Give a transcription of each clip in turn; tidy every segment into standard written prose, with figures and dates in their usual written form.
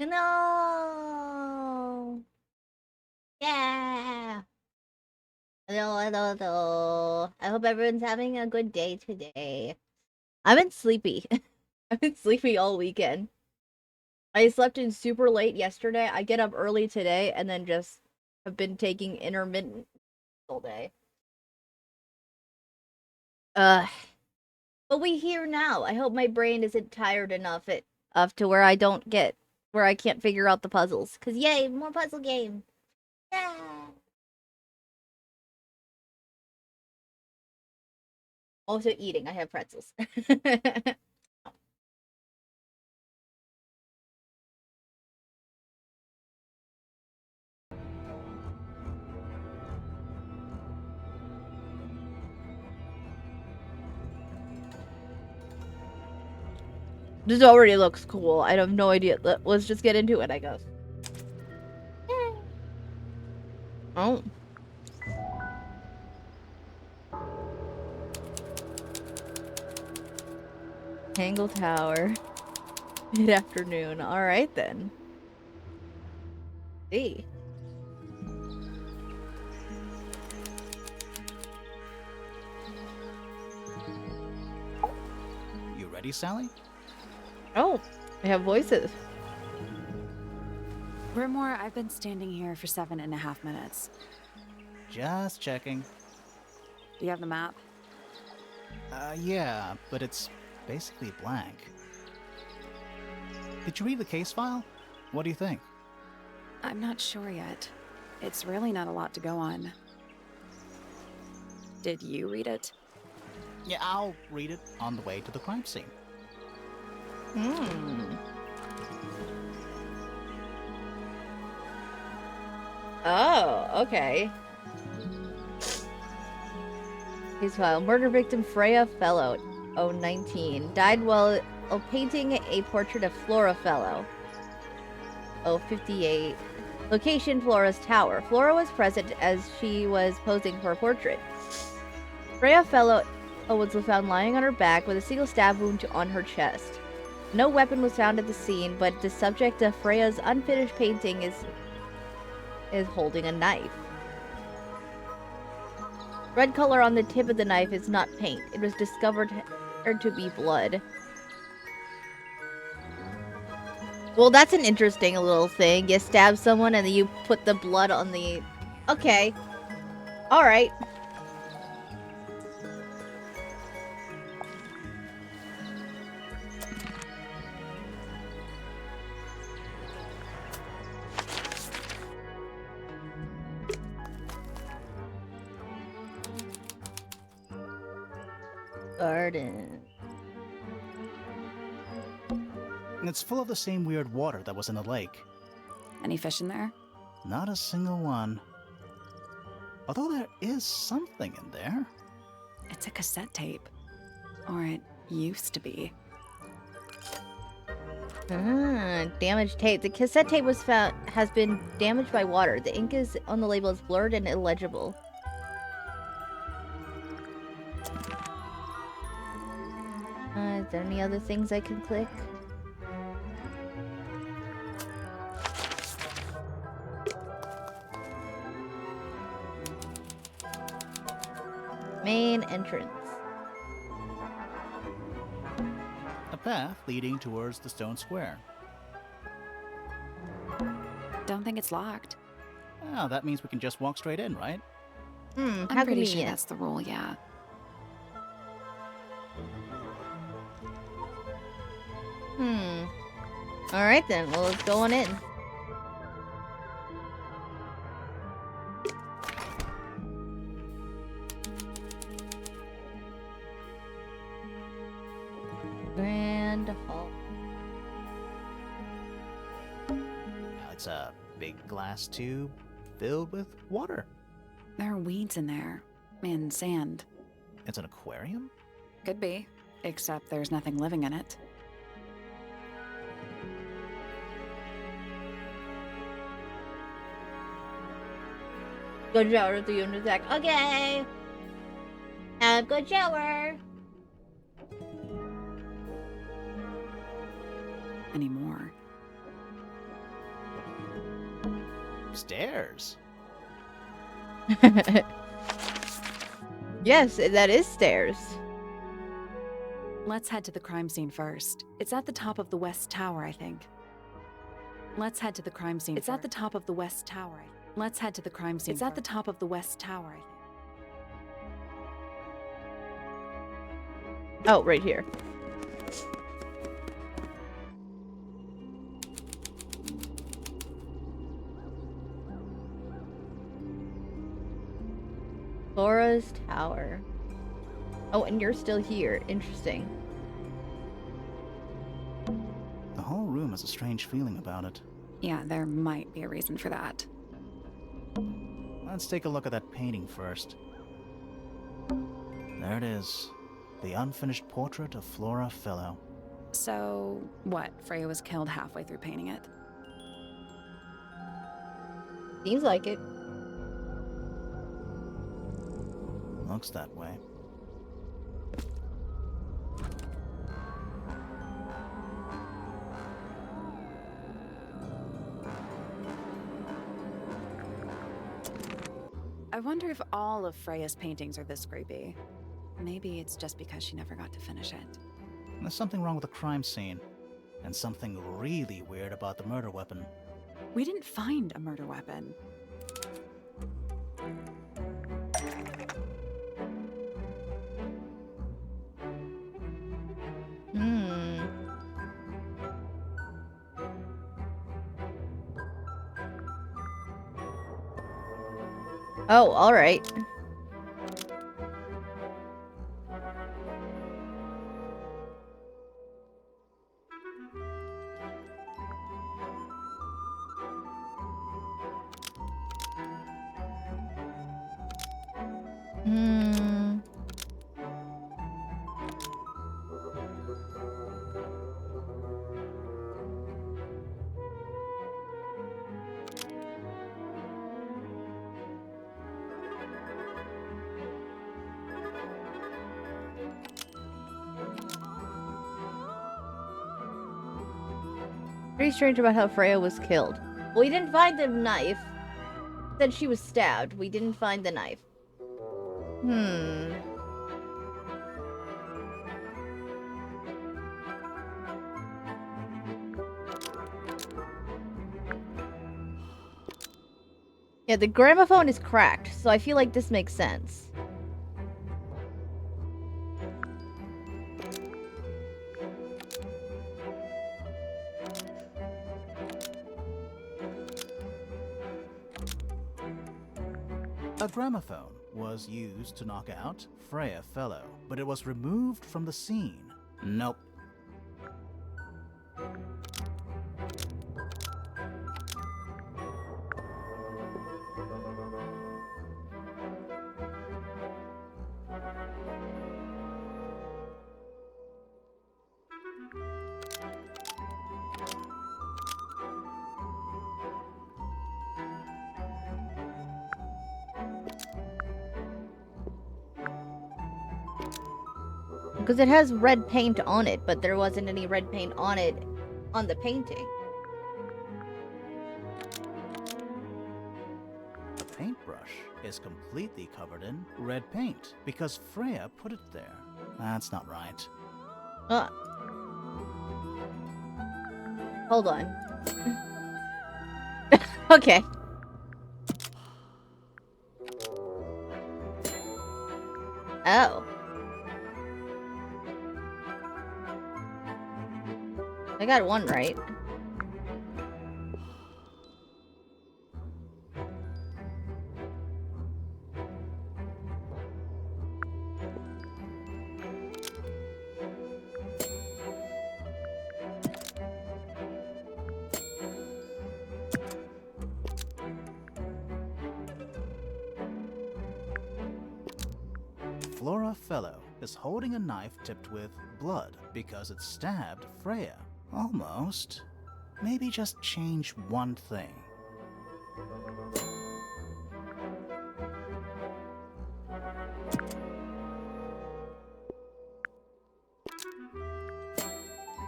No! Yeah! Hello, hello, hello. I hope everyone's having a good day today. I've been sleepy. I've been sleepy all weekend. I slept in super late yesterday. I get up early today and then just have been taking intermittent all day. Uh, but we here now. I hope my brain isn't tired enough to where I can't figure out the puzzles. Cause yay, more puzzle game. Yeah. Also eating. I have pretzels. This already looks cool. I have no idea. Let's just get into it, I guess. Oh. Tangle Tower. Mid-afternoon. Alright then. See. You ready, Sally? Oh, I have voices. Brimore, I've been standing here for 7.5 minutes. Just checking. Do you have the map? Yeah, but it's basically blank. Did you read the case file? What do you think? I'm not sure yet. It's really not a lot to go on. Did you read it? Yeah, I'll read it on the way to the crime scene. Oh, okay. Case file. Murder victim Freya Fellow, 19, died while painting a portrait of Flora Fellow, 58. Location, Flora's tower. Flora was present as she was posing for a portrait. Freya Fellow was found lying on her back with a single stab wound on her chest. No weapon was found at the scene, but the subject of Freya's unfinished painting is holding a knife. Red color on the tip of the knife is not paint. It was discovered to be blood. Well, that's an interesting little thing. You stab someone and then you put the blood on the... Okay. Alright. Garden. It's full of the same weird water that was in the lake. Any fish in there? Not a single one. Although there is something in there. It's a cassette tape. Or it used to be. Damaged tape. The cassette tape has been damaged by water. The ink is on the label is blurred and illegible. Is there any other things I can click? Main entrance. A path leading towards the stone square. Don't think it's locked. Oh, that means we can just walk straight in, right? I'm How pretty sure convenient. that's the rule, yeah. Alright then, well let's go on in. Grand Hall. Now it's a big glass tube filled with water. There are weeds in there. And sand. It's an aquarium? Could be. Except there's nothing living in it. Good shower at the unit attack. Okay. Have a good shower. Anymore. Stairs? Yes, that is stairs. Let's head to the crime scene first. It's at the top of the West Tower, I think. Let's head to the crime scene. It's at the top of the West Tower. Let's head to the crime scene. It's at the top of the West Tower, I think. Oh, right here. Flora's Tower. Oh, and you're still here. Interesting. The whole room has a strange feeling about it. Yeah, there might be a reason for that. Let's take a look at that painting first. There it is. The unfinished portrait of Flora Fellow. So, what? Freya was killed halfway through painting it? Seems like it. Looks that way. I wonder if all of Freya's paintings are this creepy. Maybe it's just because she never got to finish it. There's something wrong with the crime scene. And something really weird about the murder weapon. We didn't find a murder weapon. Oh, alright. Pretty strange about how Freya was killed. Well, we didn't find the knife. Said she was stabbed. We didn't find the knife. Yeah, the gramophone is cracked, so I feel like this makes sense. A gramophone was used to knock out Freya Fellow, but it was removed from the scene. Nope. Because it has red paint on it, but there wasn't any red paint on it on the painting. The paintbrush is completely covered in red paint because Freya put it there. That's not right. Hold on. Okay. Oh. I got one right. Flora Fellow is holding a knife tipped with blood because it stabbed Freya. Almost. Maybe just change one thing.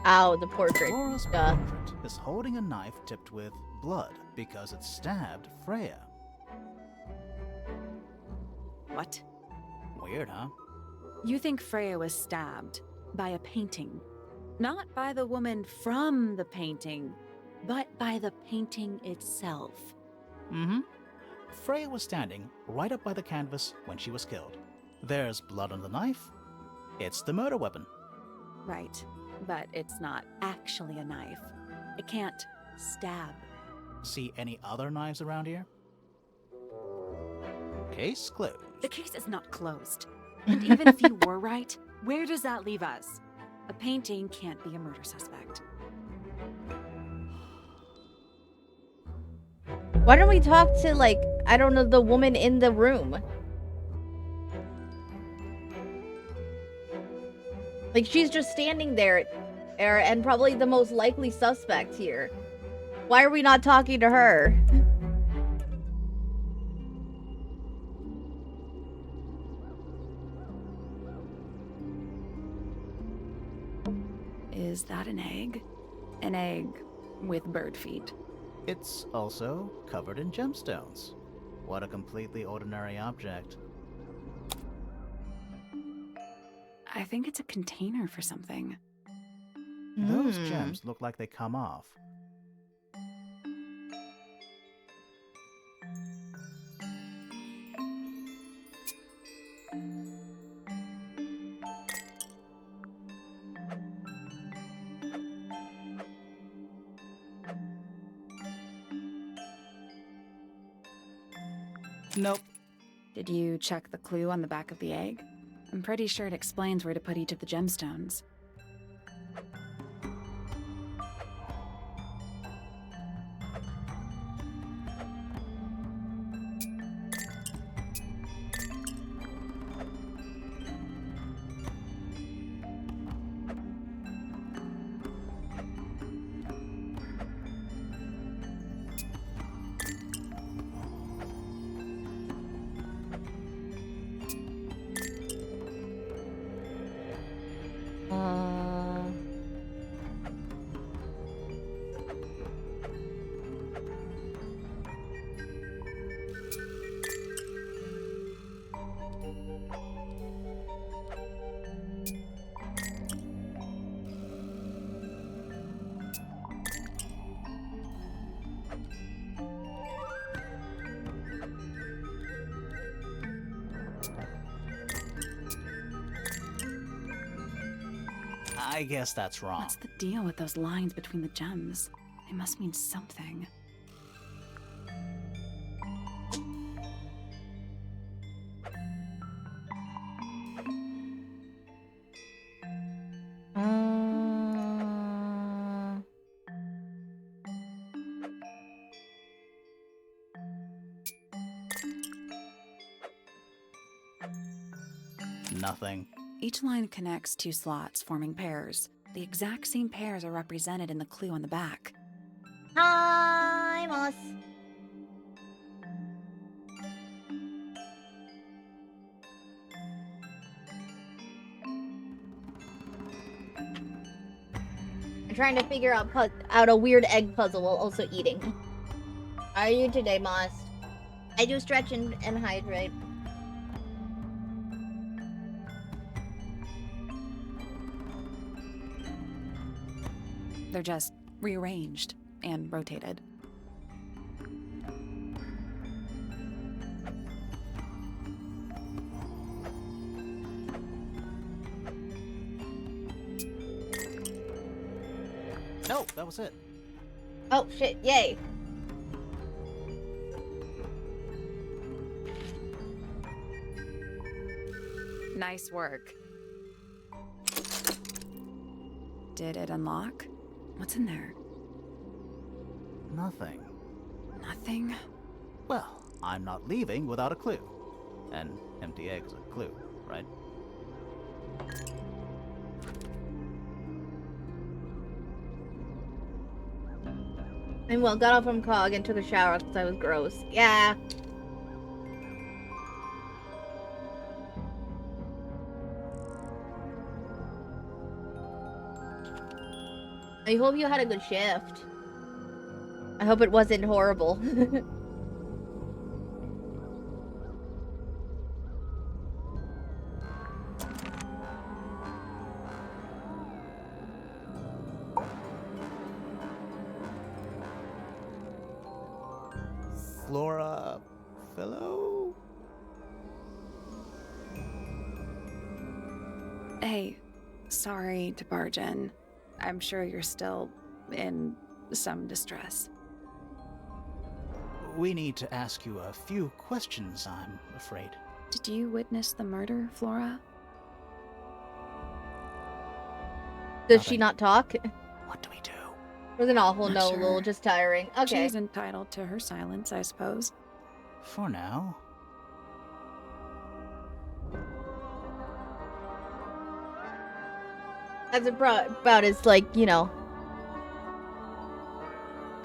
Ow, the portrait. Flora's Duh. portrait is holding a knife tipped with blood because it stabbed Freya. What? Weird, huh? You think Freya was stabbed by a painting? Not by the woman from the painting, but by the painting itself. Mm-hmm. Freya was standing right up by the canvas when she was killed. There's blood on the knife. It's the murder weapon. Right, but it's not actually a knife. It can't stab. See any other knives around here? Case closed. The case is not closed. And even if you were right, where does that leave us? A painting can't be a murder suspect. Why don't we talk to, like, I don't know, the woman in the room? Like, she's just standing there, and probably the most likely suspect here. Why are we not talking to her? Is that an egg? An egg with bird feet. It's also covered in gemstones. What a completely ordinary object. I think it's a container for something. Those gems look like they come off. Nope. Did you check the clue on the back of the egg? I'm pretty sure it explains where to put each of the gemstones. I guess that's wrong. What's the deal with those lines between the gems? They must mean something. Nothing. Each line connects two slots, forming pairs. The exact same pairs are represented in the clue on the back. Hi, Moss. I'm trying to figure out a weird egg puzzle while also eating. How are you today, Moss? I do stretch and hydrate. They're just rearranged and rotated. No, that was it. Oh, shit. Yay. Nice work. Did it unlock? What's in there? Nothing. Nothing? Well, I'm not leaving without a clue. An empty egg is a clue, right? And well, got off from COG and took a shower because I was gross. Yeah. I hope you had a good shift. I hope it wasn't horrible. Flora... fellow? Hey, sorry to barge in. I'm sure you're still in some distress. We need to ask you a few questions, I'm afraid. Did you witness the murder, Flora? Does Nothing. she not talk? What do we do? Wasn't awful, Not no, sure. lol, just tiring. Okay. She's entitled to her silence, I suppose. For now. As about as, like, you know,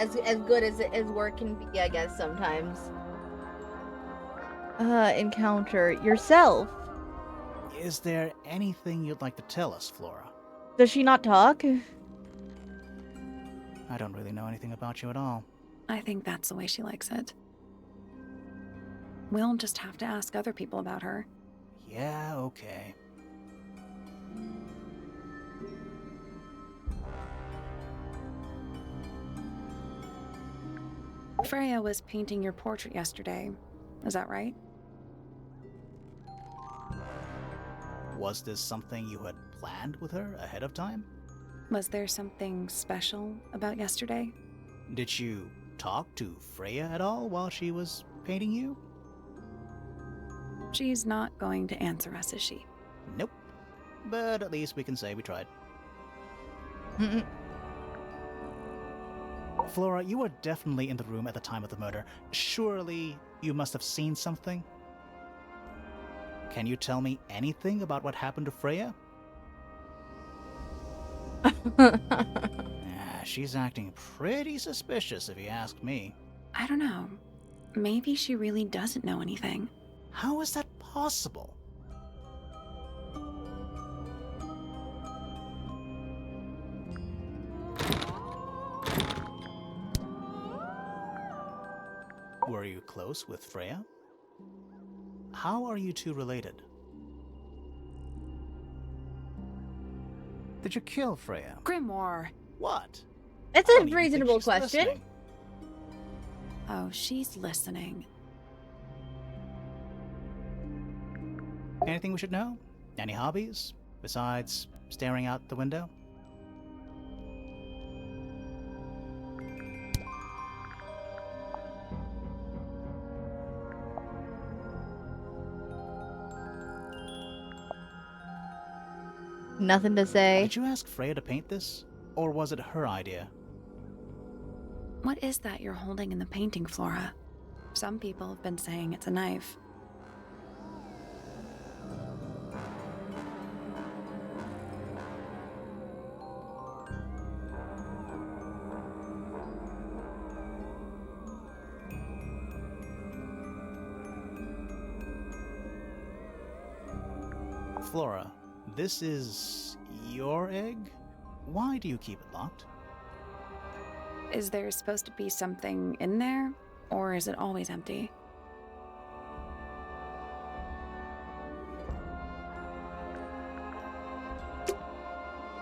as good as work can be, I guess, sometimes. Encounter yourself. Is there anything you'd like to tell us, Flora? Does she not talk? I don't really know anything about you at all. I think that's the way she likes it. We'll just have to ask other people about her. Yeah, okay. Freya was painting your portrait yesterday. Is that right? Was this something you had planned with her ahead of time? Was there something special about yesterday? Did you talk to Freya at all while she was painting you? She's not going to answer us, is she? Nope. But at least we can say we tried. Mm-mm. Flora, you were definitely in the room at the time of the murder. Surely you must have seen something? Can you tell me anything about what happened to Freya? She's acting pretty suspicious if you ask me. I don't know. Maybe she really doesn't know anything. How is that possible? Were you close with Freya? How are you two related? Did you kill Freya? Grimoire! What? It's I a don't even think reasonable she's question. listening. Oh, she's listening. Anything we should know? Any hobbies besides staring out the window? Nothing to say. Did you ask Freya to paint this? Or was it her idea? What is that you're holding in the painting, Flora? Some people have been saying it's a knife. Flora, this is your egg? Why do you keep it locked? Is there supposed to be something in there? Or is it always empty?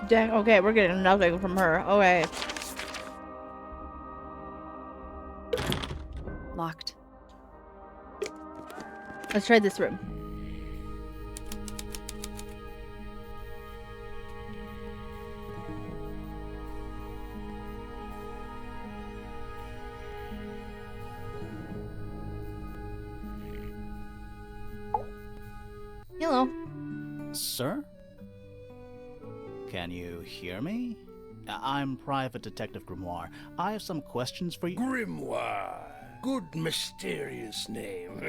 Dang, okay, we're getting nothing from her. Okay. Locked. Let's try this room. Hello. Sir? Can you hear me? I'm Private Detective Grimoire. I have some questions for you. Grimoire. Good mysterious name.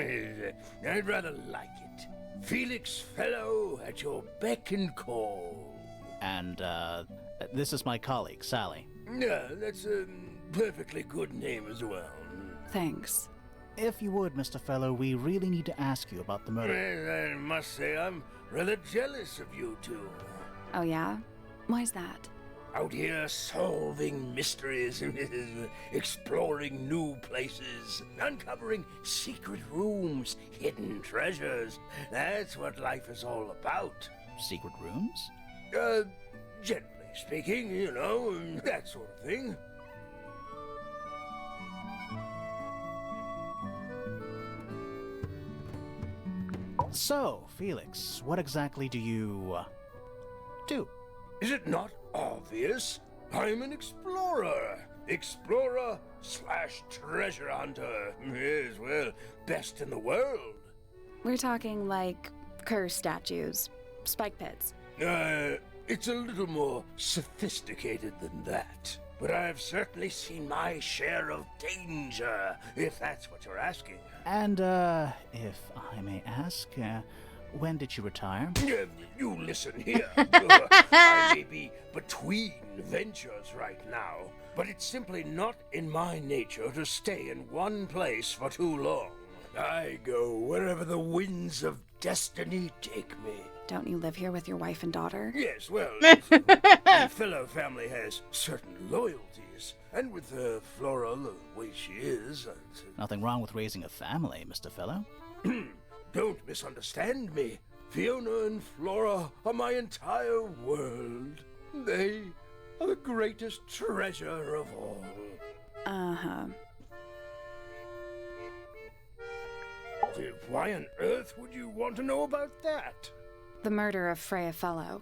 I'd rather like it. Felix Fellow at your beck and call. And, this is my colleague, Sally. Yeah, that's a perfectly good name as well. Thanks. If you would, Mr. Fellow, we really need to ask you about the murder. I must say I'm rather jealous of you two. Oh yeah? Why's that? Out here solving mysteries, exploring new places, uncovering secret rooms, hidden treasures. That's what life is all about. Secret rooms? Generally speaking, you know, that sort of thing. So, Felix, what exactly do you do? Is it not obvious? I'm an explorer. Explorer / treasure hunter. Yes, well, best in the world. We're talking like curse statues, spike pits. It's a little more sophisticated than that. But I've certainly seen my share of danger, if that's what you're asking. And, if I may ask, when did you retire? You listen here. I may be between ventures right now, but it's simply not in my nature to stay in one place for too long. I go wherever the winds of destiny take me. Don't you live here with your wife and daughter? Yes, well, the fellow family has certain loyalties, and with Flora the way she is... Nothing wrong with raising a family, Mr. Fellow. Don't misunderstand me. Fiona and Flora are my entire world. They are the greatest treasure of all. Uh-huh. Why on earth would you want to know about that? The murder of Freya Fellow.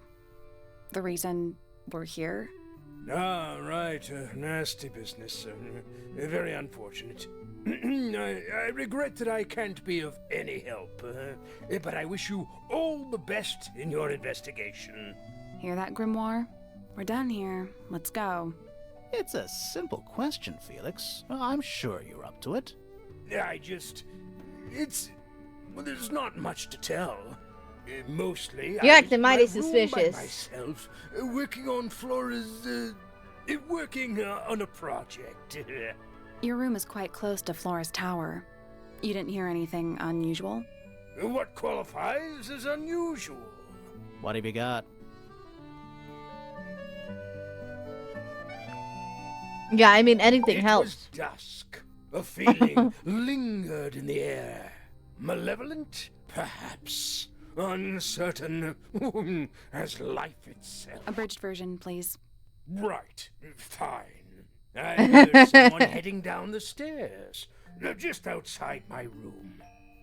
The reason we're here? Ah, right. Nasty business. Very unfortunate. I regret that I can't be of any help, but I wish you all the best in your investigation. Hear that, Grimoire? We're done here. Let's go. It's a simple question, Felix. I'm sure you're up to it. Well, there's not much to tell. Mostly, You're I acting mighty was in my room by suspicious. myself, working on Flora's, working on a project. Your room is quite close to Flora's tower. You didn't hear anything unusual? What qualifies as unusual? What have you got? Yeah, I mean, anything It helps. was dusk. A feeling lingered in the air. Malevolent, perhaps. Uncertain as life itself. Abridged version, please. Right. Fine. I heard someone heading down the stairs, just outside my room.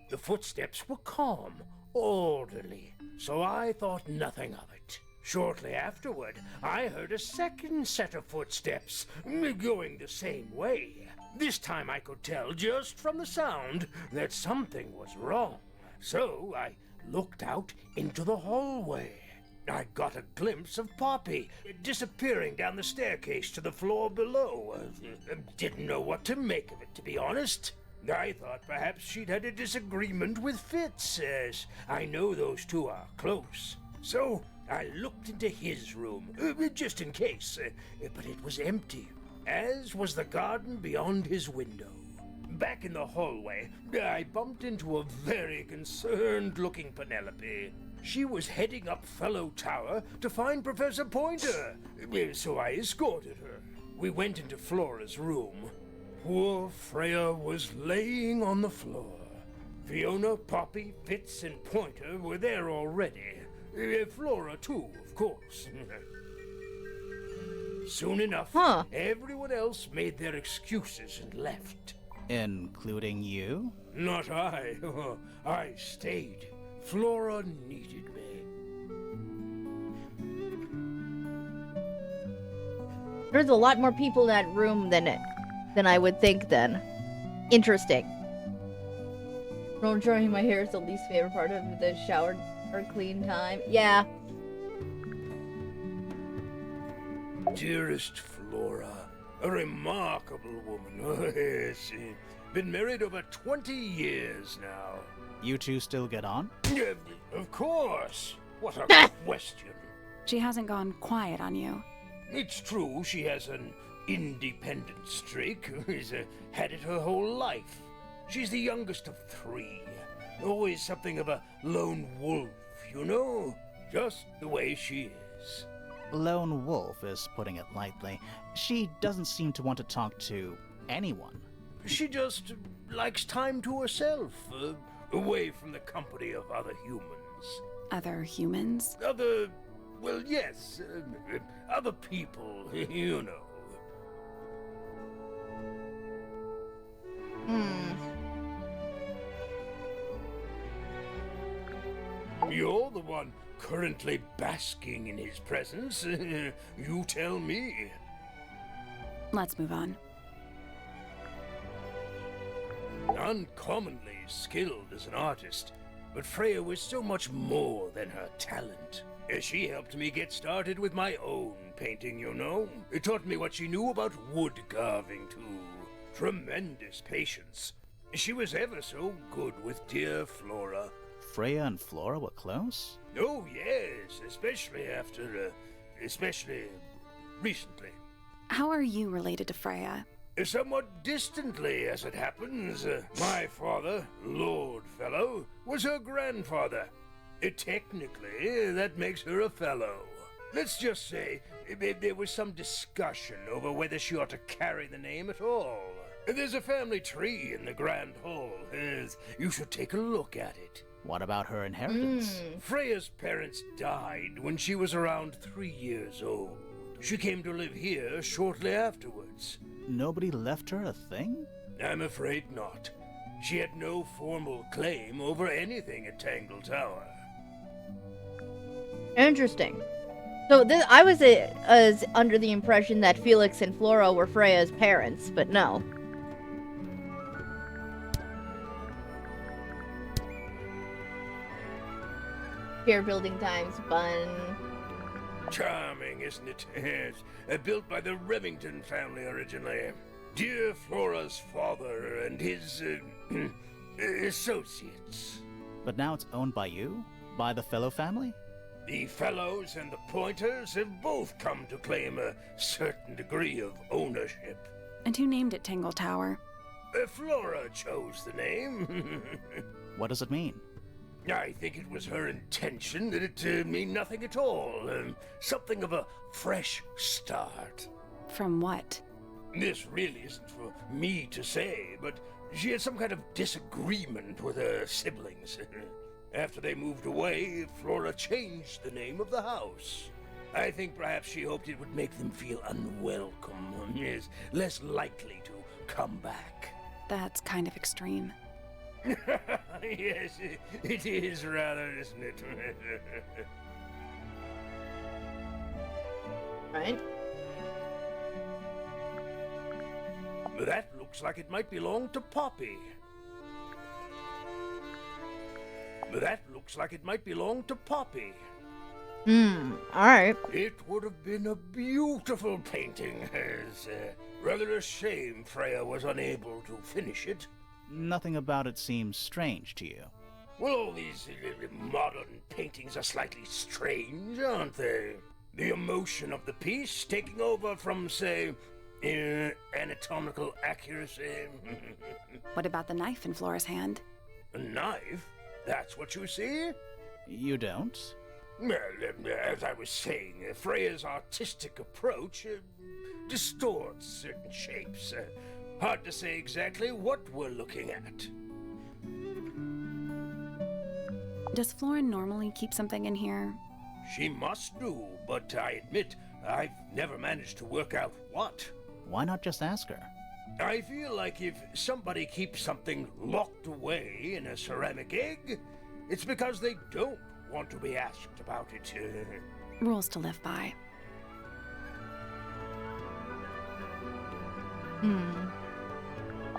The footsteps were calm, orderly, so I thought nothing of it. Shortly afterward, I heard a second set of footsteps, going the same way. This time I could tell just from the sound that something was wrong. So I looked out into the hallway. I got a glimpse of Poppy disappearing down the staircase to the floor below. Didn't know what to make of it, to be honest. I thought perhaps she'd had a disagreement with Fitz, as I know those two are close. So I looked into his room, just in case, but it was empty, as was the garden beyond his window. Back in the hallway, I bumped into a very concerned-looking Penelope. She was heading up Fellow Tower to find Professor Pointer, so I escorted her. We went into Flora's room. Poor Freya was laying on the floor. Fiona, Poppy, Fitz, and Pointer were there already. Flora, too, of course. Soon enough, everyone else made their excuses and left. Including you? Not I. I stayed. Flora needed me. There's a lot more people in that room than I would think then. Interesting. Roll drying my hair is the least favorite part of the shower or clean time. Yeah. Dearest Flora, a remarkable woman. Yes, been married over 20 years now. You two still get on? Of course. What a question. She hasn't gone quiet on you. It's true she has an independent streak. She's had it her whole life. She's the youngest of 3. Always something of a lone wolf, you know? Just the way she is. Lone wolf is putting it lightly. She doesn't seem to want to talk to anyone. She just likes time to herself, away from the company of other humans. Other humans? Well, yes, other people, you know. You're the one currently basking in his presence. You tell me. Let's move on. Uncommonly skilled as an artist, but Freya was so much more than her talent. She helped me get started with my own painting, you know. It taught me what she knew about wood carving, too. Tremendous patience. She was ever so good with dear Flora. Freya and Flora were close? Oh, yes, especially recently. How are you related to Freya? Somewhat distantly, as it happens. My father, Lord Fellow, was her grandfather. Technically, that makes her a fellow. Let's just say there was some discussion over whether she ought to carry the name at all. There's a family tree in the Grand Hall. You should take a look at it. What about her inheritance? Freya's parents died when she was around 3 years old. She came to live here shortly afterwards. Nobody left her a thing? I'm afraid not. She had no formal claim over anything at Tangle Tower. Interesting. So I was under the impression that Felix and Flora were Freya's parents, but no. Here building times fun. Charming, isn't it? Yes. Built by the Remington family originally. Dear Flora's father and his associates. But now it's owned by you? By the Fellow family? The Fellows and the Pointers have both come to claim a certain degree of ownership. And who named it Tangle Tower? Flora chose the name. What does it mean? I think it was her intention that it mean nothing at all. Something of a fresh start. From what? This really isn't for me to say, but she had some kind of disagreement with her siblings. After they moved away, Flora changed the name of the house. I think perhaps she hoped it would make them feel unwelcome, yes, less likely to come back. That's kind of extreme. Yes, it is rather, isn't it? Right? That looks like it might belong to Poppy. That looks like it might belong to Poppy. Alright. It would have been a beautiful painting. It's rather a shame Freya was unable to finish it. Nothing about it seems strange to you. Well, all these modern paintings are slightly strange, aren't they? The emotion of the piece taking over from, say, anatomical accuracy. What about the knife in Flora's hand? A knife? That's what you see? You don't? Well, as I was saying, Freya's artistic approach distorts certain shapes. Hard to say exactly what we're looking at. Does Flora normally keep something in here? She must do, but I admit I've never managed to work out what. Why not just ask her? I feel like if somebody keeps something locked away in a ceramic egg, it's because they don't want to be asked about it. Rules to live by.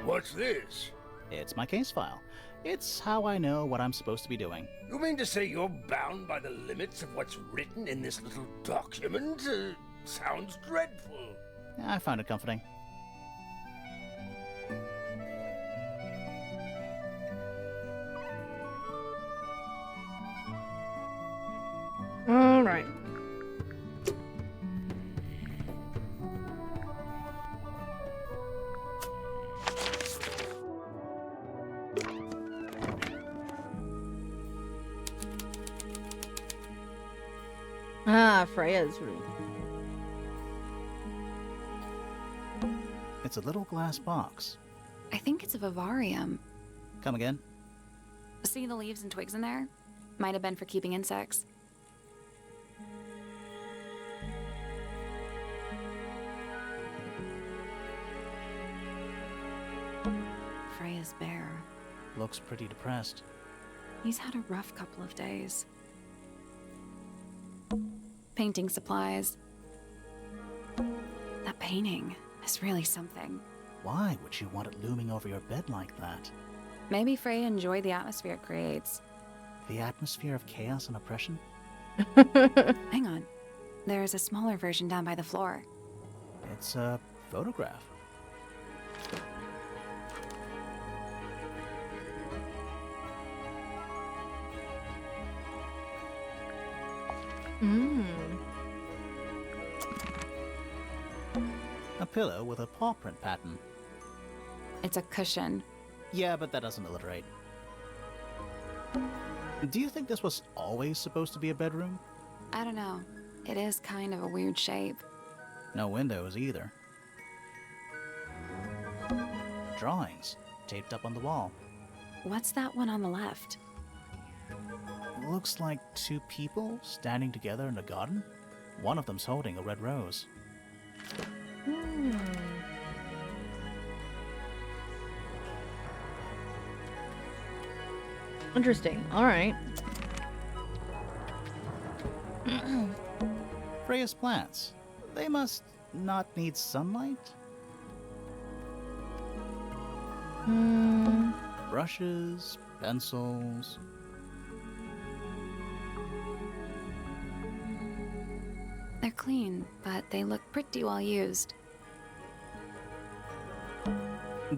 What's this? It's my case file. It's how I know what I'm supposed to be doing. You mean to say you're bound by the limits of what's written in this little document? Sounds dreadful. I found it comforting. Alright. Ah, Freya's room. It's a little glass box. I think it's a vivarium. Come again? See the leaves and twigs in there? Might have been for keeping insects. Freya's bear. Looks pretty depressed. He's had a rough couple of days. Painting supplies. That painting is really something. Why would you want it looming over your bed like that? Maybe Freya enjoyed the atmosphere it creates. The atmosphere of chaos and oppression? Hang on. There's a smaller version down by the floor. It's a photograph. Mm. A pillow with a paw print pattern. It's a cushion. Yeah, but that doesn't alliterate. Do you think this was always supposed to be a bedroom? I don't know. It is kind of a weird shape. No windows either. Drawings taped up on the wall. What's that one on the left? Looks like two people standing together in a garden. One of them's holding a red rose. Hmm. Interesting. All right. Freya's plants. They must not need sunlight? Hmm. Brushes, pencils. They're clean, but they look pretty well used.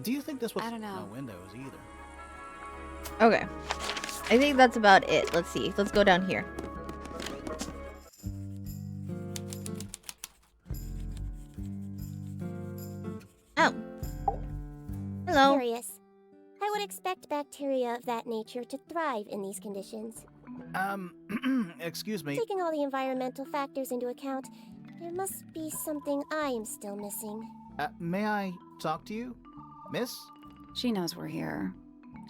Do you think this was... I don't know. No windows either. Okay. I think that's about it. Let's see. Let's go down here. Oh. Hello. Curious. I would expect bacteria of that nature to thrive in these conditions. Excuse me. Taking all the environmental factors into account, there must be something I am still missing. May I talk to you? Miss? She knows we're here.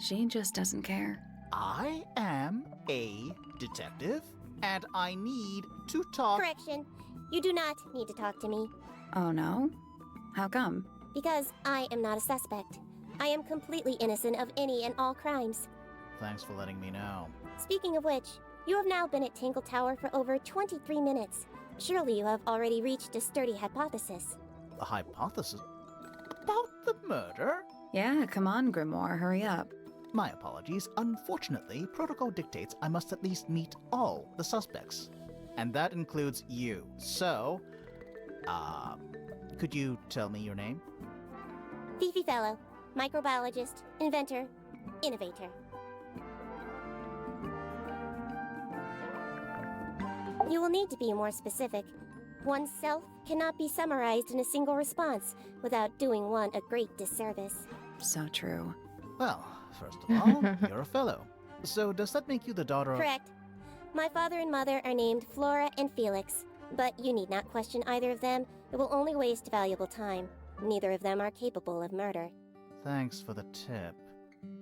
She just doesn't care. I am a detective, and I need to talk... Correction. You do not need to talk to me, Oh no? How come? because I am not a suspect. I am completely innocent of any and all crimes. Thanks for letting me know. Speaking of which, you have now been at Tangle Tower for over 23 minutes. Surely you have already reached a sturdy hypothesis. A hypothesis? About the murder? Yeah, come on, Grimoire, hurry up. My apologies. Unfortunately, protocol dictates I must at least meet all the suspects. And that includes you. So, could you tell me your name? Fifi Fellow, microbiologist, inventor, innovator. You will need to be more specific. Oneself cannot be summarized in a single response without doing one a great disservice. So true. Well, first of all, you're a fellow. So does that make you the daughter of... Correct. My father and mother are named Flora and Felix, but you need not question either of them. It will only waste valuable time. Neither of them are capable of murder. Thanks for the tip.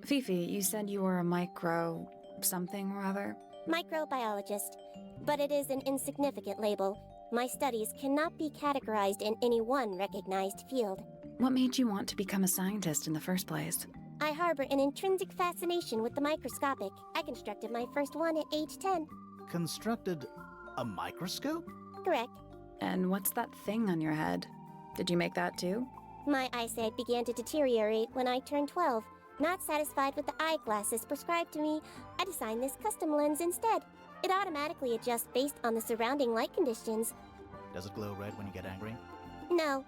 Fifi, you said you were a micro... something or other? Microbiologist, but it is an insignificant label. My studies cannot be categorized in any one recognized field. What made you want to become a scientist in the first place? I harbor an intrinsic fascination with the microscopic. I constructed my first one at age 10. Constructed a microscope? Correct. And what's that thing on your head? Did you make that too? My eyesight began to deteriorate when I turned 12. Not satisfied with the eyeglasses prescribed to me, I designed this custom lens instead. It automatically adjusts based on the surrounding light conditions. Does it glow red when you get angry? No,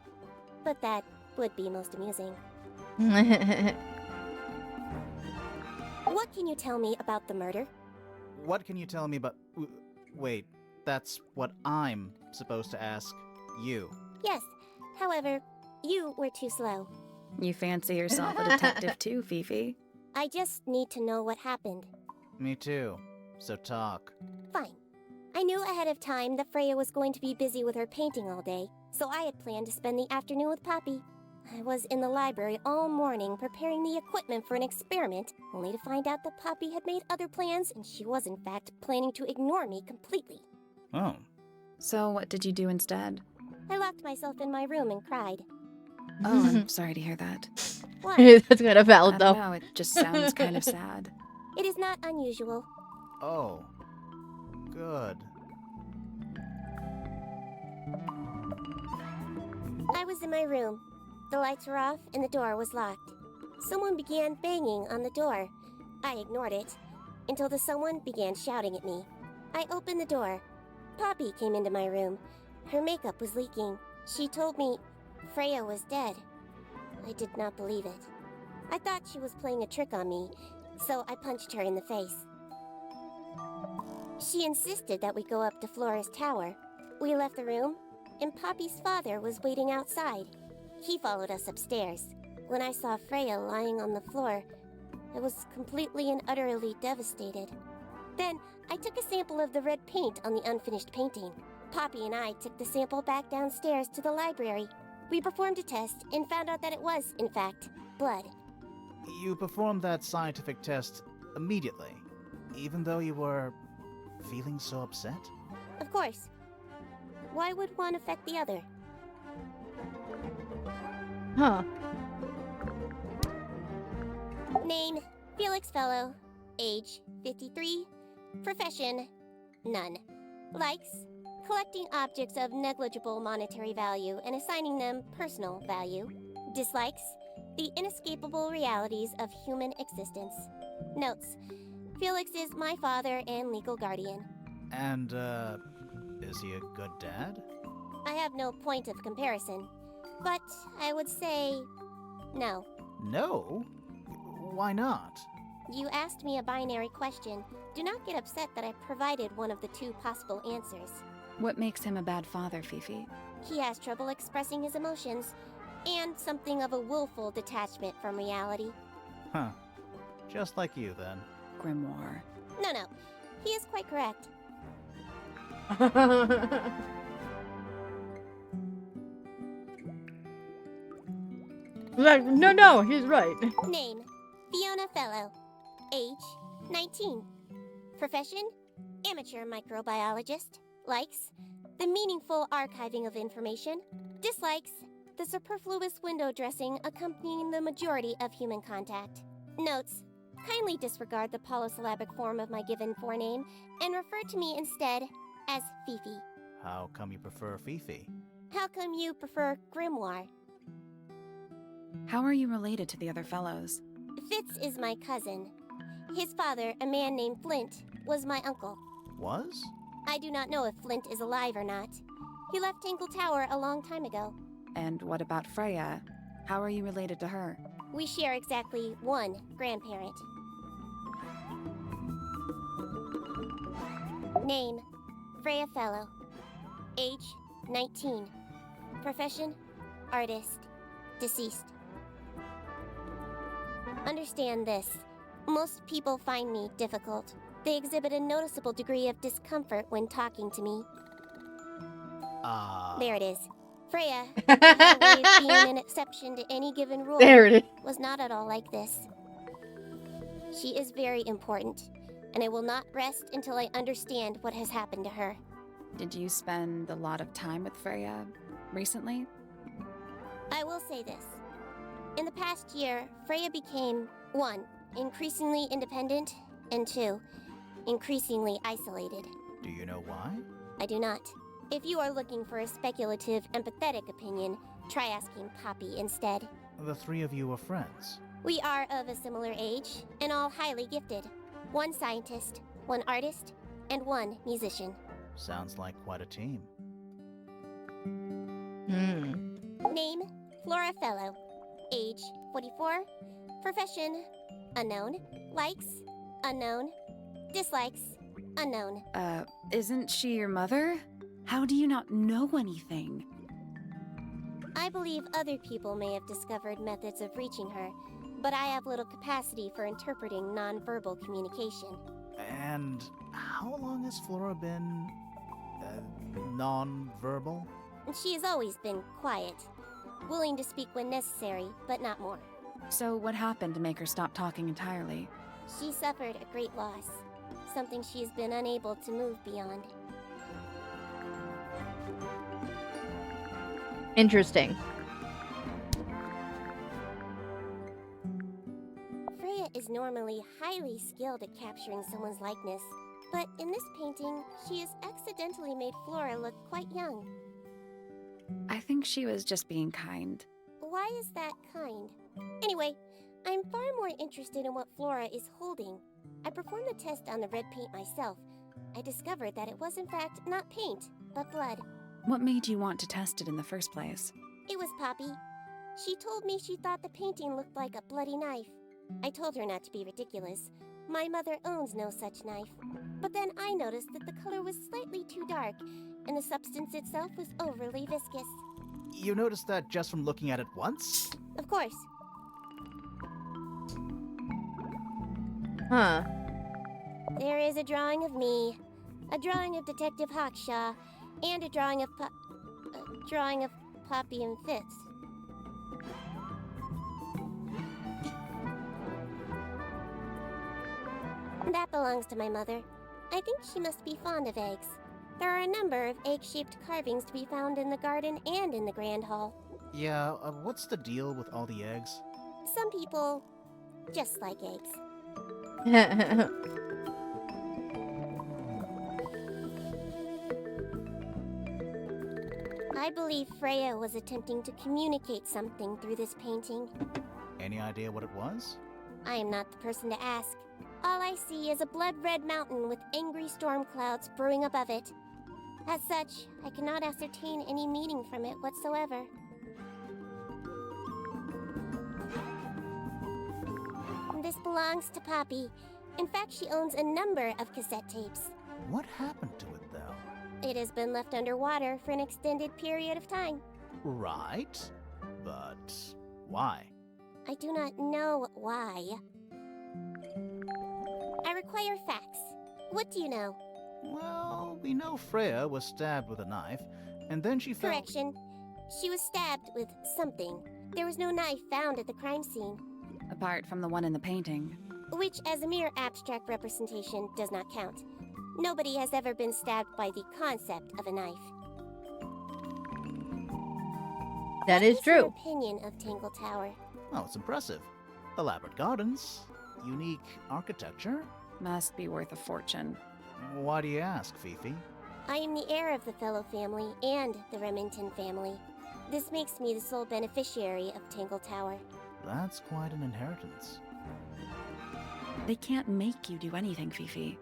but that would be most amusing. What can you tell me about the murder? What can you tell me about... Wait, that's what I'm supposed to ask you. Yes, however, you were too slow. You fancy yourself a detective too, Fifi. I just need to know what happened. Me too. So talk. Fine. I knew ahead of time that Freya was going to be busy with her painting all day, so I had planned to spend the afternoon with Poppy. I was in the library all morning preparing the equipment for an experiment, only to find out that Poppy had made other plans and she was in fact planning to ignore me completely. Oh. So what did you do instead? I locked myself in my room and cried. Oh, I'm sorry to hear that. Why? That's kind of I valid, don't though. know, it just sounds kind of sad. It is not unusual. Oh. Good. I was in my room. The lights were off and the door was locked. Someone began banging on the door. I ignored it until the someone began shouting at me. I opened the door. Poppy came into my room. Her makeup was leaking. She told me Freya was dead. I did not believe it. I thought she was playing a trick on me, so I punched her in the face. She insisted that we go up to Flora's tower. We left the room, and Poppy's father was waiting outside. He followed us upstairs. When I saw Freya lying on the floor, I was completely and utterly devastated. Then, I took a sample of the red paint on the unfinished painting. Poppy and I took the sample back downstairs to the library. We performed a test and found out that it was, in fact, blood. You performed that scientific test immediately, even though you were feeling so upset? Of course. Why would one affect the other? Huh. Name, Felix Fellow. Age, 53. Profession, none. Likes, collecting objects of negligible monetary value and assigning them personal value. Dislikes, the inescapable realities of human existence. Notes, Felix is my father and legal guardian. And, is he a good dad? I have no point of comparison, but I would say no. No? Why not? You asked me a binary question. Do not get upset that I provided one of the two possible answers. What makes him a bad father, Fifi? He has trouble expressing his emotions, and something of a willful detachment from reality. Huh. Just like you, then. Grimoire. No, he is quite correct. Like, no, he's right. Name, Fiona Fellow. Age, 19. Profession, amateur microbiologist. Likes, the meaningful archiving of information. Dislikes, the superfluous window dressing accompanying the majority of human contact. Notes, kindly disregard the polysyllabic form of my given forename and refer to me instead as Fifi. How come you prefer Fifi? How come you prefer Grimoire? How are you related to the other fellows? Fitz is my cousin. His father, a man named Flint, was my uncle. Was? I do not know if Flint is alive or not. He left Tangle Tower a long time ago. And what about Freya? How are you related to her? We share exactly one grandparent. Name, Freya Fellow. Age, 19. Profession, artist. Deceased. Understand this. Most people find me difficult. They exhibit a noticeable degree of discomfort when talking to me. There it is. Freya, who had a way of being an exception to any given rule, There it is. was not at all like this. She is very important, and I will not rest until I understand what has happened to her. Did you spend a lot of time with Freya recently? I will say this. In the past year, Freya became, 1, increasingly independent, and 2, increasingly isolated. Do you know why? I do not. If you are looking for a speculative, empathetic opinion, try asking Poppy instead. The three of you were friends. We are of a similar age, and all highly gifted. 1 scientist, 1 artist, and 1 musician. Sounds like quite a team. Name, Flora Fellow. Age, 44. Profession, unknown. Likes, unknown. Dislikes, unknown. Isn't she your mother? How do you not know anything? I believe other people may have discovered methods of reaching her, but I have little capacity for interpreting nonverbal communication. And how long has Flora been Non-verbal? She has always been quiet, willing to speak when necessary, but not more. So what happened to make her stop talking entirely? She suffered a great loss, something she has been unable to move beyond. Interesting. Freya is normally highly skilled at capturing someone's likeness, but in this painting, she has accidentally made Flora look quite young. I think she was just being kind. Why is that kind? Anyway, I'm far more interested in what Flora is holding. I performed the test on the red paint myself. I discovered that it was in fact not paint, but blood. What made you want to test it in the first place? It was Poppy. She told me she thought the painting looked like a bloody knife. I told her not to be ridiculous. My mother owns no such knife. But then I noticed that the color was slightly too dark, and the substance itself was overly viscous. You noticed that just from looking at it once? Of course. Huh. There is a drawing of me, a drawing of Detective Hawkshaw, and a drawing of Poppy and Fitz. That belongs to my mother. I think she must be fond of eggs. There are a number of egg-shaped carvings to be found in the garden and in the Grand Hall. Yeah, what's the deal with all the eggs? Some people just like eggs. I believe Freya was attempting to communicate something through this painting. Any idea what it was? I am not the person to ask. All I see is a blood-red mountain with angry storm clouds brewing above it. As such, I cannot ascertain any meaning from it whatsoever. This belongs to Poppy. In fact, she owns a number of cassette tapes. What happened to it, though? It has been left underwater for an extended period of time. Right, but why? I do not know why. I require facts. What do you know? Well, we know Freya was stabbed with a knife, and then she fell— Correction. She was stabbed with something. There was no knife found at the crime scene, Apart from the one in the painting. which as a mere abstract representation does not count. Nobody has ever been stabbed by the concept of a knife. That is What is your true. opinion of Tangle Tower? Oh, it's impressive. Elaborate gardens, unique architecture. Must be worth a fortune. Why do you ask, Fifi? I am the heir of the Fellow family and the Remington family. This makes me the sole beneficiary of Tangle Tower. That's quite an inheritance. They can't make you do anything, Fifi.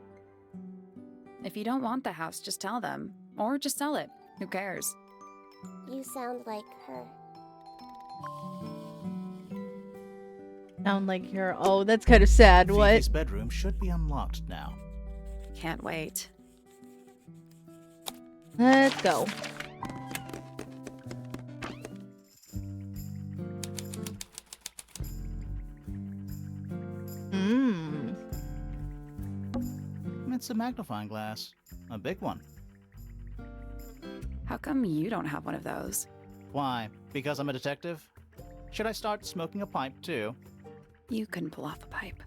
If you don't want the house, just tell them. Or just sell it. Who cares? You sound like her. Sound like her. Oh, that's kind of sad. What? Fifi's bedroom should be unlocked now. Can't wait. Let's go. It's a magnifying glass. A big one. How come you don't have one of those? Why? Because I'm a detective? Should I start smoking a pipe, too? You couldn't pull off a pipe.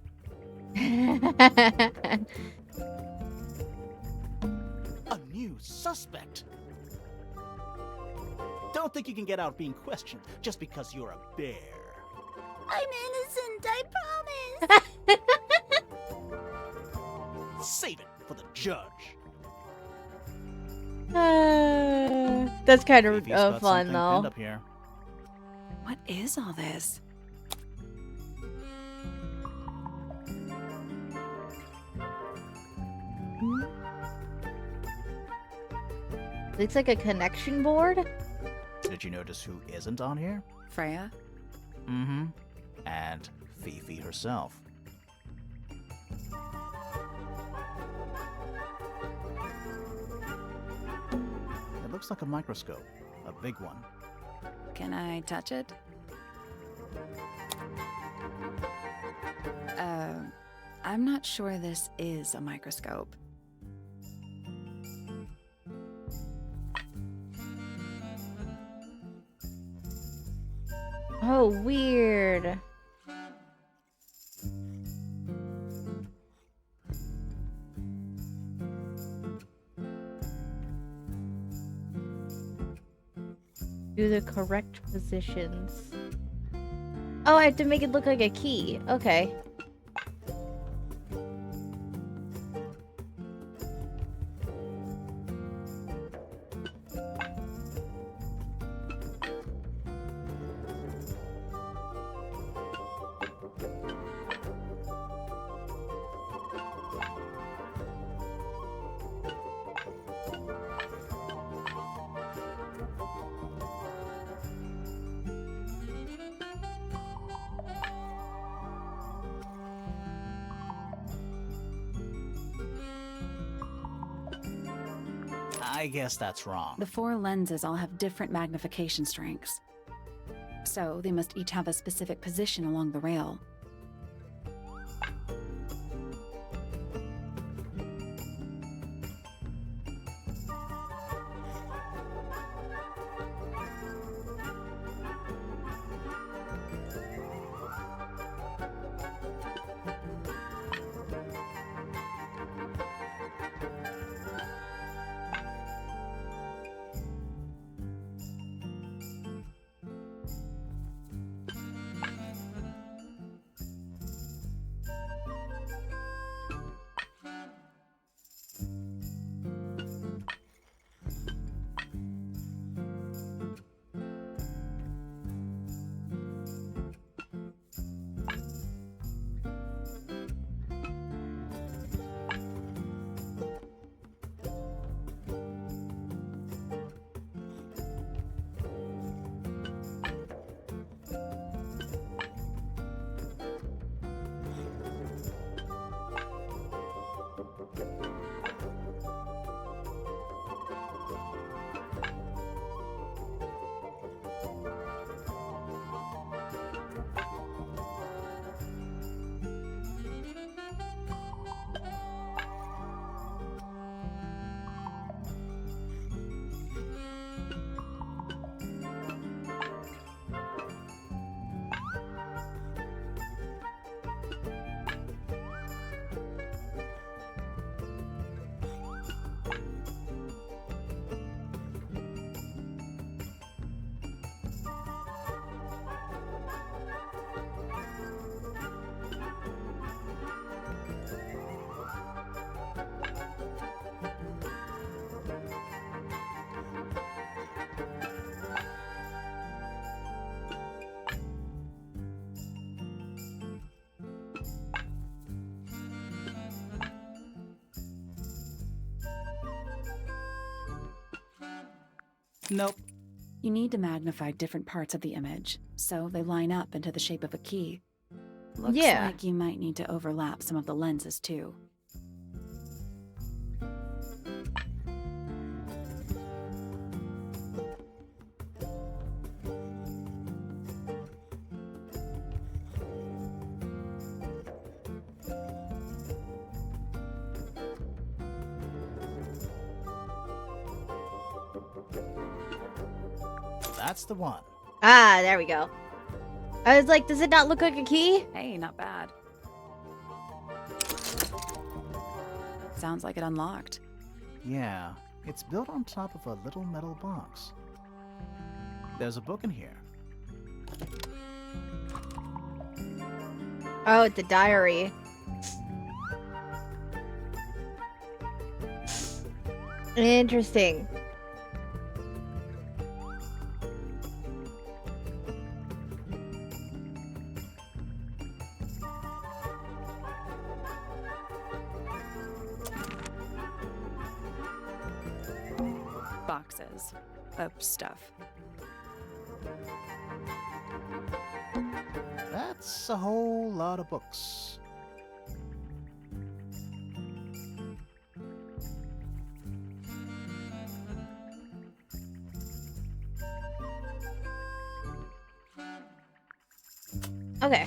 A new suspect! Don't think you can get out being questioned just because you're a bear. I'm innocent, I promise! Save it for the judge. That's kind of Fifi's got fun, something though. pinned up here. What is all this? Looks like a connection board. Did you notice who isn't on here? Freya? Mm-hmm. And Fifi herself. It looks like a microscope. A big one. Can I touch it? I'm not sure this is a microscope. Oh, weird. Do the correct positions. Oh, I have to make it look like a key. Okay. I guess that's wrong. The 4 lenses all have different magnification strengths. So they must each have a specific position along the rail. Nope. You need to magnify different parts of the image, so they line up into the shape of a key. Looks Yeah. like you might need to overlap some of the lenses too. That's the one. Ah, there we go. I was like, does it not look like a key? Hey, not bad. Sounds like it unlocked. Yeah, it's built on top of a little metal box. There's a book in here. Oh, it's a diary. Interesting. Boxes of stuff. That's a whole lot of books. Okay.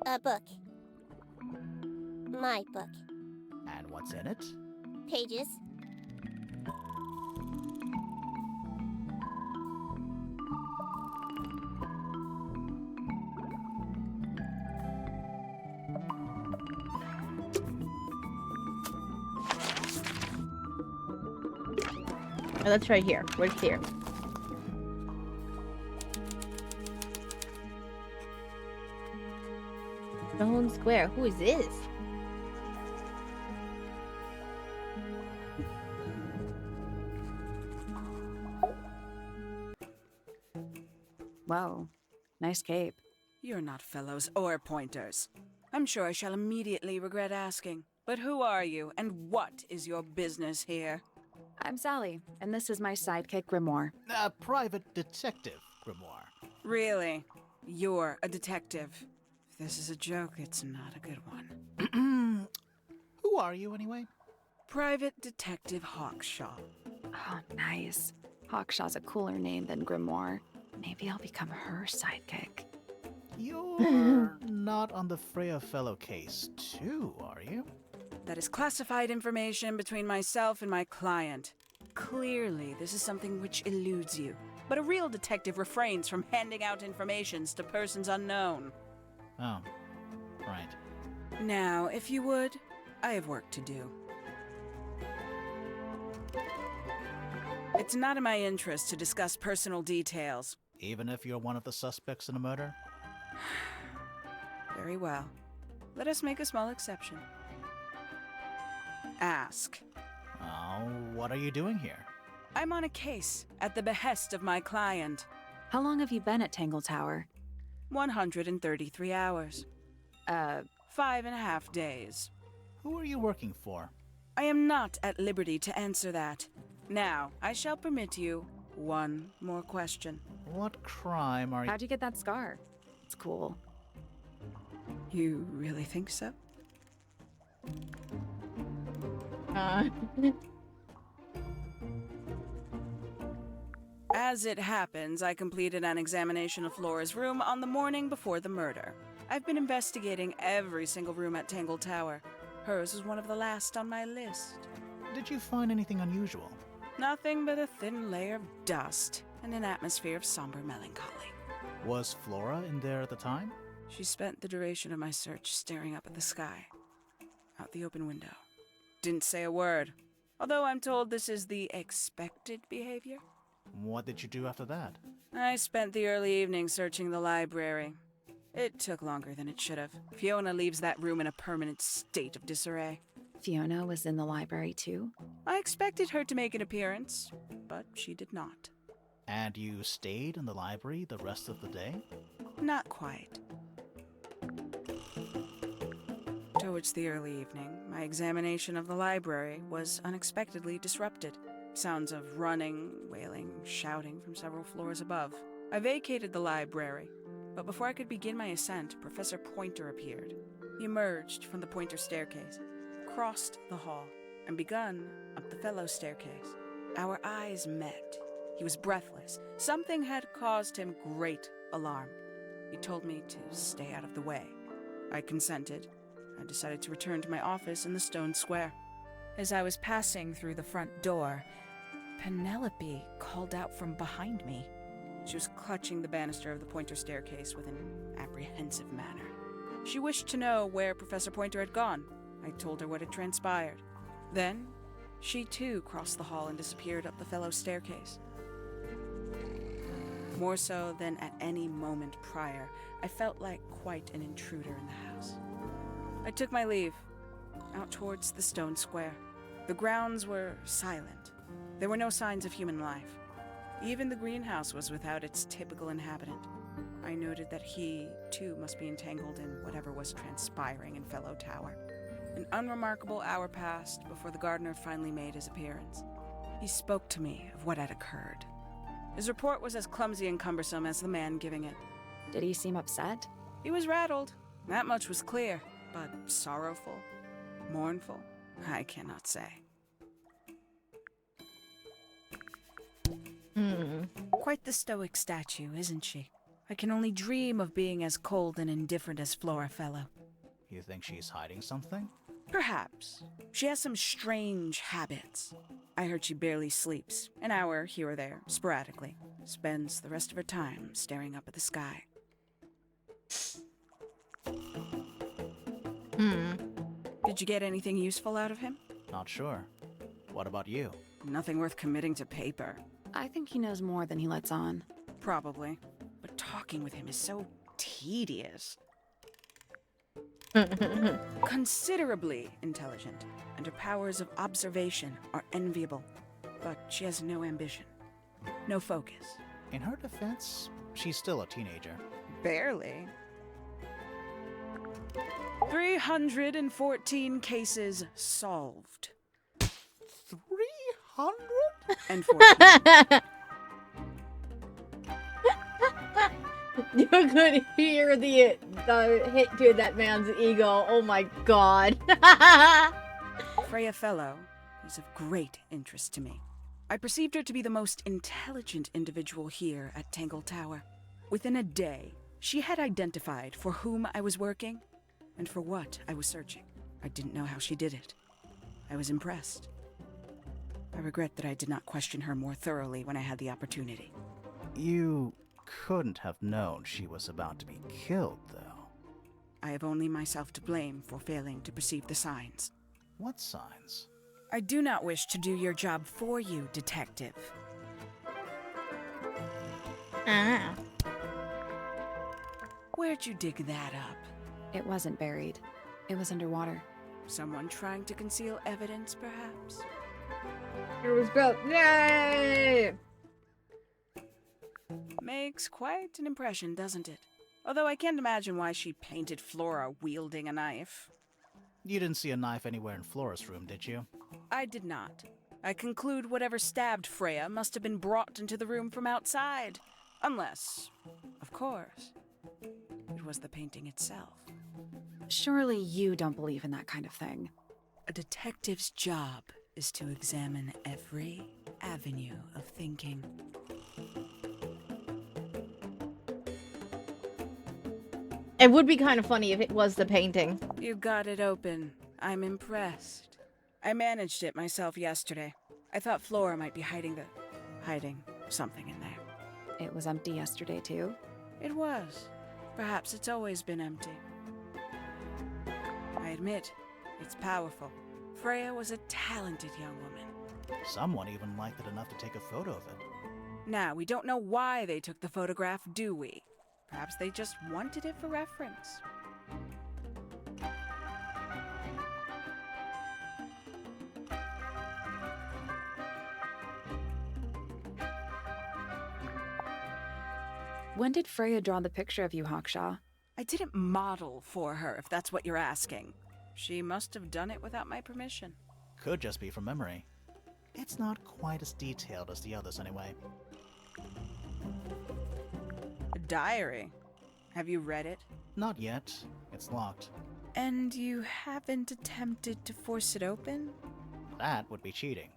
A book. My book. And what's in it? Pages. Oh, that's right here. Where's here? Stone Square. Who is this? Whoa, nice cape. You're not fellows or pointers. I'm sure I shall immediately regret asking. But who are you, and what is your business here? I'm Sally, and this is my sidekick Grimoire. A private detective, Grimoire. Really? You're a detective. If this is a joke, it's not a good one. Who are you, anyway? Private Detective Hawkshaw. Oh, nice. Hawkshaw's a cooler name than Grimoire. Maybe I'll become her sidekick. You're not on the Freya Fellow case, too, are you? That is classified information between myself and my client. Clearly, this is something which eludes you. But a real detective refrains from handing out informations to persons unknown. Oh, right. Now, if you would, I have work to do. It's not in my interest to discuss personal details. Even if you're one of the suspects in a murder? Very well. Let us make a small exception. Ask. Oh, what are you doing here? I'm on a case at the behest of my client. How long have you been at Tangle Tower? 133 hours. 5.5 days. Who are you working for? I am not at liberty to answer that. Now, I shall permit you one more question. What crime are you... How'd you get that scar? It's cool. You really think so? As it happens, I completed an examination of Flora's room on the morning before the murder. I've been investigating every single room at Tangle Tower. Hers was one of the last on my list. Did you find anything unusual? Nothing but a thin layer of dust and an atmosphere of somber melancholy. Was Flora in there at the time? She spent the duration of my search staring up at the sky, out the open window. Didn't say a word, although I'm told this is the expected behavior. What did you do after that? I spent the early evening searching the library. It took longer than it should have. Fiona leaves that room in a permanent state of disarray. Fiona was in the library too? I expected her to make an appearance, but she did not. And you stayed in the library the rest of the day? Not quite. Towards the early evening, my examination of the library was unexpectedly disrupted. Sounds of running, wailing, shouting from several floors above. I vacated the library, but before I could begin my ascent, Professor Pointer appeared. He emerged from the Pointer staircase, crossed the hall, and begun up the Fellow staircase. Our eyes met. He was breathless. Something had caused him great alarm. He told me to stay out of the way. I consented. I decided to return to my office in the stone square. As I was passing through the front door, Penelope called out from behind me. She was clutching the banister of the Pointer staircase with an apprehensive manner. She wished to know where Professor Pointer had gone. I told her what had transpired. Then, she too crossed the hall and disappeared up the Fellow staircase. More so than at any moment prior, I felt like quite an intruder in the house. I took my leave, out towards the stone square. The grounds were silent. There were no signs of human life. Even the greenhouse was without its typical inhabitant. I noted that he, too, must be entangled in whatever was transpiring in Fellow Tower. An unremarkable hour passed before the gardener finally made his appearance. He spoke to me of what had occurred. His report was as clumsy and cumbersome as the man giving it. Did he seem upset? He was rattled. That much was clear. But sorrowful, mournful, I cannot say. Quite the stoic statue, isn't she? I can only dream of being as cold and indifferent as Flora Fellow. You think she's hiding something? Perhaps. She has some strange habits. I heard she barely sleeps, an hour here or there, sporadically. Spends the rest of her time staring up at the sky. Did you get anything useful out of him? Not sure. What about you? Nothing worth committing to paper. I think he knows more than he lets on. Probably. But talking with him is so tedious. Considerably intelligent, and her powers of observation are enviable. But she has no ambition. No focus. In her defense, she's still a teenager. Barely. 314 cases solved. 300? And 14. You could hear the hit to that man's ego. Oh my god. Freya Fellow is of great interest to me. I perceived her to be the most intelligent individual here at Tangle Tower. Within a day, she had identified for whom I was working and for what I was searching. I didn't know how she did it. I was impressed. I regret that I did not question her more thoroughly when I had the opportunity. You couldn't have known she was about to be killed, though. I have only myself to blame for failing to perceive the signs. What signs? I do not wish to do your job for you, Detective. Ah. Where'd you dig that up? It wasn't buried. It was underwater. Someone trying to conceal evidence, perhaps? It was built. Yay! Makes quite an impression, doesn't it? Although I can't imagine why she painted Flora wielding a knife. You didn't see a knife anywhere in Flora's room, did you? I did not. I conclude whatever stabbed Freya must have been brought into the room from outside. Unless, of course, it was the painting itself. Surely you don't believe in that kind of thing. A detective's job is to examine every avenue of thinking. It would be kind of funny if it was the painting. You got it open. I'm impressed. I managed it myself yesterday. I thought Flora might be hiding something in there. It was empty yesterday, too. It was. Perhaps it's always been empty. I admit, it's powerful. Freya was a talented young woman. Someone even liked it enough to take a photo of it. Now, we don't know why they took the photograph, do we? Perhaps they just wanted it for reference. When did Freya draw the picture of you, Hawkshaw? I didn't model for her, if that's what you're asking. She must have done it without my permission. Could just be from memory. It's not quite as detailed as the others, anyway. A diary? Have you read it? Not yet. It's locked. And you haven't attempted to force it open? That would be cheating.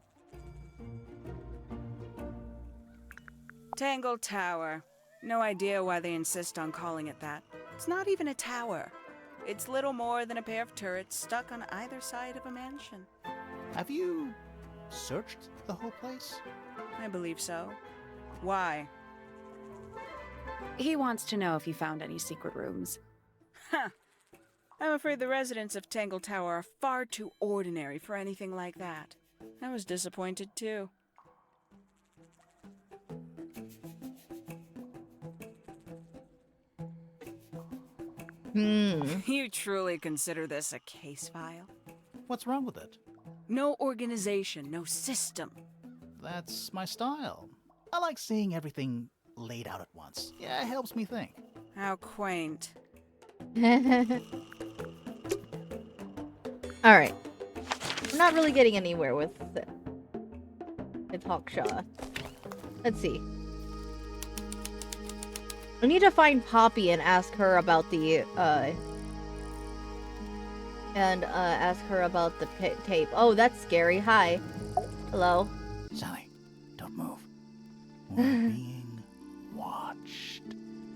Tangle Tower. No idea why they insist on calling it that. It's not even a tower. It's little more than a pair of turrets stuck on either side of a mansion. Have you searched the whole place? I believe so. Why? He wants to know if you found any secret rooms. Huh. I'm afraid the residents of Tangle Tower are far too ordinary for anything like that. I was disappointed too. You truly consider this a case file? What's wrong with it? No organization, no system. That's my style. I like seeing everything laid out at once. Yeah, it helps me think. How quaint. Alright. I'm not really getting anywhere with Hawkshaw. Let's see. I need to find Poppy and ask her about the, ask her about the tape. Oh, that's scary. Hi. Hello. Sally, don't move. We're being watched.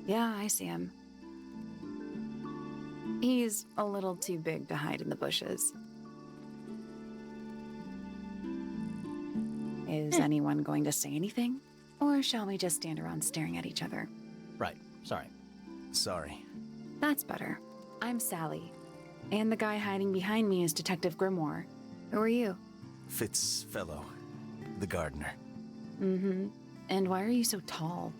Yeah, I see him. He's a little too big to hide in the bushes. Is anyone going to say anything? Or shall we just stand around staring at each other? Right, sorry. Sorry. That's better. I'm Sally. And the guy hiding behind me is Detective Grimoire. Who are you? Fitzfellow, the gardener. Mm-hmm. And why are you so tall?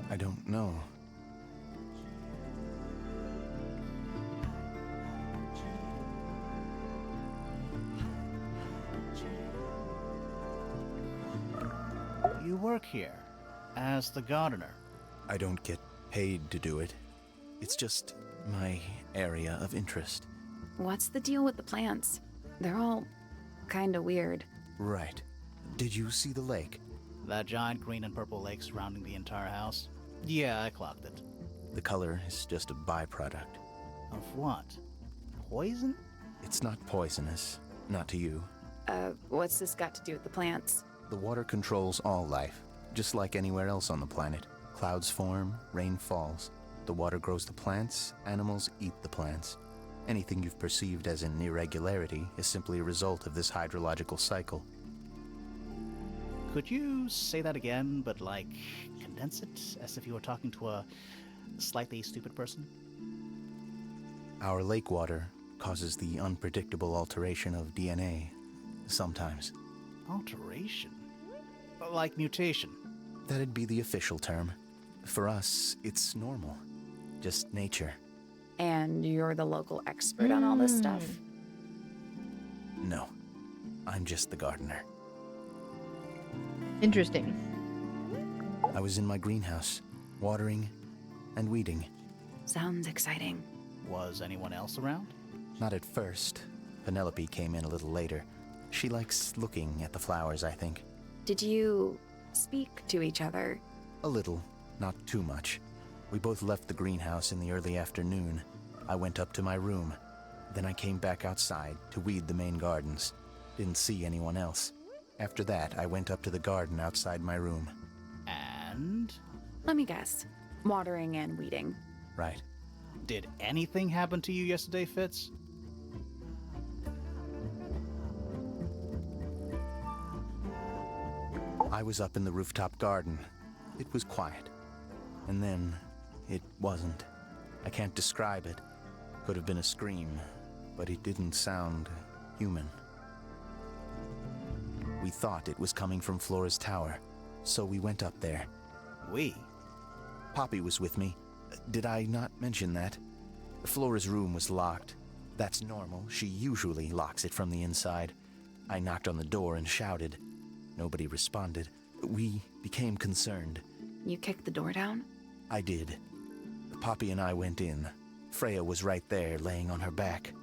I don't know. You work here as the gardener. I don't get paid to do it. It's just my area of interest. What's the deal with the plants? They're all kinda weird. Right. Did you see the lake? That giant green and purple lake surrounding the entire house? Yeah, I clocked it. The color is just a byproduct. Of what? Poison? It's not poisonous. Not to you. What's this got to do with the plants? The water controls all life, just like anywhere else on the planet. Clouds form, rain falls. The water grows the plants, animals eat the plants. Anything you've perceived as an irregularity is simply a result of this hydrological cycle. Could you say that again, but like condense it as if you were talking to a slightly stupid person? Our lake water causes the unpredictable alteration of DNA, sometimes. Alteration? Like mutation? That'd be the official term. For us, it's normal. Just nature. And you're the local expert on all this stuff? No. I'm just the gardener. Interesting. I was in my greenhouse, watering and weeding. Sounds exciting. Was anyone else around? Not at first. Penelope came in a little later. She likes looking at the flowers, I think. Did you speak to each other? A little, not too much. We both left the greenhouse in the early afternoon. I went up to my room. Then I came back outside to weed the main gardens. Didn't see anyone else. After that, I went up to the garden outside my room. And? Let me guess. Watering and weeding. Right. Did anything happen to you yesterday, Fitz? I was up in the rooftop garden. It was quiet. And then, it wasn't. I can't describe it. Could have been a scream, but it didn't sound human. We thought it was coming from Flora's tower, so we went up there. We? Poppy was with me. Did I not mention that? Flora's room was locked. That's normal. She usually locks it from the inside. I knocked on the door and shouted. Nobody responded. We became concerned. You kicked the door down? I did. Poppy and I went in. Freya was right there, laying on her back.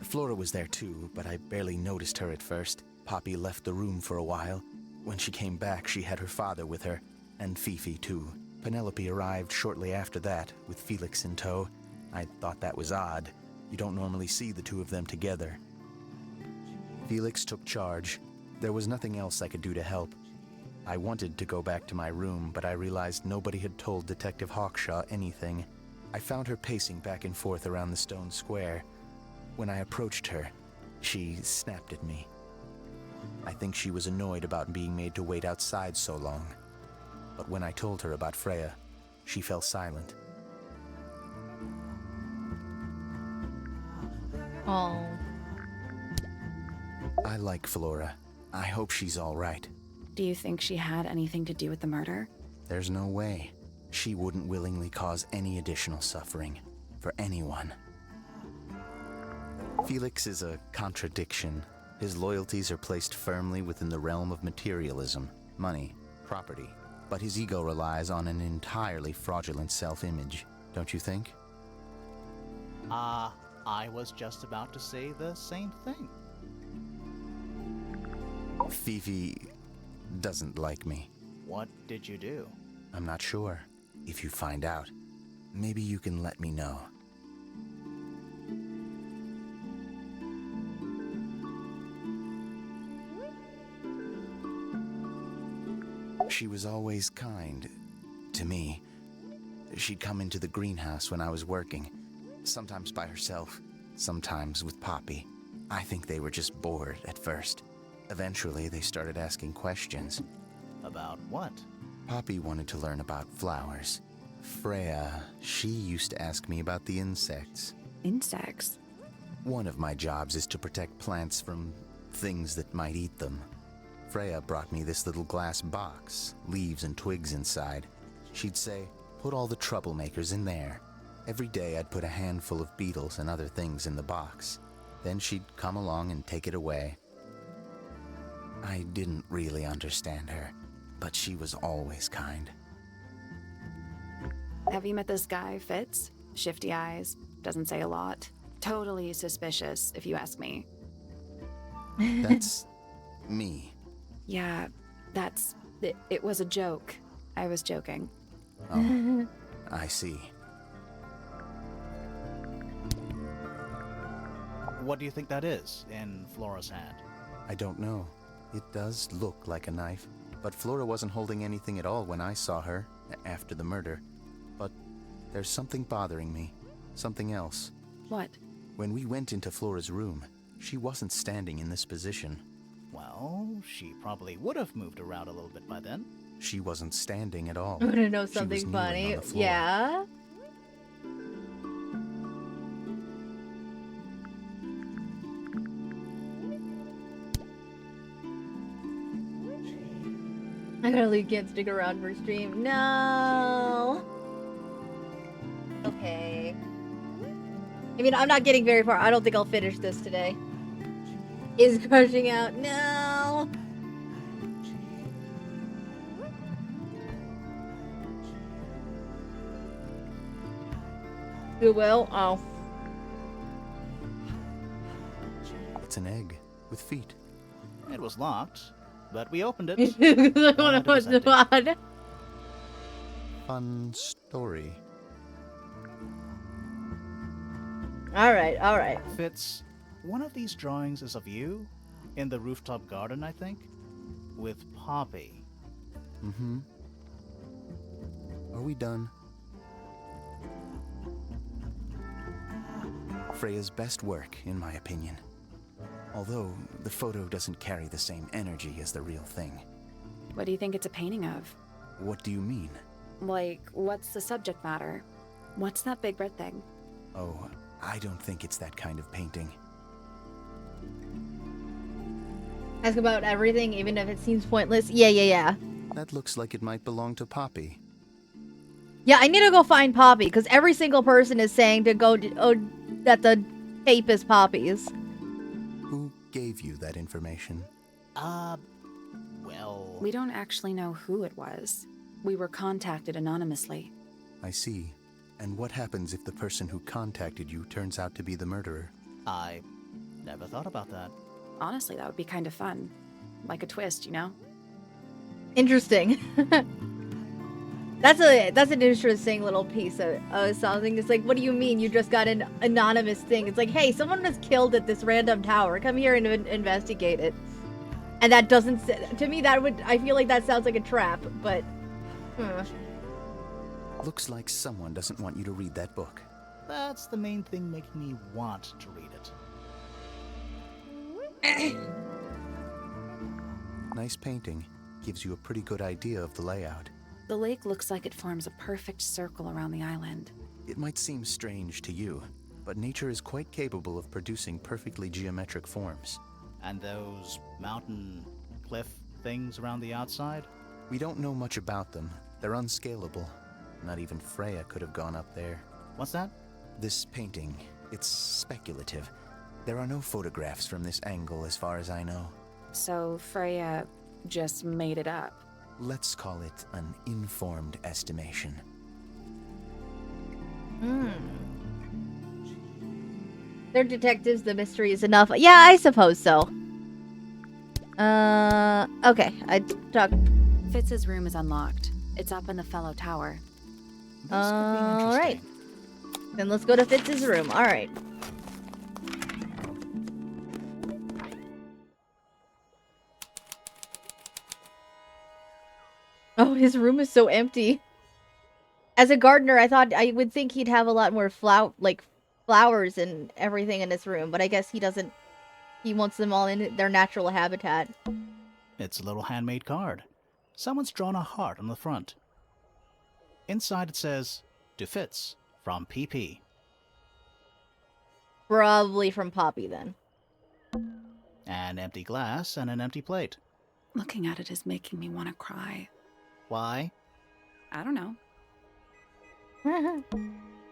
Flora was there too, but I barely noticed her at first. Poppy left the room for a while. When she came back, she had her father with her, and Fifi too. Penelope arrived shortly after that, with Felix in tow. I thought that was odd. You don't normally see the two of them together. Felix took charge. There was nothing else I could do to help. I wanted to go back to my room, but I realized nobody had told Detective Hawkshaw anything. I found her pacing back and forth around the stone square. When I approached her, she snapped at me. I think she was annoyed about being made to wait outside so long. But when I told her about Freya, she fell silent. Oh. I like Flora. I hope she's all right. Do you think she had anything to do with the murder? There's no way. She wouldn't willingly cause any additional suffering for anyone. Felix is a contradiction. His loyalties are placed firmly within the realm of materialism, money, property. But his ego relies on an entirely fraudulent self-image, don't you think? I was just about to say the same thing. Fifi doesn't like me. What did you do? I'm not sure. If you find out, maybe you can let me know. She was always kind to me. She'd come into the greenhouse when I was working, sometimes by herself, sometimes with Poppy. I think they were just bored at first. Eventually, they started asking questions. About what? Poppy wanted to learn about flowers. Freya, she used to ask me about the insects. Insects? One of my jobs is to protect plants from things that might eat them. Freya brought me this little glass box, leaves and twigs inside. She'd say, put all the troublemakers in there. Every day I'd put a handful of beetles and other things in the box. Then she'd come along and take it away. I didn't really understand her, but she was always kind. Have you met this guy, Fitz? Shifty eyes, doesn't say a lot. Totally suspicious, if you ask me. That's me. Yeah, it was a joke. I was joking. Oh, I see. What do you think that is in Flora's hand? I don't know. It does look like a knife, but Flora wasn't holding anything at all when I saw her after the murder. But there's something bothering me. Something else. What? When we went into Flora's room, she wasn't standing in this position. Well, she probably would have moved around a little bit by then. She wasn't standing at all. I want to know She was something kneeling funny. on the floor. Yeah. I literally can't stick around for stream. No. Okay. I mean, I'm not getting very far. I don't think I'll finish this today. Is crushing out. No. You will? Oh. It's an egg with feet. It was locked, but we opened it. I want to it put was the empty. pod. Fun story. Alright, alright. Fitz, one of these drawings is of you in the rooftop garden, I think, with Poppy. Mm-hmm. Are we done? Freya's best work, in my opinion. Although, the photo doesn't carry the same energy as the real thing. What do you think it's a painting of? What do you mean? Like, what's the subject matter? What's that big red thing? Oh, I don't think it's that kind of painting. Ask about everything, even if it seems pointless. Yeah. That looks like it might belong to Poppy. Yeah, I need to go find Poppy, because every single person is saying to go, that the tape is Poppy's. Who gave you that information? Well... We don't actually know who it was. We were contacted anonymously. I see. And what happens if the person who contacted you turns out to be the murderer? I never thought about that. Honestly, that would be kind of fun. Like a twist, you know? Interesting. That's an interesting little piece of something. It's like, what do you mean you just got an anonymous thing? It's like, hey, someone was killed at this random tower. Come here and investigate it. And that doesn't... To me, I feel like that sounds like a trap, but... Looks like someone doesn't want you to read that book. That's the main thing making me want to read it. Nice painting. Gives you a pretty good idea of the layout. The lake looks like it forms a perfect circle around the island. It might seem strange to you, but nature is quite capable of producing perfectly geometric forms. And those mountain cliff things around the outside? We don't know much about them. They're unscalable. Not even Freya could have gone up there. What's that? This painting, it's speculative. There are no photographs from this angle as far as I know. So Freya just made it up. Let's call it an informed estimation. They're detectives, the mystery is enough. Yeah, I suppose so. Okay, I talk. Fitz's room is unlocked. It's up in the fellow tower. This could be interesting. Alright. Then let's go to Fitz's room. Alright. Oh, his room is so empty. As a gardener, I would think he'd have a lot more flowers and everything in his room, but I guess he doesn't. He wants them all in their natural habitat. It's a little handmade card. Someone's drawn a heart on the front. Inside it says, "To Fitz, from PP." Probably from Poppy, then. An empty glass and an empty plate. Looking at it is making me want to cry. Why? I don't know.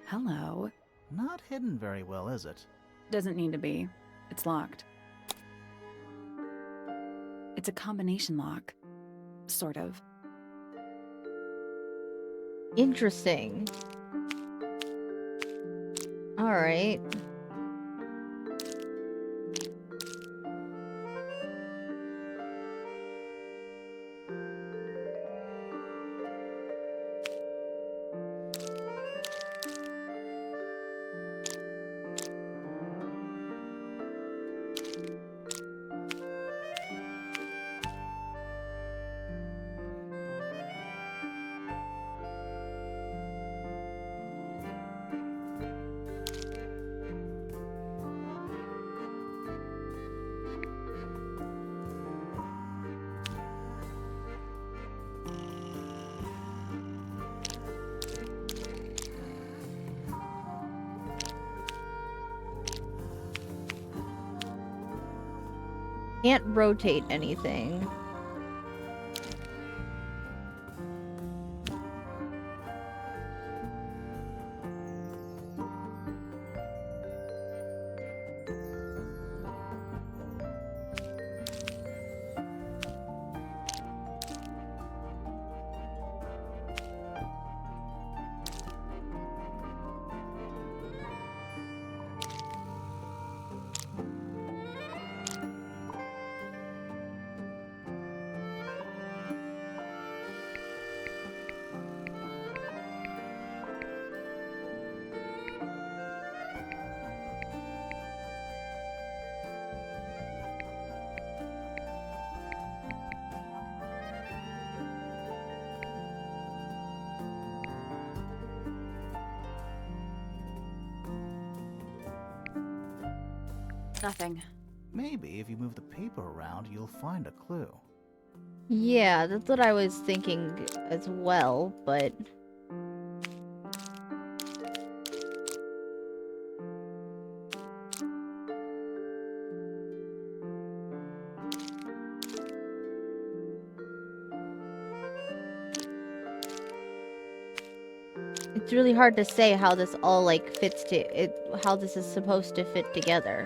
Hello. Not hidden very well, is it? Doesn't need to be. It's locked. It's a combination lock. Sort of. Interesting. Alright. Can't rotate anything. Nothing. Maybe if you move the paper around, you'll find a clue. Yeah, that's what I was thinking as well, but... It's really hard to say how this all, like, fits how this is supposed to fit together.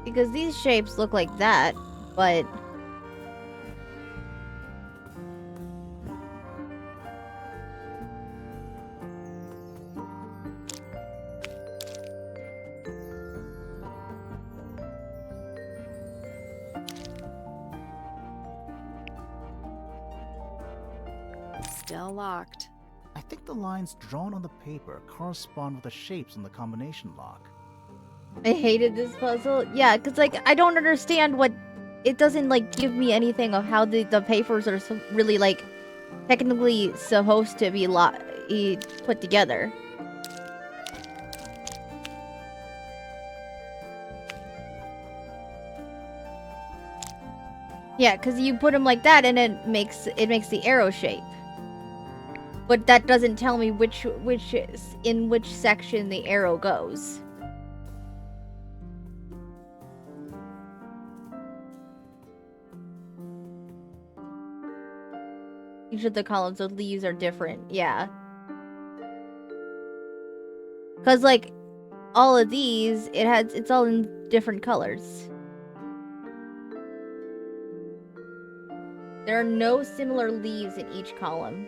Because these shapes look like that, but... Still locked. I think the lines drawn on the paper correspond with the shapes on the combination lock. I hated this puzzle. Yeah, because, like, I don't understand what... It doesn't, like, give me anything of how the papers are really, like, technically supposed to be put together. Yeah, because you put them like that and it makes the arrow shape. But that doesn't tell me in which section the arrow goes. Each of the columns of leaves are different, yeah. Cause like all of these, it's all in different colors. There are no similar leaves in each column.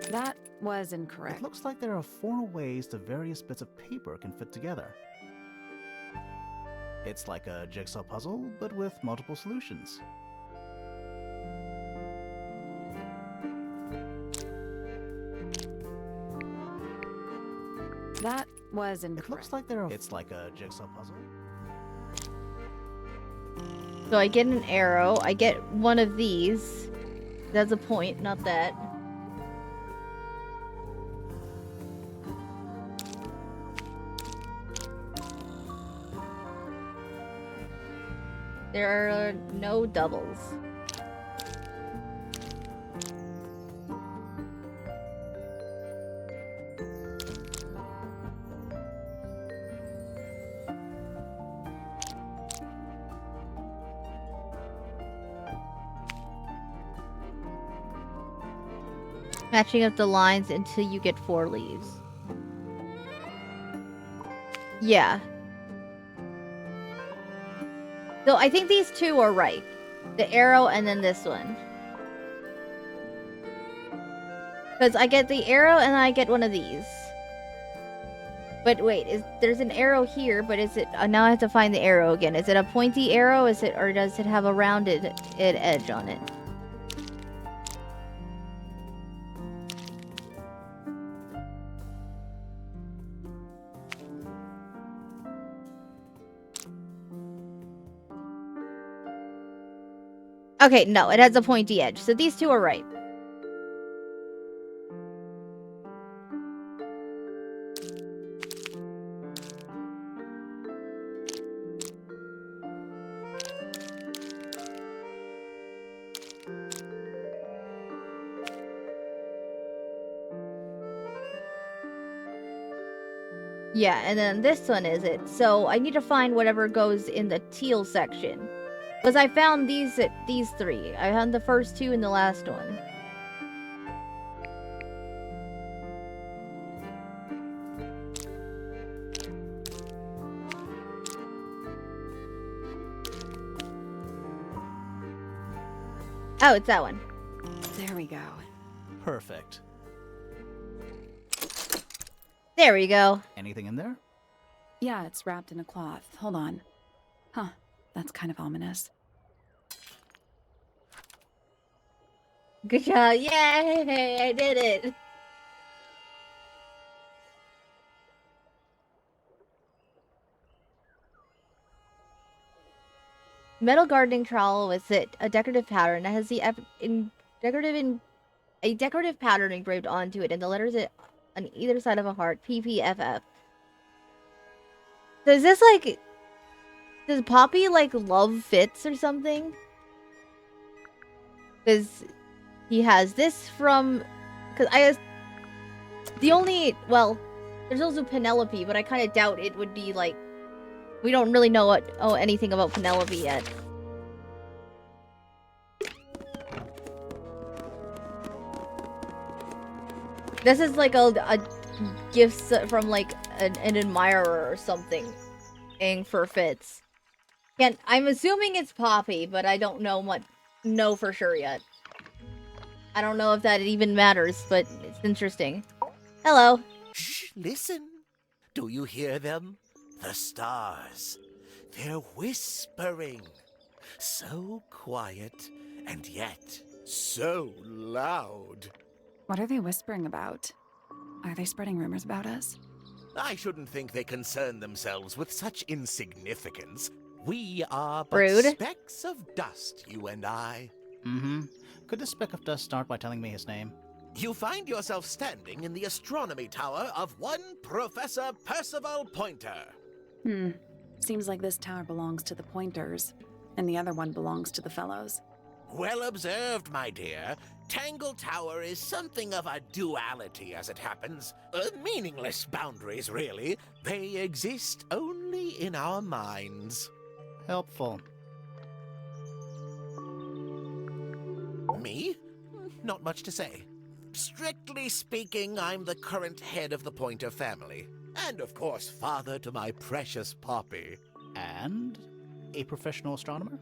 That was incorrect. It looks like there are 4 ways the various bits of paper can fit together. It's like a jigsaw puzzle, but with multiple solutions. That was incorrect. It looks like there are... It's like a jigsaw puzzle. So I get an arrow. I get one of these. That's a point, not that. There are no doubles. Matching up the lines until you get 4 leaves. Yeah. So I think these 2 are right. The arrow and then this one. Because I get the arrow and I get one of these. But wait, there's an arrow here, but is it... now I have to find the arrow again. Is it a pointy arrow? Or does it have a rounded edge on it? Okay, no, it has a pointy edge. So these 2 are right. Yeah, and then this one is it. So I need to find whatever goes in the teal section. Because I found these 3. I found the first 2 and the last one. Oh, it's that one. There we go. Perfect. There we go. Anything in there? Yeah, it's wrapped in a cloth. Hold on. Huh, that's kind of ominous. Good job. Yay! I did it. Metal gardening trowel with it, a decorative pattern that has the decorative pattern engraved onto it, and the letters on either side of a heart. PPFF. So is this like... does Poppy like love fits or something? Because he has this from... because the only... well, there's also Penelope, but I kind of doubt it would be like... we don't really know anything about Penelope yet. This is like a gift from like an admirer or something. For fits. I'm assuming it's Poppy, but I don't know for sure yet. I don't know if that even matters, but it's interesting. Hello. Shh, listen. Do you hear them? The stars. They're whispering. So quiet, and yet so loud. What are they whispering about? Are they spreading rumors about us? I shouldn't think they concern themselves with such insignificance. We are but Rude. specks of dust, you and I. Mm-hmm. Could this speck of dust start by telling me his name? You find yourself standing in the astronomy tower of one Professor Percival Pointer. Seems like this tower belongs to the Pointers, and the other one belongs to the Fellows. Well observed, my dear. Tangle Tower is something of a duality, as it happens. Meaningless boundaries, really. They exist only in our minds. Helpful. Me? Not much to say. Strictly speaking, I'm the current head of the Pointer family. And of course, father to my precious Poppy. And a professional astronomer?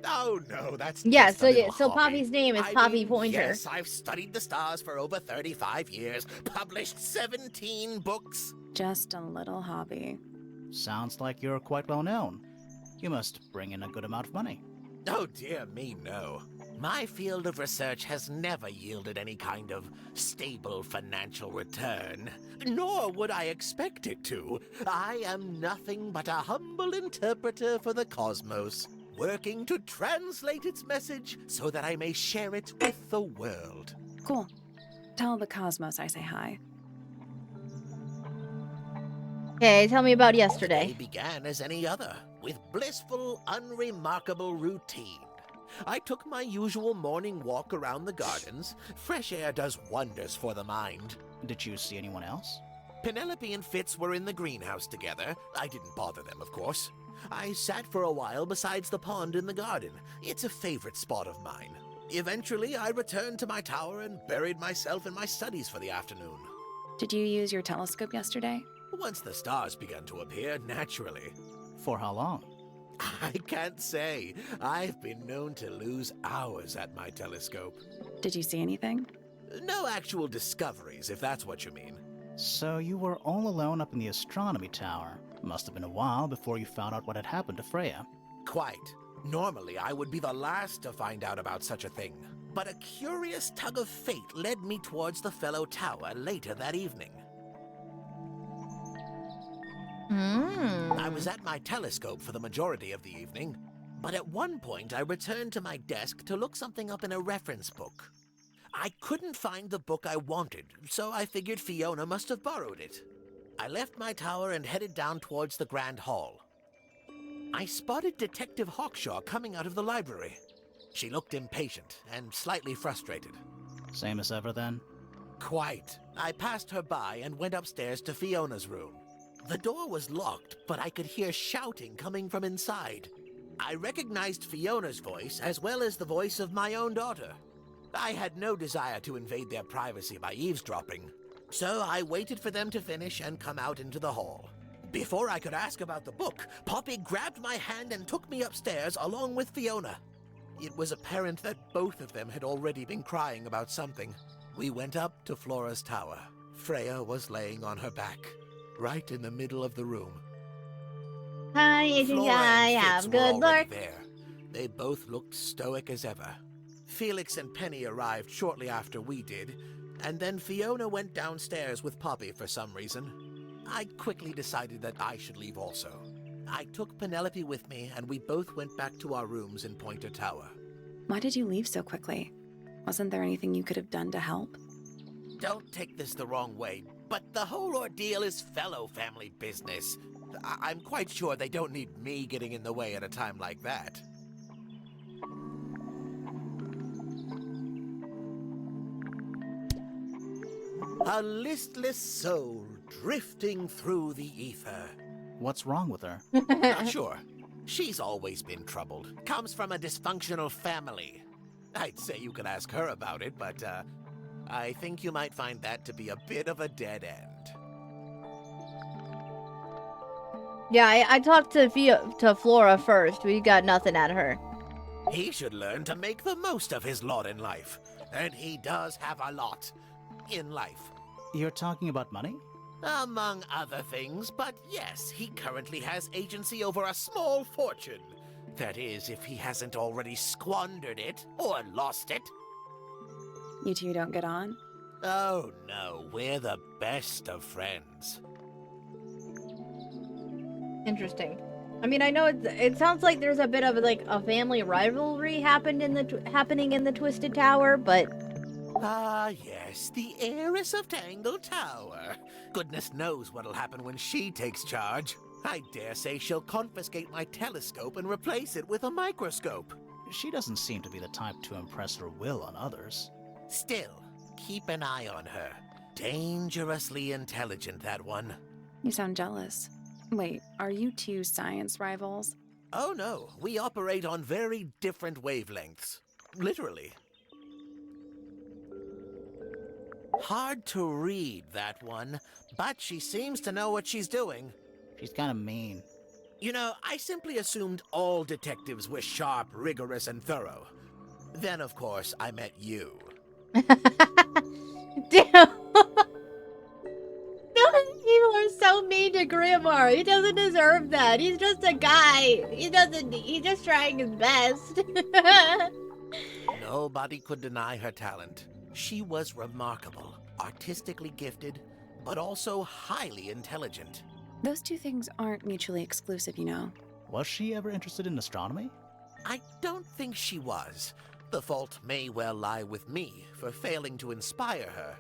Oh no, that's Yeah, just a little so hobby. Poppy's name is I Poppy mean, Pointer. Yes, I've studied the stars for over 35 years, published 17 books. Just a little hobby. Sounds like you're quite well known. You must bring in a good amount of money. Oh dear me, no. My field of research has never yielded any kind of stable financial return, nor would I expect it to. I am nothing but a humble interpreter for the cosmos, working to translate its message so that I may share it with the world. Cool. Tell the cosmos I say hi. Okay, tell me about The yesterday. day began as any other, with blissful, unremarkable routine. I took my usual morning walk around the gardens. Fresh air does wonders for the mind. Did you see anyone else? Penelope and Fitz were in the greenhouse together. I didn't bother them, of course. I sat for a while besides the pond in the garden. It's a favorite spot of mine. Eventually, I returned to my tower and buried myself in my studies for the afternoon. Did you use your telescope yesterday? Once the stars began to appear, naturally. For how long? I can't say. I've been known to lose hours at my telescope. Did you see anything? No actual discoveries, if that's what you mean. So you were all alone up in the astronomy tower. Must have been a while before you found out what had happened to Freya. Quite. Normally, I would be the last to find out about such a thing. But a curious tug of fate led me towards the fellow tower later that evening. I was at my telescope for the majority of the evening, but at one point I returned to my desk to look something up in a reference book. I couldn't find the book I wanted, so I figured Fiona must have borrowed it. I left my tower and headed down towards the Grand Hall. I spotted Detective Hawkshaw coming out of the library. She looked impatient and slightly frustrated. Same as ever then? Quite. I passed her by and went upstairs to Fiona's room. The door was locked, but I could hear shouting coming from inside. I recognized Fiona's voice as well as the voice of my own daughter. I had no desire to invade their privacy by eavesdropping, so I waited for them to finish and come out into the hall. Before I could ask about the book, Poppy grabbed my hand and took me upstairs along with Fiona. It was apparent that both of them had already been crying about something. We went up to Flora's tower. Freya was laying on her back, right in the middle of the room. Hi, Agent Flora Guy. and Fitz Have were good already luck. there. They both looked stoic as ever. Felix and Penny arrived shortly after we did, and then Fiona went downstairs with Poppy for some reason. I quickly decided that I should leave also. I took Penelope with me, and we both went back to our rooms in Pointer Tower. Why did you leave so quickly? Wasn't there anything you could have done to help? Don't take this the wrong way, but the whole ordeal is fellow family business. I'm quite sure they don't need me getting in the way at a time like that. A listless soul drifting through the ether. What's wrong with her? Not sure. She's always been troubled. Comes from a dysfunctional family. I'd say you could ask her about it, but I think you might find that to be a bit of a dead end. Yeah, I talked to Flora first. We got nothing out of her. He should learn to make the most of his lot in life. And he does have a lot in life. You're talking about money? Among other things, but yes, he currently has agency over a small fortune. That is, if he hasn't already squandered it or lost it. You two don't get on? Oh no, we're the best of friends. Interesting. I mean, I know it sounds like there's a bit of like a family rivalry happening in the Twisted Tower, but Ah, yes, the heiress of Tangle Tower. Goodness knows what'll happen when she takes charge. I dare say she'll confiscate my telescope and replace it with a microscope. She doesn't seem to be the type to impress her will on others. Still, keep an eye on her. Dangerously intelligent, that one. You sound jealous. Wait, are you two science rivals? Oh no, we operate on very different wavelengths. Literally. Hard to read, that one, but she seems to know what she's doing. She's kind of mean. You know, I simply assumed all detectives were sharp, rigorous, and thorough. Then, of course, I met you. Damn. People are so mean to Grandma. He doesn't deserve that. He's just a guy. He's just trying his best. Nobody could deny her talent. She was remarkable, artistically gifted, but also highly intelligent. Those two things aren't mutually exclusive, you know. Was she ever interested in astronomy? I don't think she was. The fault may well lie with me for failing to inspire her.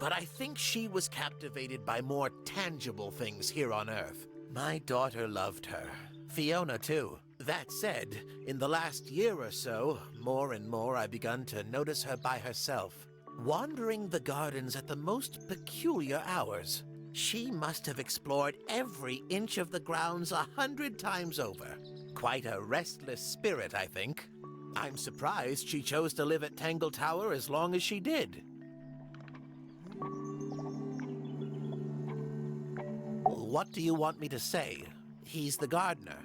But I think she was captivated by more tangible things here on Earth. My daughter loved her. Fiona, too. That said, in the last year or so, more and more I've begun to notice her by herself, wandering the gardens at the most peculiar hours. She must have explored every inch of the grounds 100 times over. Quite a restless spirit, I think. I'm surprised she chose to live at Tangle Tower as long as she did. What do you want me to say? He's the gardener.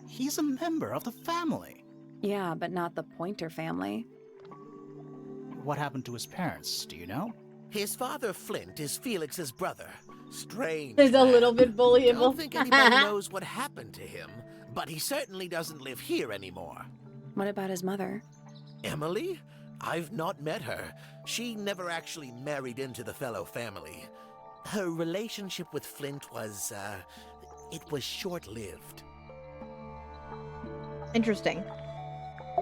He's a member of the family. Yeah, but not the Pointer family. What happened to his parents, do you know? His father, Flint, is Felix's brother. Strange. He's a man. little bit I bullyable. don't think anybody knows what happened to him, but he certainly doesn't live here anymore. What about his mother? Emily? I've not met her. She never actually married into the fellow family. Her relationship with Flint was, it was short-lived. Interesting.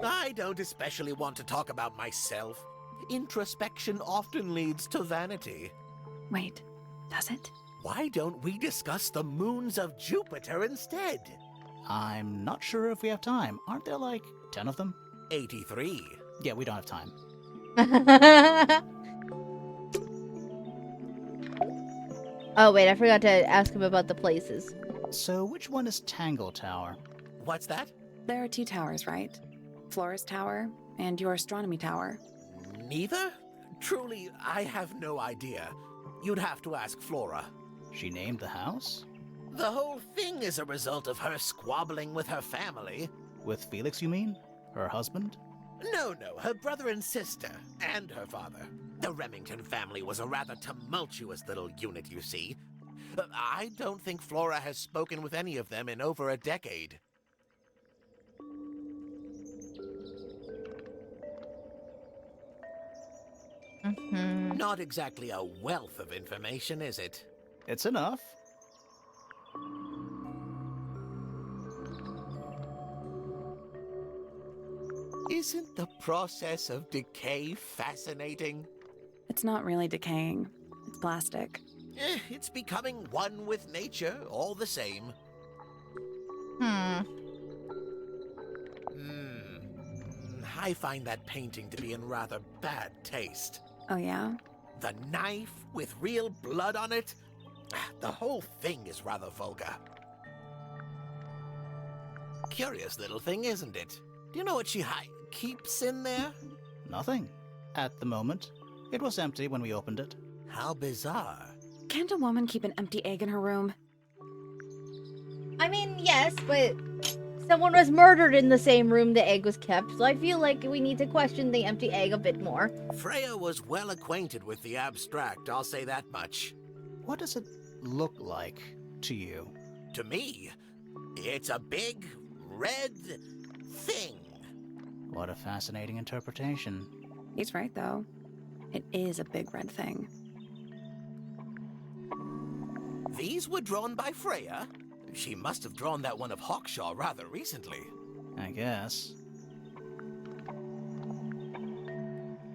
I don't especially want to talk about myself. Introspection often leads to vanity. Wait, does it? Why don't we discuss the moons of Jupiter instead? I'm not sure if we have time. Aren't there like 10 of them? 83. Yeah, we don't have time. Oh, wait, I forgot to ask him about the places. So which one is Tangle Tower? What's that? There are two towers, right? Flora's tower and your astronomy tower. Neither? Truly, I have no idea. You'd have to ask Flora. She named the house? The whole thing is a result of her squabbling with her family. With Felix, you mean? Her husband? No, her brother and sister, and her father. The Remington family was a rather tumultuous little unit, you see. I don't think Flora has spoken with any of them in over a decade. Not exactly a wealth of information, is it? It's enough. Isn't the process of decay fascinating? It's not really decaying. It's plastic. It's becoming one with nature, all the same. I find that painting to be in rather bad taste. Oh, yeah? The knife with real blood on it? The whole thing is rather vulgar. Curious little thing, isn't it? Do you know what she keeps in there? Nothing. At the moment. It was empty when we opened it. How bizarre. Can't a woman keep an empty egg in her room? I mean, yes, but someone was murdered in the same room the egg was kept, so I feel like we need to question the empty egg a bit more. Freya was well acquainted with the abstract, I'll say that much. What does it look like to you? To me, it's a big, red thing. What a fascinating interpretation. He's right, though. It is a big red thing. These were drawn by Freya? She must have drawn that one of Hawkshaw rather recently. I guess.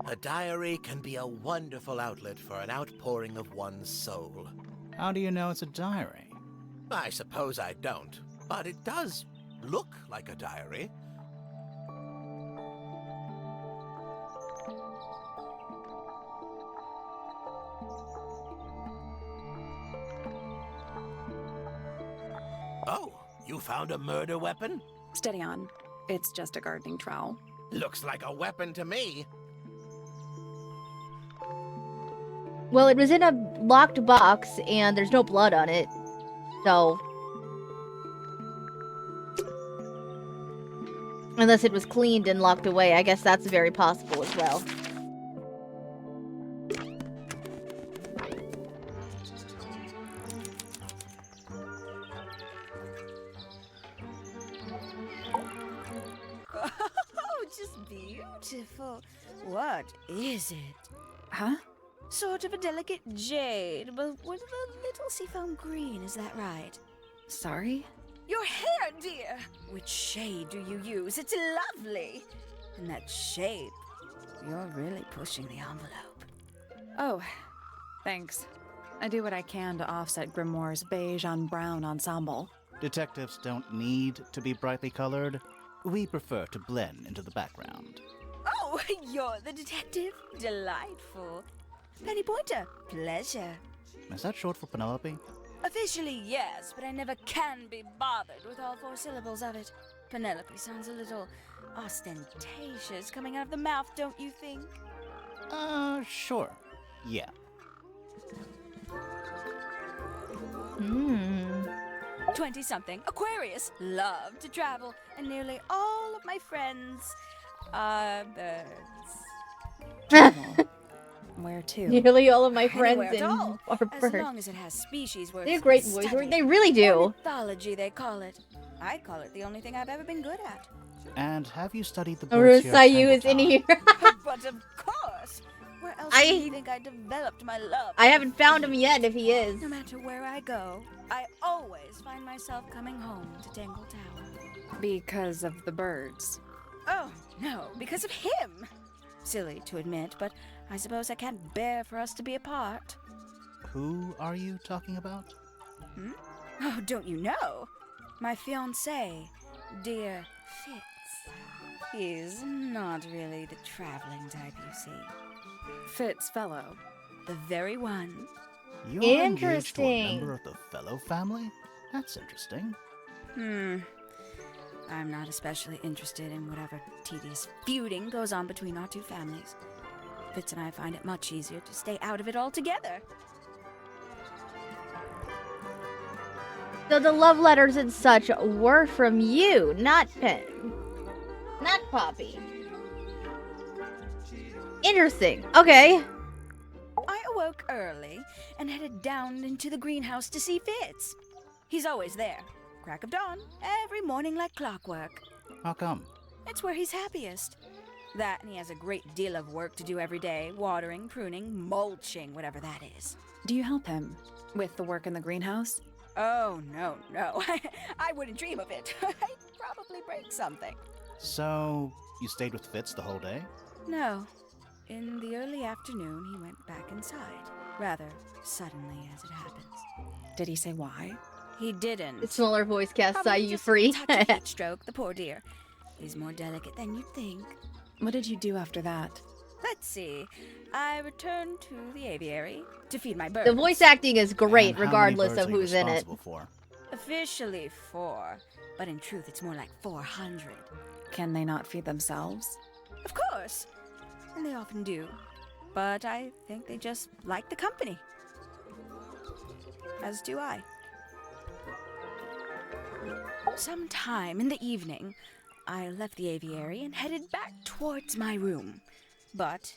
A diary can be a wonderful outlet for an outpouring of one's soul. How do you know it's a diary? I suppose I don't, but it does look like a diary. Oh, you found a murder weapon? Steady on. It's just a gardening trowel. Looks like a weapon to me. Well, it was in a locked box, and there's no blood on it. So... Unless it was cleaned and locked away. I guess that's very possible as well. Oh, just beautiful. What is it? Huh? Sort of a delicate jade, but with a little seafoam green, is that right? Sorry? Your hair, dear! Which shade do you use? It's lovely! And that shape, you're really pushing the envelope. Oh, thanks. I do what I can to offset Grimoire's beige on brown ensemble. Detectives don't need to be brightly colored. We prefer to blend into the background. Oh, you're the detective? Delightful. Penny Pointer, pleasure. Is that short for Penelope? Officially, yes, but I never can be bothered with all 4 syllables of it. Penelope sounds a little ostentatious coming out of the mouth, don't you think? Sure. Yeah. 20-something, Aquarius, love to travel, and nearly all of my friends are birds. Where to? Nearly all of my friends Anywhere at all, are as birds. long as it has species worth They have great voice. studying. They really do. Ornithology, they call it. I call it the only thing I've ever been good at. And have you studied the birds here at Sayu is in Tangled here. But of course! Where else do you think I developed my love? I haven't found him yet, if he is. No matter where I go, I always find myself coming home to Tangle Tower. Because of the birds. Oh, no, because of him! Silly to admit, but I suppose I can't bear for us to be apart. Who are you talking about? Oh, don't you know? My fiancé, dear Fitz. He's not really the traveling type, you see. Fitzfellow. The very one. You're engaged to a Interesting. member of the Fellow family? That's interesting. I'm not especially interested in whatever tedious feuding goes on between our two families. Fitz and I find it much easier to stay out of it altogether. So the love letters and such were from you, not Poppy. Interesting. Okay. I awoke early and headed down into the greenhouse to see Fitz. He's always there. Crack of dawn, every morning like clockwork. How come? It's where he's happiest. That and he has a great deal of work to do every day. Watering, pruning, mulching, whatever that is. Do you help him with the work in the greenhouse? Oh, no. I wouldn't dream of it. I'd probably break something. So, you stayed with Fitz the whole day? No. In the early afternoon, he went back inside. Rather suddenly, as it happens. Did he say why? He didn't. The smaller voice cast Probably Sayu just free. a touch of heat stroke, the poor dear. He's more delicate than you'd think. What did you do after that? Let's see. I returned to the aviary to feed my birds. The voice acting is great, And how many regardless birds of are you who's in it. responsible for? Officially 4, but in truth it's more like 400. Can they not feed themselves? Of course. And they often do. But I think they just like the company. As do I. Sometime in the evening, I left the aviary and headed back towards my room. But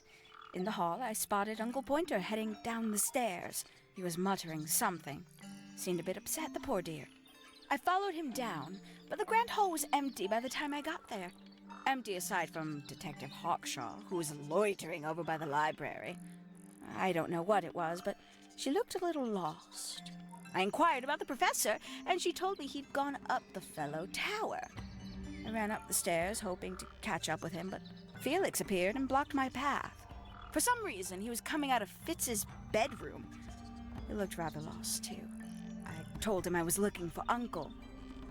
in the hall, I spotted Uncle Pointer heading down the stairs. He was muttering something. Seemed a bit upset, the poor dear. I followed him down, but the grand hall was empty by the time I got there. Empty aside from Detective Hawkshaw, who was loitering over by the library. I don't know what it was, but she looked a little lost. I inquired about the professor, and she told me he'd gone up the Fellow Tower. I ran up the stairs, hoping to catch up with him, but Felix appeared and blocked my path. For some reason, he was coming out of Fitz's bedroom. He looked rather lost, too. I told him I was looking for Uncle.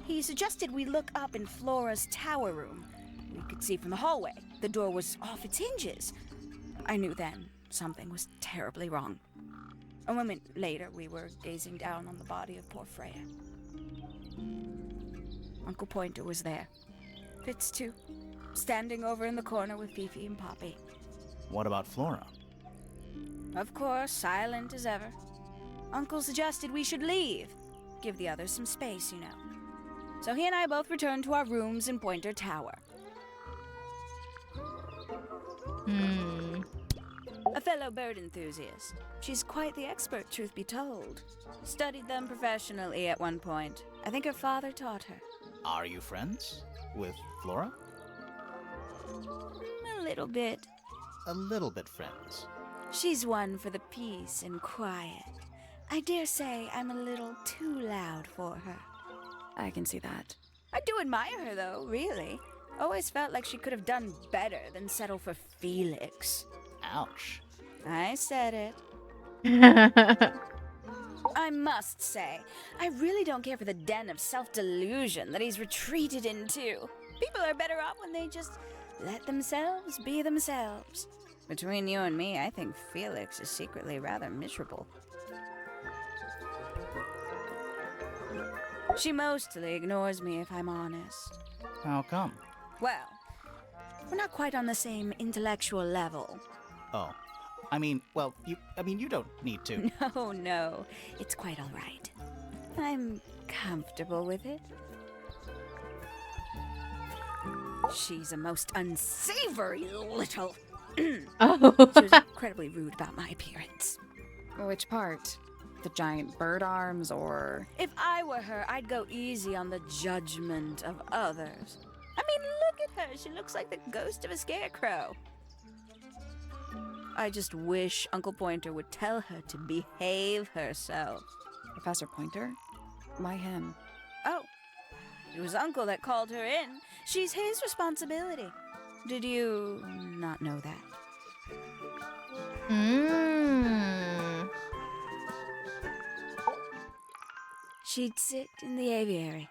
He suggested we look up in Flora's tower room. We could see from the hallway. The door was off its hinges. I knew then something was terribly wrong. A moment later, we were gazing down on the body of poor Freya. Uncle Pointer was there. Fitz, too, standing over in the corner with Fifi and Poppy. What about Flora? Of course, silent as ever. Uncle suggested we should leave. Give the others some space, you know. So he and I both returned to our rooms in Pointer Tower. A fellow bird enthusiast. She's quite the expert, truth be told. Studied them professionally at one point. I think her father taught her. Are you friends with Flora? A little bit. A little bit friends. She's one for the peace and quiet. I dare say I'm a little too loud for her. I can see that. I do admire her, though, really. Always felt like she could have done better than settle for Felix. Ouch. I said it. I must say, I really don't care for the den of self-delusion that he's retreated into. People are better off when they just let themselves be themselves. Between you and me, I think Felix is secretly rather miserable. She mostly ignores me, if I'm honest. How come? Well, we're not quite on the same intellectual level. Oh. You don't need to. No, it's quite all right. I'm comfortable with it. She's a most unsavory little... Oh. She was incredibly rude about my appearance. Which part? The giant bird arms, or... If I were her, I'd go easy on the judgment of others. I mean, look at her. She looks like the ghost of a scarecrow. I just wish Uncle Pointer would tell her to behave herself. Professor Pointer? Why him? Oh, it was Uncle that called her in. She's his responsibility. Did you not know that? She'd sit in the aviary,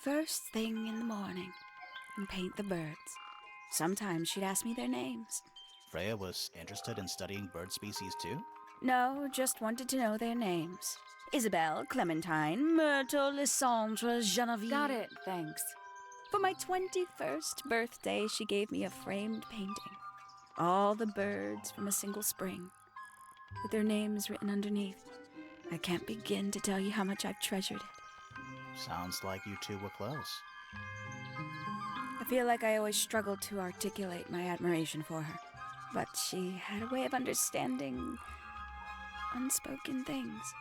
first thing in the morning, and paint the birds. Sometimes she'd ask me their names. Freya was interested in studying bird species too? No, just wanted to know their names. Isabelle, Clementine, Myrtle, Lysandre, Genevieve. Got it, thanks. For my 21st birthday, she gave me a framed painting. All the birds from a single spring, with their names written underneath. I can't begin to tell you how much I've treasured it. Sounds like you two were close. I feel like I always struggled to articulate my admiration for her, but she had a way of understanding unspoken things.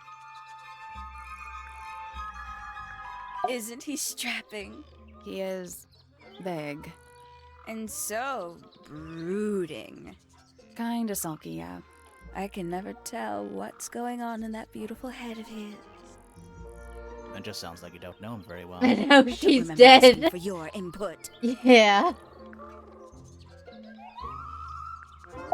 Isn't he strapping? He is vague. And so brooding. Kinda sulky, yeah. I can never tell what's going on in that beautiful head of his. It just sounds like you don't know him very well. I know, Don't she's remember asking dead. for your input. Yeah.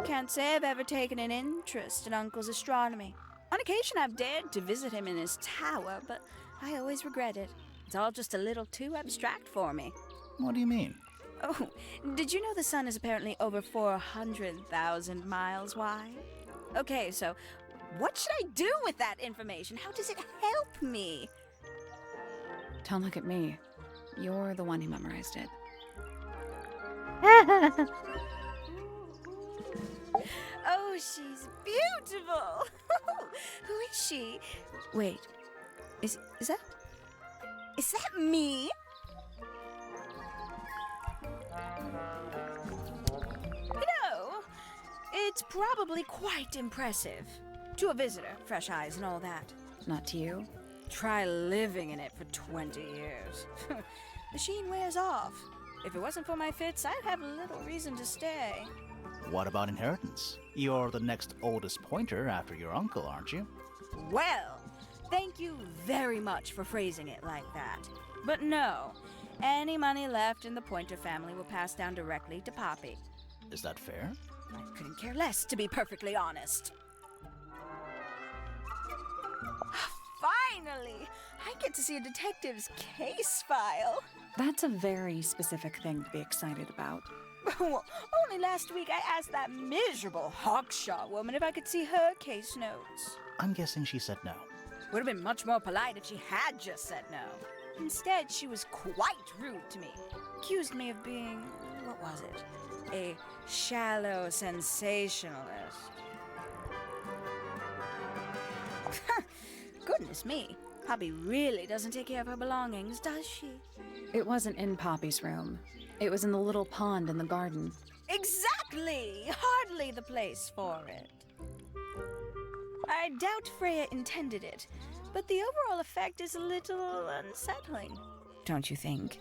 Can't say I've ever taken an interest in Uncle's astronomy. On occasion I've dared to visit him in his tower, but I always regret it. It's all just a little too abstract for me. What do you mean? Oh, did you know the sun is apparently over 400,000 miles wide? Okay, so what should I do with that information? How does it help me? Don't look at me. You're the one who memorized it. Oh, she's beautiful. Who is she? Wait, is that me? No, it's probably quite impressive. To a visitor, fresh eyes and all that. Not to you? Try living in it for 20 years. The sheen wears off. If it wasn't for my fits, I'd have little reason to stay. What about inheritance? You're the next oldest pointer after your uncle, aren't you? Well, thank you very much for phrasing it like that. But no, any money left in the Pointer family will pass down directly to Poppy. Is that fair? I couldn't care less, to be perfectly honest. Finally! I get to see a detective's case file. That's a very specific thing to be excited about. Well, only last week I asked that miserable Hawkshaw woman if I could see her case notes. I'm guessing she said no. Would have been much more polite if she had just said no. Instead, she was quite rude to me. Accused me of being, what was it? A shallow sensationalist. Goodness me. Poppy really doesn't take care of her belongings, does she? It wasn't in Poppy's room. It was in the little pond in the garden. Exactly! Hardly the place for it. I doubt Freya intended it, but the overall effect is a little unsettling. Don't you think?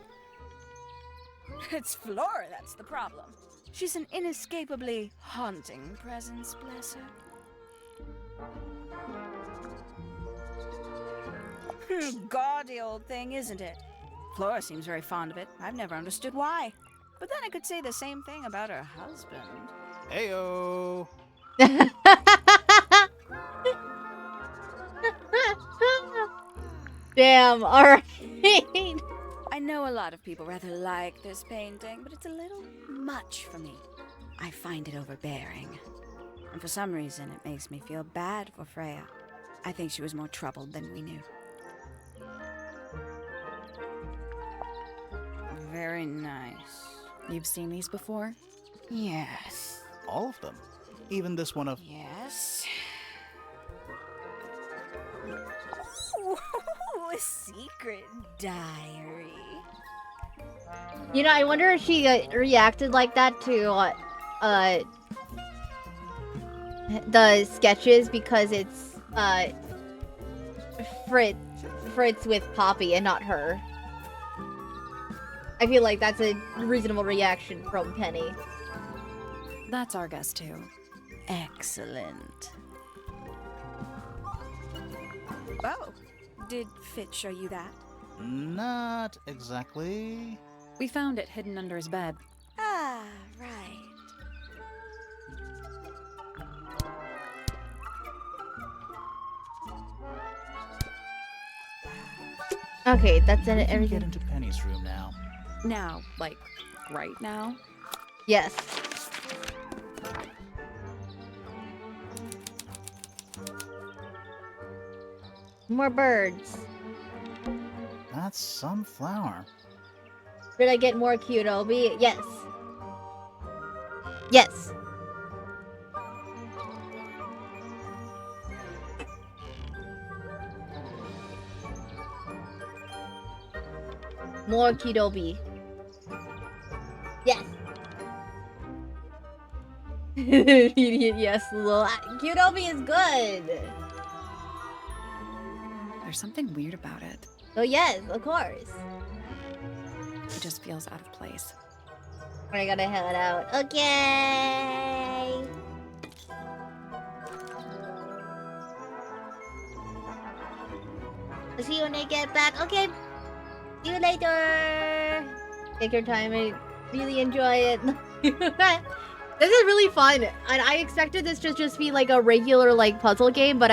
It's Flora that's the problem. She's an inescapably haunting presence, bless her. Gaudy old thing, isn't it? Flora seems very fond of it. I've never understood why. But then I could say the same thing about her husband. Heyo. Damn, alright. I know a lot of people rather like this painting, but it's a little much for me. I find it overbearing. And for some reason, it makes me feel bad for Freya. I think she was more troubled than we knew. Very nice. You've seen these before? Yes. All of them. Even this one of... Yes. Ooh, a secret diary. You know, I wonder if she reacted like that to the sketches because it's Fritz with Poppy and not her. I feel like that's a reasonable reaction from Penny. That's our guess too. Excellent. Oh, did Fitz show you that? Not exactly. We found it hidden under his bed. Ah, right. Okay, that's We can everything. get into Penny's room now. Now, like, right now? Yes. More birds. That's some flower. Did I get more cute, Obi? Yes. Yes. More Kidobi. Yes. Idiot, yes, Lil. Kidobi is good. There's something weird about it. Oh yes, of course. It just feels out of place. I gotta head out. Okay. I'll see you when I get back. Okay. See you later. Take your time and really enjoy it. This is really fun. And I expected this to just be like a regular like puzzle game, but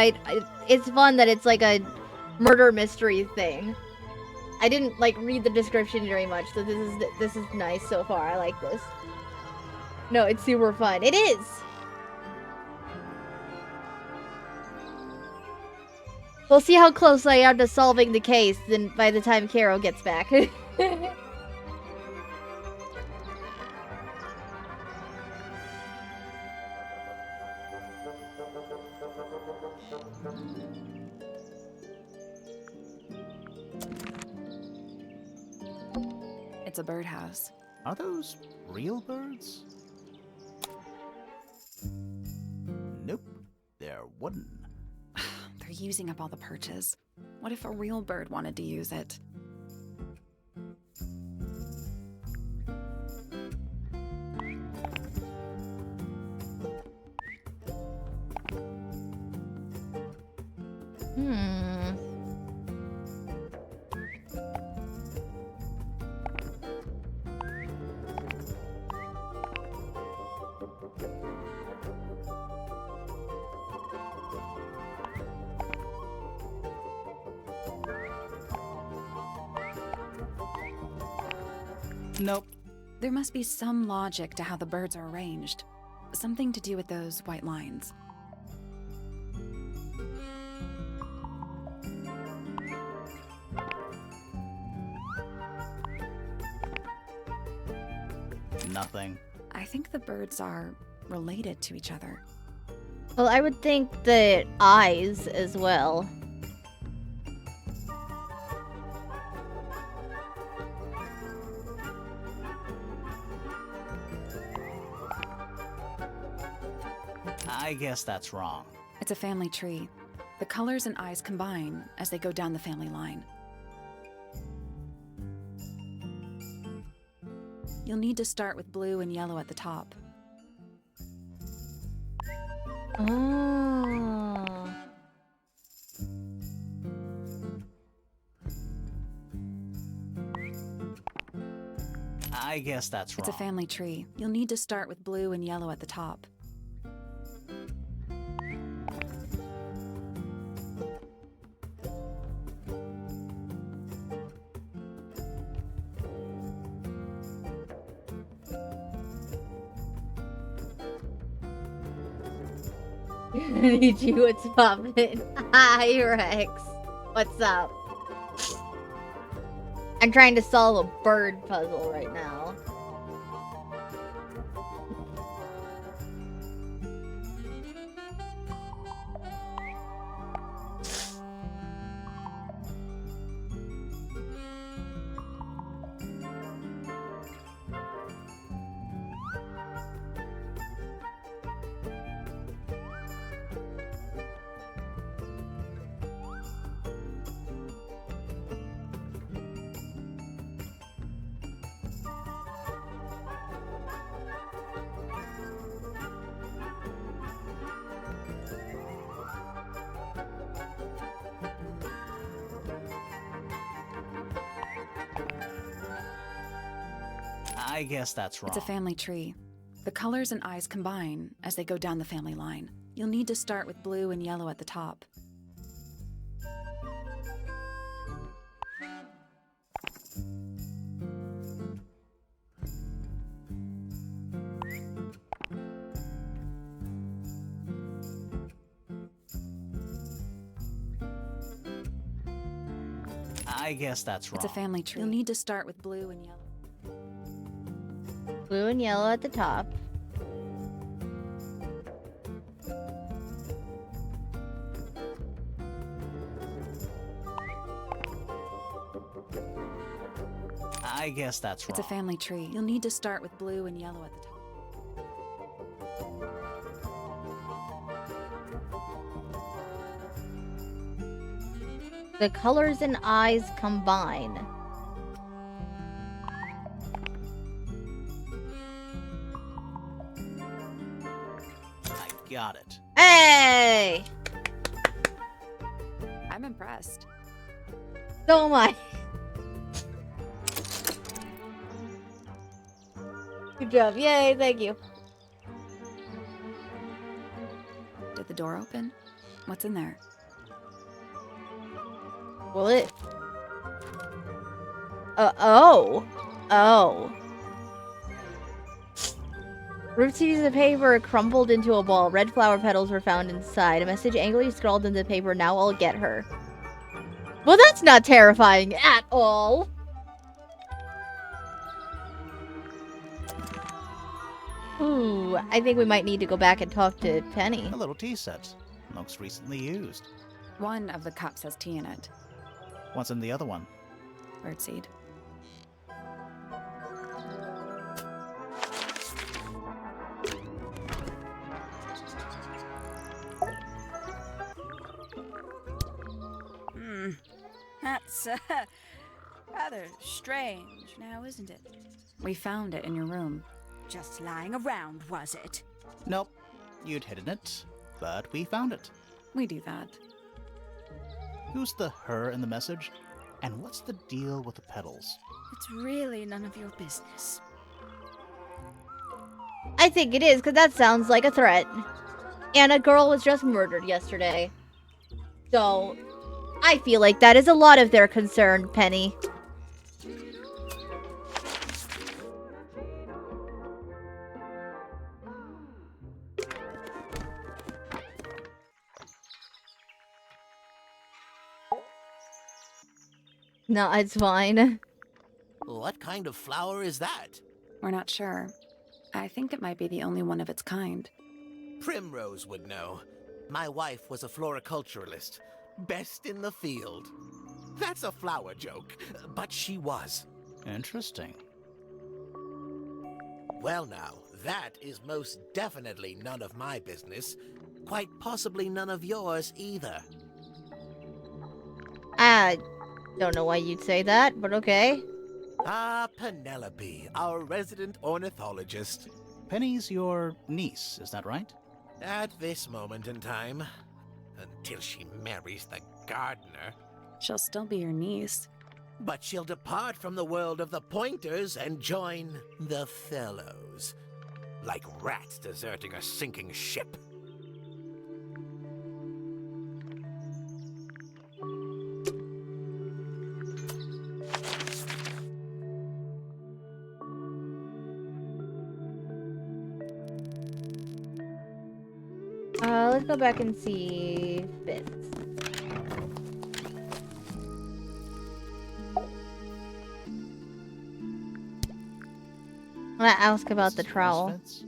it's fun that it's like a murder mystery thing. I didn't like read the description very much, so this is nice so far. I like this. No, it's super fun. It is. We'll see how close I am to solving the case then by the time Caro gets back. It's a birdhouse. Are those real birds? Nope, they're wooden. They're using up all the perches. What if a real bird wanted to use it? Nope. There must be some logic to how the birds are arranged. Something to do with those white lines. Nothing. I think the birds are related to each other. Well, I would think that eyes as well. I guess that's wrong. It's a family tree. The colors and eyes combine as they go down the family line. You'll need to start with blue and yellow at the top. Oh. I guess that's wrong. It's a family tree. You'll need to start with blue and yellow at the top. Gee, what's poppin'? Hi, Rex. What's up? I'm trying to solve a bird puzzle right now. I guess that's wrong. It's a family tree. The colors and eyes combine as they go down the family line. You'll need to start with blue and yellow at the top. I guess that's wrong. It's a family tree. You'll need to start with blue and yellow. Blue and yellow at the top. I guess that's wrong. It's a family tree. You'll need to start with blue and yellow at the top. The colors and eyes combine. I got it. Hey! I'm impressed. So am I. Good job. Yay, thank you. Did the door open? What's in there? Will it? Oh. Oh. Root seeds of paper crumpled into a ball. Red flower petals were found inside. A message angrily scrawled into the paper. Now I'll get her. Well, that's not terrifying at all. Ooh, I think we might need to go back and talk to Penny. A little tea set. Looks recently used. One of the cups has tea in it. What's in the other one? Birdseed. That's rather strange now, isn't it? We found it in your room. Just lying around, was it? Nope. You'd hidden it, but we found it. We do that. Who's the her in the message? And what's the deal with the petals? It's really none of your business. I think it is, because that sounds like a threat. And a girl was just murdered yesterday. So, I feel like that is a lot of their concern, Penny. No, it's fine. What kind of flower is that? We're not sure. I think it might be the only one of its kind. Primrose would know. My wife was a floriculturalist. Best in the field. That's a flower joke, but she was. Interesting. Well now, that is most definitely none of my business. Quite possibly none of yours either. I don't know why you'd say that, but okay. Ah, Penelope, our resident ornithologist. Penny's your niece, is that right? At this moment in time. Until she marries the gardener. She'll still be your niece. But she'll depart from the world of the Pointers and join the Fellows. Like rats deserting a sinking ship. Let's go back and see Fitz. I'm gonna ask about the trowel. Fitz?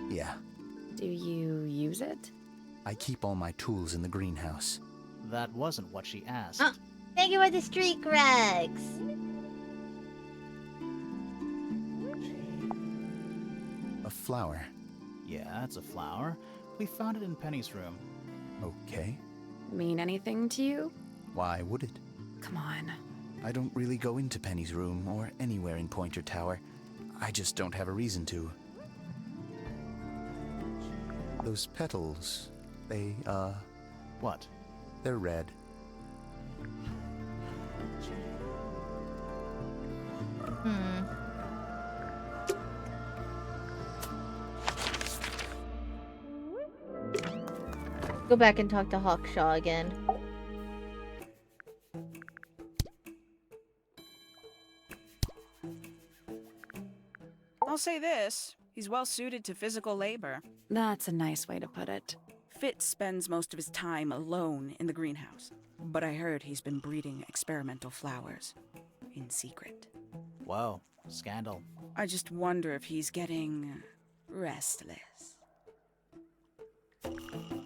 Yeah, Do you use it? I keep all my tools in the greenhouse. That wasn't what she asked. Oh. Thank you for the street Gregs. A flower. Yeah, it's a flower. We found it in Penny's room. Okay. Mean anything to you? Why would it? Come on. I don't really go into Penny's room or anywhere in Pointer Tower. I just don't have a reason to. Those petals, What? they're red. Go back and talk to Hawkshaw again. I'll say this, he's well suited to physical labor. That's a nice way to put it. Fitz spends most of his time alone in the greenhouse. But I heard he's been breeding experimental flowers. In secret. Whoa, scandal. I just wonder if he's getting restless.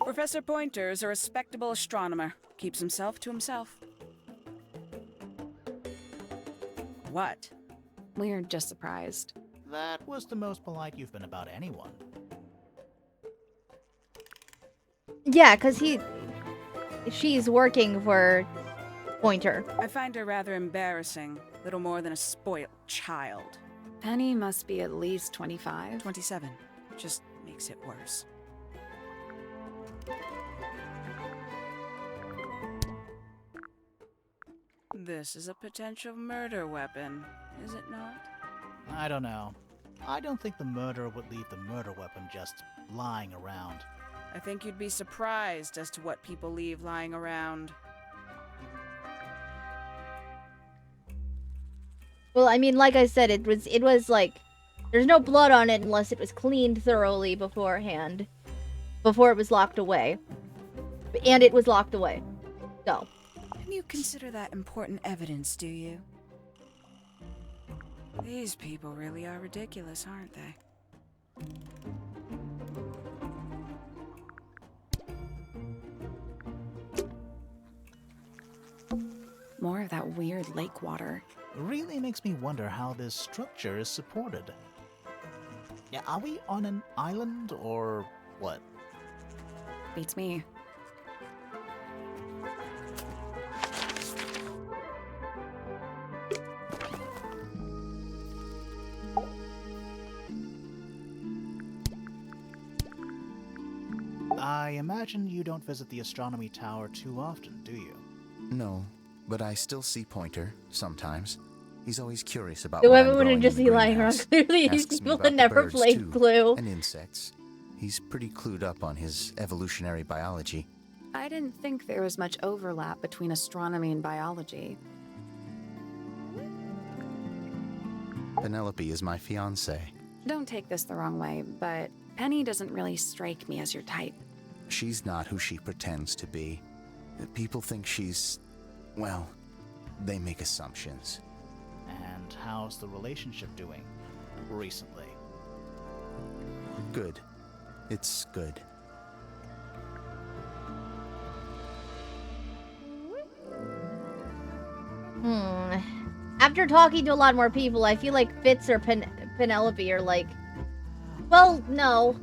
Professor Pointer is a respectable astronomer. Keeps himself to himself. What? We're just surprised. That was the most polite you've been about anyone. Yeah, because she's working for Pointer. I find her rather embarrassing. Little more than a spoilt child. Penny must be at least 25. 27. Just makes it worse. This is a potential murder weapon, is it not? I don't know. I don't think the murderer would leave the murder weapon just lying around. I think you'd be surprised as to what people leave lying around. Well, I mean, like I said, it was like, there's no blood on it unless it was cleaned thoroughly beforehand, before it was locked away. And it was locked away. So. And you consider that important evidence, do you? These people really are ridiculous, aren't they? More of that weird lake water. Really makes me wonder how this structure is supported. Yeah, are we on an island or what? Beats me. I imagine you don't visit the astronomy tower too often, do you? No, but I still see Pointer, sometimes. He's always curious about Whoever what I'm wouldn't growing just in the be lying around. greenhouse. Clearly, these Asks me people about had the never birds, played too, Clue. and insects. He's pretty clued up on his evolutionary biology. I didn't think there was much overlap between astronomy and biology. Penelope is my fiancée. Don't take this the wrong way, but Penny doesn't really strike me as your type. She's not who she pretends to be. People think she's... well, they make assumptions. And how's the relationship doing recently? Good. It's good. After talking to a lot more people, I feel like Fitz or Penelope are like... Well, no.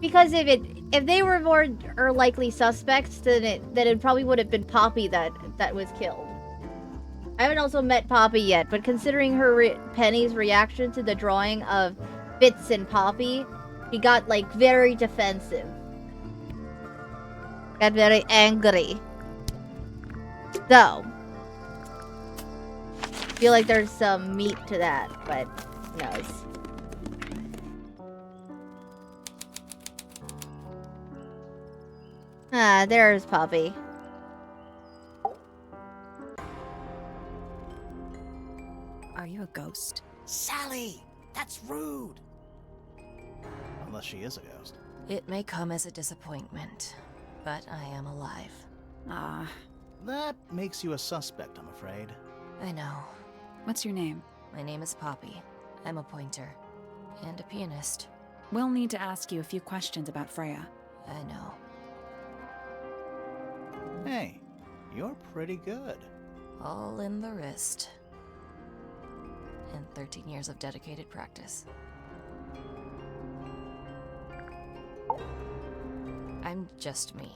Because if they were more or likely suspects, then it probably would have been Poppy that was killed. I haven't also met Poppy yet, but considering her Penny's reaction to the drawing of Fitz and Poppy, she got like very defensive. Got very angry. So, I feel like there's some meat to that, but who knows. Ah, there's Poppy. Are you a ghost? Sally! That's rude! Unless she is a ghost. It may come as a disappointment, but I am alive. Ah, That makes you a suspect, I'm afraid. I know. what's your name? My name is Poppy. I'm a pointer. And a pianist. We'll need to ask you a few questions about Freya. I know. Hey, you're pretty good. All in the wrist. And 13 years of dedicated practice. I'm just me.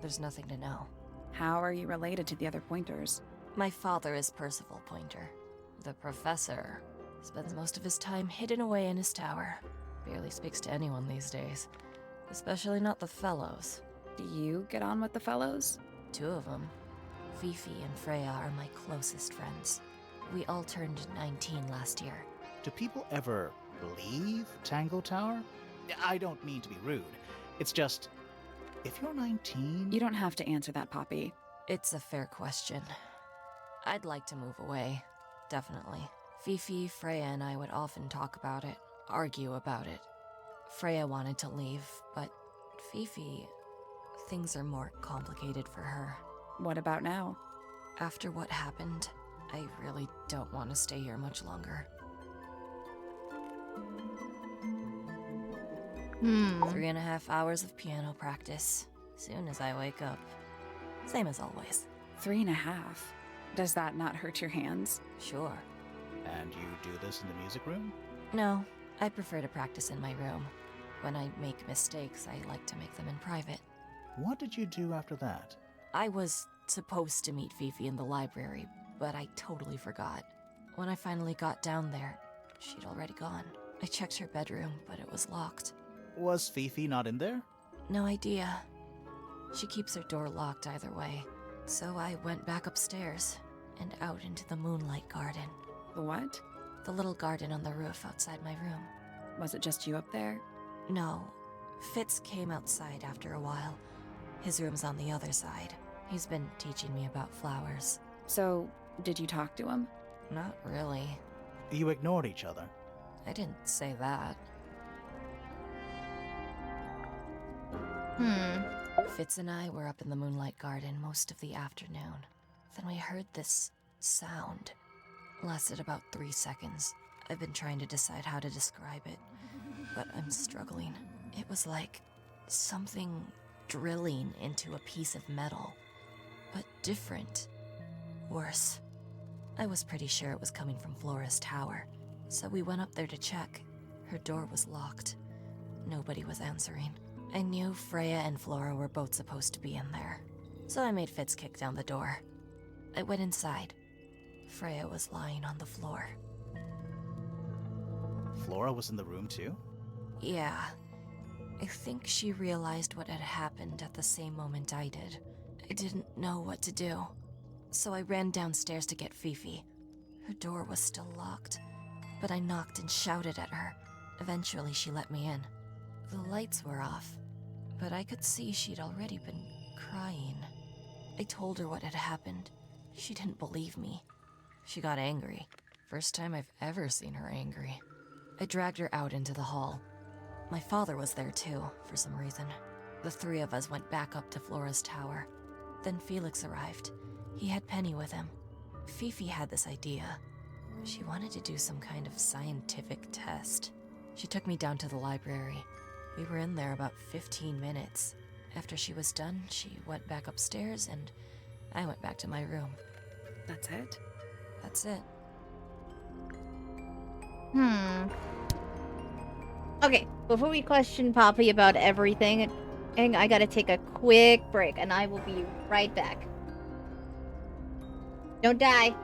There's nothing to know. How are you related to the other pointers? My father is Percival Pointer. The professor spends most of his time hidden away in his tower. Barely speaks to anyone these days. Especially not the fellows. Do you get on with the fellows? 2 of them. Fifi and Freya are my closest friends. We all turned 19 last year. Do people ever leave Tangle Tower? I don't mean to be rude. It's just, if you're 19... You don't have to answer that, Poppy. It's a fair question. I'd like to move away. Definitely. Fifi, Freya, and I would often talk about it, argue about it. Freya wanted to leave, but Fifi... Things are more complicated for her. What about now? After what happened, I really don't want to stay here much longer. 3.5 hours of piano practice. Soon as I wake up. Same as always. 3.5? Does that not hurt your hands? Sure. And you do this in the music room? No, I prefer to practice in my room. When I make mistakes, I like to make them in private. What did you do after that? I was supposed to meet Fifi in the library, but I totally forgot. When I finally got down there, she'd already gone. I checked her bedroom, but it was locked. Was Fifi not in there? No idea. She keeps her door locked either way. So I went back upstairs and out into the moonlight garden. The what? The little garden on the roof outside my room. Was it just you up there? No. Fitz came outside after a while. His room's on the other side. He's been teaching me about flowers. So, did you talk to him? Not really. You ignored each other. I didn't say that. Fitz and I were up in the moonlight garden most of the afternoon. Then we heard this sound. Lasted about 3 seconds. I've been trying to decide how to describe it, but I'm struggling. It was like something drilling into a piece of metal, but different. Worse. I was pretty sure it was coming from Flora's tower, so we went up there to check. Her door was locked. Nobody was answering. I knew Freya and Flora were both supposed to be in there, so I made Fitz kick down the door. I went inside. Freya was lying on the floor. Flora was in the room too? Yeah. I think she realized what had happened at the same moment I did. I didn't know what to do, so I ran downstairs to get Fifi. Her door was still locked, but I knocked and shouted at her. Eventually, she let me in. The lights were off, but I could see she'd already been crying. I told her what had happened. She didn't believe me. She got angry. First time I've ever seen her angry. I dragged her out into the hall. My father was there too, for some reason. The 3 of us went back up to Flora's tower. Then Felix arrived. He had Penny with him. Fifi had this idea. She wanted to do some kind of scientific test. She took me down to the library. We were in there about 15 minutes. After she was done, she went back upstairs and I went back to my room. That's it? That's it. Okay, before we question Poppy about everything, I gotta take a quick break, and I will be right back. Don't die.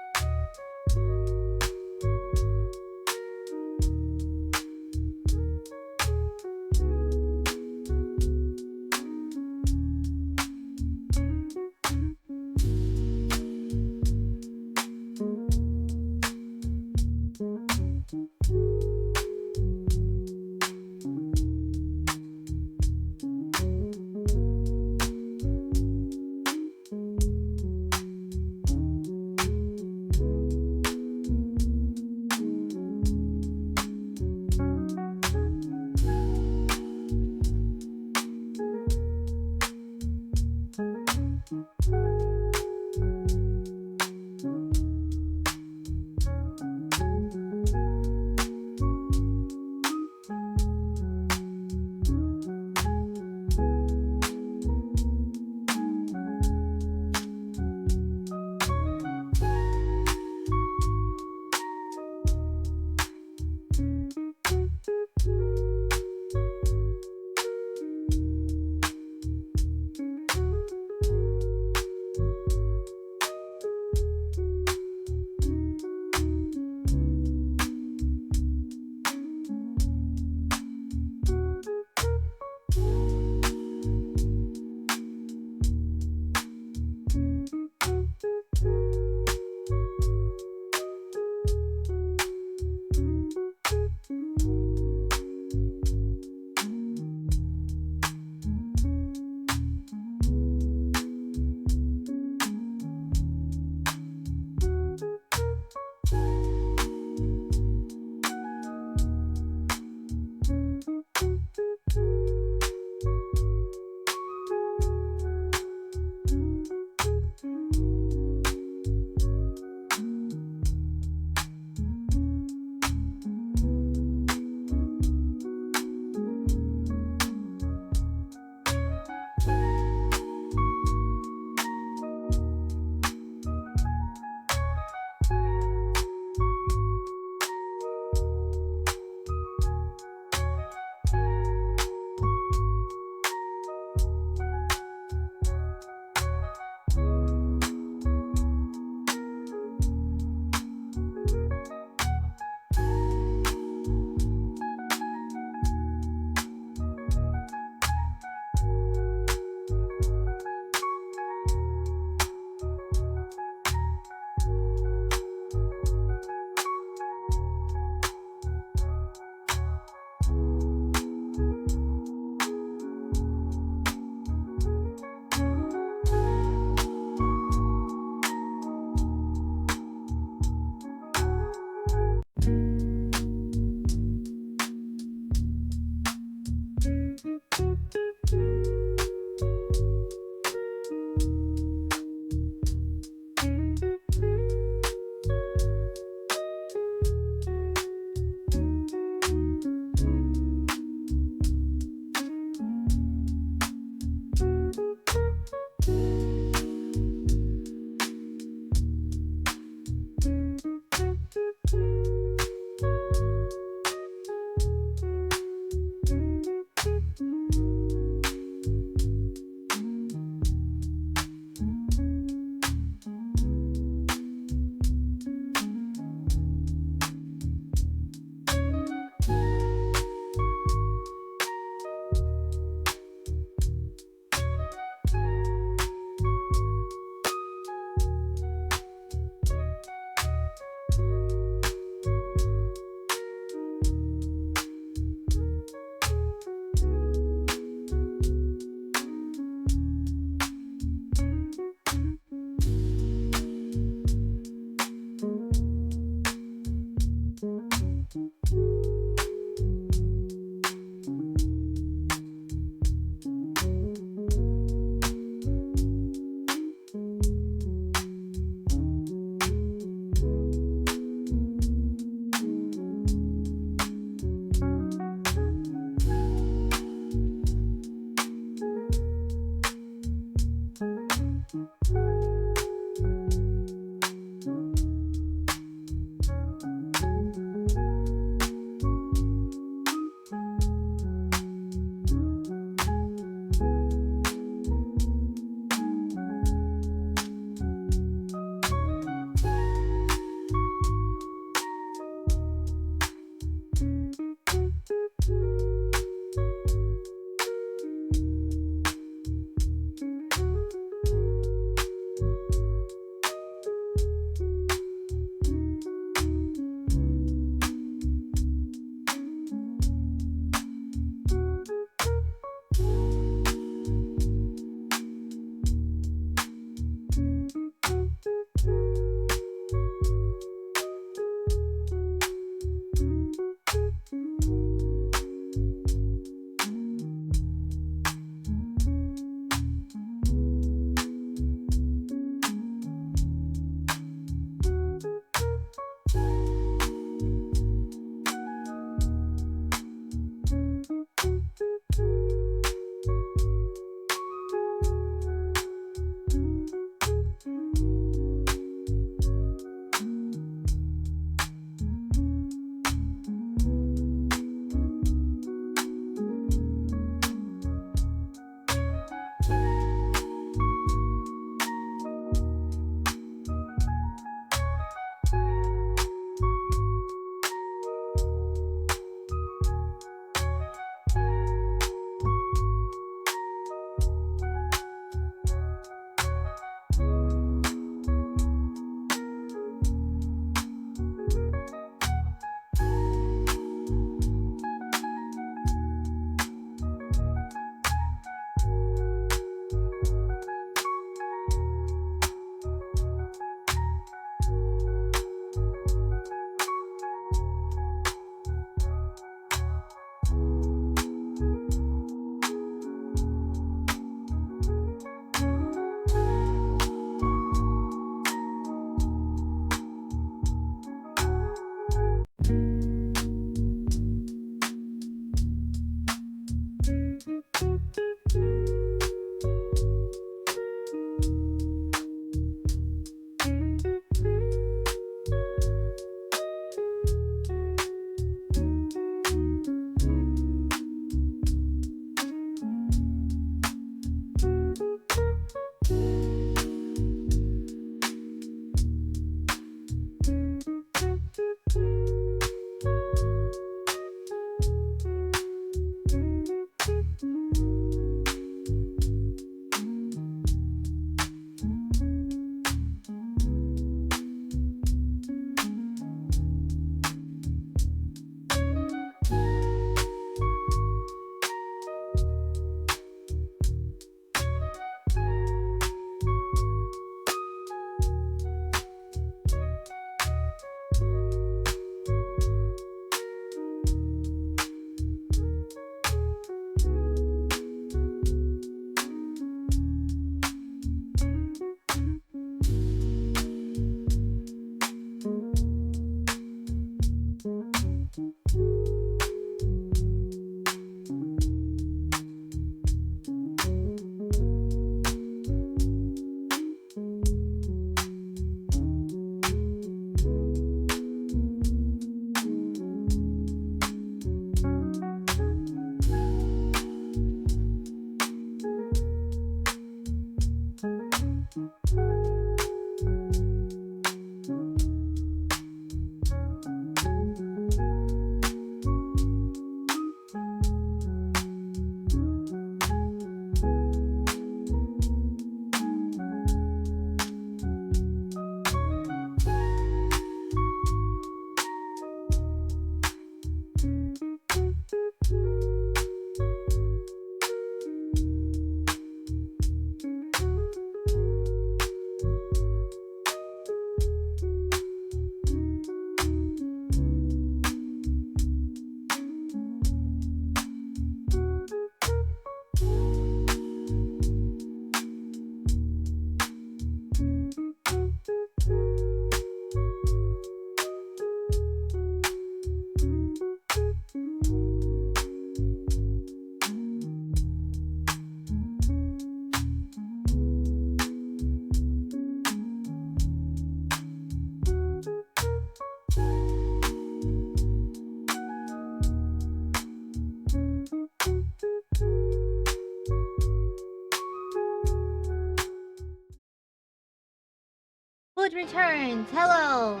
Food returns. Hello.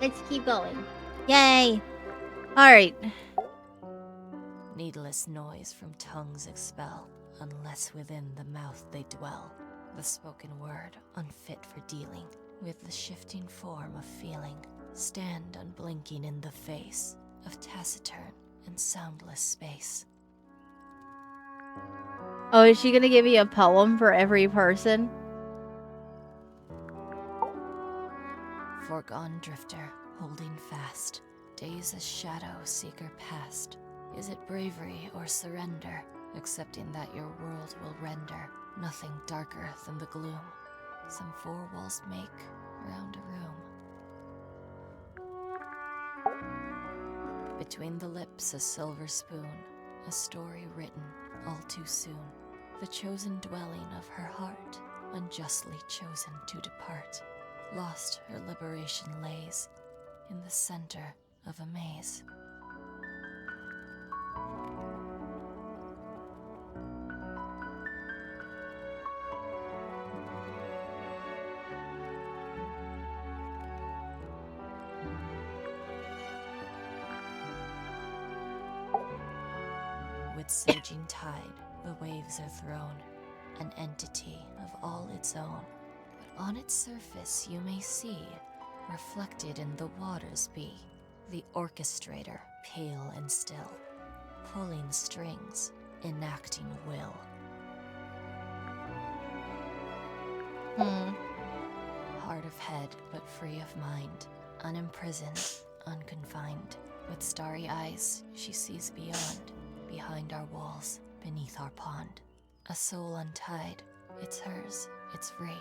Let's keep going. Yay. Alright. Needless noise from tongues expel, unless within the mouth they dwell. The spoken word, unfit for dealing with the shifting form of feeling, stand unblinking in the face of taciturn and soundless space. Oh, is she gonna give me a poem for every person? Foregone drifter, holding fast, days a shadow seeker past. Is it bravery or surrender, accepting that your world will render nothing darker than the gloom some four walls make around a room? Between the lips a silver spoon, a story written all too soon. The chosen dwelling of her heart, unjustly chosen to depart. Lost her liberation lays in the center of a maze. With surging tide, the waves are thrown, an entity of all its own. But on its surface you may see, reflected in the waters be, the orchestrator, pale and still, pulling strings, enacting will. Hard of head, but free of mind, unimprisoned, unconfined. With starry eyes, she sees beyond, behind our walls, beneath our pond. A soul untied, it's hers, it's free.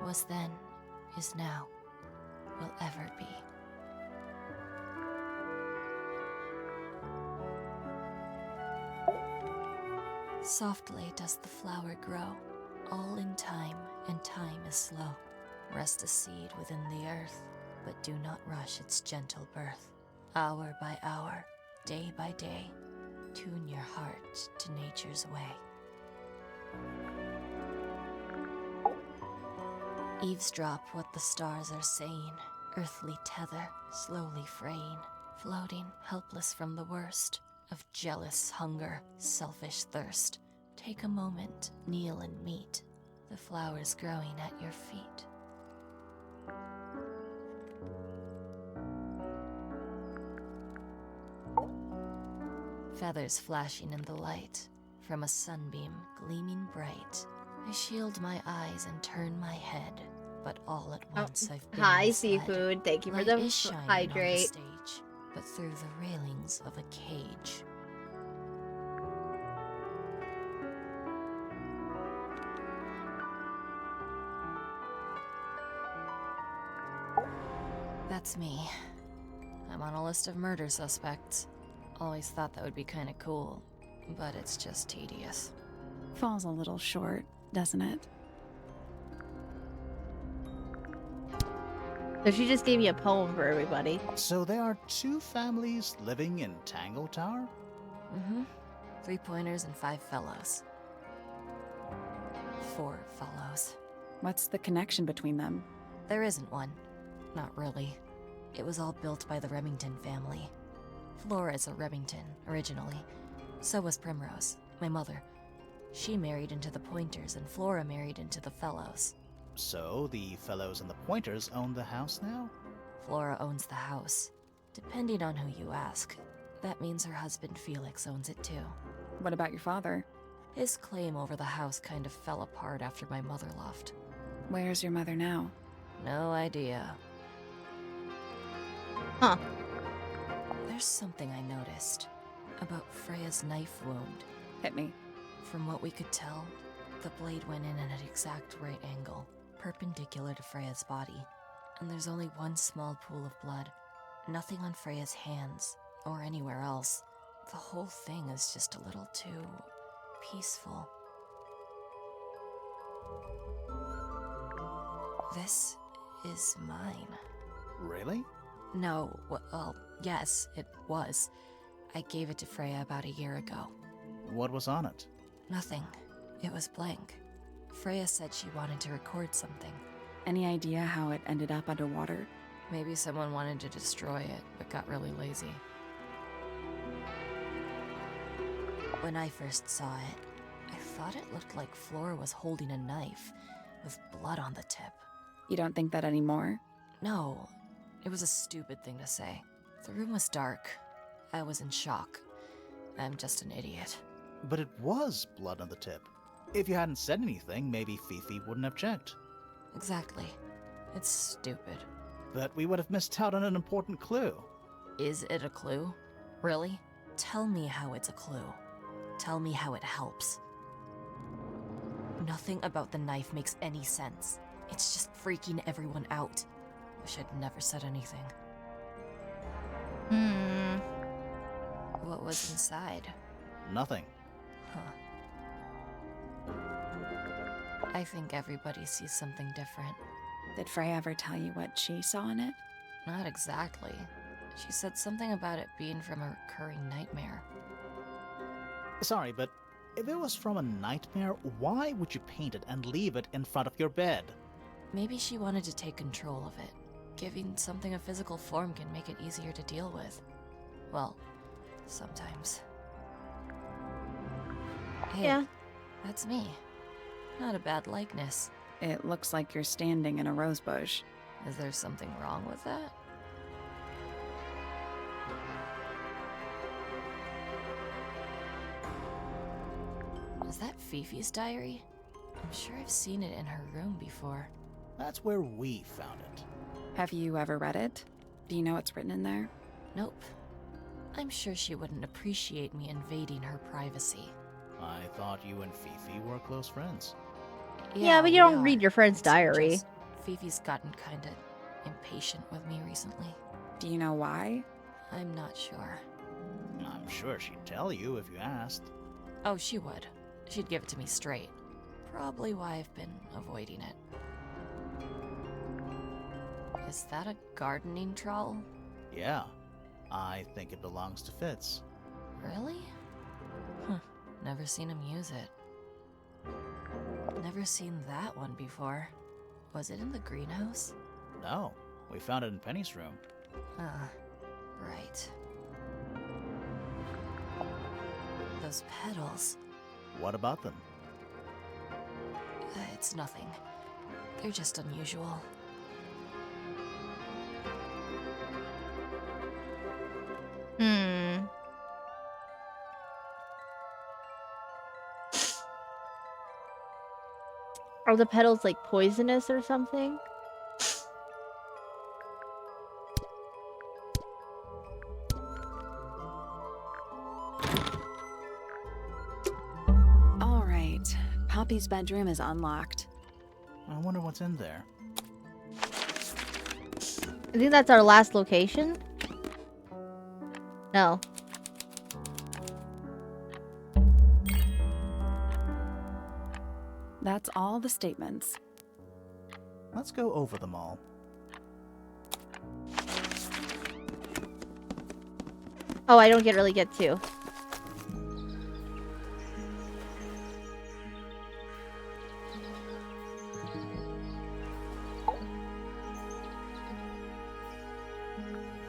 Was then, is now, will ever be. Softly does the flower grow, all in time, and time is slow. Rest a seed within the earth, but do not rush its gentle birth. Hour by hour, day by day, tune your heart to nature's way. Eavesdrop what the stars are saying, earthly tether, slowly fraying, floating helpless from the worst of jealous hunger, selfish thirst. Take a moment, kneel and meet the flowers growing at your feet. Feathers flashing in the light, from a sunbeam gleaming bright. I shield my eyes and turn my head, but all at once I've been Hi, misled. Seafood. Thank you for Light the is shining on the hydrate. stage, but through the railings of a cage. That's me. I'm on a list of murder suspects. Always thought that would be kind of cool, but it's just tedious. Falls a little short, doesn't it? So she just gave me a poem for everybody. So there are 2 families living in Tangle Tower? Mm-hmm. 3 pointers and 5 fellows. 4 fellows. What's the connection between them? There isn't one. Not really. It was all built by the Remington family. Flora's a Remington, originally. So was Primrose, my mother. She married into the Pointers, and Flora married into the Fellows. So the fellows and the Pointers own the house now? Flora owns the house. Depending on who you ask, that means her husband Felix owns it too. What about your father? His claim over the house kind of fell apart after my mother left. Where's your mother now? No idea. Huh. There's something I noticed about Freya's knife wound. Hit me. From what we could tell, the blade went in at an exact right angle, perpendicular to Freya's body. And there's only one small pool of blood. Nothing on Freya's hands, or anywhere else. The whole thing is just a little too peaceful. This is mine. Really? No, well, yes, it was. I gave it to Freya about a year ago. What was on it? Nothing. It was blank. Freya said she wanted to record something. Any idea how it ended up underwater? Maybe someone wanted to destroy it, but got really lazy. When I first saw it, I thought it looked like Flora was holding a knife, with blood on the tip. You don't think that anymore? No, it was a stupid thing to say. The room was dark. I was in shock. I'm just an idiot. But it was blood on the tip. If you hadn't said anything, maybe Fifi wouldn't have checked. Exactly. It's stupid. But we would have missed out on an important clue. Is it a clue? Really? Tell me how it's a clue. Tell me how it helps. Nothing about the knife makes any sense. It's just freaking everyone out. Wish I'd never said anything. What was inside? Nothing. Huh. I think everybody sees something different. Did Freya ever tell you what she saw in it? Not exactly. She said something about it being from a recurring nightmare. Sorry, but if it was from a nightmare, why would you paint it and leave it in front of your bed? Maybe she wanted to take control of it. Giving something a physical form can make it easier to deal with. Well, sometimes. Hey, Yeah. That's me. Not a bad likeness. It looks like you're standing in a rose bush. Is there something wrong with that? Is that Fifi's diary? I'm sure I've seen it in her room before. That's where we found it. Have you ever read it? Do you know what's written in there? Nope. I'm sure she wouldn't appreciate me invading her privacy. I thought you and Fifi were close friends. Yeah, but you we don't are. read your friend's It's diary. just Fifi's gotten kinda impatient with me recently. Do you know why? I'm not sure. I'm sure she'd tell you if you asked. Oh, she would. she'd give it to me straight. Probably why I've been avoiding it. Is that a gardening trowel? Yeah, I think it belongs to Fitz. Really? Huh. Never seen him use it. Never seen that one before. Was it in the greenhouse? No, we found it in Penny's room. Right. Those petals. What about them? It's nothing. They're just unusual. Are the petals like poisonous or something? All right. Poppy's bedroom is unlocked. I wonder what's in there. I think that's our last location. No. That's all the statements. Let's go over them all. Oh, I don't really get to.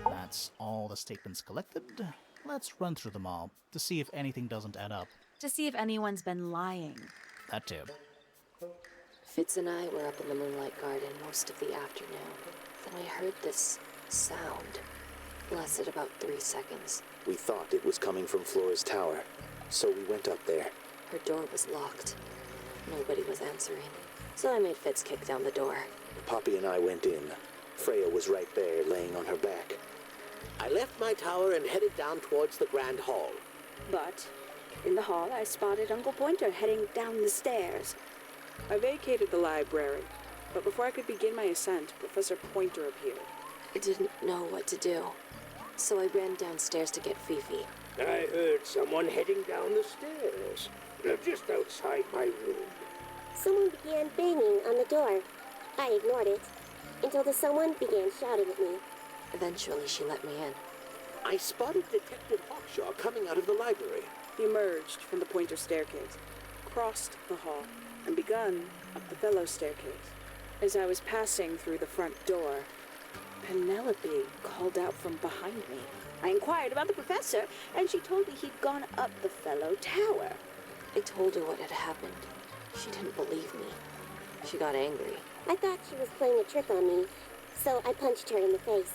That's all the statements collected. Let's run through them all to see if anything doesn't add up. To see if anyone's been lying. That too. Fitz and I were up in the moonlight garden most of the afternoon. Then we heard this sound. Lasted about 3 seconds. We thought it was coming from Flora's tower, so we went up there. Her door was locked. Nobody was answering. So I made Fitz kick down the door. Poppy and I went in. Freya was right there, laying on her back. I left my tower and headed down towards the Grand Hall. But in the hall, I spotted Uncle Pointer heading down the stairs. I vacated the library, but before I could begin my ascent, Professor Pointer appeared. I didn't know what to do. So I ran downstairs to get Fifi. I heard someone heading down the stairs, just outside my room. Someone began banging on the door. I ignored it until the someone began shouting at me. Eventually, she let me in. I spotted Detective Hawkshaw coming out of the library. He emerged from the Pointer staircase, crossed the hall, and begun up the fellow staircase. As I was passing through the front door, Penelope called out from behind me. I inquired about the professor, and she told me he'd gone up the fellow tower. I told her what had happened. She didn't believe me. She got angry. I thought she was playing a trick on me, so I punched her in the face.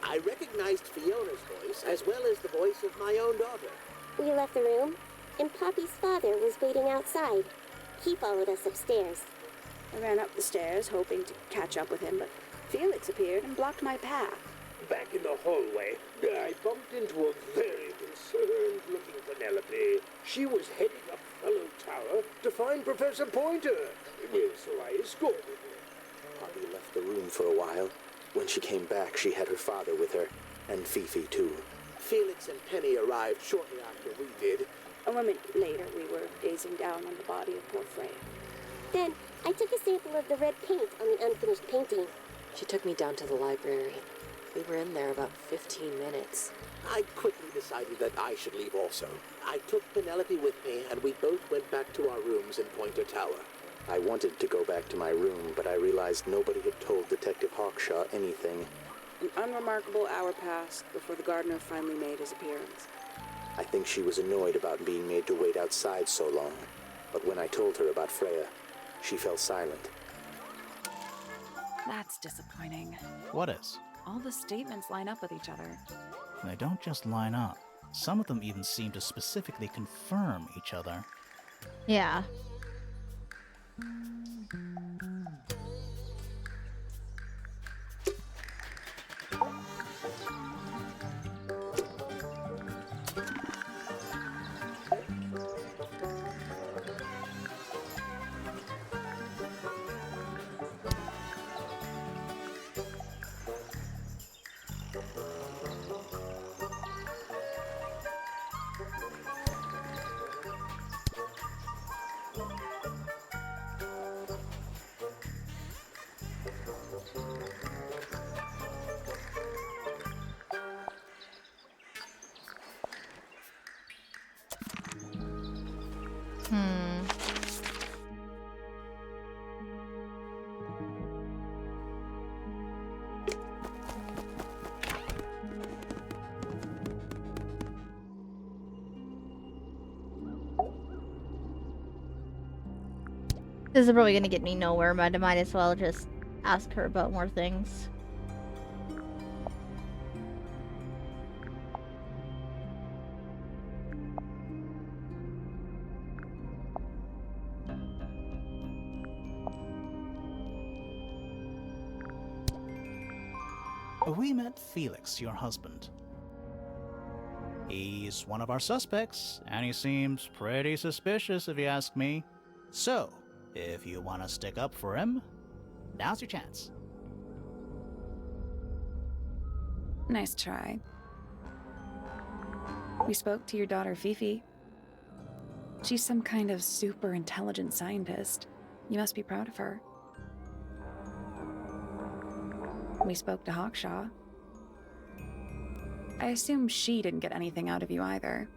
I recognized Fiona's voice as well as the voice of my own daughter. We left the room, and Poppy's father was waiting outside. He followed us upstairs. I ran up the stairs, hoping to catch up with him, but Felix appeared and blocked my path. Back in the hallway, I bumped into a very concerned-looking Penelope. She was heading up Fellow Tower to find Professor Pointer, so I escorted her. Poppy left the room for a while. When she came back, she had her father with her, and Fifi too. Felix and Penny arrived shortly after we did. A moment later, we were gazing down on the body of poor Freya. Then, I took a sample of the red paint on the unfinished painting. She took me down to the library. We were in there about 15 minutes. I quickly decided that I should leave also. I took Penelope with me, and we both went back to our rooms in Pointer Tower. I wanted to go back to my room, but I realized nobody had told Detective Hawkshaw anything. An unremarkable hour passed before the gardener finally made his appearance. I think she was annoyed about being made to wait outside so long, but when I told her about Freya, she fell silent. That's disappointing. What is? All the statements line up with each other. They don't just line up. Some of them even seem to specifically confirm each other. Yeah. Hmm. This is probably gonna get me nowhere, but I might as well just ask her about more things. We met Felix, your husband. He's one of our suspects, and he seems pretty suspicious if you ask me. So, if you want to stick up for him, now's your chance. Nice try. We spoke to your daughter Fifi. She's some kind of super intelligent scientist. You must be proud of her. We spoke to Hawkshaw. I assume she didn't get anything out of you either.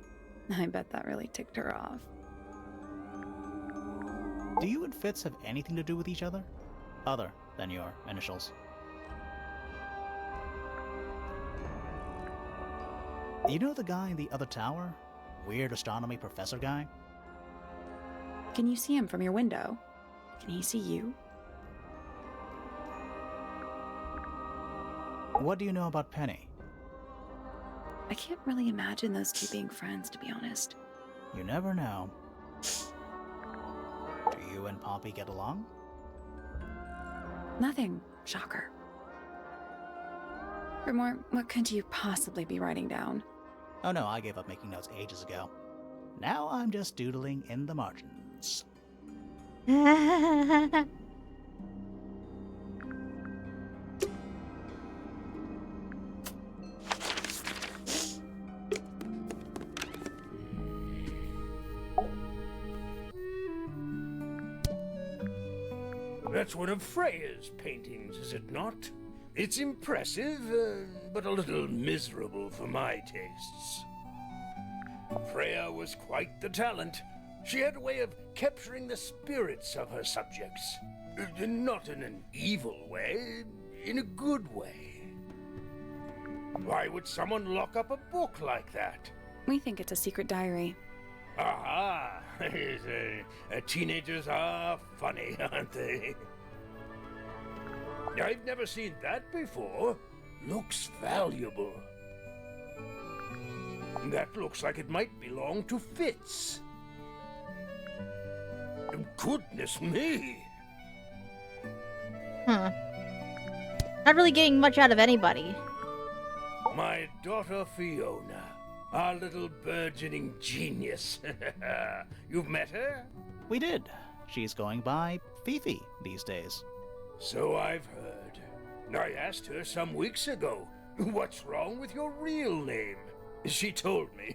I bet that really ticked her off. Do you and Fitz have anything to do with each other? Other than your initials? You know the guy in the other tower? Weird astronomy professor guy? Can you see him from your window? Can he see you? What do you know about Penny? I can't really imagine those two being friends, to be honest. You never know. Do you and Poppy get along? Nothing. Shocker. Grimore, what could you possibly be writing down? Oh no, I gave up making notes ages ago. Now I'm just doodling in the margins. That's one of Freya's paintings, is it not? It's impressive, but a little miserable for my tastes. Freya was quite the talent. She had a way of capturing the spirits of her subjects. Not in an evil way, in a good way. Why would someone lock up a book like that? We think it's a secret diary. Aha! Teenagers are funny, aren't they? I've never seen that before. Looks valuable. That looks like it might belong to Fitz. Goodness me! Not really getting much out of anybody. My daughter Fiona, our little burgeoning genius. You've met her? We did. She's going by Fifi these days. So I've heard. I asked her some weeks ago, what's wrong with your real name? She told me,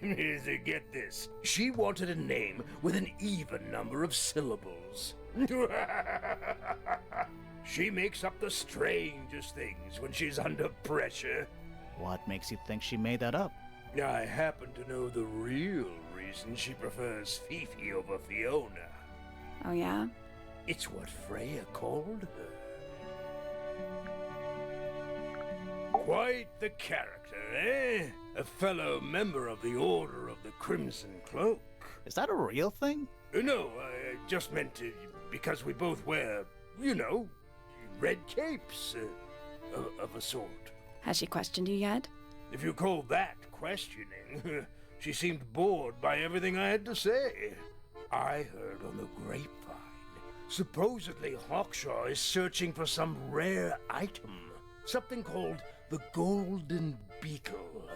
get this, she wanted a name with an even number of syllables. She makes up the strangest things when she's under pressure. What makes you think she made that up? I happen to know the real reason she prefers Fifi over Fiona. Oh yeah? It's what Freya called her. Quite the character, eh? A fellow member of the Order of the Crimson Cloak. Is that a real thing? No, I just meant because we both wear, you know, red capes of a sort. Has she questioned you yet? If you call that questioning, she seemed bored by everything I had to say. I heard on the grapevine, supposedly Hawkshaw is searching for some rare item, something called the Golden Beetle.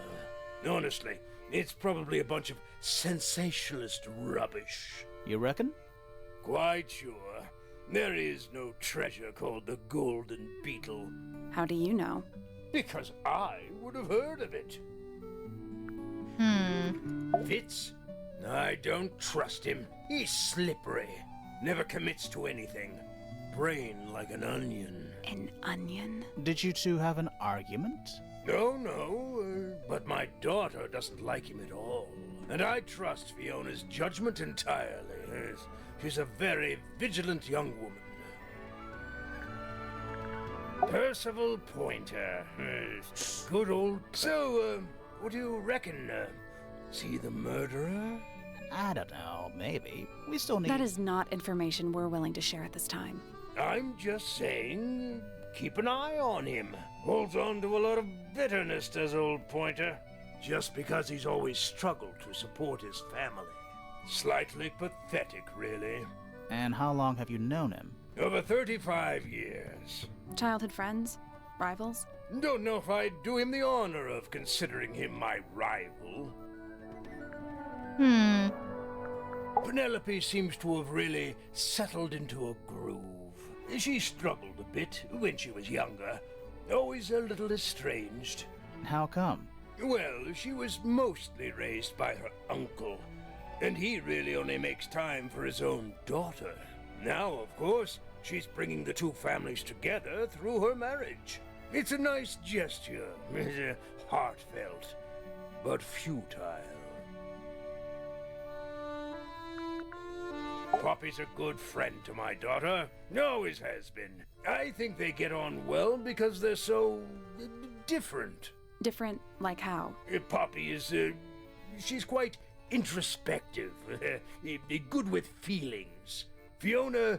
Honestly, it's probably a bunch of sensationalist rubbish. You reckon? Quite sure. There is no treasure called the Golden Beetle. How do you know? Because I would have heard of it. Fitz? I don't trust him. He's slippery. Never commits to anything. Brain like an onion. An onion? Did you two have an argument? No, but my daughter doesn't like him at all. and I trust Fiona's judgment entirely. She's a very vigilant young woman. Percival Pointer. Good old... So, what do you reckon? See the murderer? I don't know, maybe. We still need... That is not information we're willing to share at this time. I'm just saying, keep an eye on him. Holds on to a lot of bitterness, does old Pointer. Just because he's always struggled to support his family. Slightly pathetic, really. And how long have you known him? Over 35 years. Childhood friends? Rivals? Don't know if I'd do him the honor of considering him my rival. Penelope seems to have really settled into a groove. She struggled a bit when she was younger, always a little estranged. How come? Well, she was mostly raised by her uncle, and he really only makes time for his own daughter. Now, of course, she's bringing the two families together through her marriage. It's a nice gesture, heartfelt, but futile. Poppy's a good friend to my daughter, always has been. I think they get on well because they're so... different. Different like how? Poppy is, she's quite introspective, good with feelings. Fiona,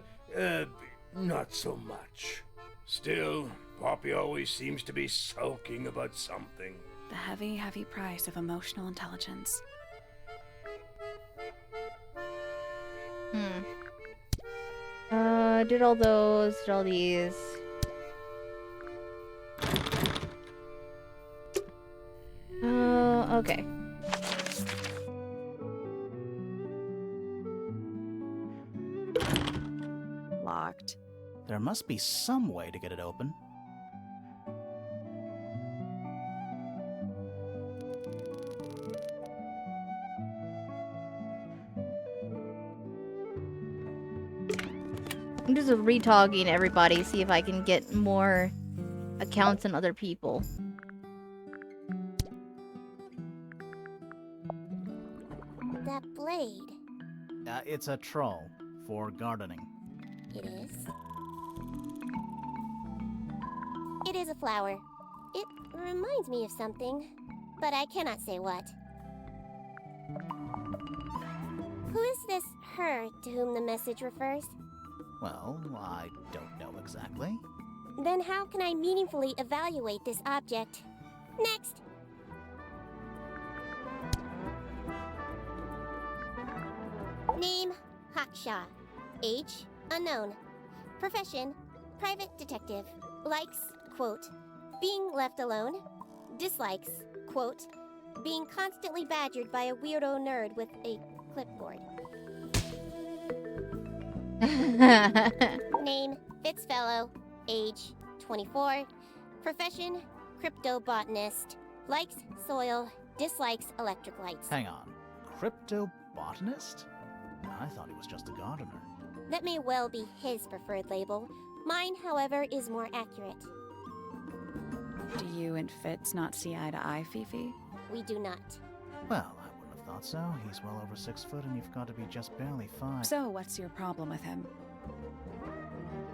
not so much. Still, Poppy always seems to be sulking about something. The heavy, heavy price of emotional intelligence. Did all those, did all these. Okay. Locked. There must be some way to get it open. I'm just re-talking everybody, see if I can get more accounts on other people. That blade. It's a troll for gardening. It is. It is a flower. It reminds me of something, but I cannot say what. Who is this her to whom the message refers? Well, I don't know exactly. Then how can I meaningfully evaluate this object? Next! Name, Hawkshaw. Age, unknown. Profession, private detective. Likes, quote, being left alone. Dislikes, quote, being constantly badgered by a weirdo nerd with a clipboard. Name, Fitzfellow. Age, 24. Profession, cryptobotanist. Likes, soil. Dislikes, electric lights. Hang on. Cryptobotanist? I thought he was just a gardener. That may well be his preferred label. Mine, however, is more accurate. Do you and Fitz not see eye to eye, Fifi? We do not. Well, I wouldn't have thought so. He's well over 6 foot and you've got to be just barely 5. So, what's your problem with him?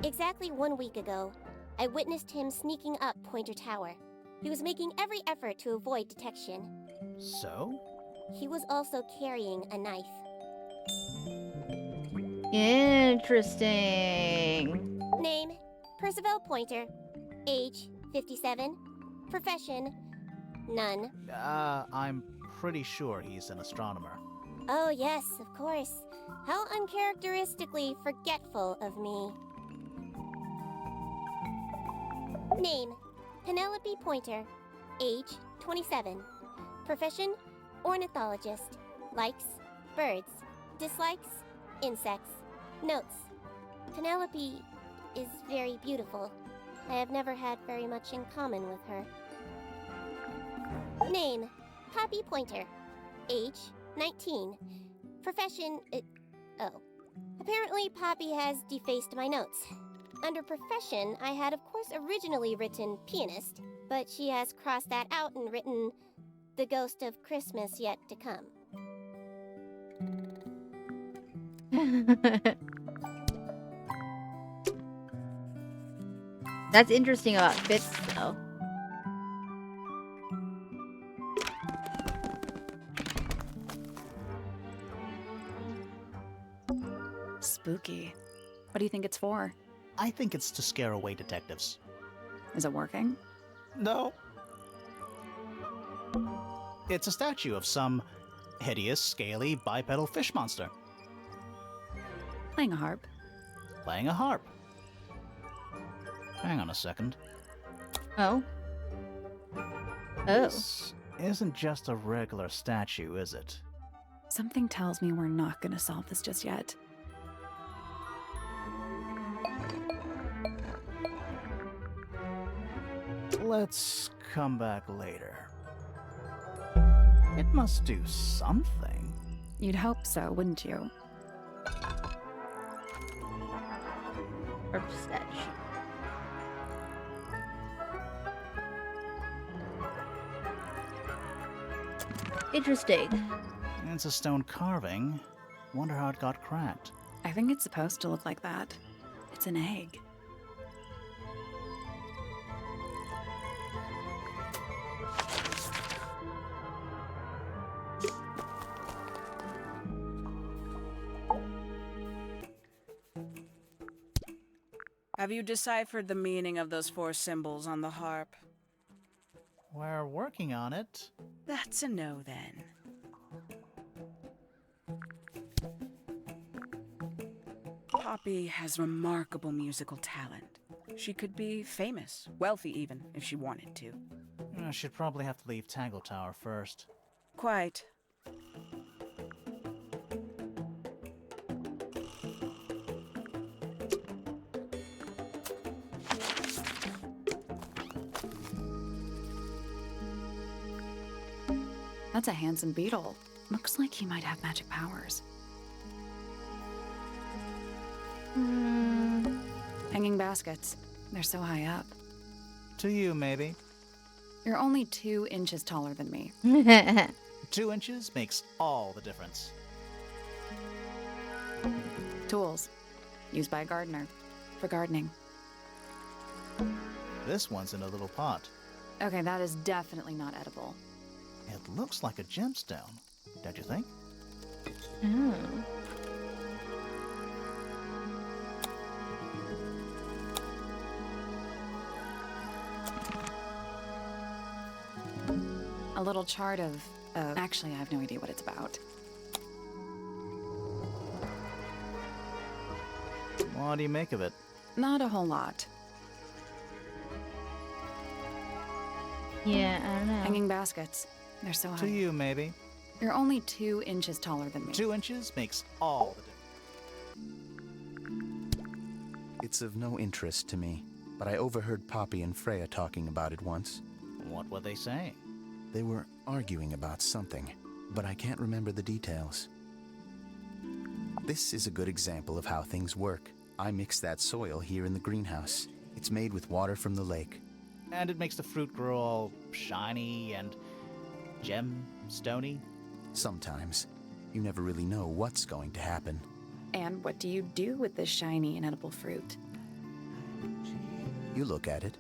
Exactly 1 week ago, I witnessed him sneaking up Pointer Tower. He was making every effort to avoid detection. So? He was also carrying a knife. Interesting. Name, Percival Pointer. Age, 57. Profession, none. I'm pretty sure he's an astronomer. Oh yes, of course. How uncharacteristically forgetful of me. Name, Penelope Pointer. Age, 27. Profession, ornithologist. Likes, birds. Dislikes, insects. Notes, Penelope is very beautiful. I have never had very much in common with her. Name, Poppy Pointer. Age, 19. Profession, oh. Apparently Poppy has defaced my notes. Under profession, I had of course originally written pianist, but she has crossed that out and written the ghost of Christmas yet to come. That's interesting about Fitz, though. Spooky. What do you think it's for? I think it's to scare away detectives. Is it working? No. It's a statue of some hideous, scaly, bipedal fish monster Playing a harp. playing a harp. Hang on a second. Oh. Oh. This isn't just a regular statue, is it? Something tells me we're not gonna solve this just yet. Let's come back later. It must do something. You'd hope so, wouldn't you? Herb sketch. Interesting. It's a stone carving. Wonder how it got cracked. I think it's supposed to look like that. It's an egg. Have you deciphered the meaning of those 4 symbols on the harp? We're working on it. That's a no, then. Poppy has remarkable musical talent. She could be famous, wealthy even, if she wanted to. She'd probably have to leave Tangle Tower first. Quite. That's a handsome beetle. Looks like he might have magic powers. Hanging baskets. They're so high up. To you, maybe. You're only 2 inches taller than me. 2 inches makes all the difference. Tools. Used by a gardener. For gardening. This one's in a little pot. Okay, that is definitely not edible. It looks like a gemstone, don't you think? Oh. A little chart of... actually, I have no idea what it's about. What do you make of it? Not a whole lot. Yeah, I don't know. Hanging baskets. They're so high. To you, maybe. You're only 2 inches taller than me. 2 inches makes all the difference. It's of no interest to me, but I overheard Poppy and Freya talking about it once. What were they saying? They were arguing about something, but I can't remember the details. This is a good example of how things work. I mix that soil here in the greenhouse. It's made with water from the lake. And it makes the fruit grow all shiny and gem-stony. Sometimes. You never really know what's going to happen. And what do you do with this shiny and edible fruit? You look at it.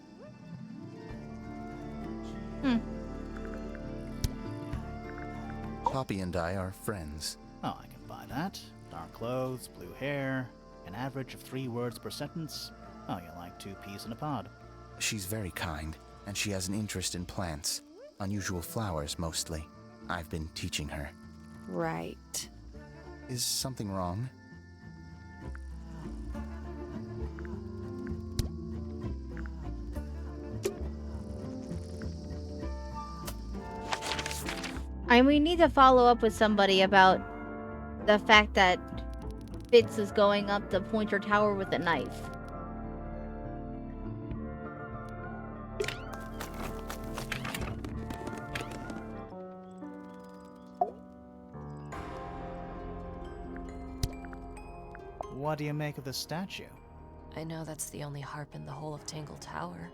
Poppy and I are friends. Oh, I can buy that. Dark clothes, blue hair, an average of 3 words per sentence. Oh, you like 2 peas in a pod. She's very kind, and she has an interest in plants. Unusual flowers, mostly. I've been teaching her. Right. Is something wrong? And we need to follow up with somebody about the fact that Fitz is going up the Pointer Tower with a knife. What do you make of this statue? I know that's the only harp in the whole of Tangle Tower.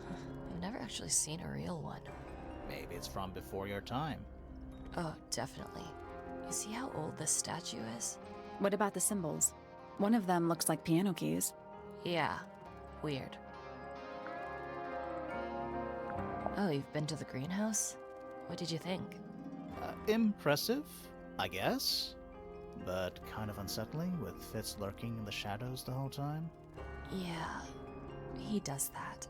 I've never actually seen a real one. Maybe it's from before your time. Oh, definitely. You see how old this statue is? What about the symbols? One of them looks like piano keys. Yeah, weird. Oh, you've been to the greenhouse? What did you think? Impressive, I guess. But kind of unsettling, with Fitz lurking in the shadows the whole time. Yeah, he does that.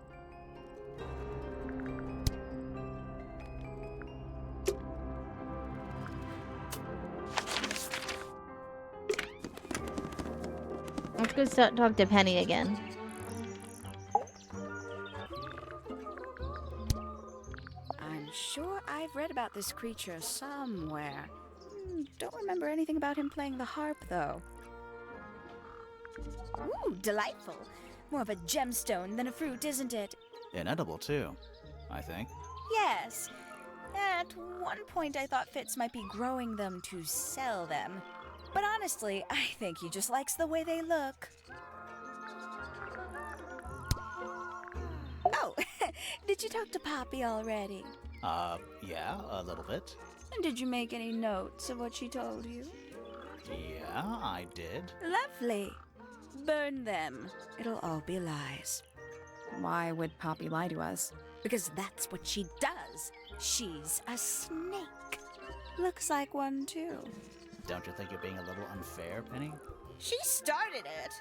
Let's go talk to Penny again. I'm sure I've read about this creature somewhere. Don't remember anything about him playing the harp, though. Ooh, delightful. More of a gemstone than a fruit, isn't it? Inedible, too, I think. Yes. At one point, I thought Fitz might be growing them to sell them. But honestly, I think he just likes the way they look. Oh, did you talk to Poppy already? Yeah, a little bit. And did you make any notes of what she told you? Yeah, I did. Lovely. Burn them. It'll all be lies. Why would Poppy lie to us? Because that's what she does. She's a snake. Looks like one, too. Don't you think you're being a little unfair, Penny? She started it.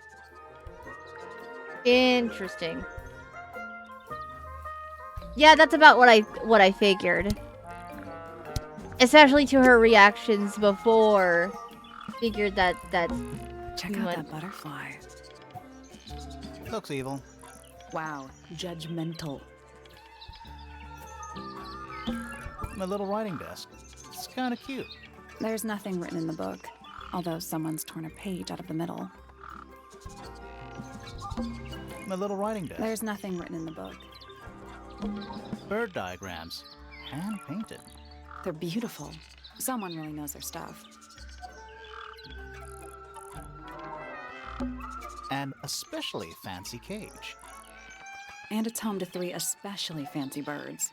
Interesting. Yeah, that's about what I figured. Especially to her reactions before. Figured that Check out that butterfly. Looks evil. Wow, judgmental. My little writing desk. It's kind of cute. There's nothing written in the book, although someone's torn a page out of the middle. My little writing desk. There's nothing written in the book. Bird diagrams. Hand-painted. They're beautiful. Someone really knows their stuff. An especially fancy cage. And it's home to 3 especially fancy birds.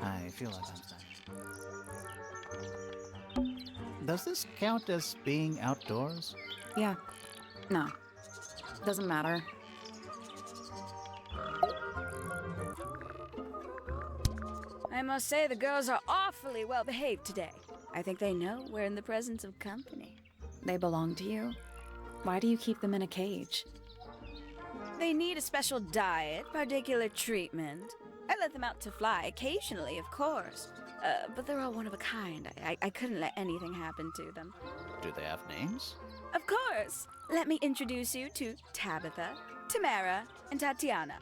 I feel like I'm saying. Does this count as being outdoors? Yeah. No. Doesn't matter. I must say the girls are awfully well behaved today. I think they know we're in the presence of company. They belong to you. Why do you keep them in a cage? They need a special diet, particular treatment. I let them out to fly occasionally, of course. But they're all one of a kind. I couldn't let anything happen to them. Do they have names? Of course. Let me introduce you to Tabitha, Tamara, and Tatiana.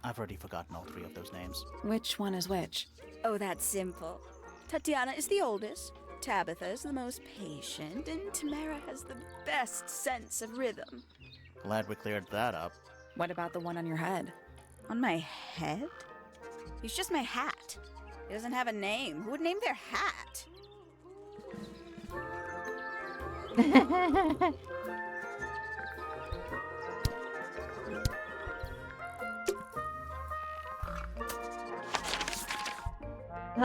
I've already forgotten all 3 of those names. Which one is which? Oh, that's simple. Tatiana is the oldest, Tabitha is the most patient, and Tamara has the best sense of rhythm. Glad we cleared that up. What about the one on your head? On my head? He's just my hat. He doesn't have a name. Who would name their hat?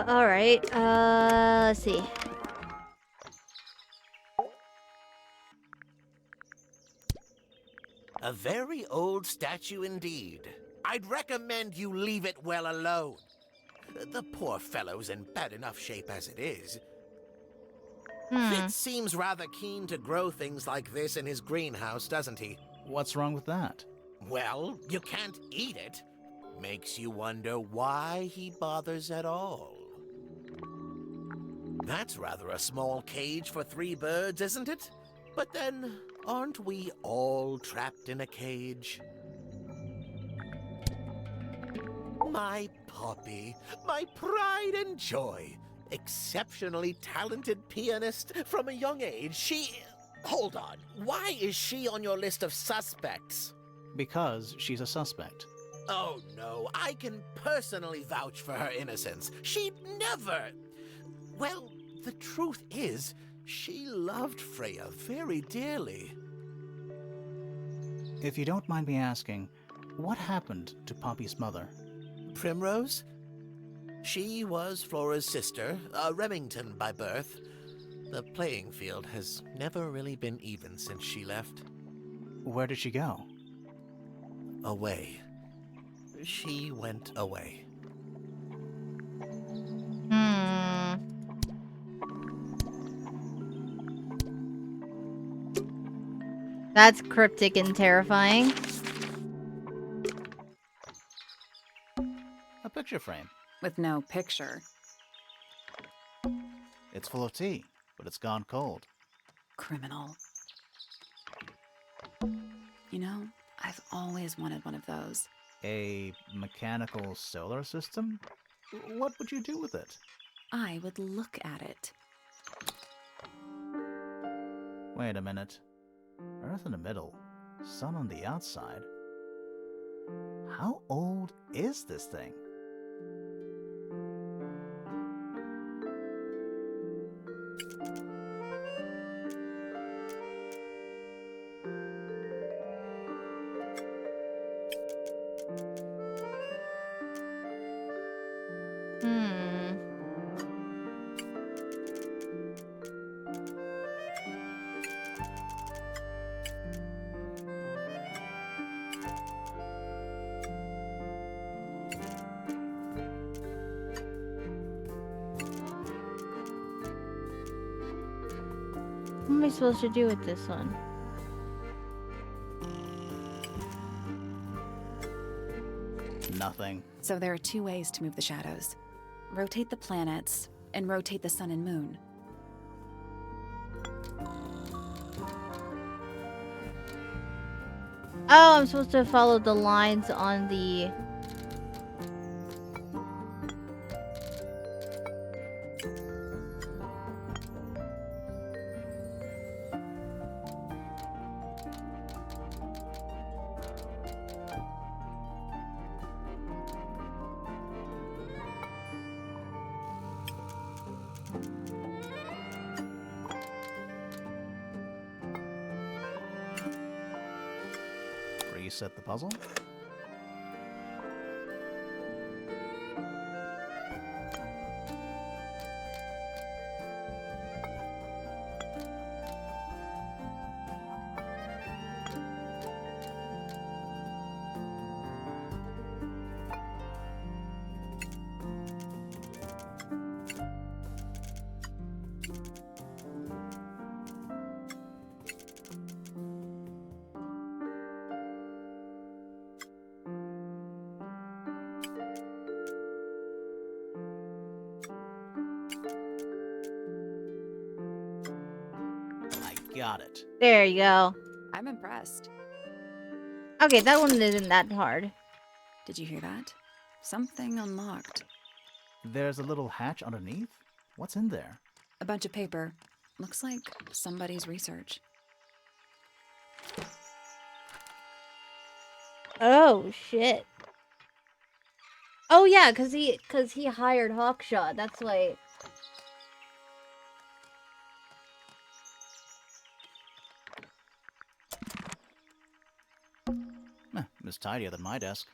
All right. Let's see. A very old statue indeed. I'd recommend you leave it well alone. The poor fellow's in bad enough shape as it is. Fitz seems rather keen to grow things like this in his greenhouse, doesn't he? What's wrong with that? Well, you can't eat it. Makes you wonder why he bothers at all. That's rather a small cage for 3 birds, isn't it? But then, aren't we all trapped in a cage? My Poppy, my pride and joy. Exceptionally talented pianist from a young age. She... Hold on. Why is she on your list of suspects? Because she's a suspect. Oh, no. I can personally vouch for her innocence. She'd never... Well, the truth is, she loved Freya very dearly. If you don't mind me asking, What happened to Poppy's mother? Primrose? She was Flora's sister, a Remington by birth. The playing field has never really been even since she left. Where did she go? Away. She went away. That's cryptic and terrifying. A picture frame. With no picture. It's full of tea, but it's gone cold. Criminal. You know, I've always wanted one of those. A mechanical solar system? What would you do with it? I would look at it. Wait a minute. Earth in the middle, sun on the outside. How old is this thing? What am I supposed to do with this one? Nothing. So there are two ways to move the shadows. Rotate the planets, and rotate the sun and moon. Oh, I'm supposed to follow the lines on the... Reset the puzzle. Got it. There you go. I'm impressed. Okay, that one isn't that hard. Did you hear that? Something unlocked. There's a little hatch underneath? What's in there? A bunch of paper. Looks like somebody's research. Oh, shit. Oh, yeah, cause he hired Hawkshot. That's why... It's tidier than my desk.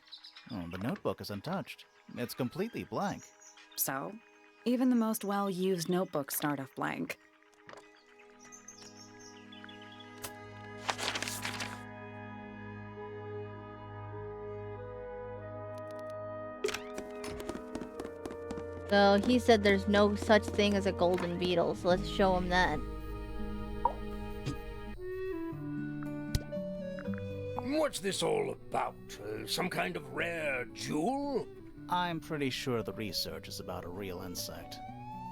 Oh, the notebook is untouched. It's completely blank. So, even the most well-used notebooks start off blank. So he said there's no such thing as a golden beetle, so let's show him that. What's this all about? Some kind of rare jewel? I'm pretty sure the research is about a real insect.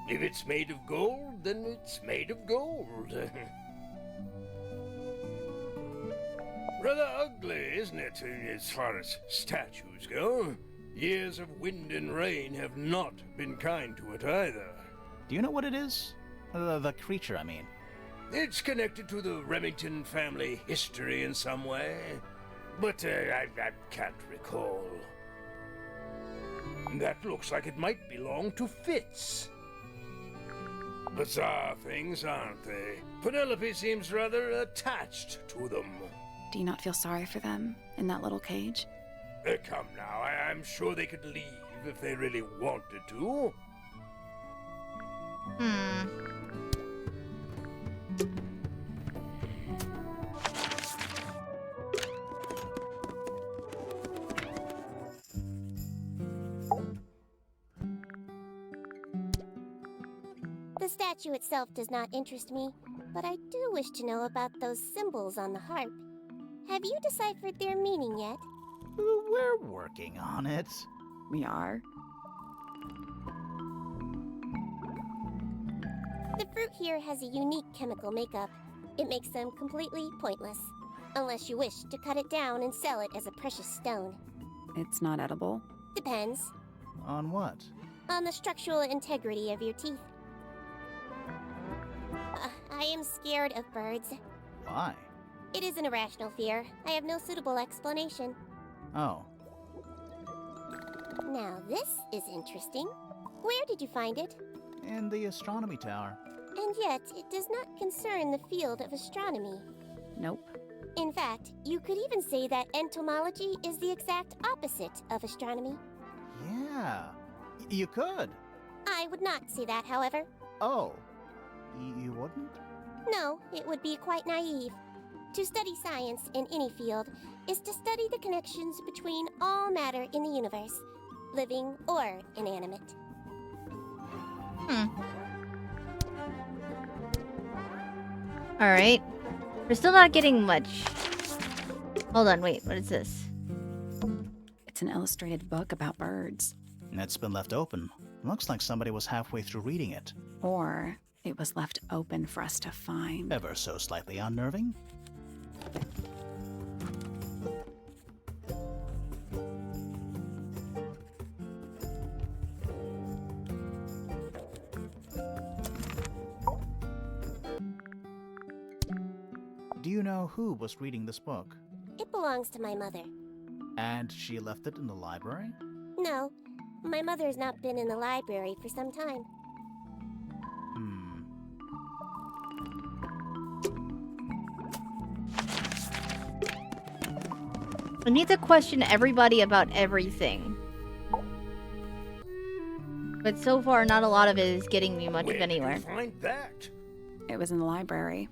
If it's made of gold, then it's made of gold. Rather ugly, isn't it, as far as statues go? Years of wind and rain have not been kind to it either. Do you know what it is? The creature, I mean. It's connected to the Remington family history in some way, but I can't recall. That looks like it might belong to Fitz. Bizarre things, aren't they? Penelope seems rather attached to them. Do you not feel sorry for them in that little cage? Come now, I'm sure they could leave if they really wanted to. The statue itself does not interest me, but I do wish to know about those symbols on the harp. Have you deciphered their meaning yet? We're working on it. We are? The fruit here has a unique chemical makeup. It makes them completely pointless, unless you wish to cut it down and sell it as a precious stone. It's not edible? Depends. On what? On the structural integrity of your teeth. I am scared of birds. Why? It is an irrational fear. I have no suitable explanation. Oh. Now this is interesting. Where did you find it? In the astronomy tower. And yet, it does not concern the field of astronomy. Nope. In fact, you could even say that entomology is the exact opposite of astronomy. Yeah. You could. I would not say that, however. Oh. You wouldn't? No, it would be quite naive. To study science in any field is to study the connections between all matter in the universe, living or inanimate. Alright. We're still not getting much. Hold on, wait, what is this? It's an illustrated book about birds. It's been left open. Looks like somebody was halfway through reading it. Or it was left open for us to find. Ever so slightly unnerving. Do you know who was reading this book? It belongs to my mother. And she left it in the library? No, my mother has not been in the library for some time. I need to question everybody about everything. But so far, not a lot of it is getting me much of anywhere. Where did you find that? It was in the library.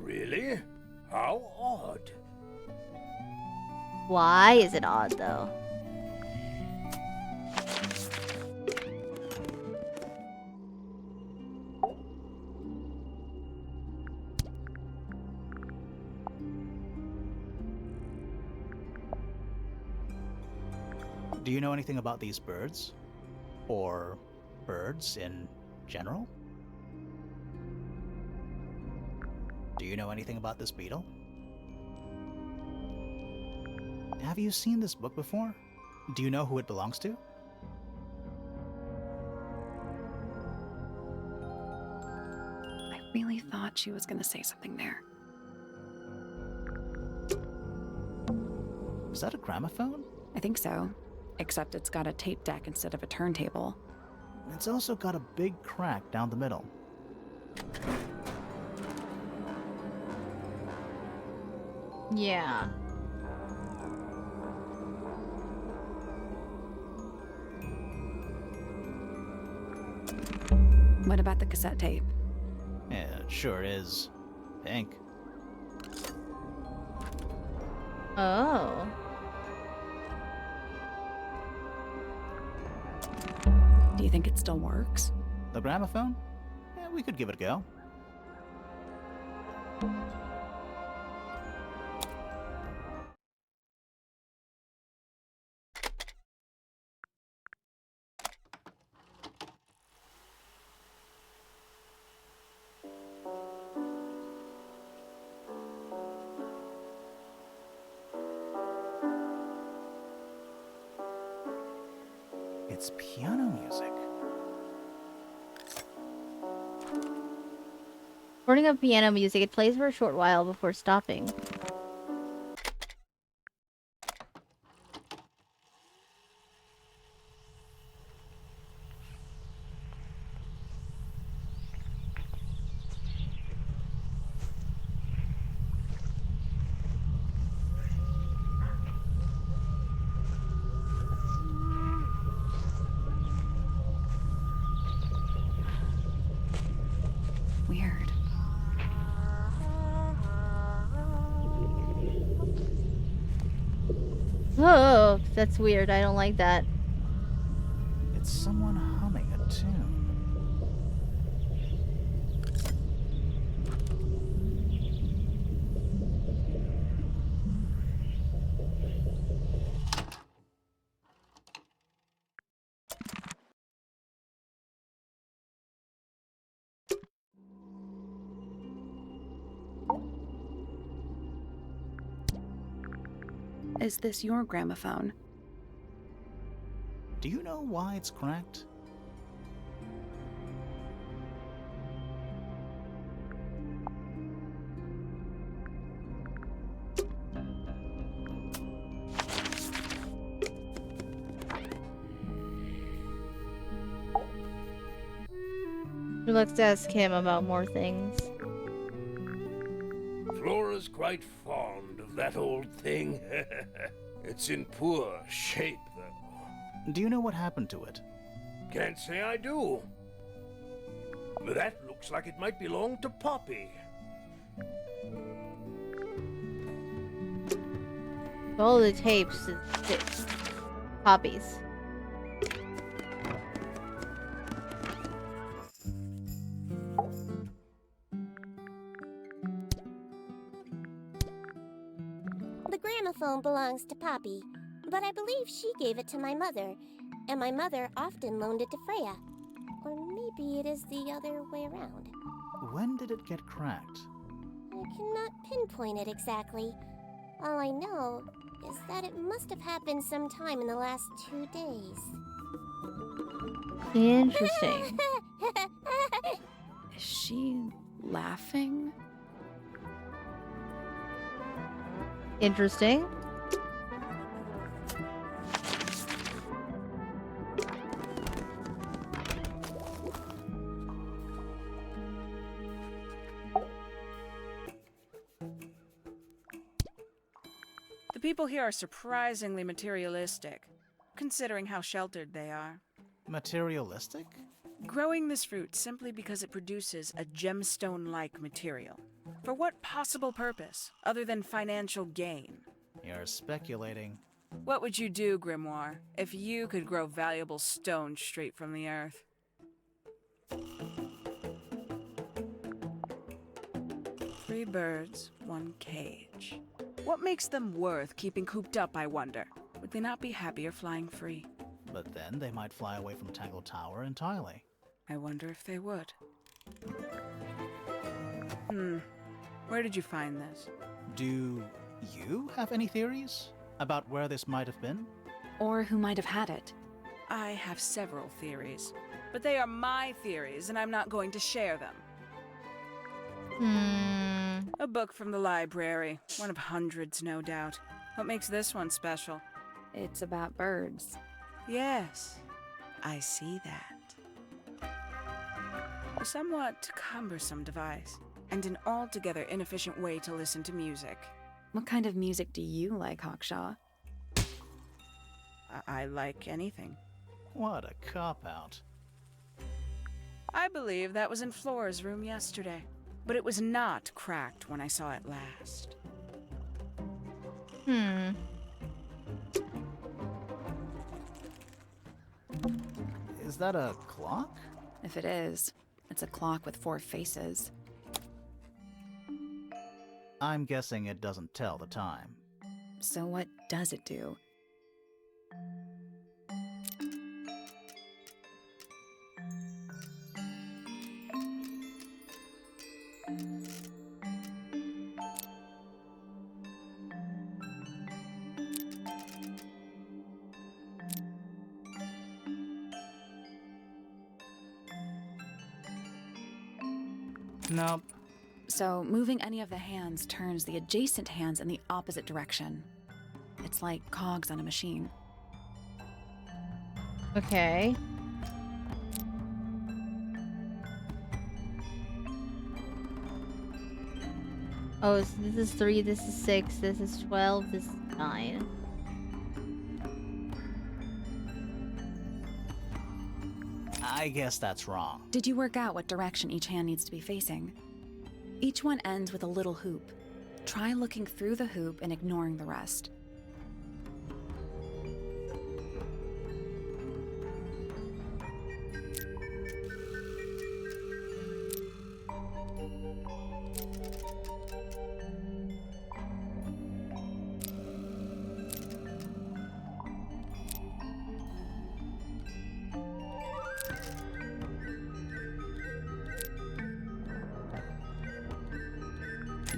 Really? How odd. Why is it odd, though? Do you know anything about these birds? Or birds in general? Do you know anything about this beetle? Have you seen this book before? Do you know who it belongs to? I really thought she was going to say something there. Is that a gramophone? I think so. Except it's got a tape deck instead of a turntable. It's also got a big crack down the middle. Yeah. What about the cassette tape? Yeah, it sure is. Pink. Oh. Do you think it still works? The gramophone? Yeah, we could give it a go. It's piano music. Recording of piano music, it plays for a short while before stopping. Oh, that's weird. I don't like that. It's someone humming a tune. Is this your gramophone? Do you know why it's cracked? Let's ask him about more things. Flora's quite fond of that old thing. It's in poor shape, though. Do you know what happened to it? Can't say I do. But that looks like it might belong to Poppy. All the tapes, it's Poppy's. The gramophone belongs to Poppy, but I believe she gave it to my mother, and my mother often loaned it to Freya. Or maybe it is the other way around. When did it get cracked? I cannot pinpoint it exactly. All I know is that it must have happened sometime in the last 2 days. Interesting. Is she laughing? Interesting. The people here are surprisingly materialistic, considering how sheltered they are. Materialistic? Growing this fruit simply because it produces a gemstone-like material. For what possible purpose, other than financial gain? You're speculating. What would you do, Grimoire, if you could grow valuable stone straight from the earth? 3 birds, 1 cage. What makes them worth keeping cooped up, I wonder? Would they not be happier flying free? But then they might fly away from Tangled Tower entirely. I wonder if they would. Where did you find this? Do you have any theories about where this might have been? Or who might have had it? I have several theories, but they are my theories, and I'm not going to share them. A book from the library. One of hundreds, no doubt. What makes this one special? It's about birds. Yes, I see that. A somewhat cumbersome device, and an altogether inefficient way to listen to music. What kind of music do you like, Hawkshaw? I like anything. What a cop-out. I believe that was in Flora's room yesterday, but it was not cracked when I saw it last. Is that a clock? If it is, it's a clock with 4 faces. I'm guessing it doesn't tell the time. So what does it do? Nope. So moving any of the hands turns the adjacent hands in the opposite direction. It's like cogs on a machine. Okay. Oh, so this is 3, this is 6, this is 12, this is 9. I guess that's wrong. Did you work out what direction each hand needs to be facing? Each one ends with a little hoop. Try looking through the hoop and ignoring the rest.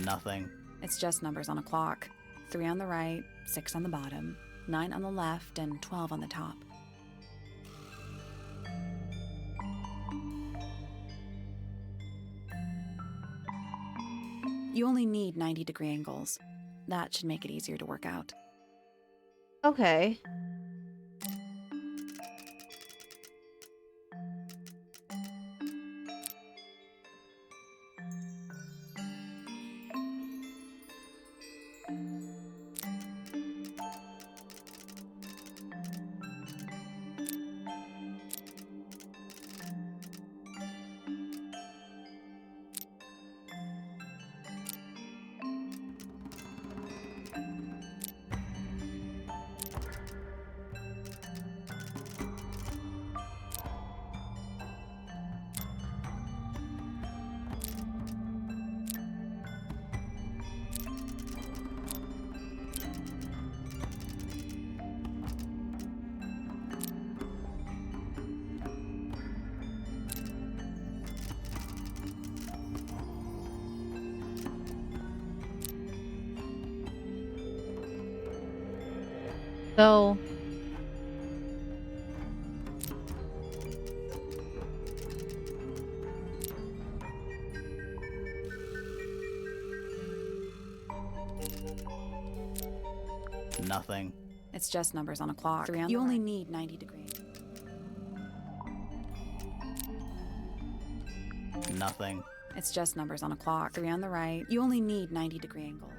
Nothing. It's just numbers on a clock. 3 on the right, 6 on the bottom, 9 on the left, and 12 on the top. You only need 90-degree angles. That should make it easier to work out. Okay. So Nothing. It's just numbers on a clock. 3 on you only need 90 degrees. Nothing. It's just numbers on a clock. 3 on the right. You only need 90-degree angles.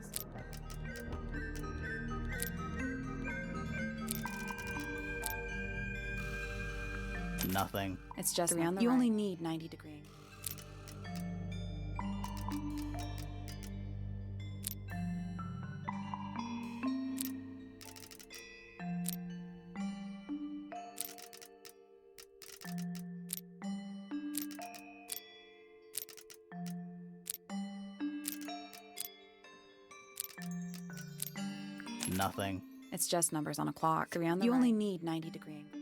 Nothing. It's just 3 on the right. You only need 90-degree angles. Nothing. It's just numbers on a clock. 3 on the right. You only need 90-degree angles.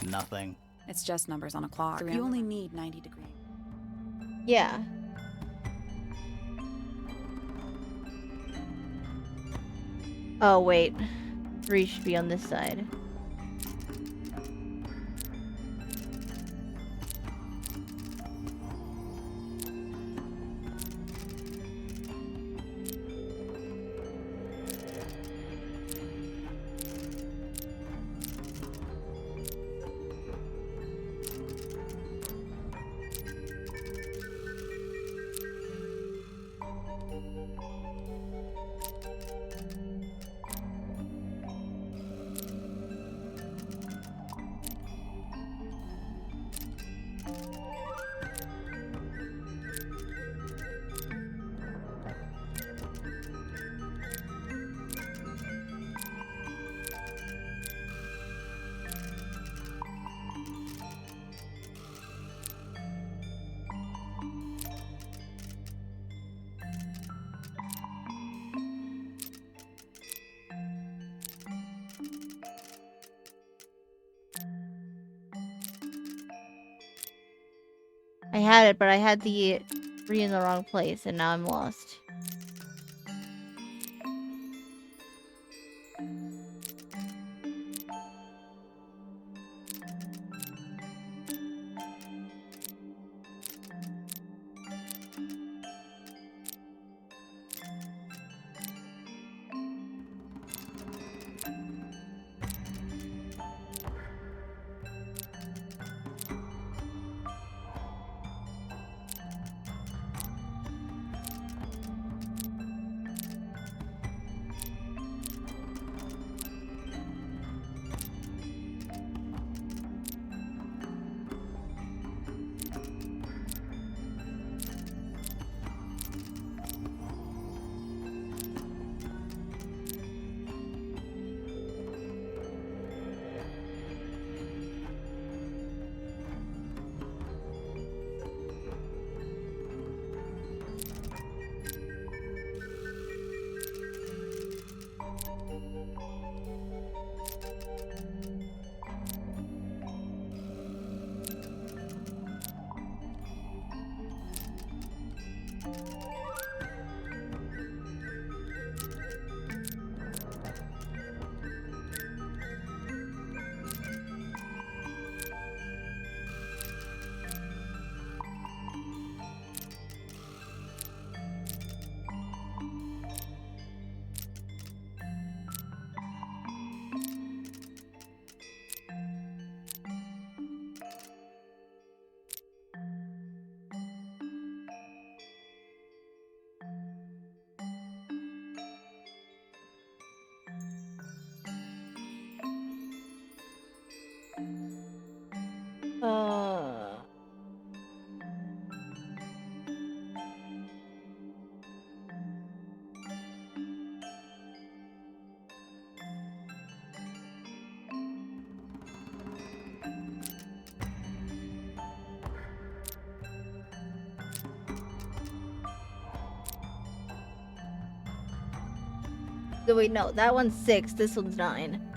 Nothing. It's just numbers on a clock. You only need 90 degrees. yeah. Oh wait. 3 should be on this side. I had it, but I had the 3 in the wrong place, and now I'm lost. So wait, no, that one's 6, this one's 9.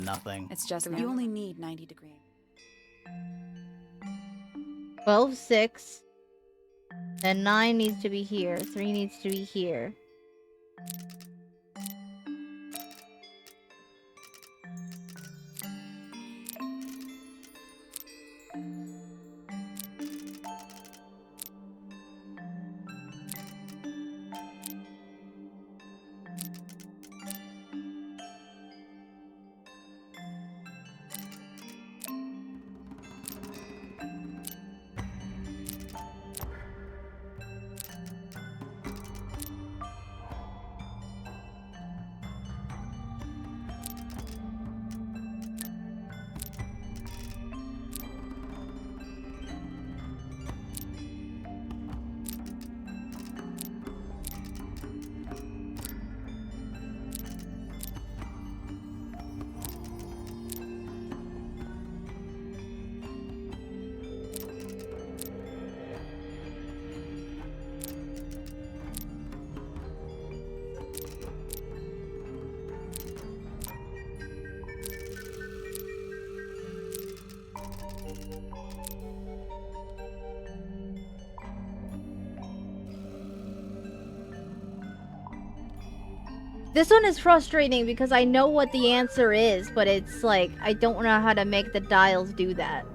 Nothing. It's just you only need 90 degrees. 12, 6. Then 9 needs to be here. 3 needs to be here. This one is frustrating because I know what the answer is, but it's like, I don't know how to make the dials do that.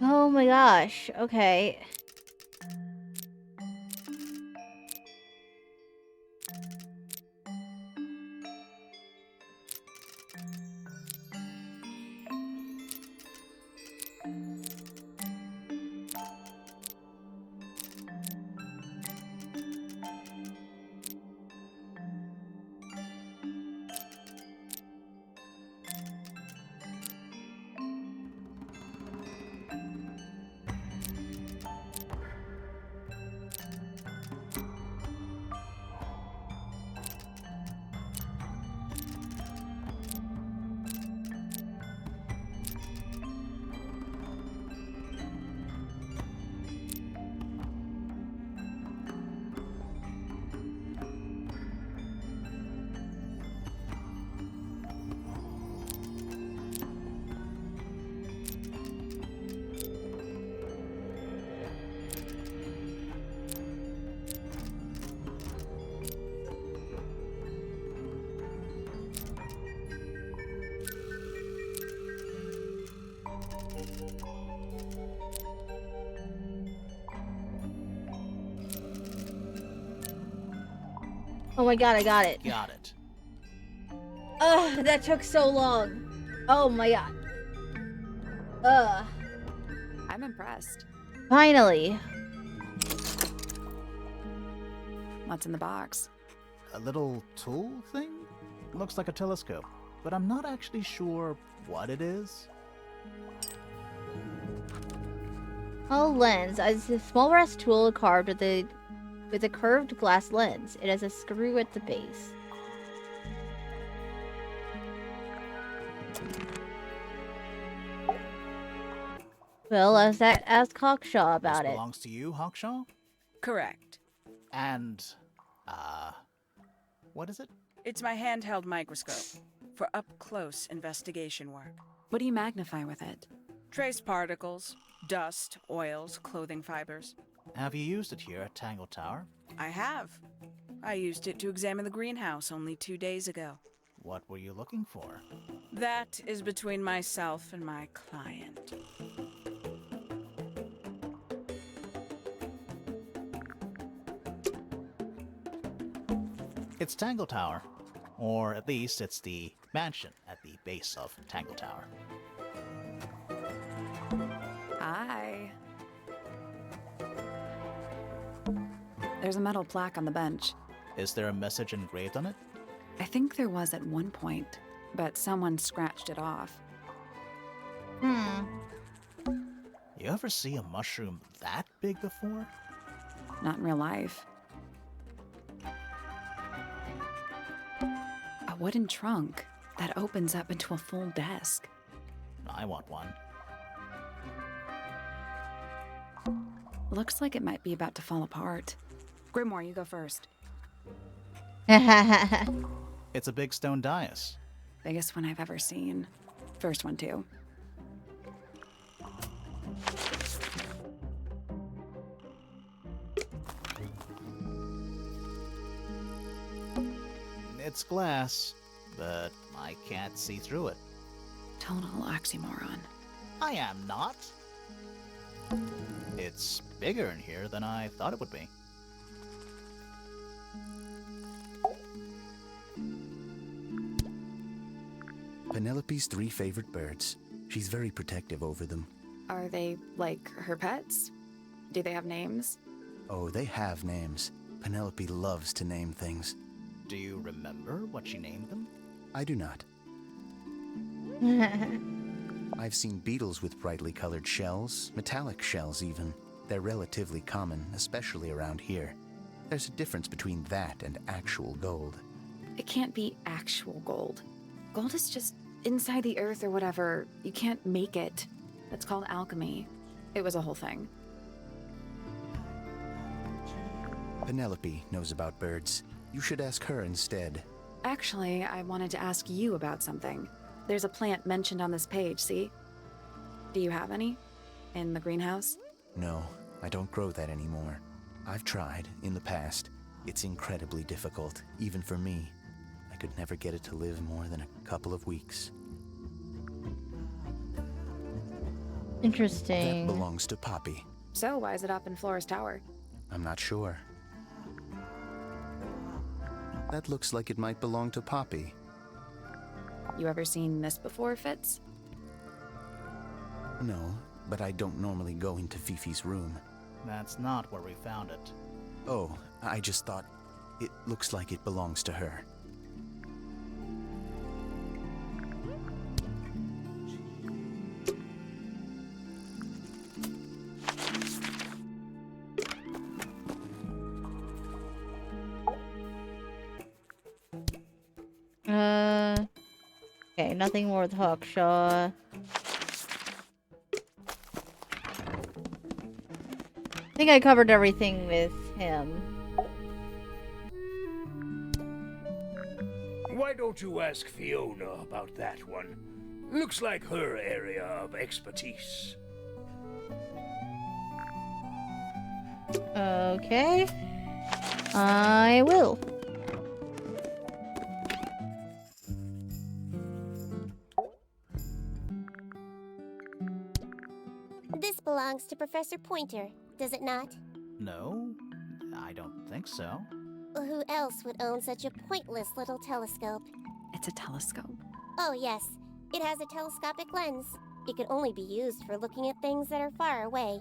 Oh my gosh, okay. Oh my god, I got it. Got it. Ugh, that took so long. Oh my god. Ugh. I'm impressed. Finally. What's in the box? A little tool thing? Looks like a telescope, but I'm not actually sure what it is. A lens. It's a small brass tool carved with a curved glass lens. It has a screw at the base. Well, ask Hawkshaw about This it. belongs to you, Hawkshaw? Correct. And, what is it? It's my handheld microscope for up-close investigation work. What do you magnify with it? Trace particles, dust, oils, clothing fibers. Have you used it here at Tangle Tower? I have. I used it to examine the greenhouse only 2 days ago. What were you looking for? That is between myself and my client. It's Tangle Tower. Or at least it's the mansion at the base of Tangle Tower. Hi. There's a metal plaque on the bench. Is there a message engraved on it? I think there was at one point, but someone scratched it off. You ever see a mushroom that big before? Not in real life. A wooden trunk that opens up into a full desk. I want one. Looks like it might be about to fall apart. Grimoire, you go first. It's a big stone dais. Biggest one I've ever seen. First one, too. It's glass, but I can't see through it. Total oxymoron. I am not. It's bigger in here than I thought it would be. Penelope's 3 favorite birds. She's very protective over them. Are they, like, her pets? Do they have names? Oh, they have names. Penelope loves to name things. Do you remember what she named them? I do not. I've seen beetles with brightly colored shells, metallic shells even. They're relatively common, especially around here. There's a difference between that and actual gold. It can't be actual gold. Gold is just inside the earth or whatever. You can't make it. That's called alchemy. It was a whole thing. Penelope knows about birds. You should ask her instead. Actually, I wanted to ask you about something. There's a plant mentioned on this page, see? Do you have any? In the greenhouse? No, I don't grow that anymore. I've tried, in the past. It's incredibly difficult, even for me. I could never get it to live more than a couple of weeks. Interesting. That belongs to Poppy. So, why is it up in Flora's tower? I'm not sure. That looks like it might belong to Poppy. You ever seen this before, Fitz? No, but I don't normally go into Fifi's room. That's not where we found it. Oh, I just thought it looks like it belongs to her. Okay, nothing more with Hawkshaw. I think I covered everything with him. Why don't you ask Fiona about that one? Looks like her area of expertise. Okay. I will. This belongs to Professor Pointer, does it not? No, I don't think so. Who else would own such a pointless little telescope? It's a telescope. Oh, yes. It has a telescopic lens. It can only be used for looking at things that are far away.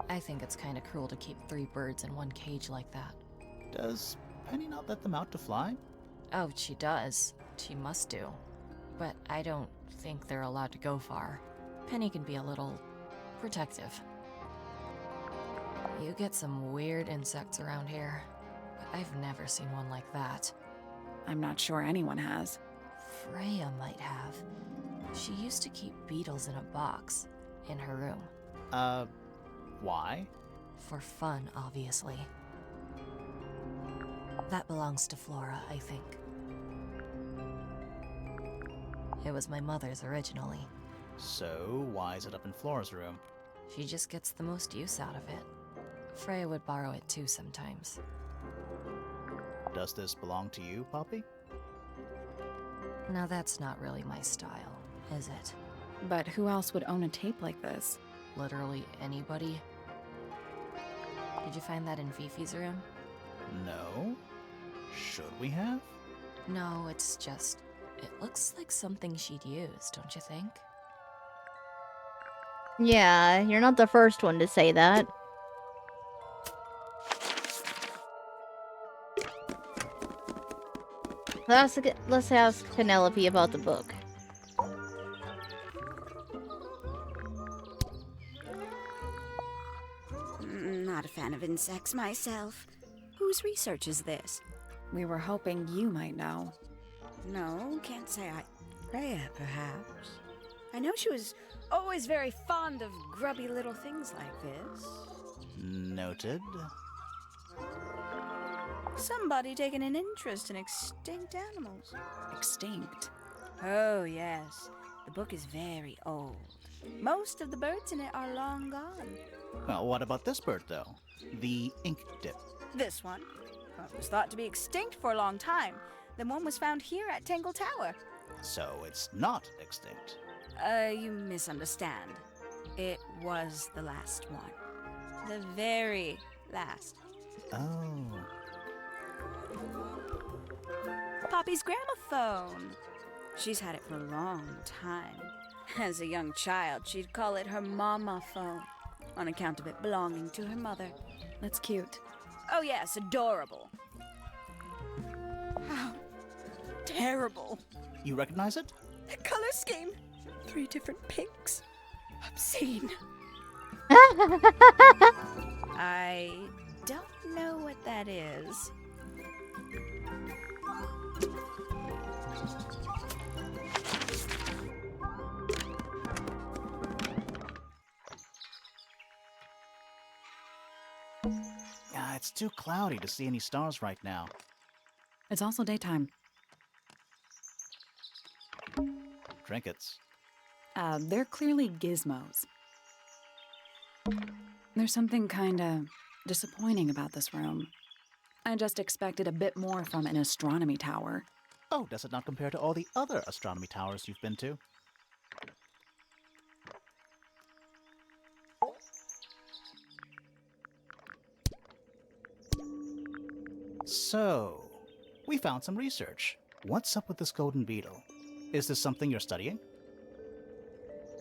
I think it's kind of cruel to keep 3 birds in one cage like that. Does Penny not let them out to fly? Oh, she does. She must do. But I don't think they're allowed to go far. Penny can be a little protective. You get some weird insects around here. I've never seen one like that. I'm not sure anyone has. Freya might have. She used to keep beetles in a box in her room. Why? For fun, obviously. That belongs to Flora, I think. It was my mother's originally. So, why is it up in Flora's room? She just gets the most use out of it. Freya would borrow it too sometimes. Does this belong to you, Poppy? Now that's not really my style, is it? But who else would own a tape like this? Literally anybody? Did you find that in Fifi's room? No. Should we have? No, it's just... It looks like something she'd use, don't you think? Yeah, you're not the first one to say that. Let's ask Penelope about the book. Not a fan of insects myself. Whose research is this? We were hoping you might know. No, can't say I... Freya, perhaps. I know she was always very fond of grubby little things like this. Noted. Somebody taking an interest in extinct animals. Extinct. Oh, yes. The book is very old. Most of the birds in it are long gone. Well, what about this bird, though? The ink dip. This one was thought to be extinct for a long time. Then one was found here at Tangle Tower. So it's not extinct. You misunderstand. It was the last one. The very last. Oh. Poppy's gramophone. She's had it for a long time. As a young child, she'd call it her mama phone, on account of it belonging to her mother. That's cute. Oh yes, adorable. How terrible. You recognize it? The color scheme. 3 different pinks. Obscene. I don't know what that is. It's too cloudy to see any stars right now. It's also daytime. Trinkets. They're clearly gizmos. There's something kinda disappointing about this room. I just expected a bit more from an astronomy tower. Oh, does it not compare to all the other astronomy towers you've been to? So, we found some research. What's up with this golden beetle? Is this something you're studying?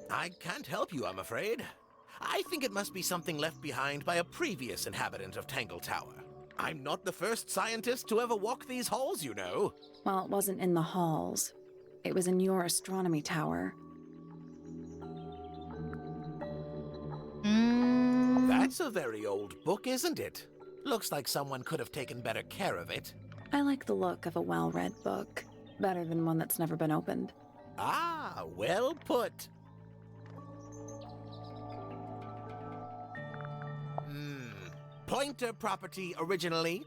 I can't help you, I'm afraid. I think it must be something left behind by a previous inhabitant of Tangle Tower. I'm not the first scientist to ever walk these halls, you know. Well, it wasn't in the halls. It was in your astronomy tower. That's a very old book, isn't it? Looks like someone could have taken better care of it. I like the look of a well-read book. Better than one that's never been opened. Ah, well put. Pointer property originally,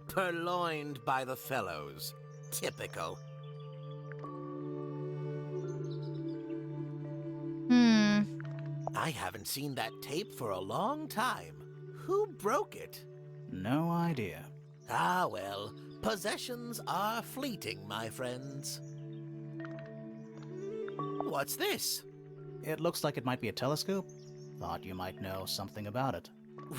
purloined by the fellows. Typical. I haven't seen that tape for a long time. Who broke it? No idea. Ah, well, possessions are fleeting, my friends. What's this? It looks like it might be a telescope. Thought you might know something about it.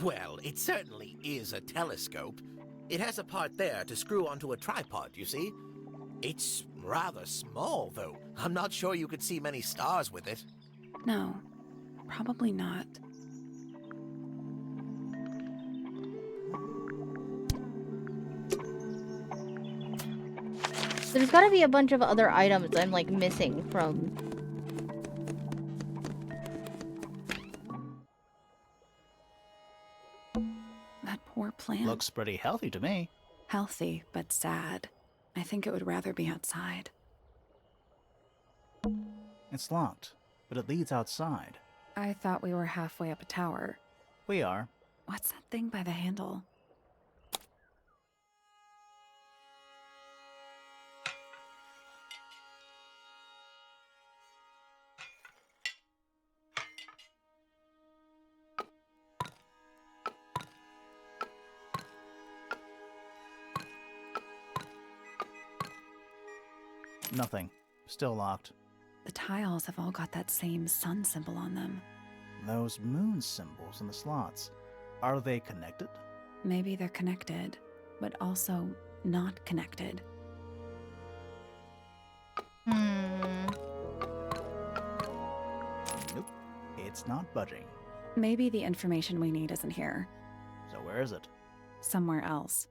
Well, it certainly is a telescope. It has a part there to screw onto a tripod, you see. It's rather small, though. I'm not sure you could see many stars with it. No, probably not. There's gotta be a bunch of other items I'm like missing from. That poor plant. Looks pretty healthy to me. Healthy, but sad. I think it would rather be outside. It's locked, but it leads outside. I thought we were halfway up a tower. We are. What's that thing by the handle? Nothing. Still locked. The tiles have all got that same sun symbol on them. Those moon symbols in the slots. Are they connected? Maybe they're connected, but also not connected. Nope. It's not budging. Maybe the information we need isn't here. So where is it? Somewhere else.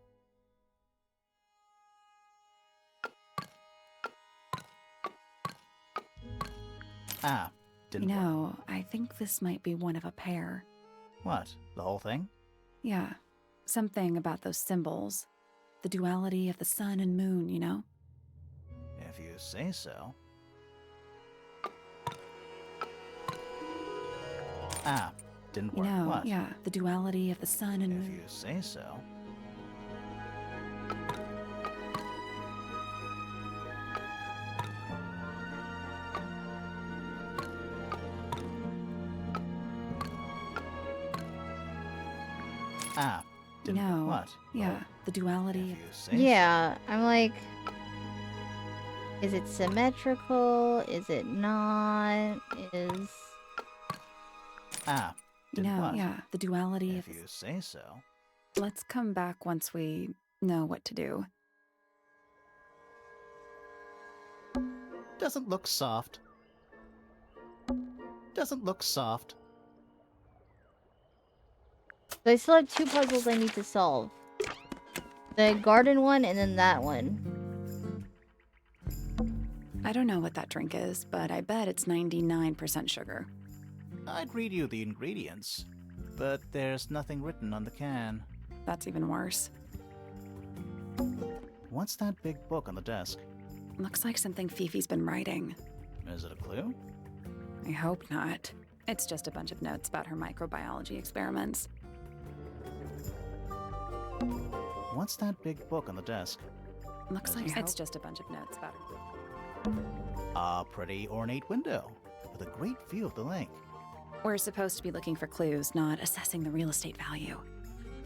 Ah, didn't work. No, I think this might be one of a pair. What? The whole thing? Yeah, something about those symbols. The duality of the sun and moon, you know? If you say so. Ah, didn't You work. know, What? yeah, the duality of the sun and If moon. you say so. Ah, didn't No, work. What? yeah, the duality If of... you say Yeah, I'm like, is it symmetrical? Is it not? Is so. Ah, didn't No, work. yeah, the duality If of... you say so. Let's come back once we know what to do. Doesn't look soft. Doesn't look soft. So I still have two puzzles I need to solve. The garden one and then that one. I don't know what that drink is, but I bet it's 99% sugar. I'd read you the ingredients, but there's nothing written on the can. That's even worse. What's that big book on the desk? Looks like something Fifi's been writing. Is it a clue? I hope not. It's just a bunch of notes about her microbiology experiments. What's that big book on the desk? Looks like I it's hope- just a bunch of notes about her. A pretty ornate window, with a great view of the lake. We're supposed to be looking for clues, not assessing the real estate value.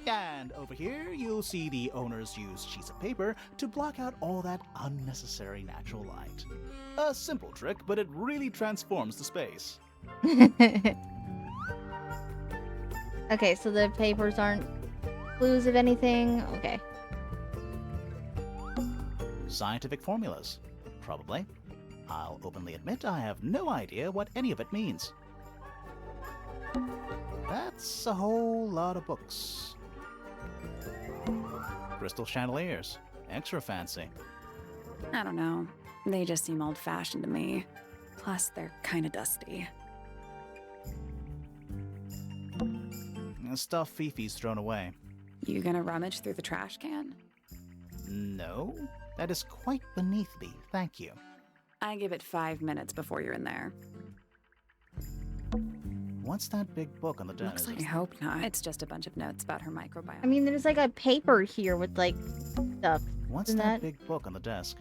And over here, you'll see the owners use sheets of paper to block out all that unnecessary natural light. A simple trick, but it really transforms the space. Okay, so the papers aren't clues of anything. Okay. Scientific formulas. Probably. I'll openly admit I have no idea what any of it means. That's a whole lot of books. Crystal chandeliers. Extra fancy. I don't know. They just seem old-fashioned to me. Plus, they're kinda dusty. Stuff Fifi's thrown away. You gonna rummage through the trash can? No, that is quite beneath me, thank you. I give it 5 minutes before you're in there. What's that big book on the desk? Looks like I hope not. It's just a bunch of notes about her microbiome. I mean, there's like a paper here with like stuff. What's Isn't that that- big book on the desk?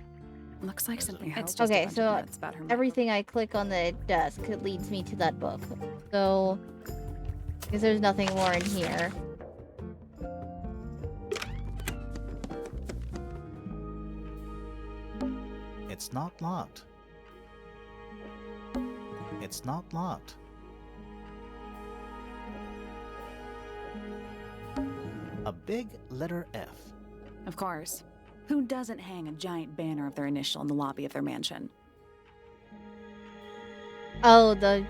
Looks like Is it- something. I It's hope- just Okay, a bunch so of notes about her Everything I click on the desk it leads me to that book. So, because there's nothing more in here. It's not locked. It's not locked. A big letter F. Of course. Who doesn't hang a giant banner of their initial in the lobby of their mansion? Oh, the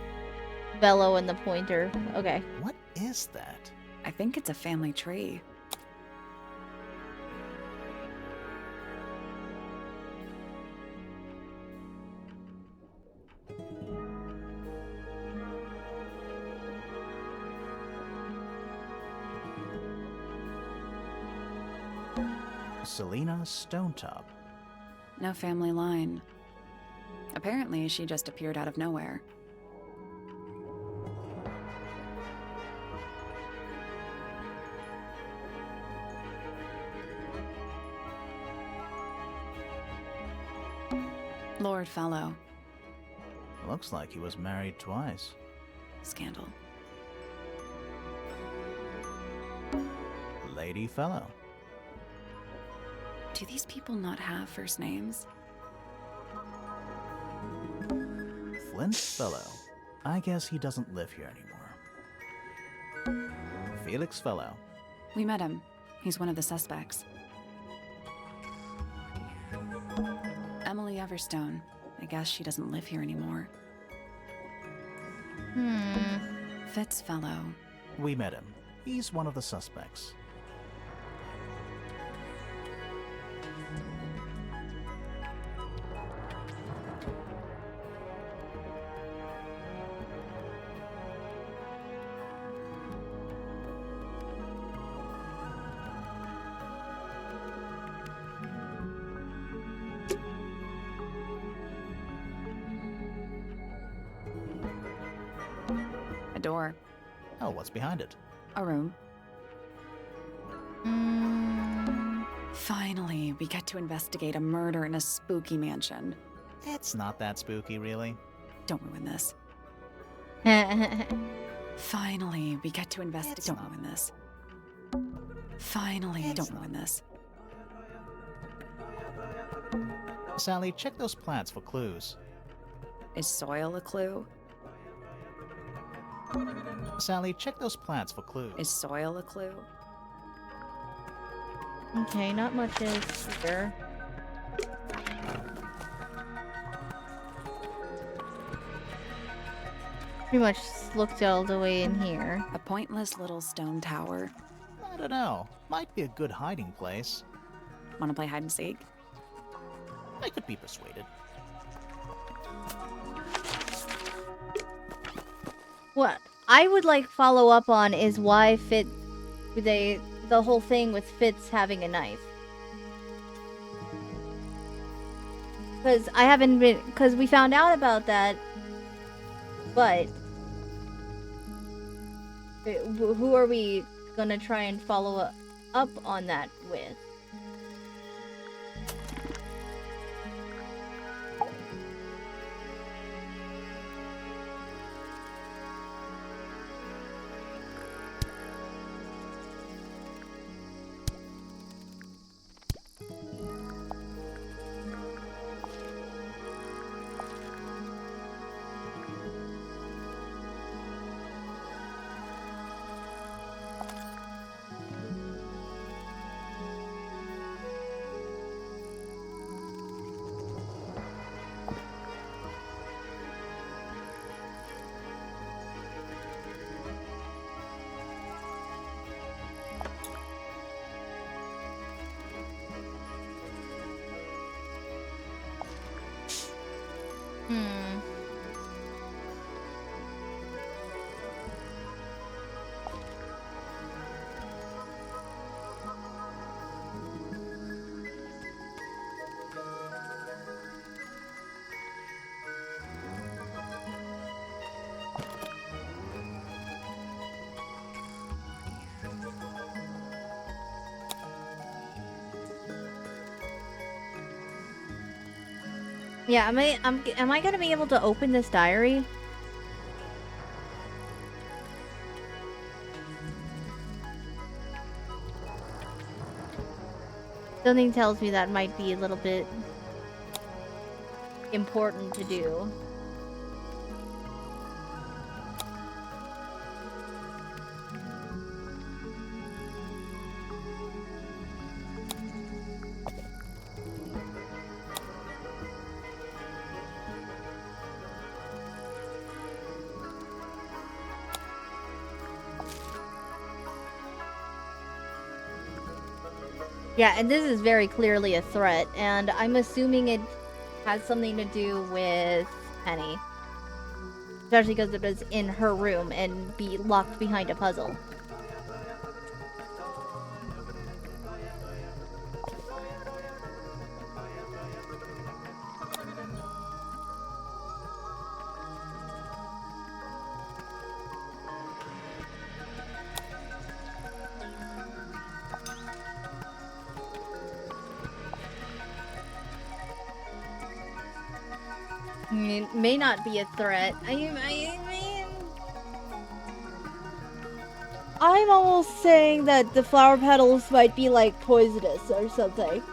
bellow and the pointer. Okay. What is that? I think it's a family tree. Selena Stonetop. No family line. Apparently, she just appeared out of nowhere. Lord Fellow. Looks like he was married twice. Scandal. Lady Fellow. Do these people not have first names? Flint Fellow. I guess he doesn't live here anymore. Felix Fellow. We met him. He's one of the suspects. Emily Everstone. I guess she doesn't live here anymore. Fitz Fellow. We met him. He's one of the suspects. A door. Oh, what's behind it? A room. Finally, we get to investigate a murder in a spooky mansion. It's not that spooky, really. Don't ruin this. Finally, we get to investigate. Don't ruin this. Finally, don't ruin this. Sally, check those plants for clues. Is soil a clue? Sally, check those plants for clues. Is soil a clue? Okay, not much is here. Pretty much looked all the way in here. A pointless little stone tower. I don't know. Might be a good hiding place. Wanna play hide and seek? I could be persuaded. What I would like follow up on is why the whole thing with Fitz having a knife. Because we found out about that, but who are we gonna try and follow up on that with? Yeah, am I gonna be able to open this diary? Something tells me that might be a little bit important to do. Yeah, and this is very clearly a threat, and I'm assuming it has something to do with Penny. Especially because it was in her room and be locked behind a puzzle. I mean, it may not be a threat. I mean, I'm almost saying that the flower petals might be like poisonous or something.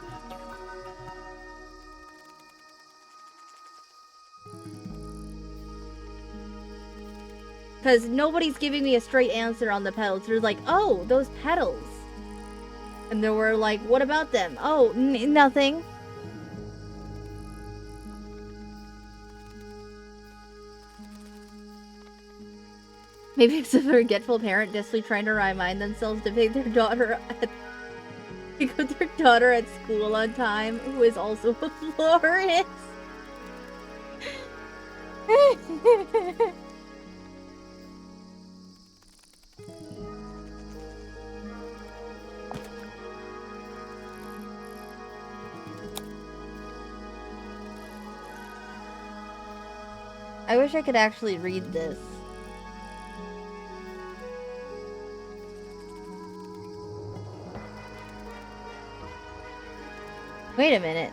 Because nobody's giving me a straight answer on the petals. They're like, oh, those petals. And they were like, what about them? Oh, nothing. Maybe it's a forgetful parent desperately trying to remind themselves to pick their daughter at school on time, who is also a florist. I wish I could actually read this. Wait a minute.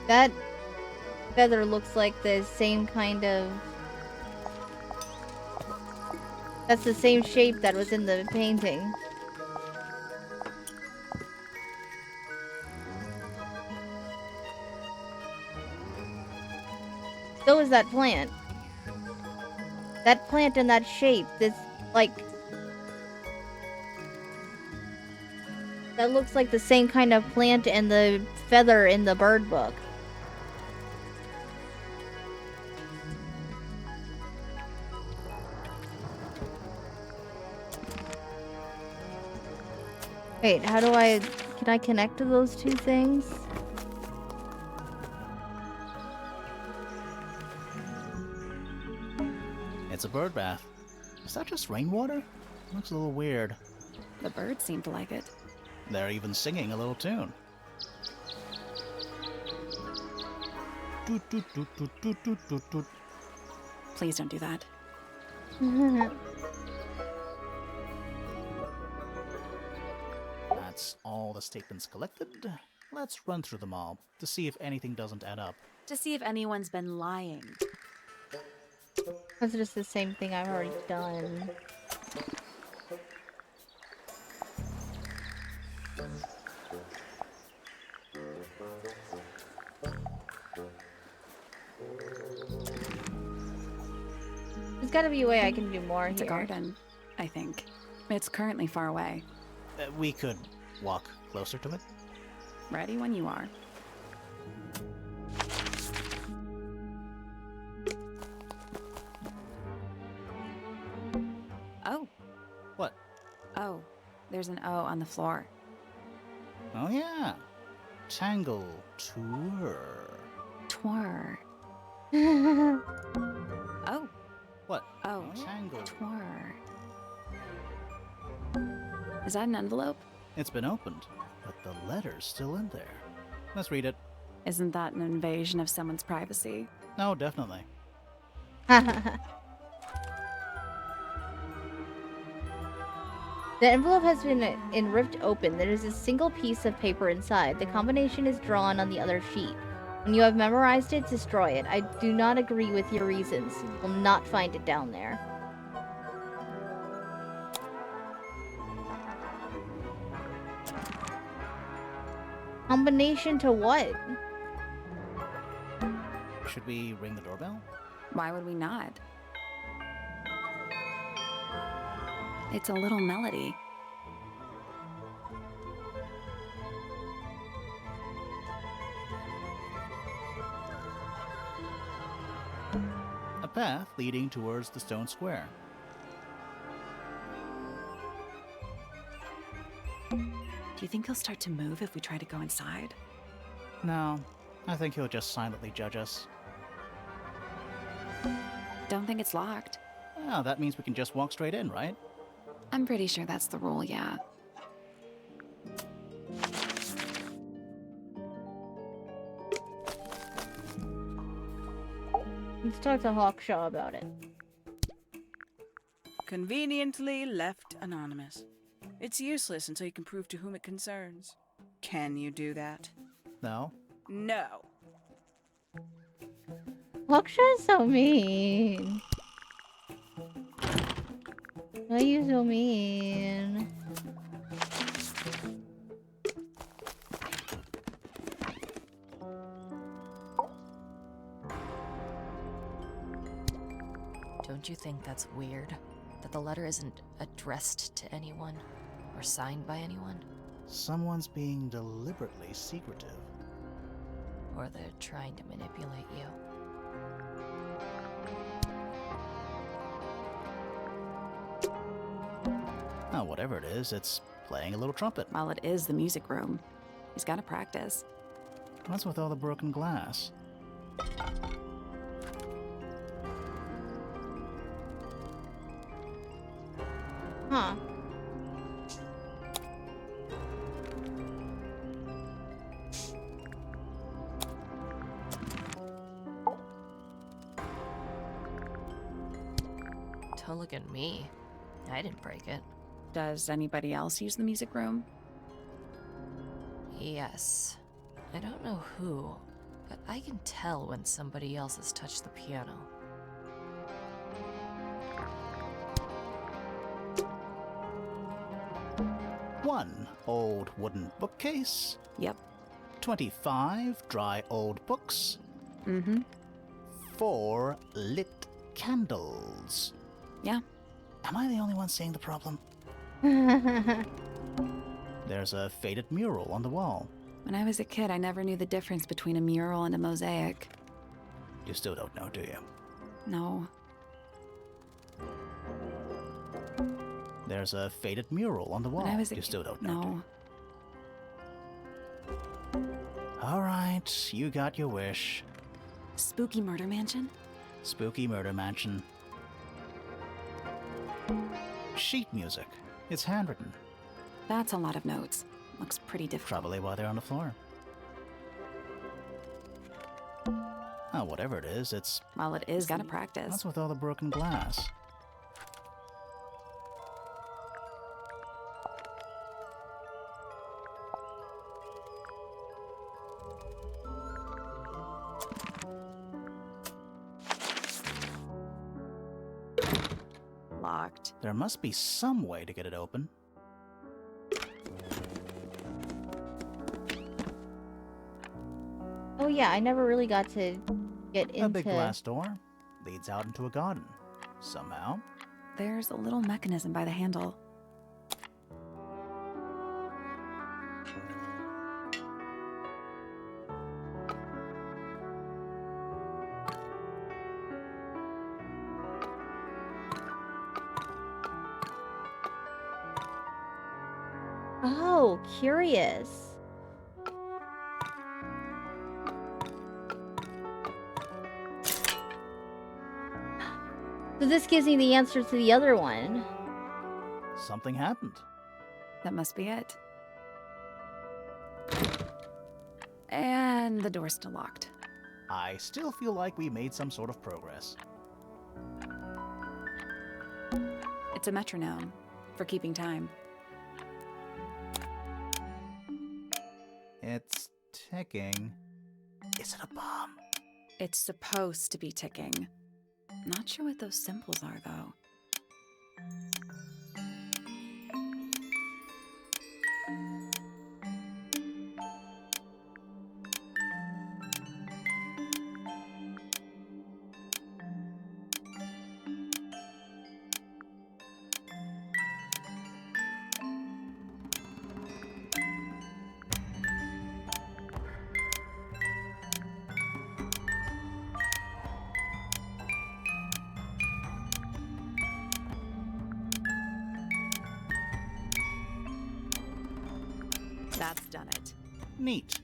That feather looks like the same kind of... That's the same shape that was in the painting. So is that plant. That plant and that shape, this, like... That looks like the same kind of plant and the feather in the bird book. Wait, how do I... Can I connect to those two things? It's a bird bath. Is that just rainwater? Looks a little weird. The birds seem to like it. They're even singing a little tune. Toot, toot, toot, toot, toot, toot, toot, toot. Please don't do that. That's all the statements collected. Let's run through them all to see if anything doesn't add up. To see if anyone's been lying. That's just the same thing I've already done. There's gotta be a way I can do more It's here. a garden, I think. It's currently far away. We could walk closer to it. Ready when you are. Oh. What? Oh, there's an O on the floor. Oh yeah. Tangle tour. Twir. Oh. What? Oh, Tangle. twir. Is that an envelope? It's been opened, but the letter's still in there. Let's read it. Isn't that an invasion of someone's privacy? No, definitely. The envelope has been ripped open. There is a single piece of paper inside. The combination is drawn on the other sheet. When you have memorized it, destroy it. I do not agree with your reasons. You will not find it down there. Combination to what? Should we ring the doorbell? Why would we not? It's a little melody. A path leading towards the stone square. Do you think he'll start to move if we try to go inside? No, I think he'll just silently judge us. Don't think it's locked. Oh, that means we can just walk straight in, right? I'm pretty sure that's the rule, yeah. Let's talk to Hawkshaw about it. Conveniently left anonymous. It's useless until you can prove to whom it concerns. Can you do that? No. No. Hawkshaw is so mean. Why are you so mean? Don't you think that's weird? That the letter isn't addressed to anyone or signed by anyone? Someone's being deliberately secretive. Or they're trying to manipulate you. Oh, whatever it is, it's playing a little trumpet. Well, it is the music room. He's gotta practice. What's with all the broken glass? Huh. Don't look at me. I didn't break it. Does anybody else use the music room? Yes. I don't know who, but I can tell when somebody else has touched the piano. One old wooden bookcase. Yep. 25 dry old books. Mm-hmm. 4 lit candles. Yeah. Am I the only one seeing the problem? There's a faded mural on the wall. When I was a kid, I never knew the difference between a mural and a mosaic. You still don't know, do you? No. There's a faded mural on the wall. When I was a You still don't know, do No. you? All right, you got your wish. Spooky murder mansion? Spooky murder mansion. Sheet music. It's handwritten. That's a lot of notes. Looks pretty difficult. Probably while they're on the floor. Oh, whatever it is, it's... Well, it is gotta practice. What's with all the broken glass? Locked. There must be some way to get it open. Oh yeah, I never really got to get into... A big glass door leads out into a garden. Somehow. There's a little mechanism by the handle. Oh, curious. So this gives me the answer to the other one. Something happened. That must be it. And the door's still locked. I still feel like we made some sort of progress. It's a metronome for keeping time. It's ticking. Is it it a bomb? It's supposed to be ticking. Not sure what those symbols are, though. That's done it. Neat.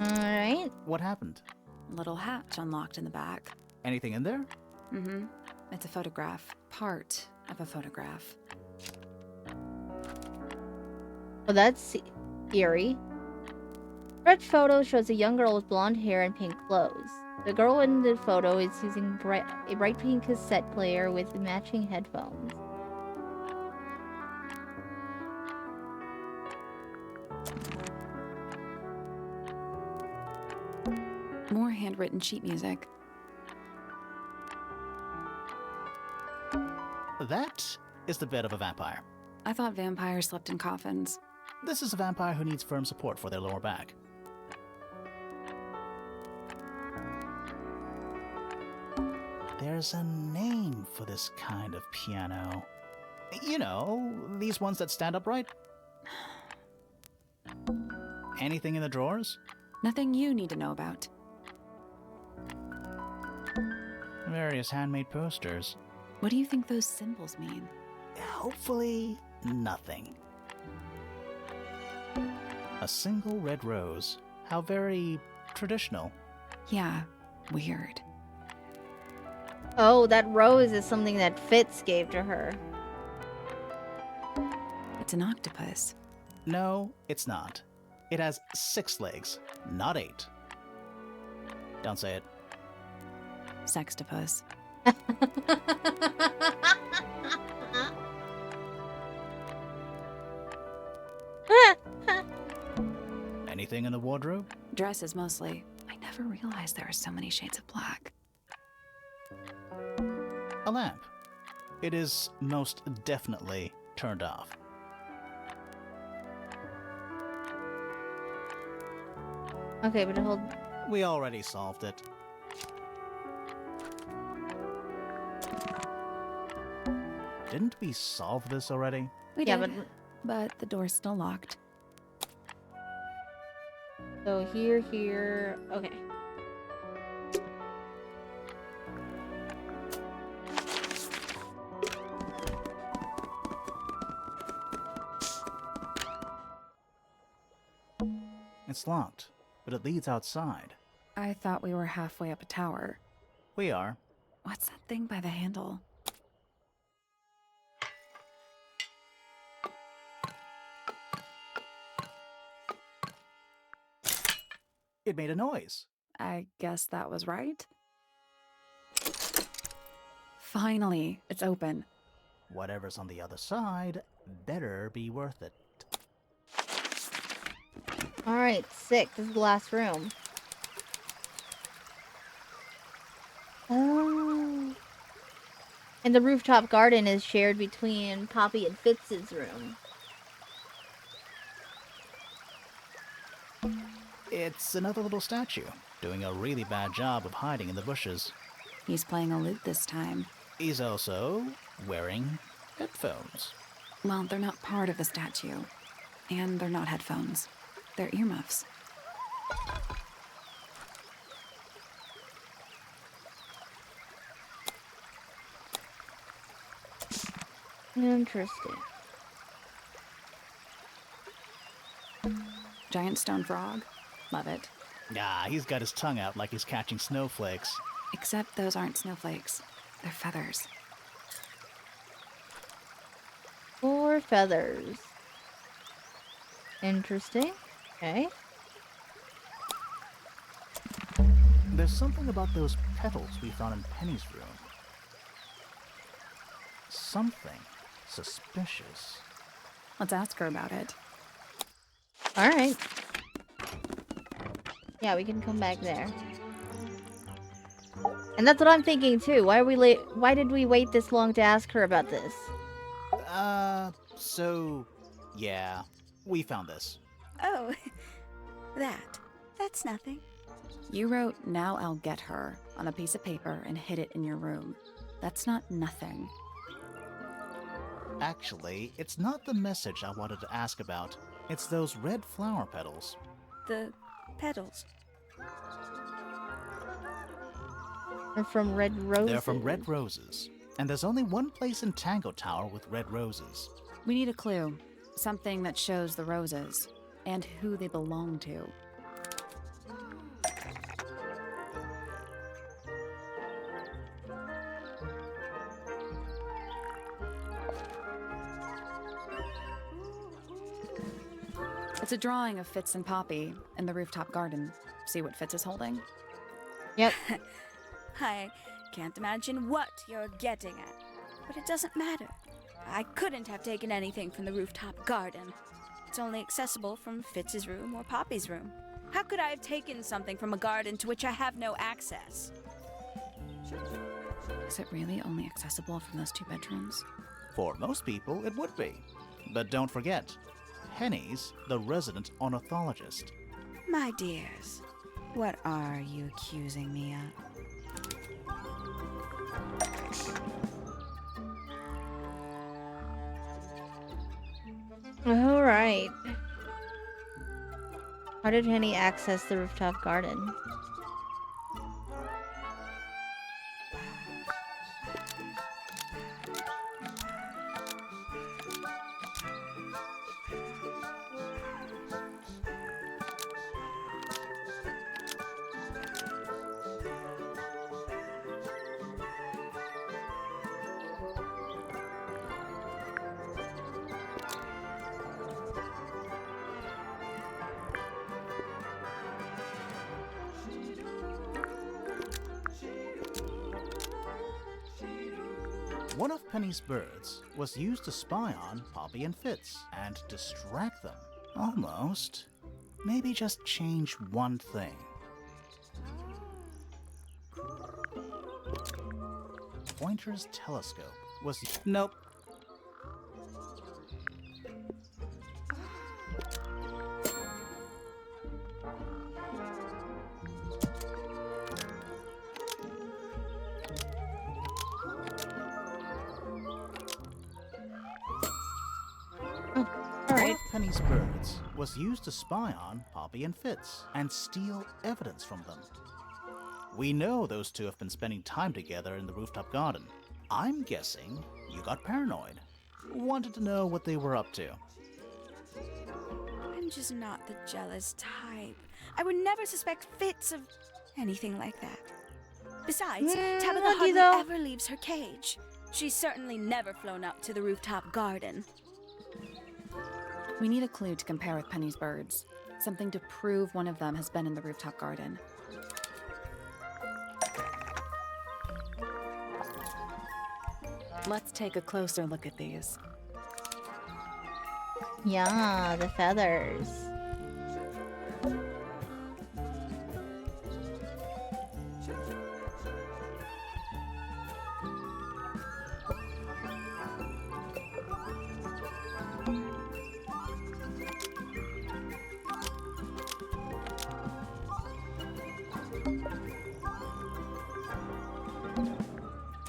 Alright. What happened? Little hatch unlocked in the back. Anything in there? Mm-hmm. It's a photograph. Part of a photograph. Well, that's eerie. Red photo shows a young girl with blonde hair and pink clothes. The girl in the photo is using a bright pink cassette player with matching headphones. More handwritten sheet music. That is the bed of a vampire. I thought vampires slept in coffins. This is a vampire who needs firm support for their lower back. There's a name for this kind of piano. You know, these ones that stand upright. Anything in the drawers? Nothing you need to know about. Various handmade posters. What do you think those symbols mean? Hopefully, nothing. A single red rose. How very traditional. Yeah, weird. Oh, that rose is something that Fitz gave to her. It's an octopus. No, it's not. It has 6 legs, not 8. Don't say it. Sextopus. Anything in the wardrobe? Dresses mostly. I never realized there were so many shades of black. A lamp. It is most definitely turned off. Okay, but hold. We already solved it. Didn't we solve this already? We Yeah, did, but the door's still locked. So here. Okay. It's locked, but it leads outside. I thought we were halfway up a tower. We are. What's that thing by the handle? It made a noise. I guess that was right. Finally, it's open. Whatever's on the other side better be worth it. Alright, 6. This is the last room. Oh. And the rooftop garden is shared between Poppy and Fitz's room. It's another little statue, doing a really bad job of hiding in the bushes. He's playing a lute this time. He's also wearing headphones. Well, they're not part of the statue. And they're not headphones. They're earmuffs. Interesting. Giant stone frog. Love it. Ah, he's got his tongue out like he's catching snowflakes. Except those aren't snowflakes. They're feathers. 4 feathers. Interesting. Okay. There's something about those petals we found in Penny's room. Something suspicious. Let's ask her about it. Alright. Yeah, we can come back there. And that's what I'm thinking too. Why are we late? Why did we wait this long to ask her about this? So, yeah, we found this. Oh, that's nothing. You wrote, "Now I'll get her," on a piece of paper and hid it in your room. That's not nothing. Actually, it's not the message I wanted to ask about. It's those red flower petals. The petals. They're from red roses. They're from red roses. And there's only one place in Tangle Tower with red roses. We need a clue. Something that shows the roses. And who they belong to. It's a drawing of Fitz and Poppy in the rooftop garden. See what Fitz is holding? Yep. I can't imagine what you're getting at, but it doesn't matter. I couldn't have taken anything from the rooftop garden. It's only accessible from Fitz's room or Poppy's room. How could I have taken something from a garden to which I have no access? Is it really only accessible from those 2 bedrooms? For most people, it would be. But don't forget, Penny's the resident ornithologist. My dears, what are you accusing me of? All right. How did Henny access the rooftop garden? One of Penny's birds was used to spy on Poppy and Fitz and distract them. Almost. Maybe just change one thing. Pointer's telescope was... Nope. One of Penny's birds was used to spy on Poppy and Fitz and steal evidence from them. We know those two have been spending time together in the rooftop garden. I'm guessing you got paranoid. Wanted to know what they were up to. I'm just not the jealous type. I would never suspect Fitz of anything like that. Besides, Tabitha lucky hardly though. ever leaves her cage. She's certainly never flown up to the rooftop garden. We need a clue to compare with Penny's birds. Something to prove one of them has been in the rooftop garden. Let's take a closer look at these. Yeah, the feathers.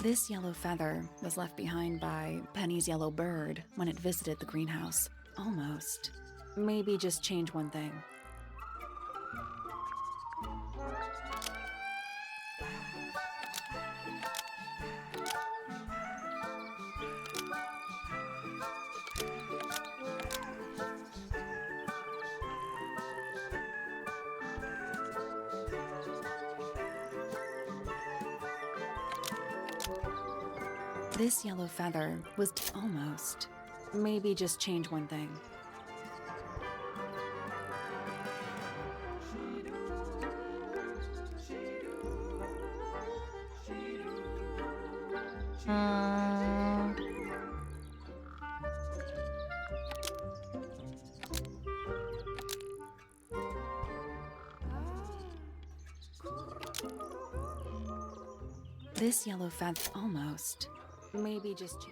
This yellow feather was left behind by Penny's yellow bird when it visited the greenhouse. Almost. Maybe just change one thing. This yellow feather was almost. Maybe just change one thing. This yellow feather, almost. Maybe just...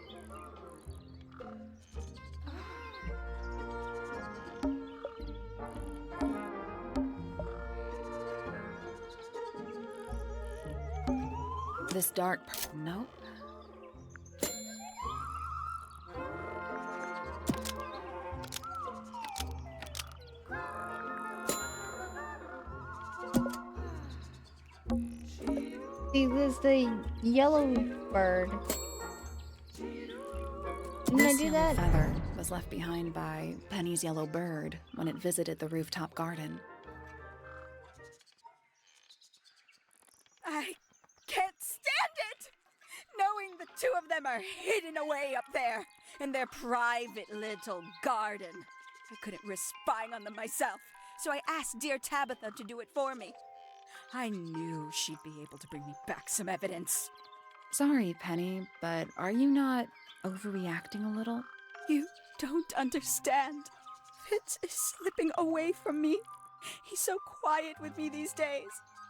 This dark... Nope. See, this is the yellow bird. Didn't I This do yellow that? feather was left behind by Penny's yellow bird when it visited the rooftop garden. I can't stand it! Knowing the two of them are hidden away up there in their private little garden. I couldn't risk spying on them myself, so I asked dear Tabitha to do it for me. I knew she'd be able to bring me back some evidence. Sorry, Penny, but are you not overreacting a little? You don't understand. Fitz is slipping away from me. He's so quiet with me these days.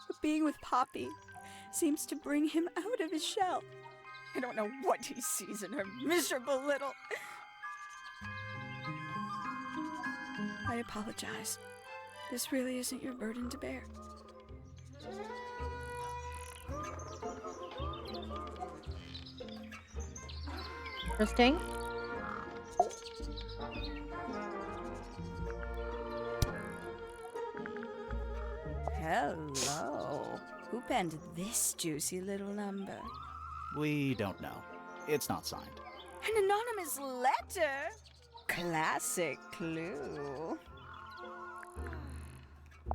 But being with Poppy seems to bring him out of his shell. I don't know what he sees in her miserable little... I apologize. This really isn't your burden to bear. Interesting. Hello. Who penned this juicy little number? We don't know. It's not signed. An anonymous letter? Classic clue.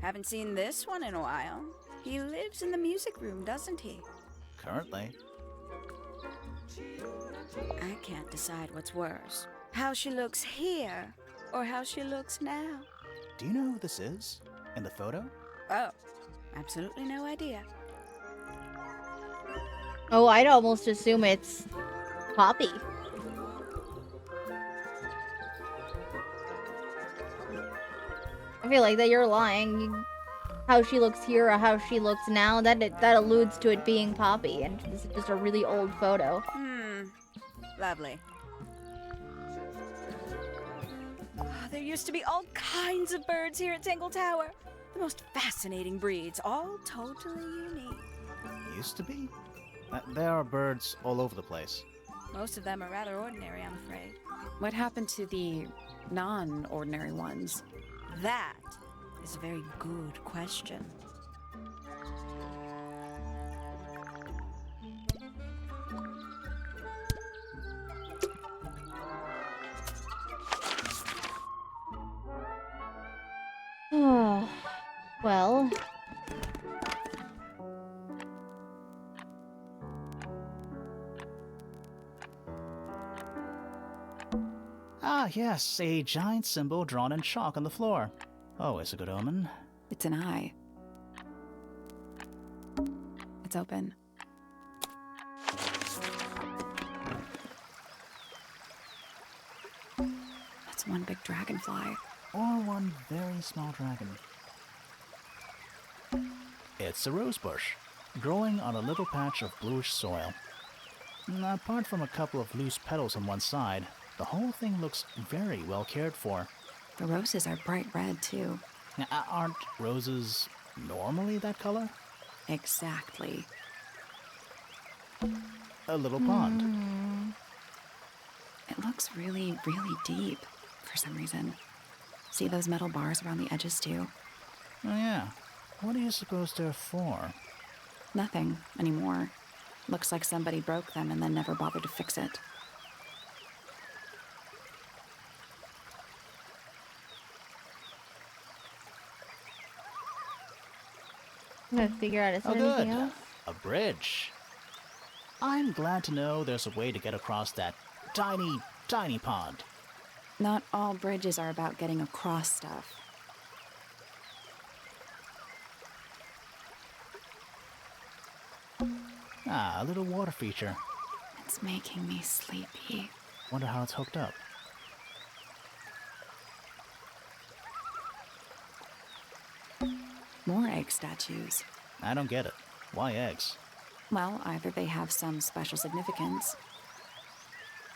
Haven't seen this one in a while. He lives in the music room, doesn't he? Currently. I can't decide what's worse. How she looks here, or how she looks now. Do you know who this is? In the photo? Oh, absolutely no idea. Oh, I'd almost assume it's Poppy. I feel like that you're lying. How she looks here or how she looks now, that alludes to it being Poppy, and this is just a really old photo. Lovely. There used to be all kinds of birds here at Tangle Tower. The most fascinating breeds, all totally unique. Used to be? There are birds all over the place. Most of them are rather ordinary, I'm afraid. What happened to the non-ordinary ones? That is a very good question. Well... Ah, yes, a giant symbol drawn in chalk on the floor. Always a good omen. It's an eye. It's open. That's one big dragonfly. Or one very small dragon. It's a rose bush, growing on a little patch of bluish soil. Apart from a couple of loose petals on one side, the whole thing looks very well cared for. The roses are bright red, too. Now, aren't roses normally that color? Exactly. A little pond. It looks really, really deep, for some reason. See those metal bars around the edges, too? Oh, yeah. What do you suppose they're for? Nothing anymore. Looks like somebody broke them and then never bothered to fix it. I'm gonna figure out, is there Oh, good. anything else? A bridge. I'm glad to know there's a way to get across that tiny, tiny pond. Not all bridges are about getting across stuff. Ah, a little water feature. It's making me sleepy. Wonder how it's hooked up. More egg statues. I don't get it. Why eggs? Well, either they have some special significance,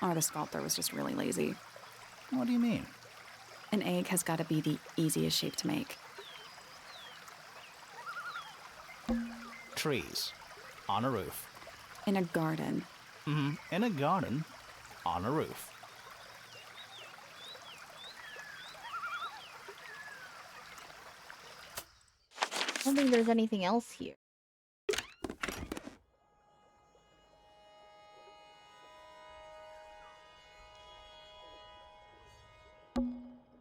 or the sculptor was just really lazy. What do you mean? An egg has got to be the easiest shape to make. Trees. On a roof. In a garden. In a garden. On a roof. I don't think there's anything else here.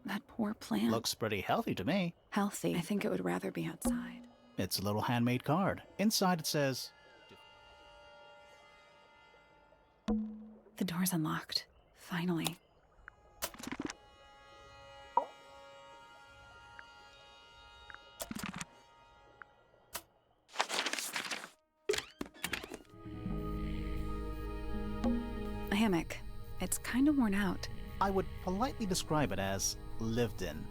That poor plant. Looks pretty healthy to me. Healthy. I think it would rather be outside. It's a little handmade card. Inside it says, The door's unlocked. Finally. A hammock. It's kind of worn out. I would politely describe it as lived in.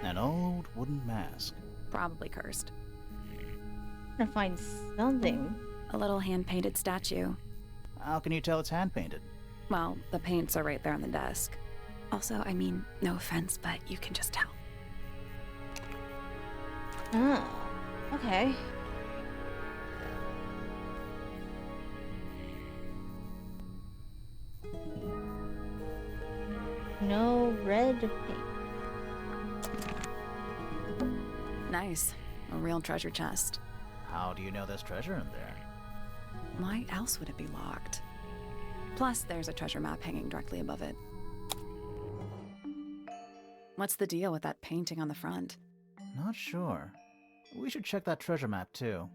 An old wooden mask. Probably cursed. I'm gonna find something. A little hand-painted statue. How can you tell it's hand-painted? Well, the paints are right there on the desk. Also, I mean, no offense, but you can just tell. Oh, okay. No red paint. Nice. A real treasure chest. How do you know there's treasure in there? Why else would it be locked? Plus, there's a treasure map hanging directly above it. What's the deal with that painting on the front? Not sure. We should check that treasure map too.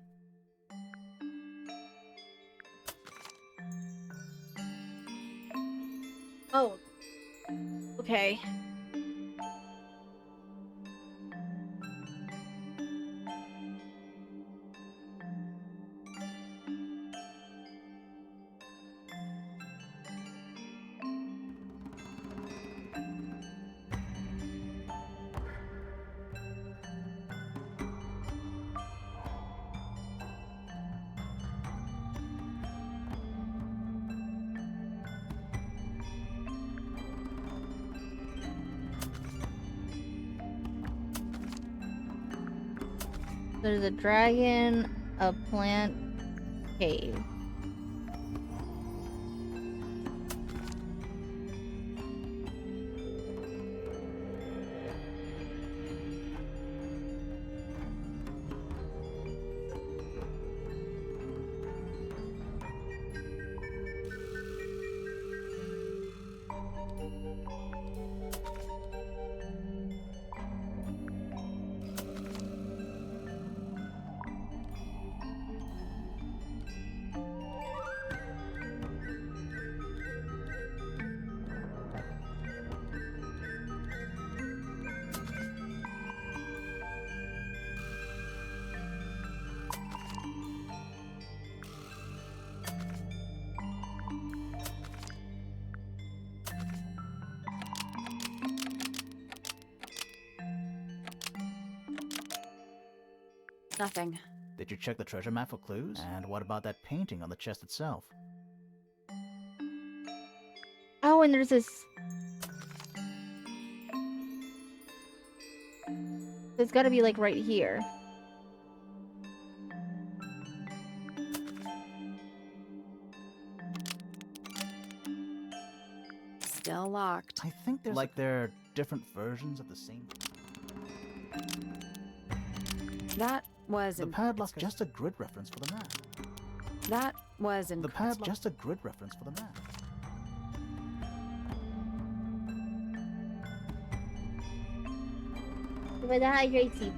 Oh. Okay. There's a dragon, a plant, cave. Nothing. Did you check the treasure map for clues? And what about that painting on the chest itself? Oh, and there's this. It's gotta be like right here. Still locked. I think there's like there are different versions of the same. That was The padlock's just a grid reference for the map. That was in The padlock's just a grid reference for the map. With the hydrate seat.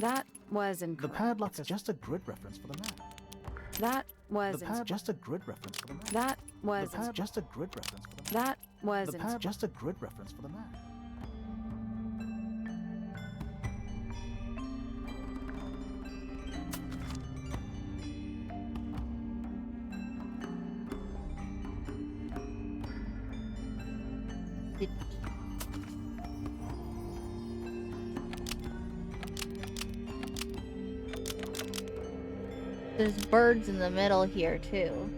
That was The incorrect. padlock is just a grid reference for the map. That was The pad just a grid reference for the map. That was The pad just a grid reference for the map. That was The pad just a grid reference for the map. There's birds in the middle here too.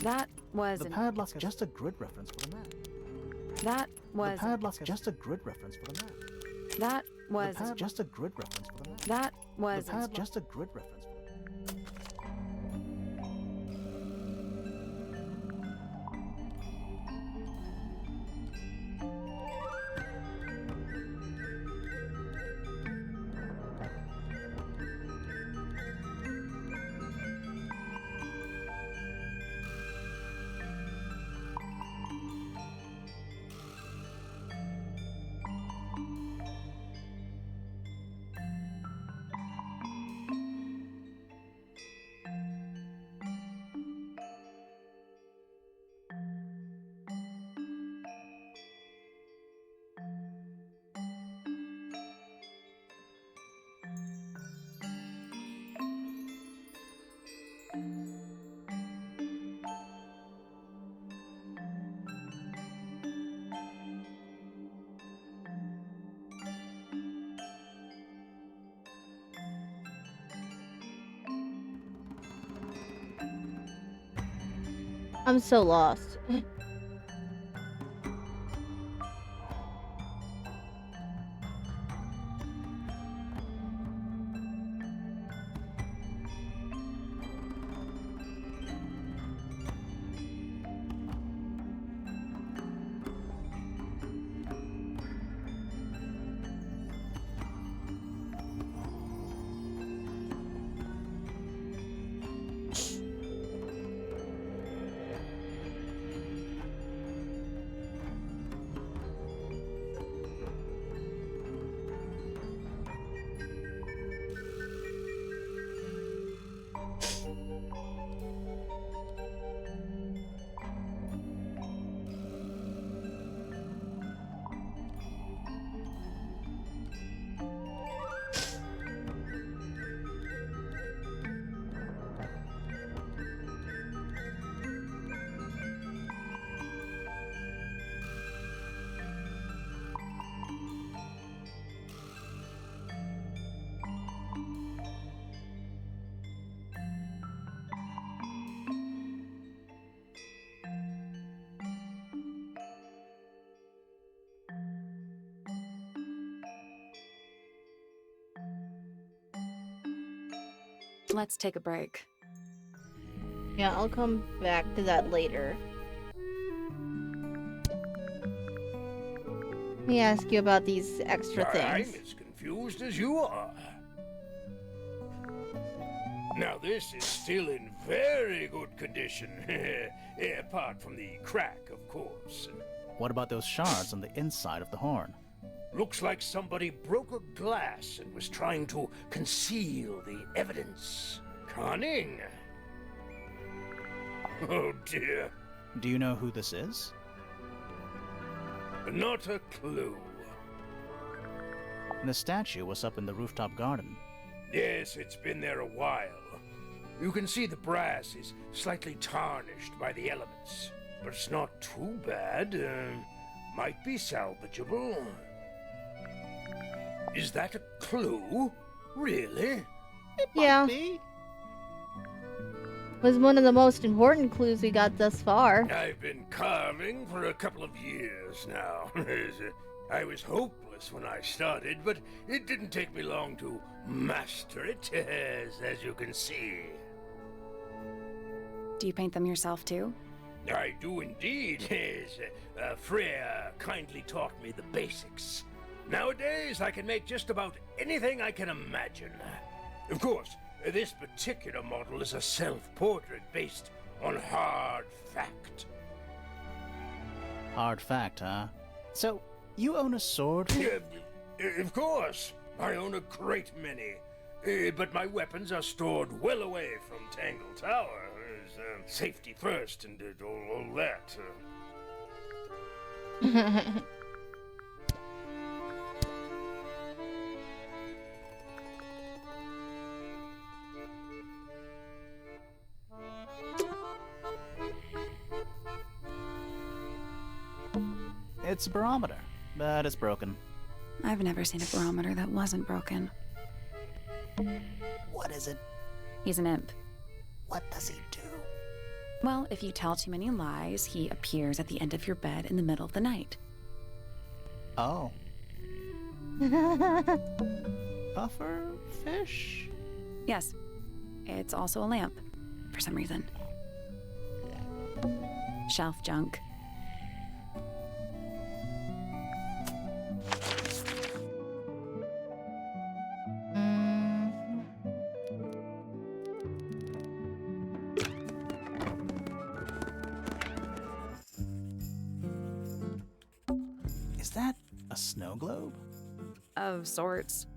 That was The padlock is just a grid reference for the map. That was The padlock is just a grid reference for the map. That was The pad just a grid reference for the map. That was The pad just a grid reference for the map. I'm so lost. Let's take a break. Yeah, I'll come back to that later. Let me ask you about these extra I'm things. as confused as you are. Now, this is still in very good condition. Apart from the crack, of course. What about those shards on the inside of the horn? Looks like somebody broke a glass and was trying to conceal the evidence. Cunning. Oh dear. Do you know who this is? Not a clue. The statue was up in the rooftop garden. Yes, it's been there a while. You can see the brass is slightly tarnished by the elements. But it's not too bad. Might be salvageable. Is that a clue? Really? Yeah. Was one of the most important clues we got thus far. I've been carving for a couple of years now. I was hopeless when I started, but it didn't take me long to master it, as you can see. Do you paint them yourself too? I do indeed, yes. Freya kindly taught me the basics. Nowadays, I can make just about anything I can imagine. Of course, this particular model is a self-portrait based on hard fact. Hard fact, huh? So, you own a sword? Of course. I own a great many. But my weapons are stored well away from Tangle Tower. Safety first and all that. It's a barometer, but it's broken. I've never seen a barometer that wasn't broken. What is it? He's an imp. What does he do? Well, if you tell too many lies, he appears at the end of your bed in the middle of the night. Oh. Puffer fish? Yes. It's also a lamp, for some reason. Shelf junk. Is that a snow globe? Of sorts.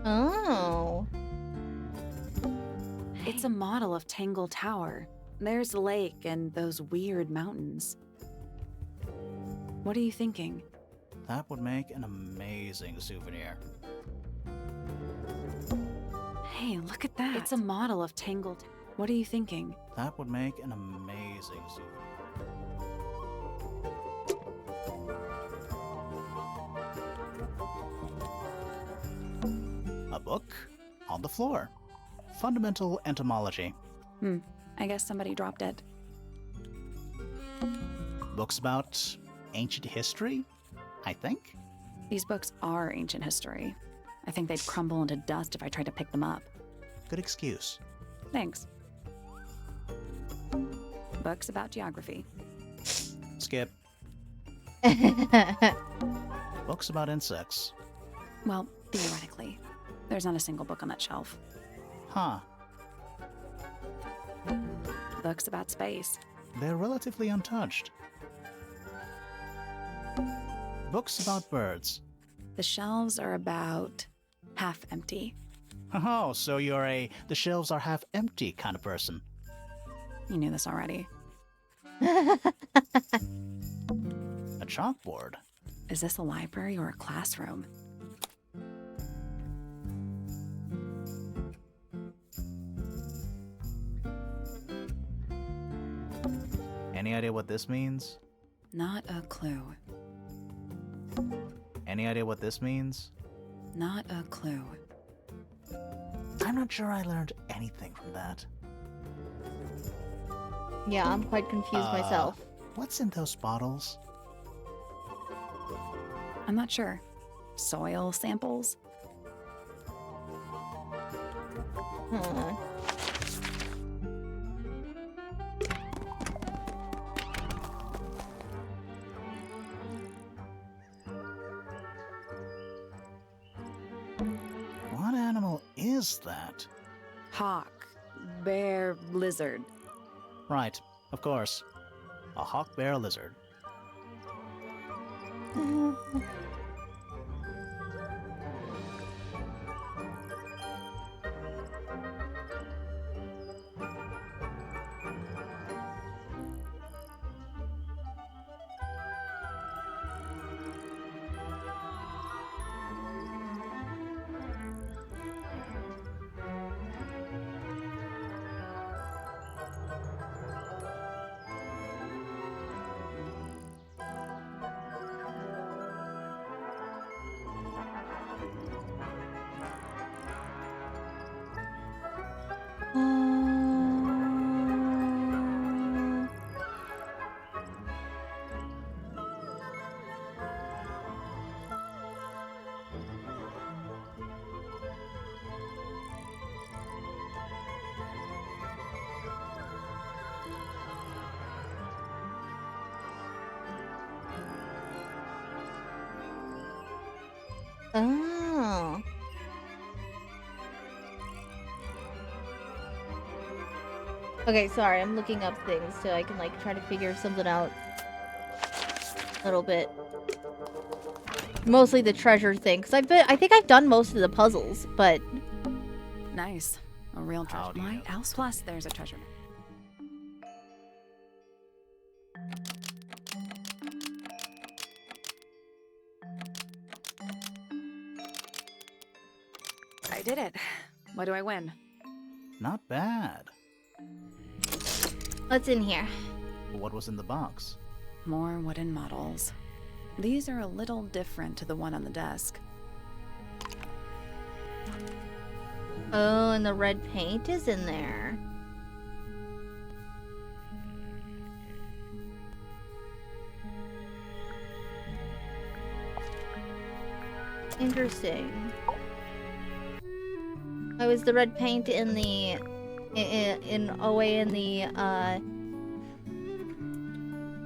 Oh. It's a model of Tangle Tower. There's the lake and those weird mountains. What are you thinking? That would make an amazing souvenir. Hey, look at that. It's a model of Tangle. What are you thinking? That would make an amazing souvenir. A book on the floor. Fundamental entomology. I guess somebody dropped it. Books about ancient history, I think. These books are ancient history. I think they'd crumble into dust if I tried to pick them up. Good excuse. Thanks. Books about geography. Skip. Books about insects. Well, theoretically. There's not a single book on that shelf. Huh. Books about space. They're relatively untouched. Books about birds. The shelves are about half empty. Oh, so you're a the shelves are half empty kind of person. You knew this already. A chalkboard. Is this a library or a classroom? Any idea what this means? Not a clue. Any idea what this means? Not a clue. I'm not sure I learned anything from that. Yeah, I'm quite confused myself. What's in those bottles? I'm not sure. Soil samples? Huh. What animal is that? Hawk. Bear. Lizard. Right, of course. A hawk bear lizard. Oh. Okay, sorry, I'm looking up things so I can like try to figure something out a little bit. Mostly the treasure thing, because I think I've done most of the puzzles, but Nice. A real treasure. How do you Why know? else? Plus, there's a treasure. I did it. What do I win? Not bad. what's in here? What was in the box? More wooden models. These are a little different to the one on the desk. Oh, and the red paint is in there. Interesting. Oh, is the red paint in the away in the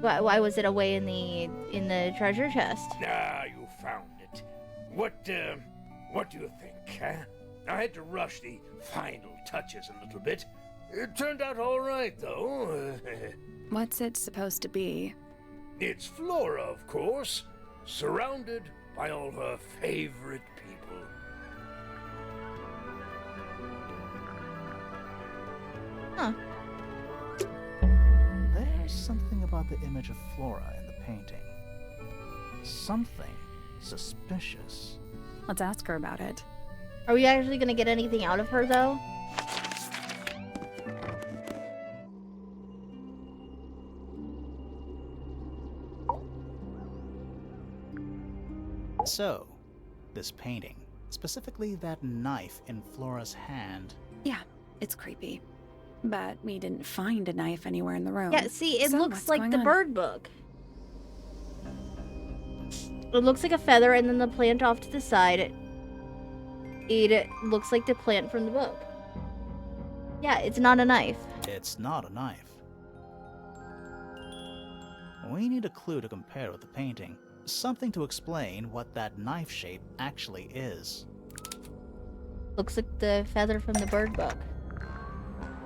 why was it away in the treasure chest? Ah, you found it. What do you think, huh? I had to rush the final touches a little bit. It turned out all right, though. What's it supposed to be? It's Flora, of course, surrounded by all her favorite people. Huh. There's something about the image of Flora in the painting. Something suspicious. Let's ask her about it. Are we actually gonna get anything out of her though? So, this painting, specifically that knife in Flora's hand. Yeah, it's creepy. But we didn't find a knife anywhere in the room. Yeah, see, it So, looks what's like going the on? bird book. It looks like a feather, and then the plant off to the side. It looks like the plant from the book. Yeah, it's not a knife. It's not a knife. We need a clue to compare with the painting. Something to explain what that knife shape actually is. Looks like the feather from the bird book.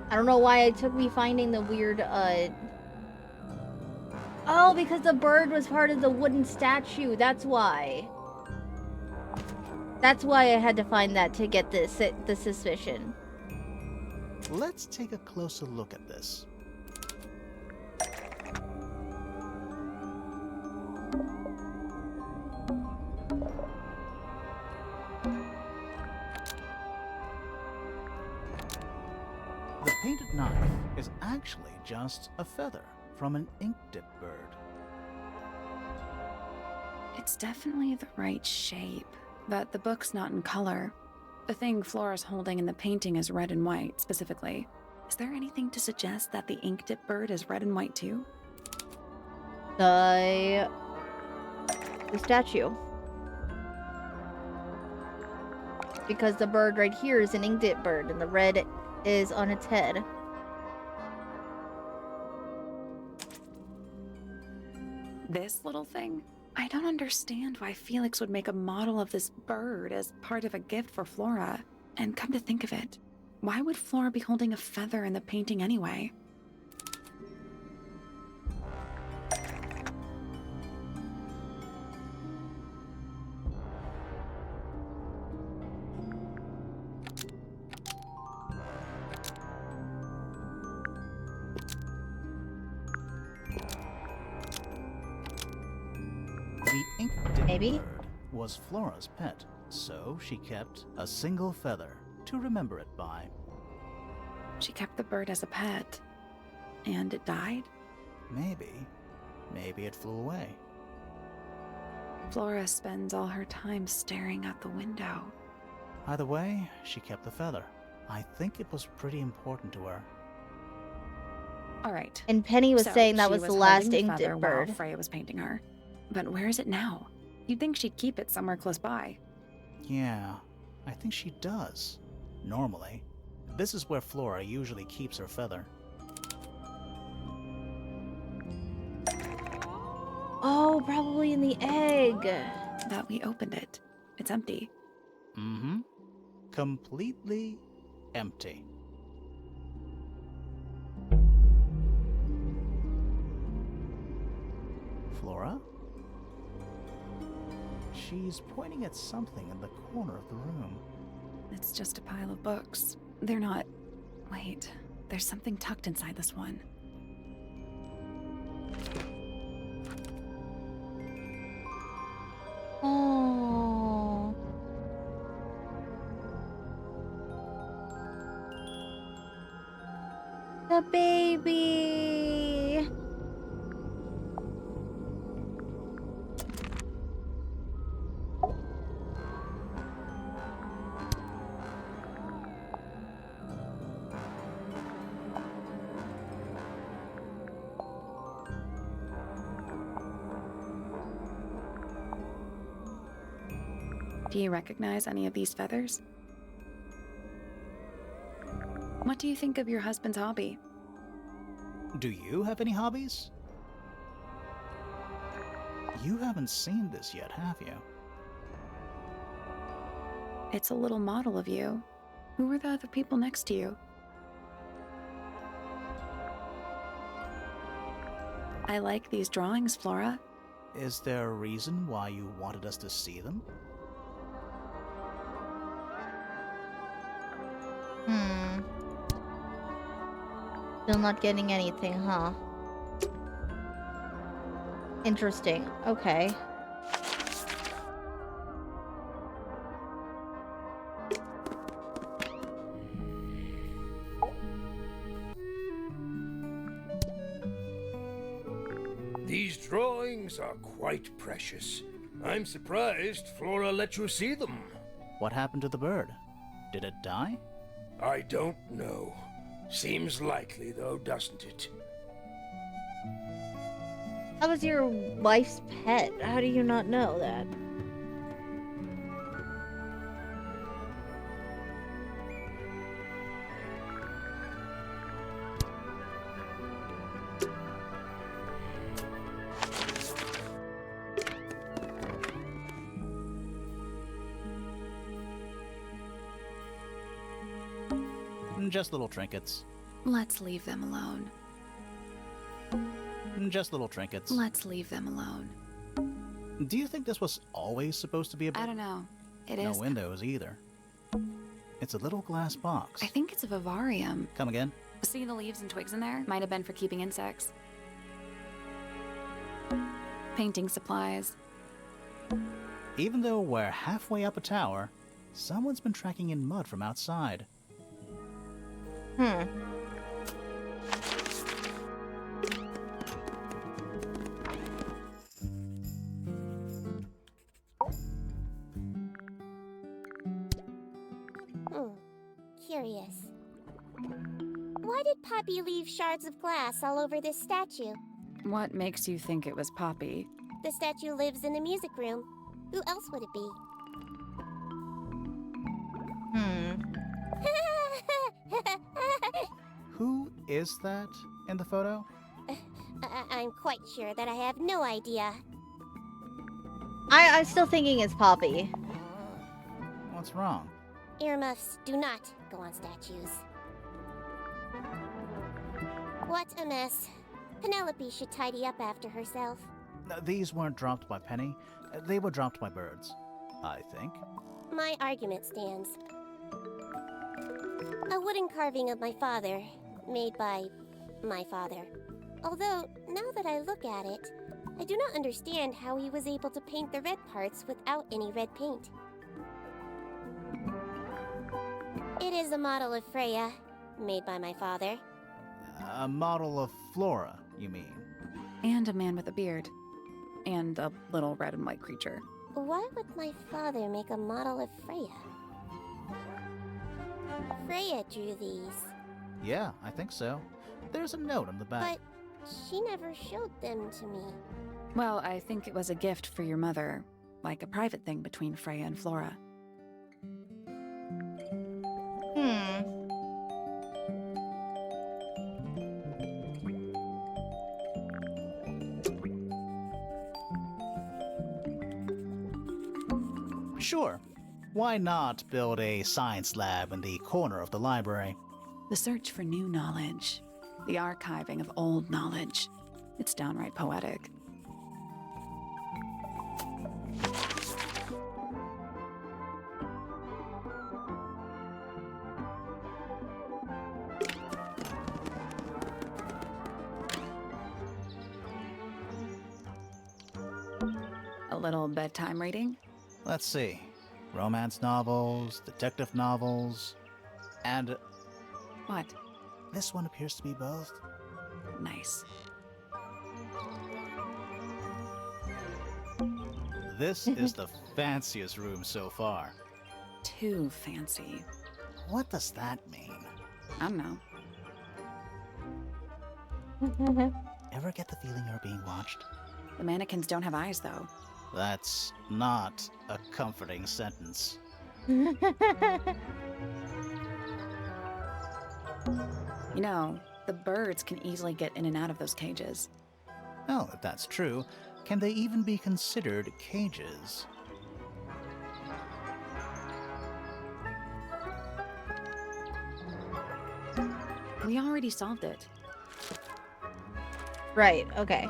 I don't know why it took me finding the weird, Oh, because the bird was part of the wooden statue. That's why. That's why I had to find that to get the suspicion. Let's take a closer look at this. The painted knife is actually just a feather from an ink-dip bird. It's definitely the right shape, but the book's not in color. The thing Flora's holding in the painting is red and white, specifically. Is there anything to suggest that the ink dip bird is red and white too? The statue. Because the bird right here is an ink dip bird, and the red is on its head. This little thing? I don't understand why Felix would make a model of this bird as part of a gift for Flora. And come to think of it, why would Flora be holding a feather in the painting anyway? The ink-dip Maybe? bird was Flora's pet, so she kept a single feather to remember it by. She kept the bird as a pet. And it died? Maybe it flew away. Flora spends all her time staring out the window. Either way, she kept the feather. I think it was pretty important to her. All right. And Penny was So saying that she was the last holding ink the feather dip while bird. Freya was painting her. But where is it now? You'd think she'd keep it somewhere close by. Yeah, I think she does. Normally. This is where Flora usually keeps her feather. Oh, probably in the egg. That we opened it. It's empty. Mm-hmm. Completely empty. Flora? she's pointing at something in the corner of the room. It's just a pile of books. They're not... Wait, there's something tucked inside this one. Oh. The baby. Do you recognize any of these feathers? What do you think of your husband's hobby? Do you have any hobbies? You haven't seen this yet, have you? It's a little model of you. Who were the other people next to you? I like these drawings, Flora. Is there a reason why you wanted us to see them? Still not getting anything, huh? Interesting. Okay. These drawings are quite precious. I'm surprised Flora let you see them. What happened to the bird? Did it die? I don't know. Seems likely, though, doesn't it? That was your wife's pet. How do you not know that? Just little trinkets. Let's leave them alone. Just little trinkets. Let's leave them alone. Do you think this was always supposed to be a I don't know. It no is. windows either. It's a little glass box. I think it's a vivarium. Come again? See the leaves and twigs in there? Might have been for keeping insects. Painting supplies. Even though we're halfway up a tower, someone's been tracking in mud from outside. Curious. Why did Poppy leave shards of glass all over this statue? What makes you think it was Poppy? The statue lives in the music room. Who else would it be? Who is that in the photo? I'm quite sure that I have no idea. I'm still thinking it's Poppy. What's wrong? Earmuffs do not go on statues. What a mess. Penelope should tidy up after herself. These weren't dropped by Penny. They were dropped by birds, I think. My argument stands. A wooden carving of my father, made by my father. Although, now that I look at it, I do not understand how he was able to paint the red parts without any red paint. It is a model of Freya, made by my father. A model of Flora, you mean? And a man with a beard. And a little red and white creature. Why would my father make a model of Freya? Freya drew these. Yeah, I think so. There's a note on the back. But she never showed them to me. Well, I think it was a gift for your mother. Like a private thing between Freya and Flora. Sure. Why not build a science lab in the corner of the library? The search for new knowledge. The archiving of old knowledge. It's downright poetic. little bedtime reading? Let's see. Romance novels, detective novels, and What? this one appears to be both. Nice. This is the fanciest room so far. Too fancy. What does that mean? I don't know. Ever get the feeling you're being watched? The mannequins don't have eyes, though. That's not a comforting sentence. You know, the birds can easily get in and out of those cages. Oh, if that's true, can they even be considered cages? We already solved it. Right, okay.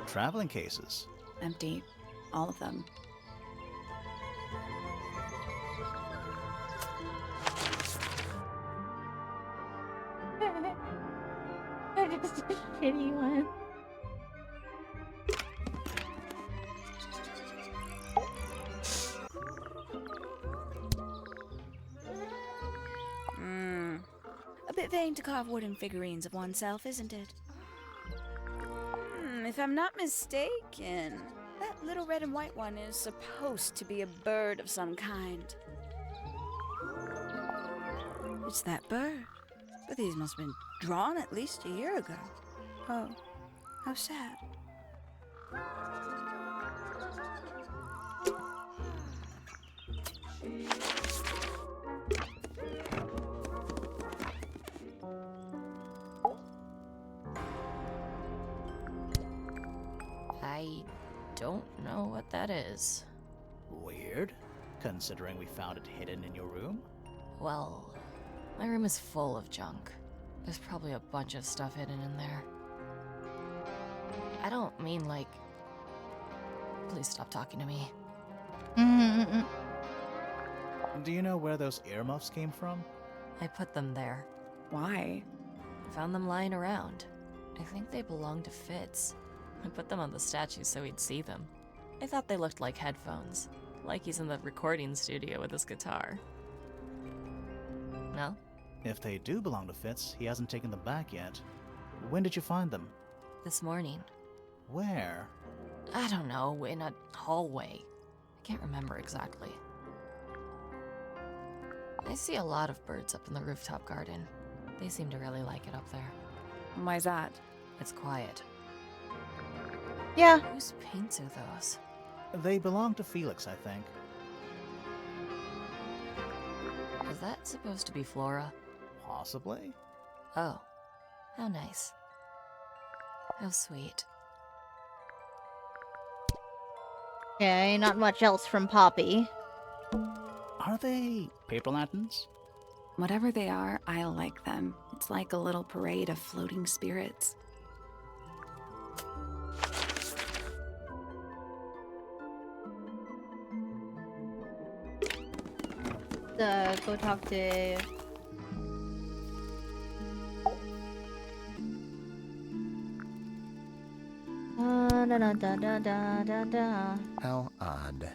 Traveling cases. Empty. All of them. Just a shitty one. A bit vain to carve wooden figurines of oneself, isn't it? If I'm not mistaken, that little red and white one is supposed to be a bird of some kind. It's that bird. But these must have been drawn at least a year ago. Oh, how sad. I don't know what that is. Weird, considering we found it hidden in your room. Well, my room is full of junk. There's probably a bunch of stuff hidden in there. I don't mean like... Please stop talking to me. Do you know where those earmuffs came from? I put them there. Why? I found them lying around. I think they belonged to Fitz. I put them on the statue so he'd see them. I thought they looked like headphones. Like he's in the recording studio with his guitar. No? If they do belong to Fitz, he hasn't taken them back yet. When did you find them? This morning. Where? I don't know, in a hallway. I can't remember exactly. I see a lot of birds up in the rooftop garden. They seem to really like it up there. Why's that? It's quiet. Yeah. Whose paints are those? They belong to Felix, I think. Is that supposed to be Flora? Possibly. Oh. How nice. How sweet. Okay, not much else from Poppy. Are they paper lanterns? Whatever they are, I like them. It's like a little parade of floating spirits. Go talk to... Da, da, da, da, da, da, da. How odd.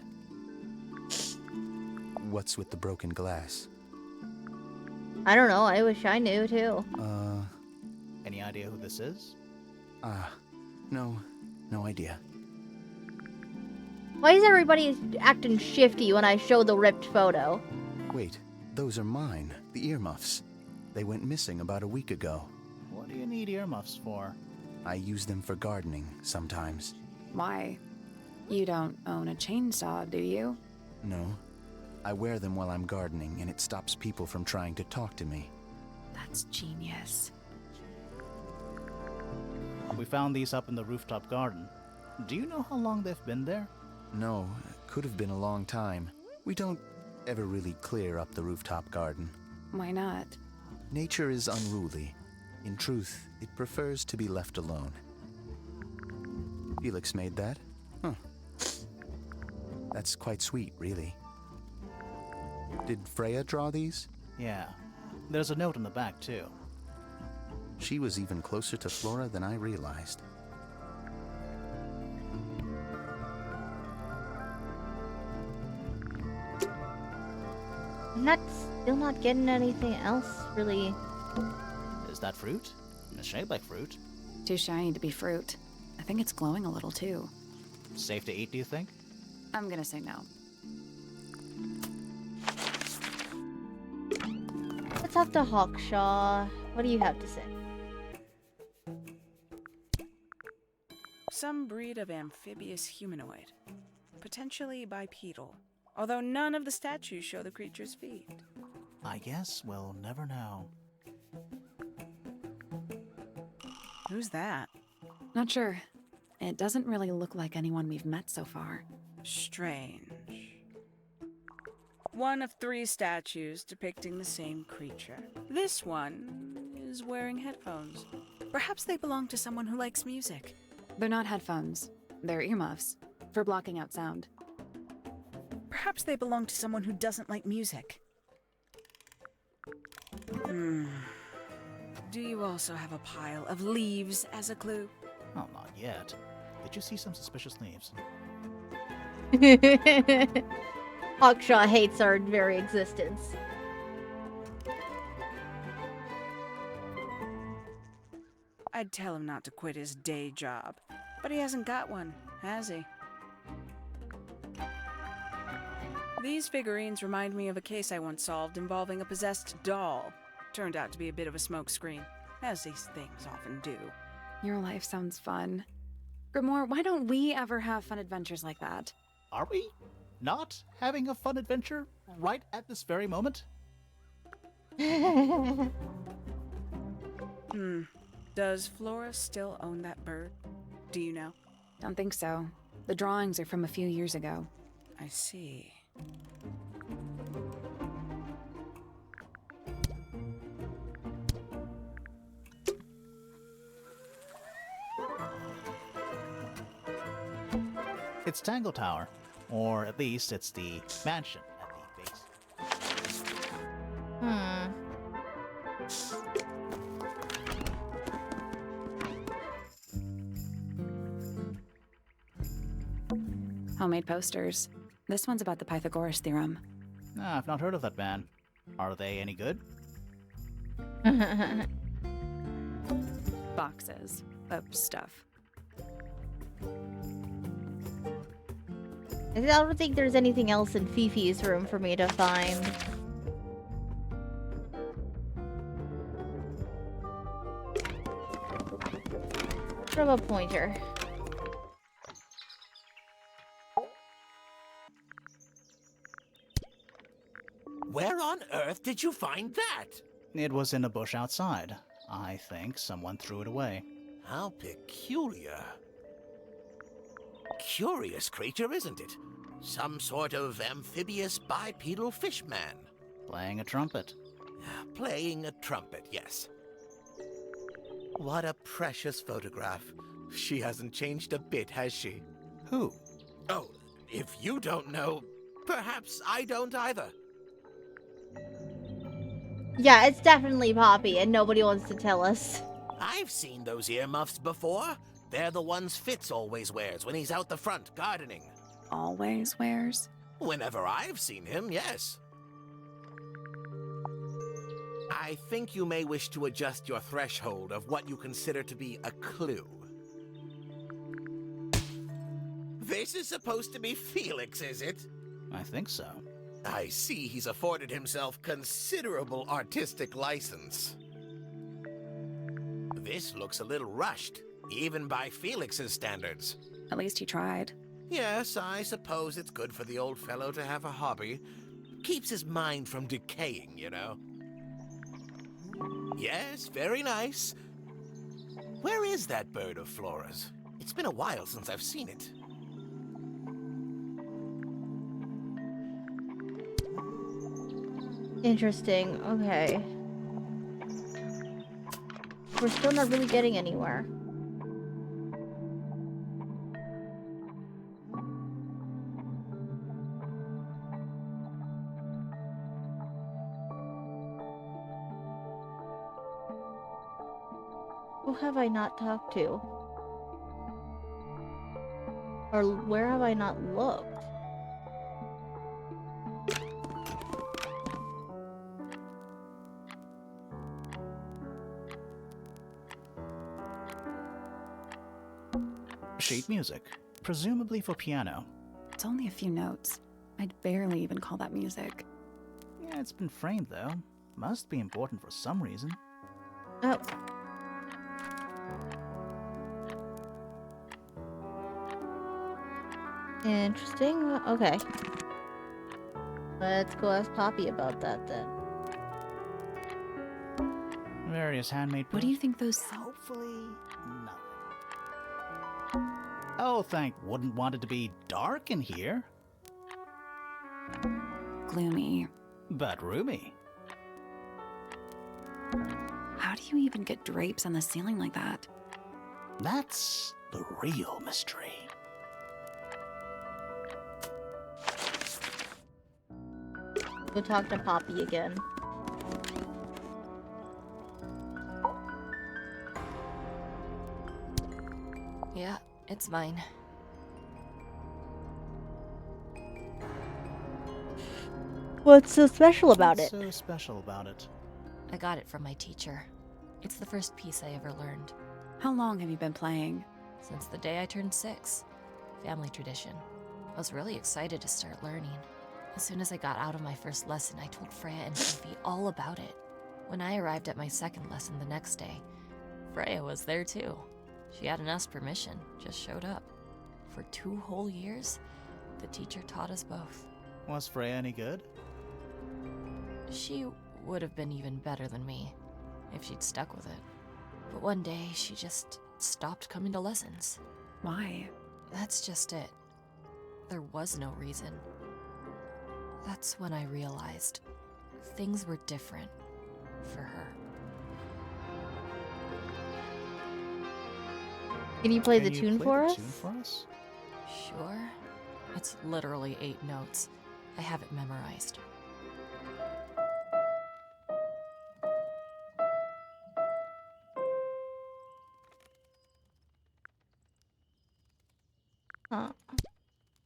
What's with the broken glass? I don't know, I wish I knew too. Any idea who this is? No idea. Why is everybody acting shifty when I show the ripped photo? Wait, those are mine, the earmuffs. They went missing about a week ago. What do you need earmuffs for? I use them for gardening sometimes. Why? You don't own a chainsaw, do you? No. I wear them while I'm gardening, and it stops people from trying to talk to me. That's genius. We found these up in the rooftop garden. Do you know how long they've been there? No, could have been a long time. We don't ever really clear up the rooftop garden. Why not? Nature is unruly. In truth, it prefers to be left alone. Felix made that? Huh. That's quite sweet, really. Did Freya draw these? Yeah. There's a note on the back, too. She was even closer to Flora than I realized. Still not getting anything else really. Is that fruit? It's shaped like fruit. Too shiny to be fruit. I think it's glowing a little too. Safe to eat, do you think? I'm gonna say no. Let's talk to Hawkshaw. What do you have to say? Some breed of amphibious humanoid. Potentially bipedal. Although none of the statues show the creature's feet. I guess we'll never know. Who's that? Not sure. It doesn't really look like anyone we've met so far. Strange. One of 3 statues depicting the same creature. This one is wearing headphones. Perhaps they belong to someone who likes music. They're not headphones. They're earmuffs. For blocking out sound. Perhaps they belong to someone who doesn't like music. Do you also have a pile of leaves as a clue? Oh, not yet. Did you see some suspicious leaves? Hawkshaw hates our very existence. I'd tell him not to quit his day job, but he hasn't got one, has he? These figurines remind me of a case I once solved involving a possessed doll. Turned out to be a bit of a smokescreen, as these things often do. Your life sounds fun. Grimoire, why don't we ever have fun adventures like that? Are we not having a fun adventure right at this very moment? Does Flora still own that bird? Do you know? Don't think so. The drawings are from a few years ago. I see. It's Tangle Tower. Or at least it's the mansion at the base. Homemade posters. This one's about the Pythagoras theorem. I've not heard of that band. Are they any good? Boxes of stuff. I don't think there's anything else in Fifi's room for me to find. Sort of a pointer. Where on earth did you find that? It was in a bush outside. I think someone threw it away. How peculiar. Curious creature, isn't it? Some sort of amphibious bipedal fishman. Playing a trumpet. Playing a trumpet, yes. What a precious photograph. She hasn't changed a bit, has she? Who? Oh, if you don't know, perhaps I don't either. Yeah, it's definitely Poppy, and nobody wants to tell us. I've seen those earmuffs before. They're the ones Fitz always wears when he's out the front gardening. Always wears? Whenever I've seen him, yes. I think you may wish to adjust your threshold of what you consider to be a clue. This is supposed to be Felix, is it? I think so. I see he's afforded himself considerable artistic license. This looks a little rushed, even by Felix's standards. At least he tried. Yes, I suppose it's good for the old fellow to have a hobby. Keeps his mind from decaying, you know. Yes, very nice. Where is that bird of Flora's? It's been a while since I've seen it. Interesting. Okay. We're still not really getting anywhere. Who have I not talked to? Or where have I not looked? sheet music, presumably for piano. It's only a few notes. I'd barely even call that music. Yeah, it's been framed though. Must be important for some reason. Oh. Interesting. Okay. Let's go ask Poppy about that then. Various handmade. What do you think those... Hopefully, nothing. Oh, wouldn't want it to be dark in here. Gloomy. But roomy. How do you even get drapes on the ceiling like that? That's the real mystery. Go talk to Poppy again. Yeah, it's mine. What's so special about What's it? so special about it? I got it from my teacher. It's the first piece I ever learned. How long have you been playing? Since the day I turned 6. Family tradition. I was really excited to start learning. As soon as I got out of my first lesson, I told Freya and Fifi all about it. When I arrived at my second lesson the next day, Freya was there too. She hadn't asked permission, just showed up. For 2 whole years, the teacher taught us both. Was Freya any good? She would have been even better than me, if she'd stuck with it. But one day, she just stopped coming to lessons. Why? That's just it. There was no reason. That's when I realized things were different for her. Can you play Can the you tune play for the us? tune for us? Sure. It's literally 8 notes. I have it memorized. Huh.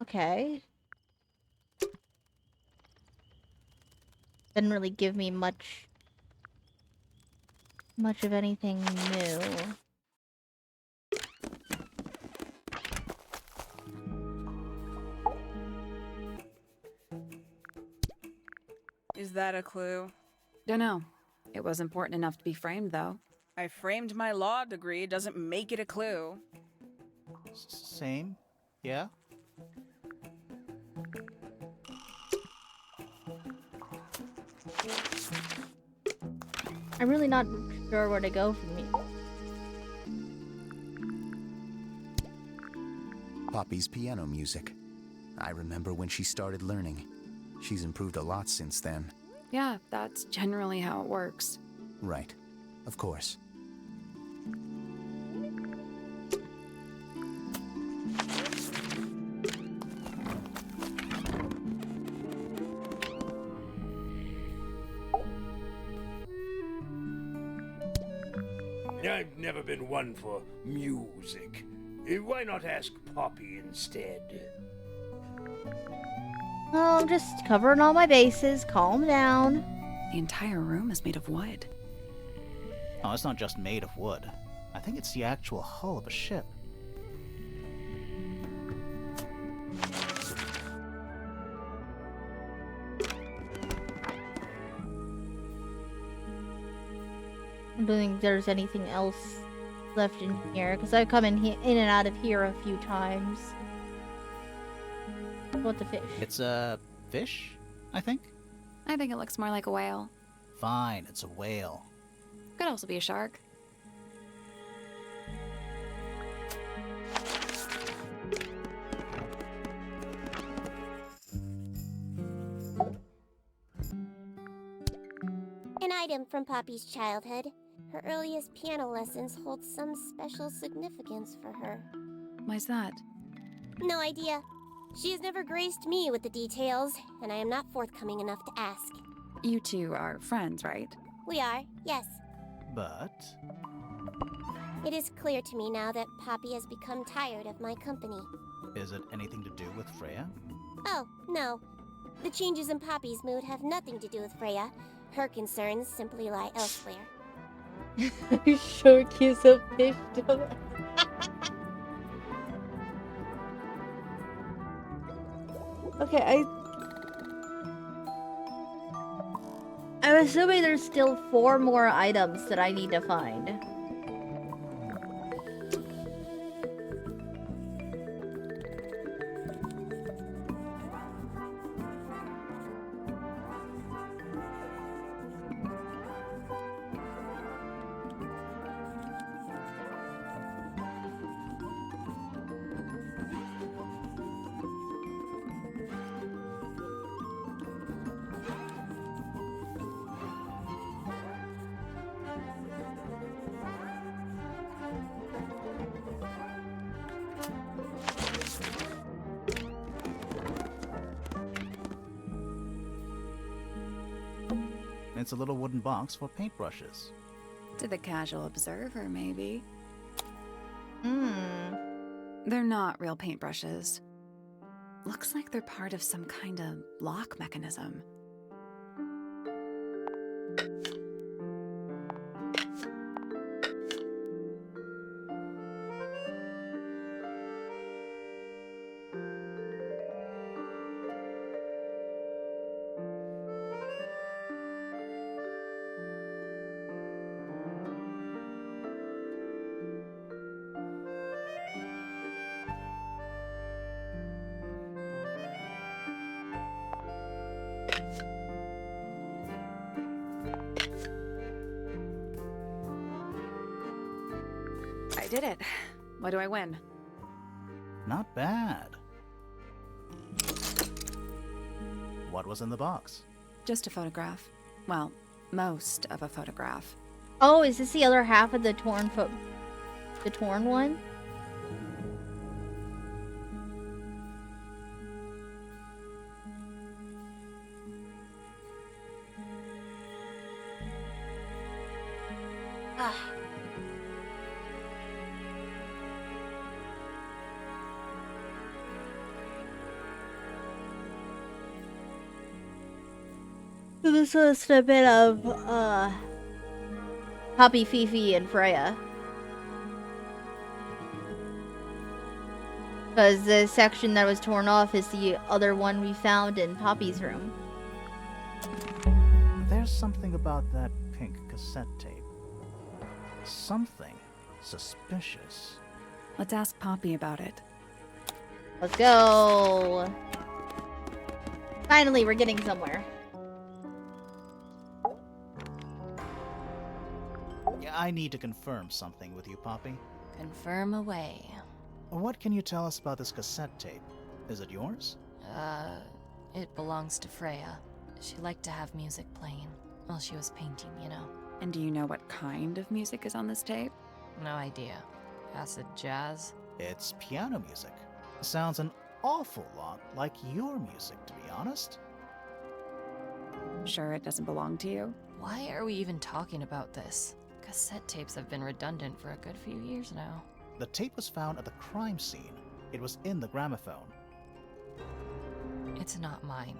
Okay. Didn't really give me much of anything new. Is that a clue? Dunno. It was important enough to be framed, though. I framed my law degree, doesn't make it a clue. Same. Yeah? I'm really not sure where to go from here. Poppy's piano music. I remember when she started learning. She's improved a lot since then. Yeah, that's generally how it works. Right. Of course. I've never been one for music. Why not ask Poppy instead? Oh, I'm just covering all my bases. Calm down. The entire room is made of wood. Oh, it's not just made of wood. I think it's the actual hull of a ship. I don't think there's anything else left in here, because I've come in and out of here a few times. What the fish? It's a fish, I think? I think it looks more like a whale. Fine, it's a whale. Could also be a shark. An item from Poppy's childhood. Her earliest piano lessons hold some special significance for her. Why's that? No idea. She has never graced me with the details, and I am not forthcoming enough to ask. You two are friends, right? We are, yes. But It is clear to me now that Poppy has become tired of my company. is it anything to do with Freya? Oh, no. The changes in Poppy's mood have nothing to do with Freya. Her concerns simply lie elsewhere. Shark is a fish. Okay, I'm assuming there's still 4 more items that I need to find. It's a little wooden box for paintbrushes. To the casual observer, maybe. Hmm. They're not real paintbrushes. Looks like they're part of some kind of lock mechanism. I did it. What do I win? Not bad. What was in the box? Just a photograph. Well, most of a photograph. Oh, is this the other half of the the torn one? Ah. So this was a snippet of Poppy, Fifi, and Freya. Because the section that was torn off is the other one we found in Poppy's room. There's something about that pink cassette tape. Something suspicious. Let's ask Poppy about it. Let's go! Finally, we're getting somewhere. Yeah, I need to confirm something with you, Poppy. Confirm away. What can you tell us about this cassette tape? Is it yours? It belongs to Freya. She liked to have music playing while she was painting, you know. And do you know what kind of music is on this tape? No idea. Acid jazz? It's piano music. Sounds an awful lot like your music, to be honest. Sure it doesn't belong to you? Why are we even talking about this? Cassette tapes have been redundant for a good few years now. The tape was found at the crime scene. It was in the gramophone. It's not mine.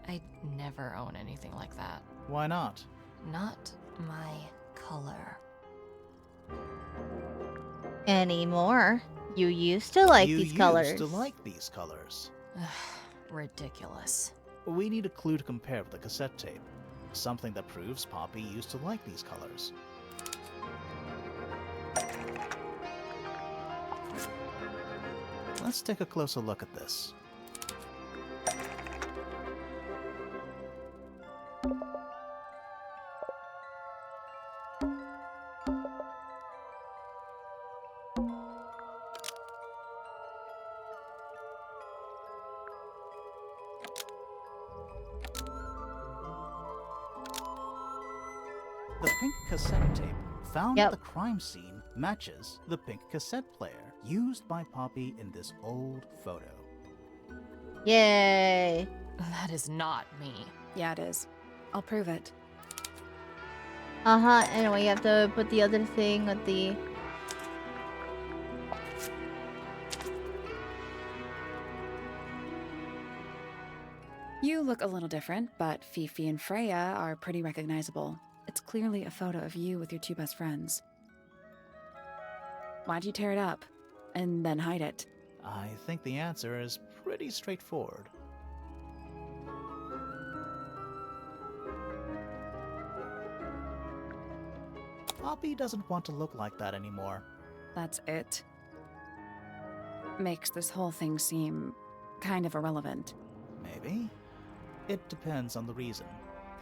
I'd never own anything like that. Why not? Not my color. Anymore. You used to like these colors. You used to like these colors. Ridiculous. We need a clue to compare with the cassette tape. Something that proves Poppy used to like these colors. Let's take a closer look at this. The pink cassette tape found at the crime scene matches the pink cassette player used by Poppy in this old photo. Yay! That is not me. Yeah, it is. I'll prove it. Uh-huh, anyway, you have to put the other thing with the... You look a little different, but Fifi and Freya are pretty recognizable. It's clearly a photo of you with your two best friends. Why'd you tear it up? And then hide it? I think the answer is pretty straightforward. Poppy doesn't want to look like that anymore. That's it. Makes this whole thing seem kind of irrelevant. Maybe. It depends on the reason.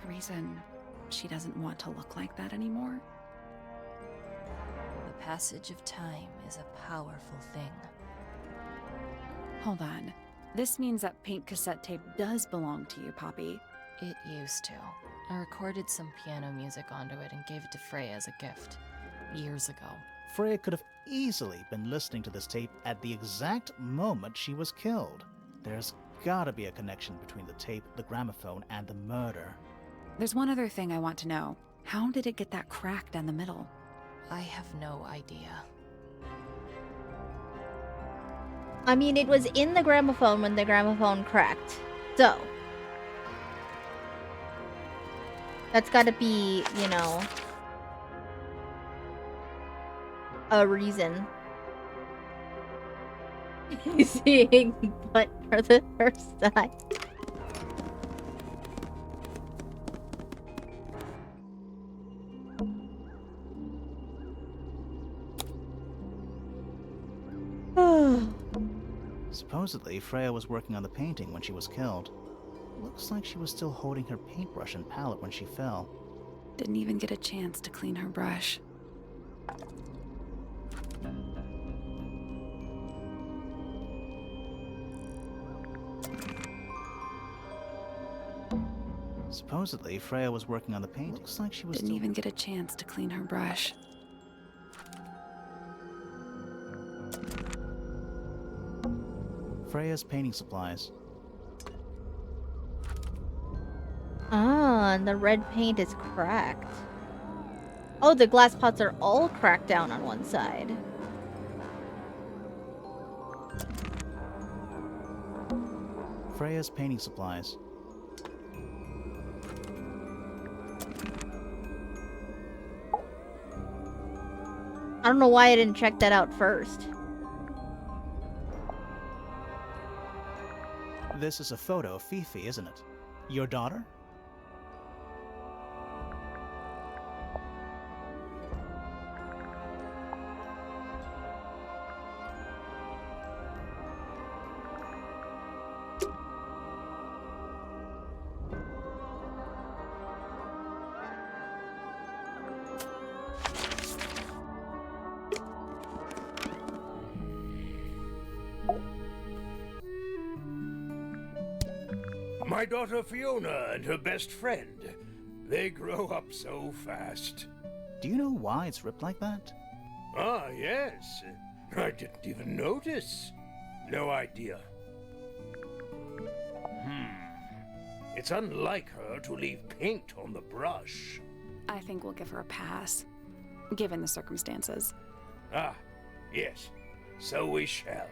The reason she doesn't want to look like that anymore? The passage of time is a powerful thing. Hold on. This means that paint cassette tape does belong to you, Poppy. It used to. I recorded some piano music onto it and gave it to Freya as a gift. Years ago. Freya could have easily been listening to this tape at the exact moment she was killed. There's gotta be a connection between the tape, the gramophone, and the murder. There's one other thing I want to know. How did it get that crack down the middle? I have no idea. I mean, it was in the gramophone when the gramophone cracked. So. That's gotta be, you know, a reason. Seeing butt for the first time. Supposedly, Freya was working on the painting when she was killed. Looks like she was still holding her paintbrush and palette when she fell. Didn't even get a chance to clean her brush. Supposedly, Freya was working on the painting. Looks like she was Didn't even get a chance to clean her brush. Freya's painting supplies. Ah, and the red paint is cracked. Oh, the glass pots are all cracked down on one side. Freya's painting supplies. I don't know why I didn't check that out first. This is a photo of Fifi, isn't it? Your daughter? My daughter Fiona and her best friend. They grow up so fast. Do you know why it's ripped like that? Ah, yes. I didn't even notice. No idea. It's unlike her to leave paint on the brush. I think we'll give her a pass, given the circumstances. Ah, yes. So we shall.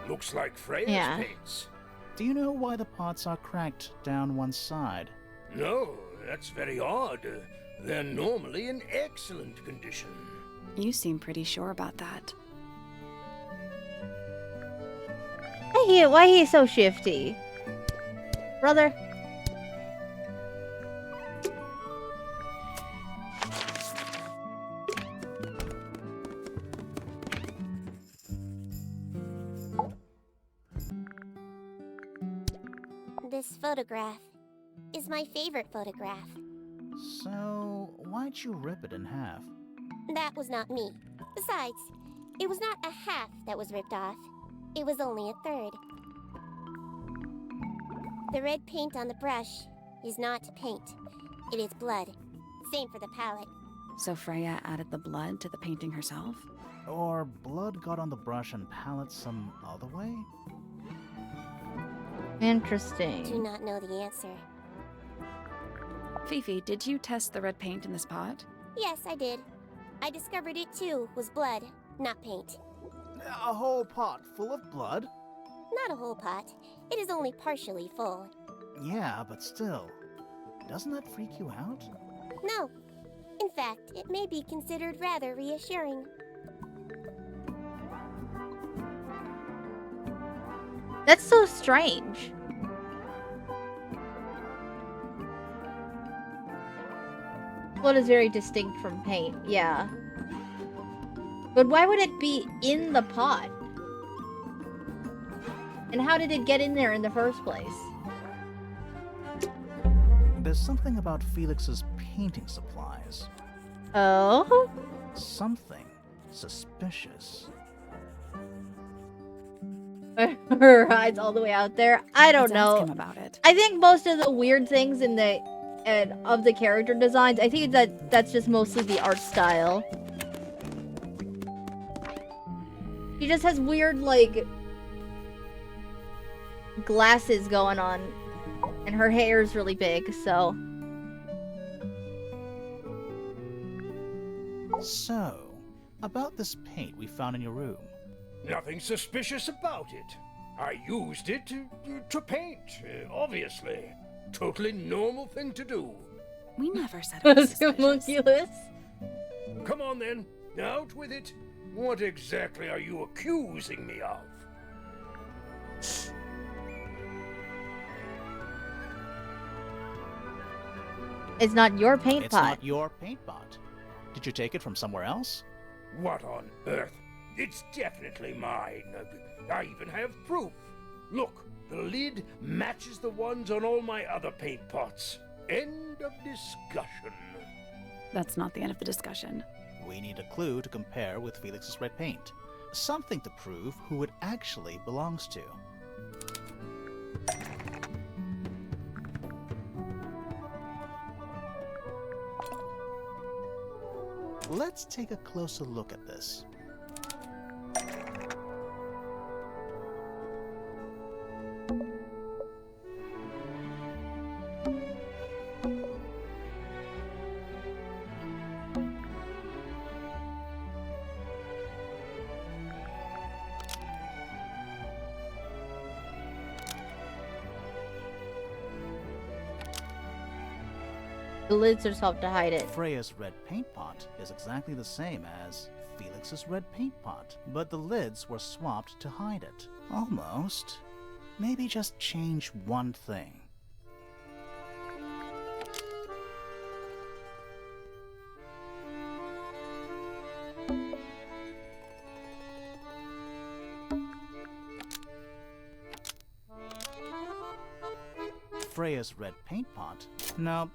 Looks like Freya's paints. Do you know why the pots are cracked down one side? No, that's very odd. They're normally in excellent condition. You seem pretty sure about that. Why he so shifty? Brother? This photograph is my favorite photograph. So, why'd you rip it in half? That was not me. Besides, it was not a half that was ripped off. It was only a third. The red paint on the brush is not paint. It is blood. Same for the palette. So Freya added the blood to the painting herself? Or blood got on the brush and palette some other way? Interesting. Do not know the answer. Fifi, did you test the red paint in this pot? Yes, I did. I discovered it too was blood, not paint. A whole pot full of blood? Not a whole pot. It is only partially full. Yeah, but still. Doesn't that freak you out? No. In fact, it may be considered rather reassuring. That's so strange. Blood is very distinct from paint, yeah. But why would it be in the pot? And how did it get in there in the first place? There's something about Felix's painting supplies. Oh? Something suspicious. Her eyes all the way out there. I don't Let's know. ask him about it. I think most of the weird things in the of the character designs, I think that's just mostly the art style. She just has weird, like, glasses going on, and her hair's really big, so. So, about this paint we found in your room. Nothing suspicious about it. I used it to paint, obviously. Totally normal thing to do. We never said it was suspicious. Homunculus. Come on then, out with it. What exactly are you accusing me of? It's not your paint It's pot. not your paint pot. Did you take it from somewhere else? What on earth? It's definitely mine. I even have proof. Look, the lid matches the ones on all my other paint pots. End of discussion. That's not the end of the discussion. We need a clue to compare with Felix's red paint. Something to prove who it actually belongs to. Let's take a closer look at this. The lids are soft to hide it. Freya's red paint pot is exactly the same as Felix's red paint pot, but the lids were swapped to hide it. Almost. Maybe just change one thing. Freya's red paint pot? Nope.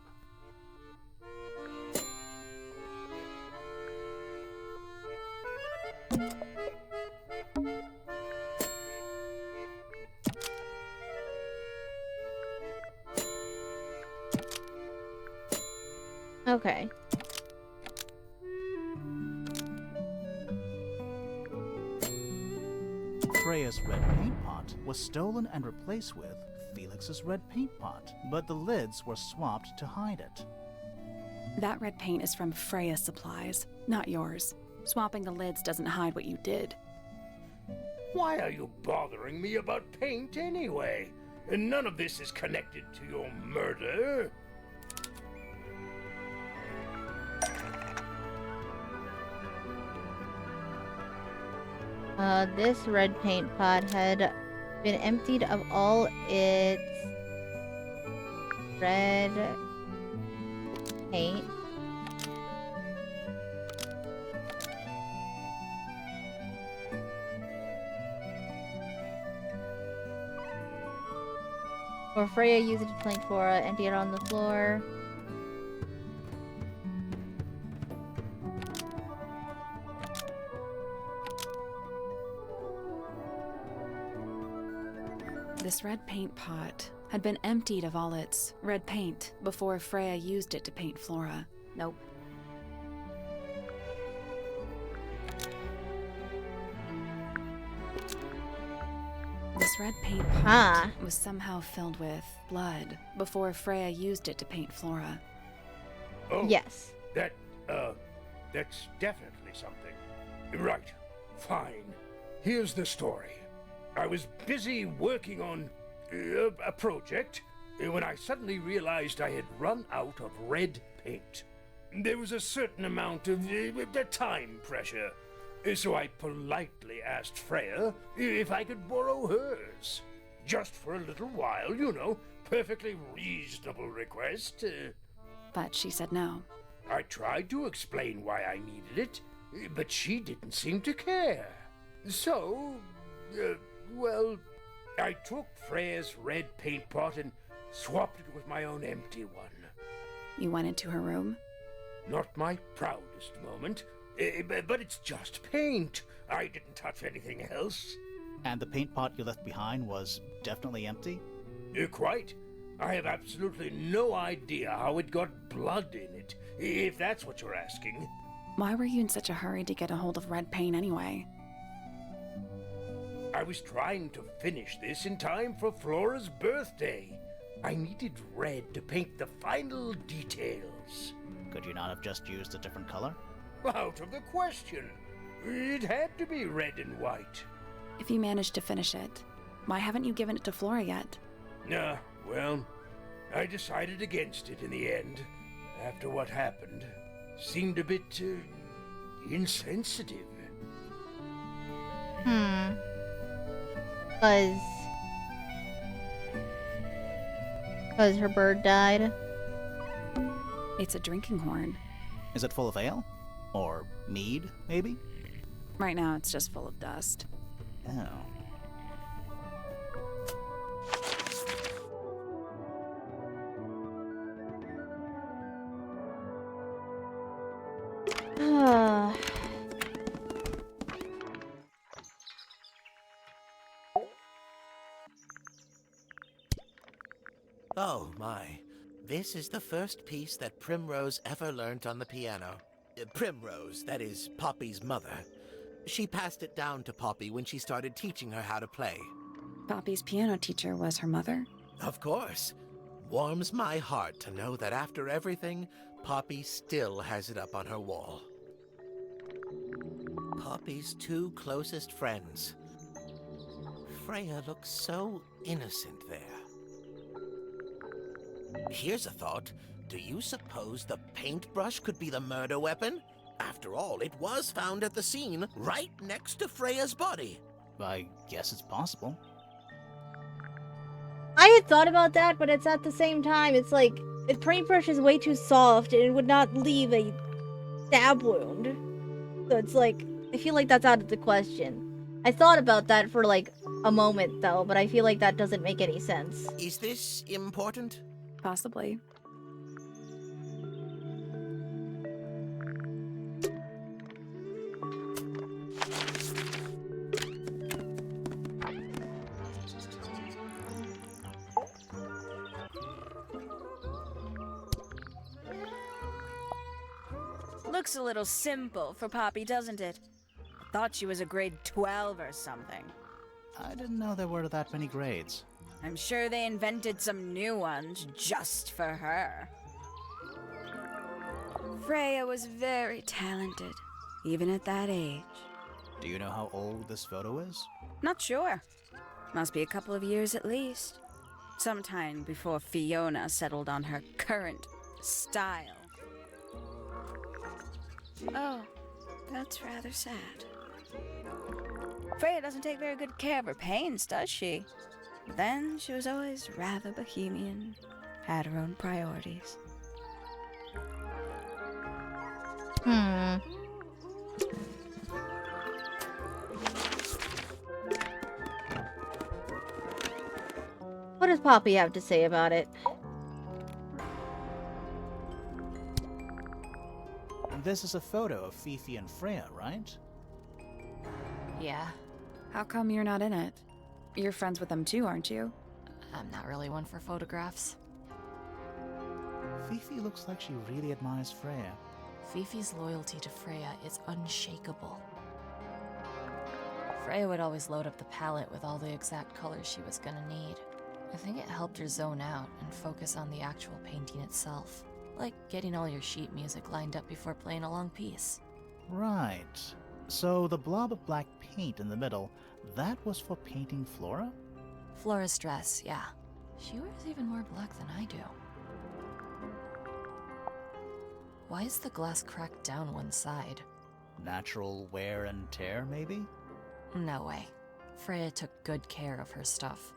Okay. Freya's red paint pot was stolen and replaced with Felix's red paint pot, but the lids were swapped to hide it. That red paint is from Freya Supplies, not yours. Swapping the lids doesn't hide what you did. Why are you bothering me about paint anyway? And none of this is connected to your murder. This red paint pot had been emptied of all its red paint. Or Freya used it to paint Flora, empty it on the floor. This red paint pot had been emptied of all its red paint before Freya used it to paint Flora. Nope. This red paint pot was somehow filled with blood before Freya used it to paint Flora. Oh, yes. That's definitely something. Right. Fine. Here's the story. I was busy working on a project when I suddenly realized I had run out of red paint. There was a certain amount of time pressure, so I politely asked Freya if I could borrow hers. Just for a little while, you know. Perfectly reasonable request. But she said no. I tried to explain why I needed it, but she didn't seem to care. So, well, I took Freya's red paint pot and swapped it with my own empty one. You went into her room? Not my proudest moment, but it's just paint. I didn't touch anything else. And the paint pot you left behind was definitely empty? Quite. I have absolutely no idea how it got blood in it, if that's what you're asking. Why were you in such a hurry to get a hold of red paint anyway? I was trying to finish this in time for Flora's birthday. I needed red to paint the final details. Could you not have just used a different color? Out of the question. It had to be red and white. If you managed to finish it, why haven't you given it to Flora yet? Well, I decided against it in the end. After what happened, seemed a bit, insensitive. Because her bird died? It's a drinking horn. Is it full of ale? Or mead, maybe? Right now, it's just full of dust. Oh. Oh my. This is the first piece that Primrose ever learnt on the piano. Primrose, that is Poppy's mother. She passed it down to Poppy when she started teaching her how to play. Poppy's piano teacher was her mother? Of course. Warms my heart to know that after everything, Poppy still has it up on her wall. Poppy's two closest friends. Freya looks so innocent there. Here's a thought. Do you suppose the paintbrush could be the murder weapon? After all, it was found at the scene, right next to Freya's body. I guess it's possible. I had thought about that, but it's at the same time, it's like, the paintbrush is way too soft and it would not leave a stab wound. So it's like, I feel like that's out of the question. I thought about that for like a moment though, but I feel like that doesn't make any sense. Is this important? Possibly. Looks a little simple for Poppy, doesn't it? I thought she was a grade 12 or something. I didn't know there were that many grades. I'm sure they invented some new ones just for her. Freya was very talented, even at that age. Do you know how old this photo is? Not sure. Must be a couple of years at least. Sometime before Fiona settled on her current style. Oh, that's rather sad. Freya doesn't take very good care of her paints, does she? But then she was always rather bohemian, had her own priorities. What does Poppy have to say about it? This is a photo of Fifi and Freya, right? Yeah, How come you're not in it? You're friends with them too, aren't you? I'm not really one for photographs. Fifi looks like she really admires Freya. Fifi's loyalty to Freya is unshakable. Freya would always load up the palette with all the exact colors she was gonna need. I think it helped her zone out and focus on the actual painting itself. Like getting all your sheet music lined up before playing a long piece. Right. So the blob of black paint in the middle, that was for painting Flora? Flora's dress, yeah. She wears even more black than I do. Why is the glass cracked down one side? Natural wear and tear, maybe? No way. Freya took good care of her stuff.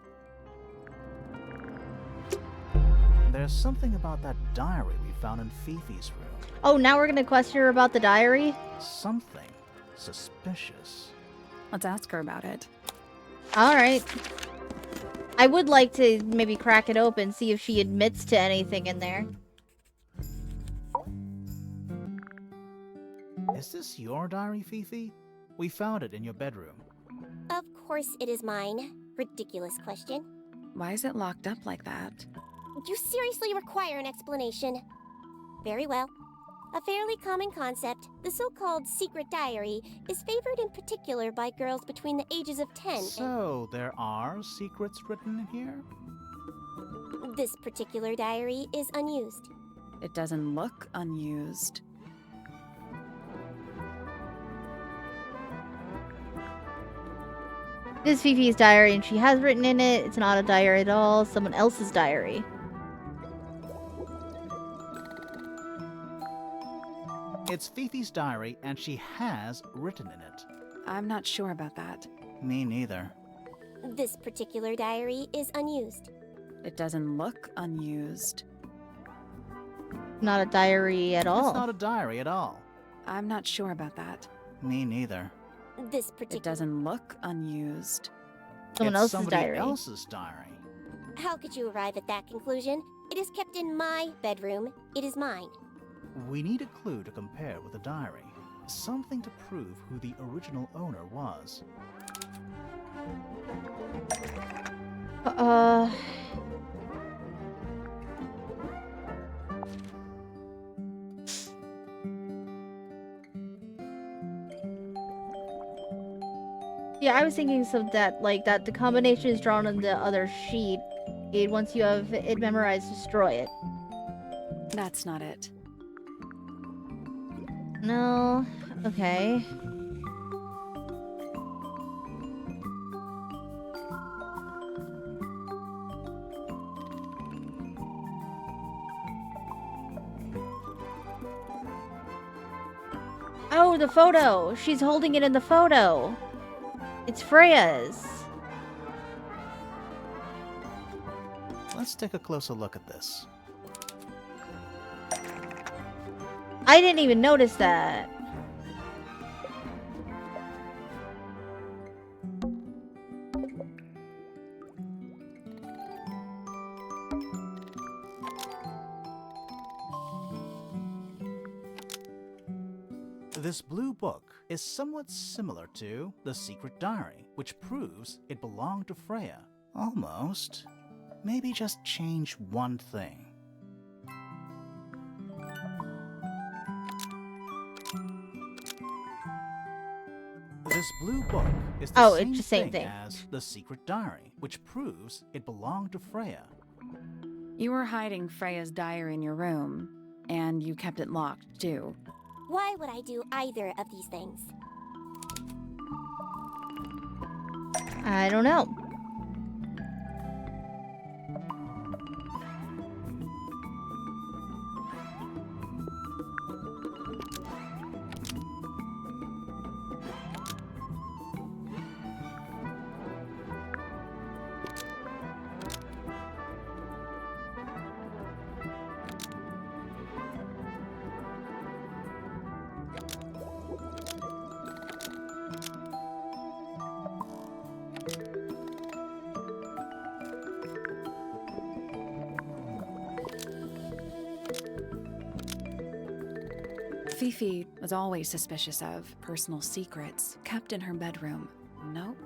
There's something about that diary we found in Fifi's room. Oh, now we're gonna question her about the diary? Something suspicious. Let's ask her about it. Alright. I would like to maybe crack it open, see if she admits to anything in there. Is this your diary, Fifi? We found it in your bedroom. Of course it is mine. Ridiculous question. Why is it locked up like that? You seriously require an explanation. Very well. A fairly common concept, the so-called secret diary, is favored in particular by girls between the ages of 10 So, there are secrets written in here? and... This particular diary is unused. It doesn't look unused. This is Fifi's diary, and she has written in it. It's not a diary at all. Someone else's diary. It's Fifi's diary, and she has written in it. I'm not sure about that. Me neither. This particular diary is unused. It doesn't look unused. Not a diary at all. It's not a diary at all. I'm not sure about that. Me neither. This It particular... doesn't look unused. Someone It's else's somebody diary. else's diary. How could you arrive at that conclusion? It is kept in my bedroom. It is mine. We need a clue to compare with the diary. Something to prove who the original owner was. Yeah, I was thinking so that, like, that the combination is drawn on the other sheet. And once you have it memorized, destroy it. That's not it. No. Okay. Oh, the photo! She's holding it in the photo! It's Freya's! Let's take a closer look at this. I didn't even notice that. This blue book is somewhat similar to the secret diary, which proves it belonged to Freya. Almost. Maybe just change one thing. This blue book is the Oh, same, it's the same thing thing. as the secret diary, which proves it belonged to Freya. You were hiding Freya's diary in your room, and you kept it locked, too. Why would I do either of these things? I don't know. Fifi was always suspicious of personal secrets kept in her bedroom. Nope.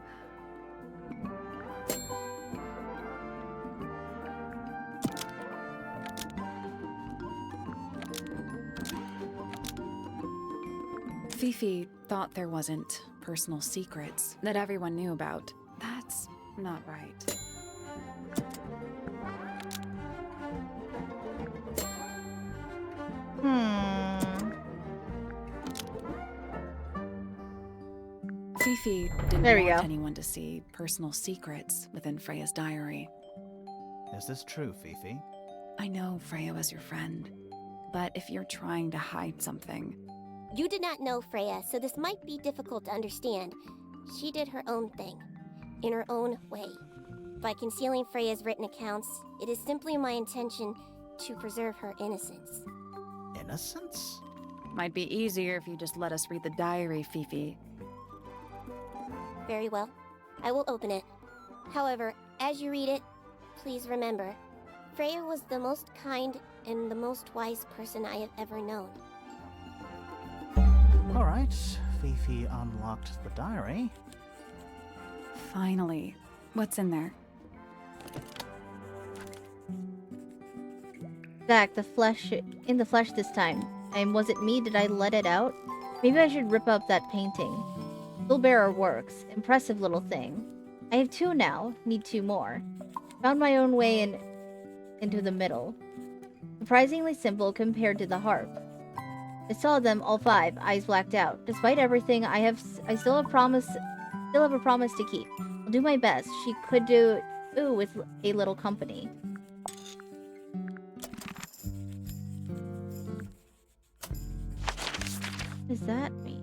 Fifi thought there wasn't personal secrets that everyone knew about. That's not right. Fifi didn't There we want go. anyone to see personal secrets within Freya's diary. Is this true, Fifi? I know Freya was your friend, but if you're trying to hide something, You did not know Freya, so this might be difficult to understand. She did her own thing, in her own way. By concealing Freya's written accounts, it is simply my intention to preserve her innocence. Innocence? Might be easier if you just let us read the diary, Fifi. Very well. I will open it. However, as you read it, please remember, Freya was the most kind and the most wise person I have ever known. Alright, Fifi unlocked the diary. Finally. What's in there? Zach, in the flesh this time. And was it me? Did I let it out? Maybe I should rip up that painting. Bearer works. Impressive little thing. I have 2 now. Need 2 more. Found my own way into the middle. Surprisingly simple compared to the harp. I saw them, all 5, eyes blacked out. Despite everything, I still have a promise to keep. I'll do my best. She could do with a little company. What does that mean?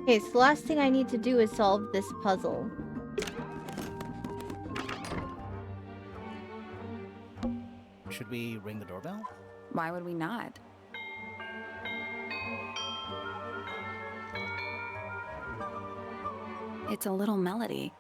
Okay, so the last thing I need to do is solve this puzzle. Should we ring the doorbell? Why would we not? It's a little melody.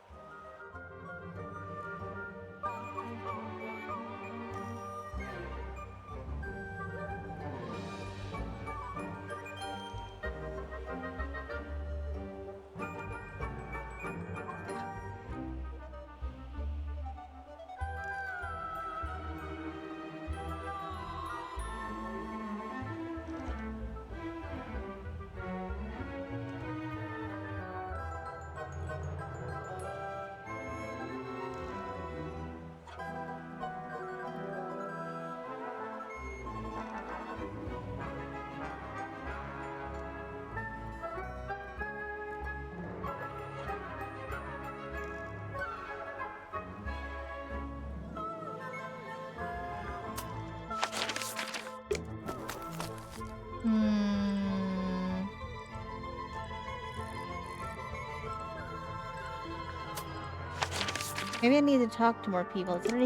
Maybe I need to talk to more people. Is there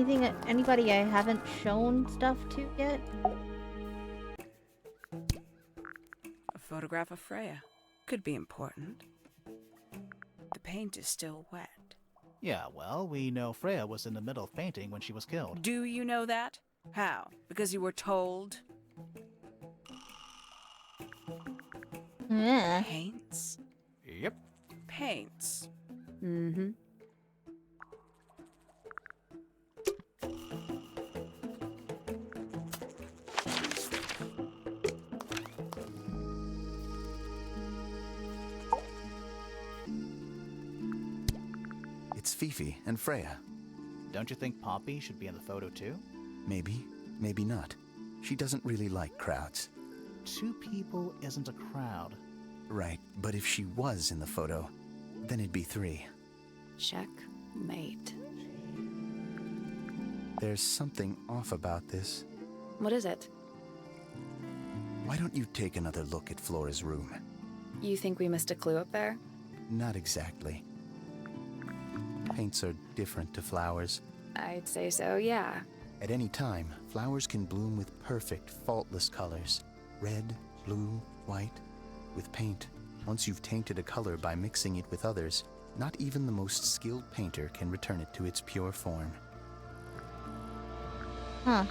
anybody I haven't shown stuff to yet? A photograph of Freya. Could be important. The paint is still wet. Yeah, well, we know Freya was in the middle of painting when she was killed. Do you know that? How? Because you were told? Yeah. Paints? Yep. Paints. Mm-hmm. It's Fifi and Freya. Don't you think Poppy should be in the photo too? Maybe, maybe not. She doesn't really like crowds. 2 people isn't a crowd. Right, but if she was in the photo, then it'd be 3. Checkmate. There's something off about this. What is it? Why don't you take another look at Flora's room? You think we missed a clue up there? Not exactly. Paints are different to flowers. I'd say so, yeah. At any time, flowers can bloom with perfect, faultless colors. Red, blue, white. With paint, once you've tainted a color by mixing it with others, not even the most skilled painter can return it to its pure form. Huh.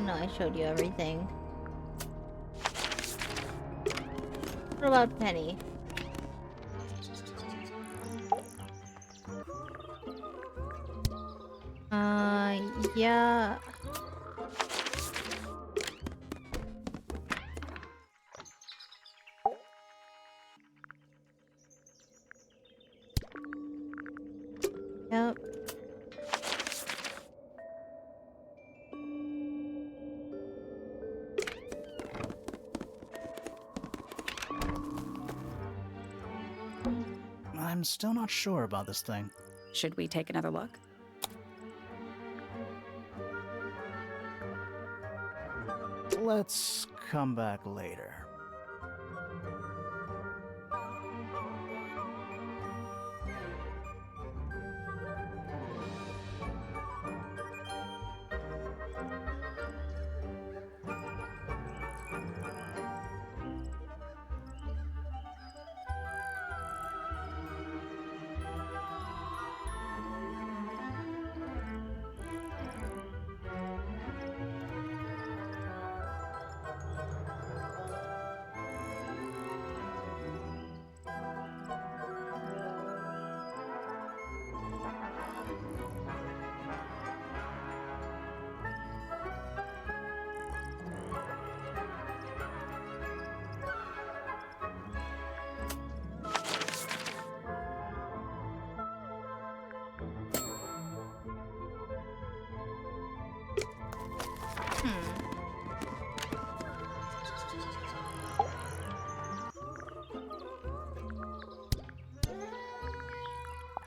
No, I showed you everything. What about Penny? Yeah. Yep. I'm still not sure about this thing. Should we take another look? Let's come back later.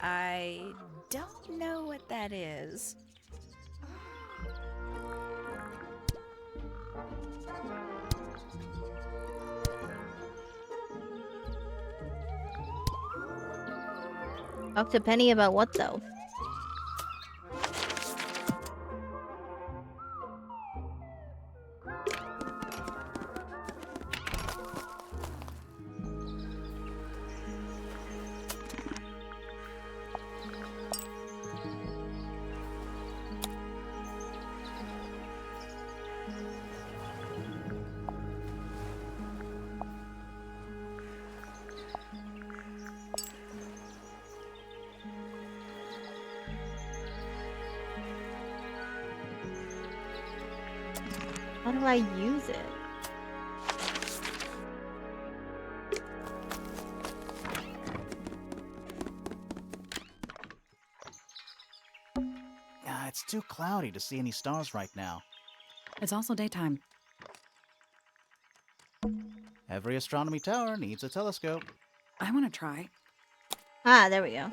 I don't know what that is. Talk to Penny about what, though? How do I use it? It's too cloudy to see any stars right now. It's also daytime. Every astronomy tower needs a telescope. I want to try. Ah, there we go.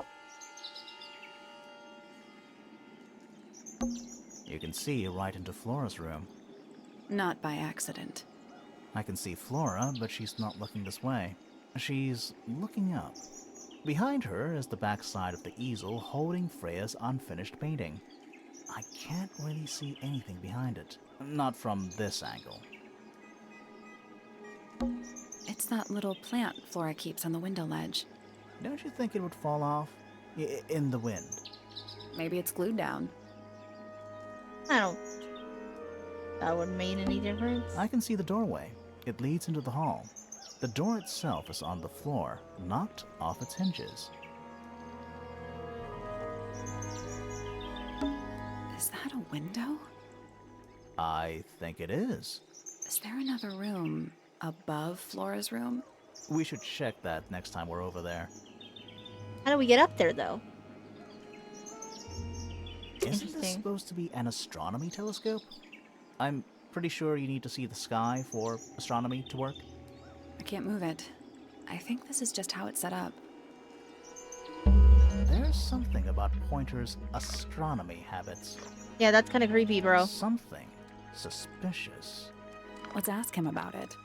You can see right into Flora's room. Not by accident. I can see Flora, but she's not looking this way. She's looking up. Behind her is the backside of the easel holding Freya's unfinished painting. I can't really see anything behind it. Not from this angle. It's that little plant Flora keeps on the window ledge. Don't you think it would fall off? In the wind. Maybe it's glued down. I don't... That wouldn't make any difference. I can see the doorway. It leads into the hall. The door itself is on the floor, knocked off its hinges. Is that a window? I think it is. Is there another room above Flora's room? We should check that next time we're over there. How do we get up there, though? Isn't this Interesting. supposed to be an astronomy telescope? I'm pretty sure you need to see the sky for astronomy to work. I can't move it. I think this is just how it's set up. There's something about Pointer's astronomy habits. Yeah, that's kind of creepy, bro. Something suspicious. Let's ask him about it.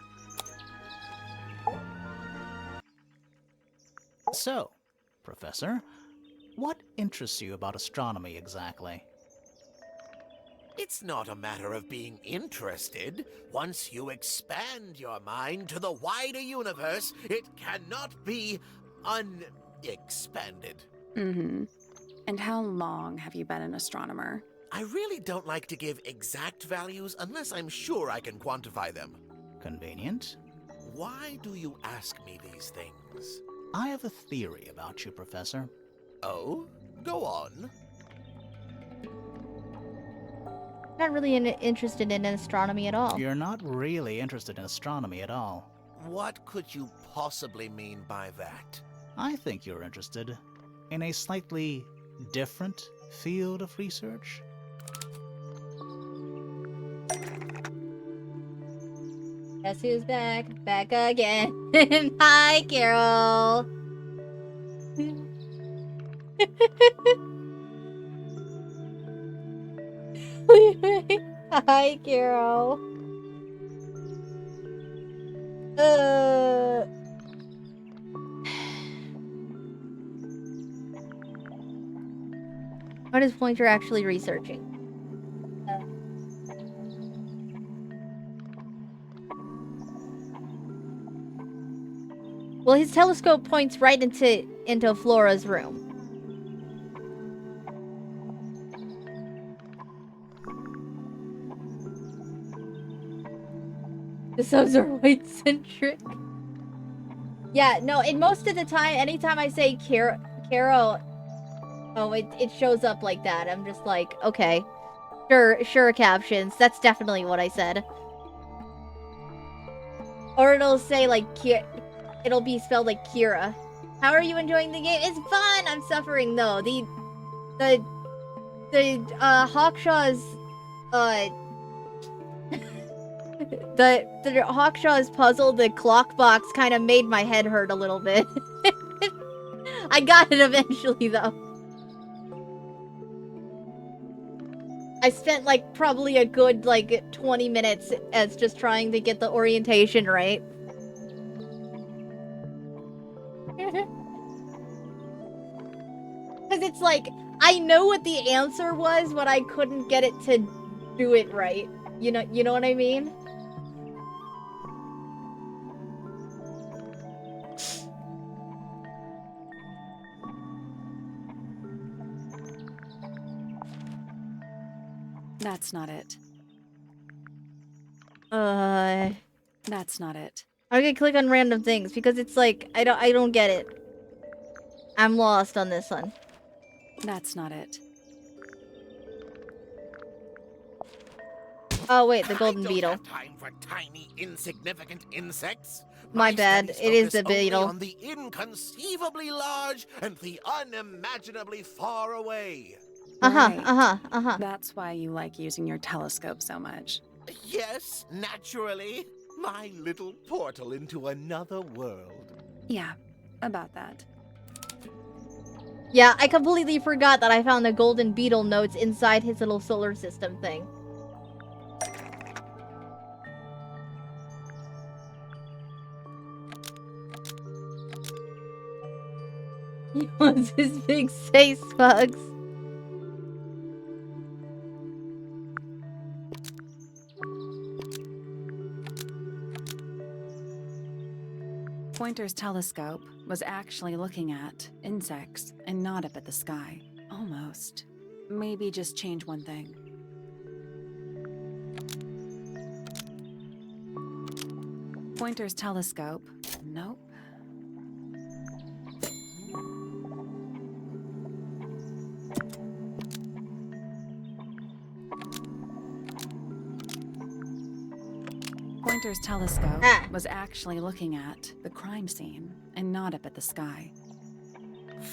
So, Professor, what interests you about astronomy exactly? It's not a matter of being interested. Once you expand your mind to the wider universe, it cannot be unexpanded. Mm-hmm. And how long have you been an astronomer? I really don't like to give exact values unless I'm sure I can quantify them. Convenient. Why do you ask me these things? I have a theory about you, Professor. Oh? Go on. Not really interested in astronomy at all. You're not really interested in astronomy at all. What could you possibly mean by that? I think you're interested in a slightly different field of research. Guess who's back? Back again. Hi, Carol. Hi, Carol. What is Pointer actually researching? Well, his telescope points right into Flora's room. The subs are white-centric. Yeah, no, and most of the time, anytime I say Carol, oh, it shows up like that. I'm just like, okay. Sure, captions. That's definitely what I said. Or it'll say, like, it'll be spelled like Kira. How are you enjoying the game? It's fun! I'm suffering, though. The Hawkshaw's, the Hawkshaw's puzzle, the clock box, kind of made my head hurt a little bit. I got it eventually, though. I spent, like, probably a good, like, 20 minutes as just trying to get the orientation right. Because it's like, I know what the answer was, but I couldn't get it to do it right. You know what I mean? That's not it. That's not it. I'm gonna click on random things because it's like, I don't get it. I'm lost on this one. That's not it. Oh wait, the golden beetle. I don't have time for tiny, insignificant insects. My bad. studies It is focus the beetle. only on the inconceivably large and the unimaginably far away. That's why you like using your telescope so much. Yes, naturally. My little portal into another world. Yeah, about that. Yeah, I completely forgot that I found the golden beetle notes inside his little solar system thing. He wants his big face bugs. Pointer's telescope was actually looking at insects and not up at the sky. Almost. Maybe just change one thing. Pointer's telescope. Nope. Pointer's telescope was actually looking at the crime scene and not up at the sky.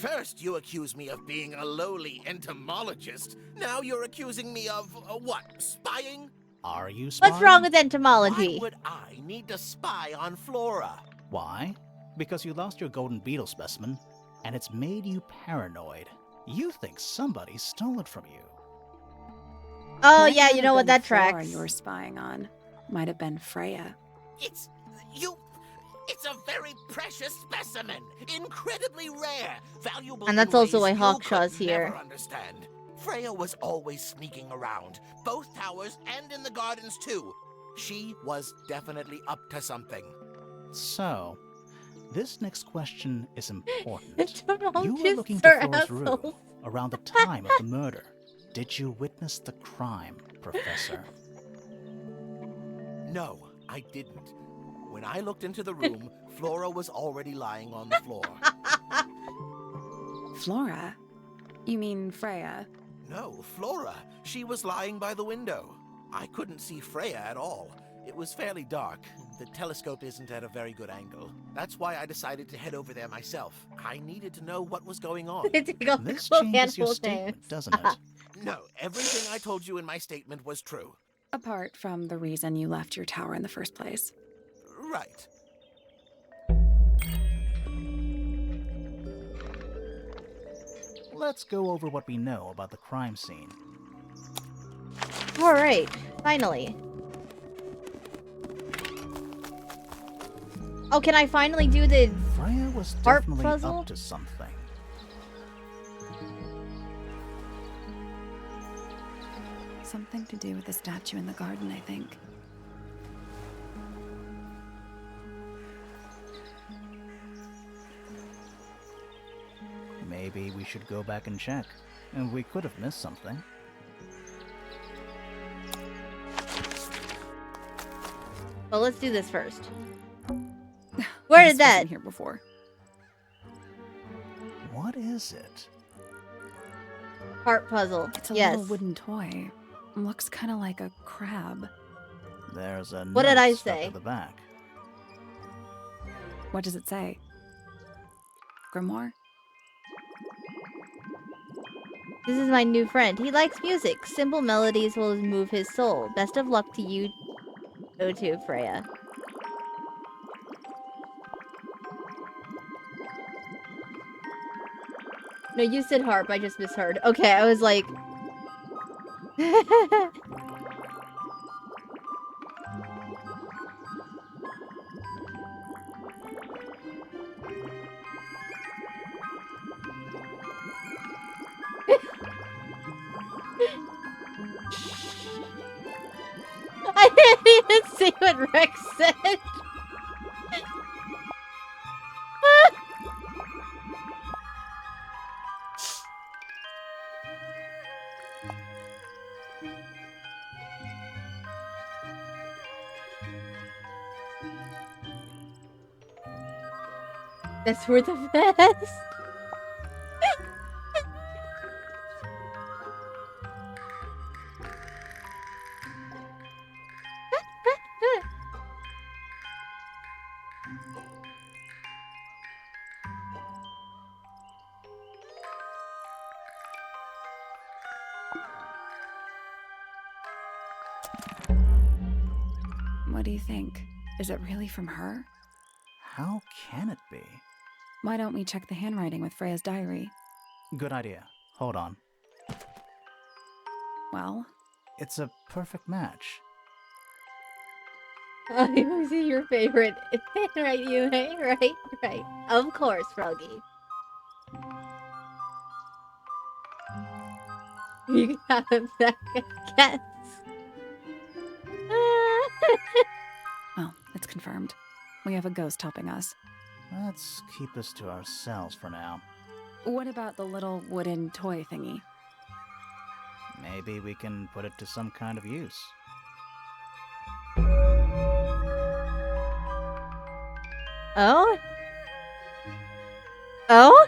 First, you accuse me of being a lowly entomologist. Now you're accusing me of, what, spying? Are you spying? What's wrong with entomology? Why would I need to spy on Flora? Why? Because you lost your golden beetle specimen, and it's made you paranoid. You think somebody stole it from you. Oh, Might yeah, not you have know what? been That Flora tracks. you were spying on. Might have been Freya. It's you. It's a very precious specimen, incredibly rare, valuable. And that's in also ways why you Hawkshaw's could here. Never understand. Freya was always sneaking around, both towers and in the gardens too. She was definitely up to something. So, this next question is important. Don't You were just looking to are Flora's room assholes. around the time of the murder. Did you witness the crime, Professor? No, I didn't. When I looked into the room, Flora was already lying on the floor. Flora? You mean Freya? No, Flora. She was lying by the window. I couldn't see Freya at all. It was fairly dark. The telescope isn't at a very good angle. That's why I decided to head over there myself. I needed to know what was going on. Take off This the changes your handful statement, names. doesn't it? No, everything I told you in my statement was true. Apart from the reason you left your tower in the first place. Right. Let's go over what we know about the crime scene. Alright, finally. Oh, can I finally do the... Freya was Harp definitely puzzle? up to something. Something to do with the statue in the garden, I think. Maybe we should go back and check. And we could have missed something. Well, let's do this first. Where This did that... wasn't here before. What is it? Heart puzzle. It's a Yes. little wooden toy. Looks kind of like a crab. There's a What did note I stuck say? at the back. What does it say? Grimoire? This is my new friend. He likes music. Simple melodies will move his soul. Best of luck to you, O2, Freya. No, you said harp. I just misheard. Okay, I was like... I didn't even see what Rex said. That's worth the best. What do you think? Is it really from her? How can it be? Why don't we check the handwriting with Freya's diary? Good idea. Hold on. Well, It's a perfect match. Oh, you see your favorite. Right, you, right. Of course, Froggy. You got a second guess. well, it's confirmed. We have a ghost helping us. Let's keep this to ourselves for now. What about the little wooden toy thingy? Maybe we can put it to some kind of use. Oh? Oh?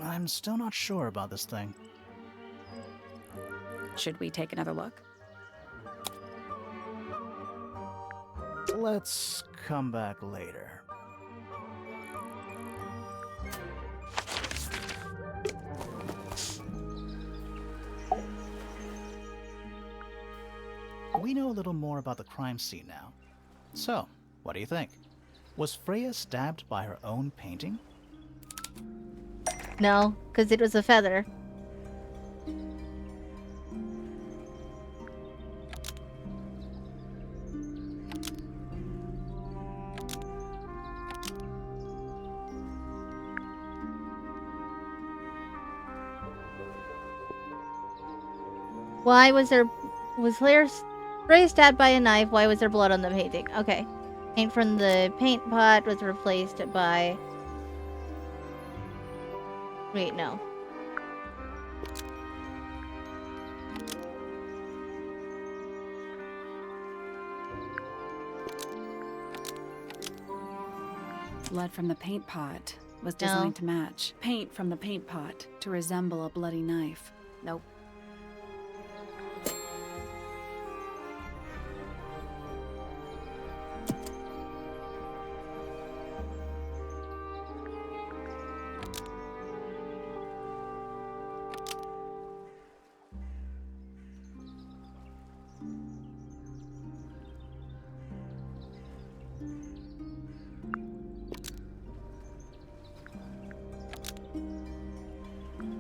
I'm still not sure about this thing. Should we take another look? Let's come back later. We know a little more about the crime scene now. So, what do you think? Was Freya stabbed by her own painting? No, because it was a feather. Why was Freya stabbed by a knife? Why was there blood on the painting? Okay. Paint from the paint pot was replaced by... Wait, no. Blood from the paint pot was designed to match. Paint from the paint pot to resemble a bloody knife. Nope.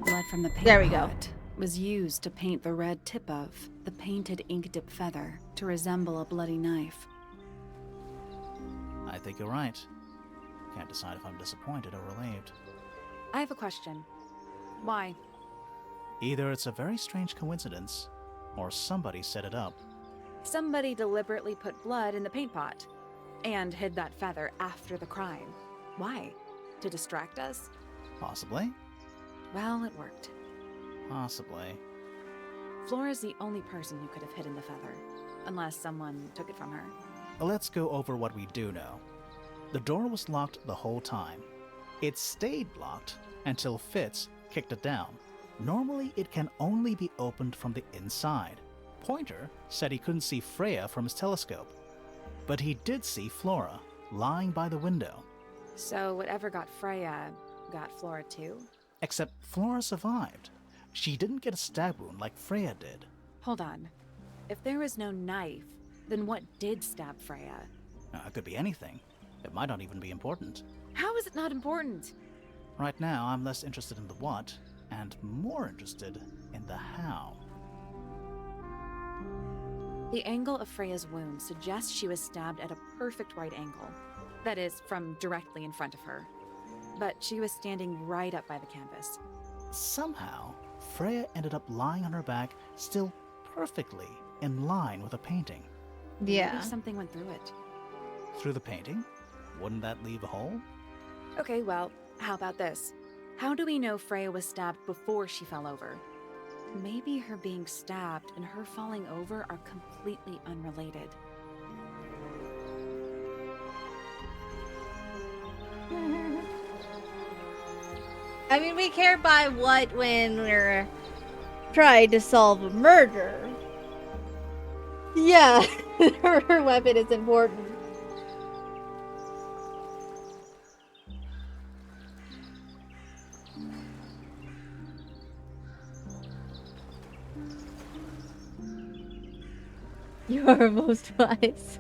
Blood from the paint There we go. pot was used to paint the red tip of the painted ink dip feather to resemble a bloody knife. I think you're right. Can't decide if I'm disappointed or relieved. I have a question. Why? Either it's a very strange coincidence, or somebody set it up. Somebody deliberately put blood in the paint pot and hid that feather after the crime. Why? To distract us? Possibly. Well, it worked. Possibly. Flora's the only person who could have hidden the feather, unless someone took it from her. Let's go over what we do know. The door was locked the whole time. It stayed locked until Fitz kicked it down. Normally, it can only be opened from the inside. Pointer said he couldn't see Freya from his telescope, but he did see Flora lying by the window. So whatever got Freya got Flora too? Except Flora survived. She didn't get a stab wound like Freya did. Hold on. If there was no knife, then what did stab Freya? It could be anything. It might not even be important. How is it not important? Right now, I'm less interested in the what, and more interested in the how. The angle of Freya's wound suggests she was stabbed at a perfect right angle. That is, from directly in front of her. But she was standing right up by the canvas. Somehow, Freya ended up lying on her back, still perfectly in line with the painting. Yeah. Maybe something went through it. Through the painting? Wouldn't that leave a hole? Okay, well, how about this? How do we know Freya was stabbed before she fell over? Maybe her being stabbed and her falling over are completely unrelated. I mean, we care by what when we're trying to solve a murder. Yeah, her weapon is important. You are most wise.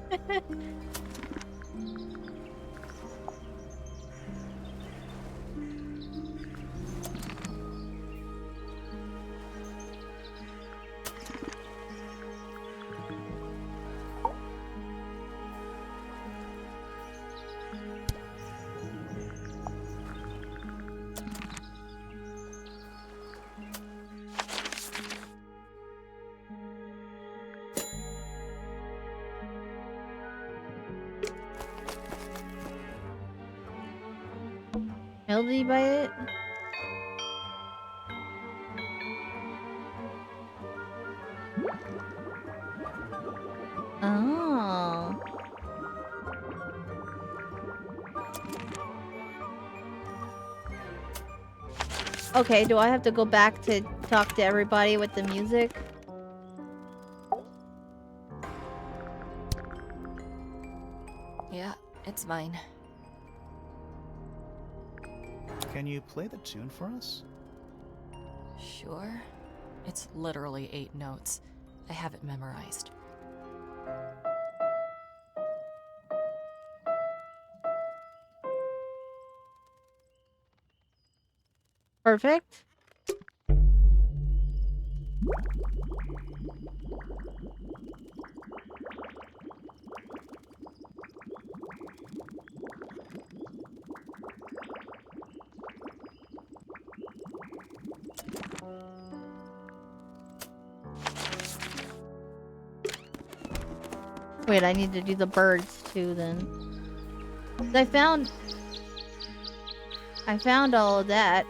Melody by it? Oh. Okay, do I have to go back to talk to everybody with the music? Yeah, it's mine. Can you play the tune for us? Sure. It's literally 8 notes. I have it memorized. Perfect. Wait, I need to do the birds too then. 'Cause I found all of that.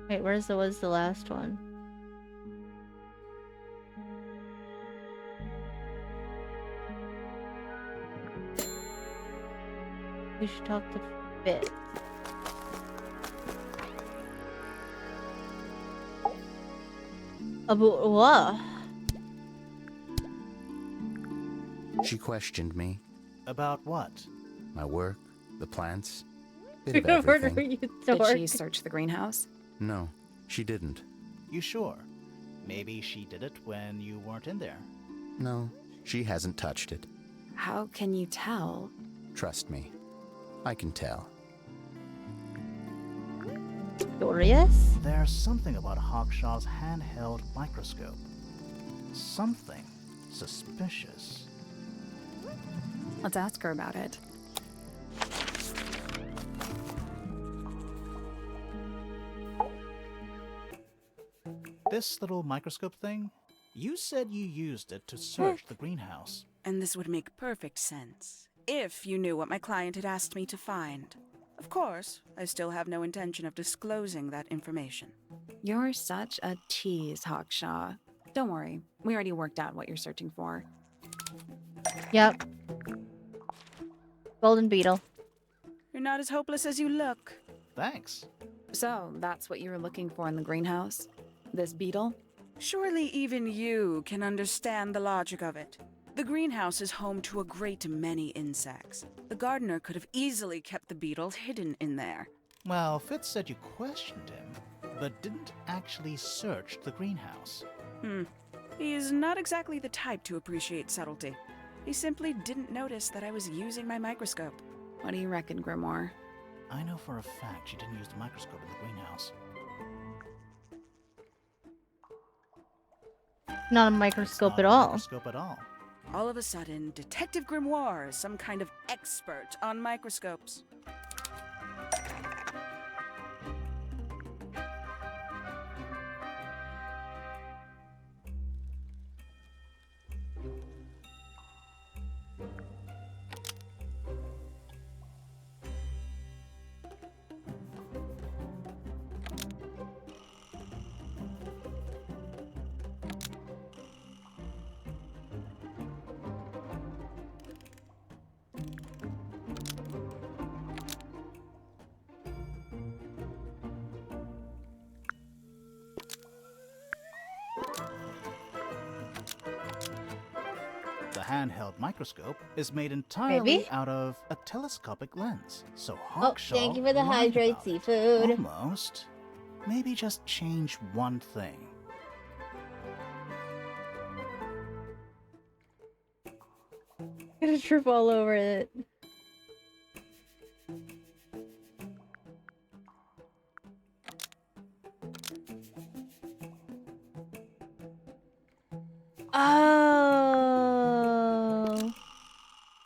Wait, was the last one? We should talk to Fitz. About what? She questioned me. About what? My work, the plants, bit of everything. Did she search the greenhouse? No, she didn't. You sure? Maybe she did it when you weren't in there. No, she hasn't touched it. How can you tell? Trust me, I can tell. Curious? There's something about Hawkshaw's handheld microscope. Something suspicious. Let's ask her about it. This little microscope thing? You said you used it to search the greenhouse. And this would make perfect sense, if you knew what my client had asked me to find. Of course, I still have no intention of disclosing that information. You're such a tease, Hawkshaw. Don't worry, we already worked out what you're searching for. Yep. Golden beetle. You're not as hopeless as you look. Thanks. So, that's what you were looking for in the greenhouse? This beetle? Surely even you can understand the logic of it. The greenhouse is home to a great many insects. The gardener could have easily kept the beetle hidden in there. Well, Fitz said you questioned him, but didn't actually search the greenhouse. He is not exactly the type to appreciate subtlety. He simply didn't notice that I was using my microscope. What do you reckon, Grimoire? I know for a fact she didn't use the microscope in the greenhouse. Not a microscope It's at not a all. Microscope at all. All of a sudden, Detective Grimoire is some kind of expert on microscopes. The handheld microscope is made entirely Maybe? out of a telescopic lens, so Oh, Hawkshaw thank you for the lied hydrate about it. seafood. Almost. Maybe just change one thing. Gonna trip all over it. Oh.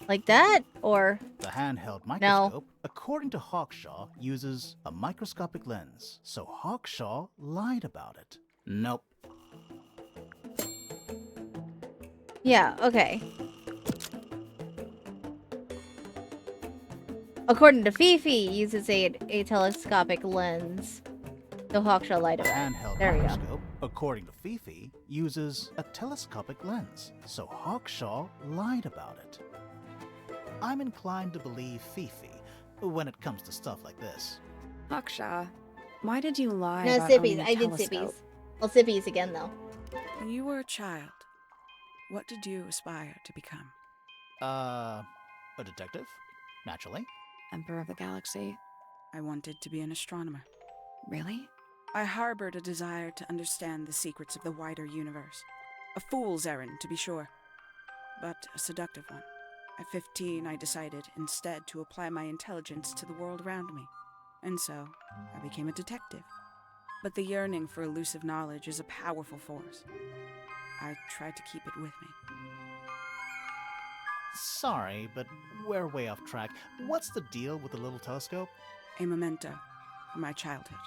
Like that? Or The handheld microscope, according to Hawkshaw, uses a microscopic lens, so Hawkshaw lied about it. Nope. yeah, okay. According to Fifi, uses a telescopic lens. So Hawkshaw lied The about it. handheld There we go. microscope, according to Fifi, uses a telescopic lens, so Hawkshaw lied about it. I'm inclined to believe Fifi when it comes to stuff like this. Hawkshaw, why did you lie No, about owning Sippies. a I did telescope? Sippies. Well, Sippies again, though. When you were a child, what did you aspire to become? A detective? Naturally. Emperor of the Galaxy? I wanted to be an astronomer. Really? I harbored a desire to understand the secrets of the wider universe. A fool's errand, to be sure. but a seductive one. At 15, I decided instead to apply my intelligence to the world around me. And so, I became a detective. But the yearning for elusive knowledge is a powerful force. I tried to keep it with me. Sorry, but we're way off track. What's the deal with the little telescope? A memento of my childhood.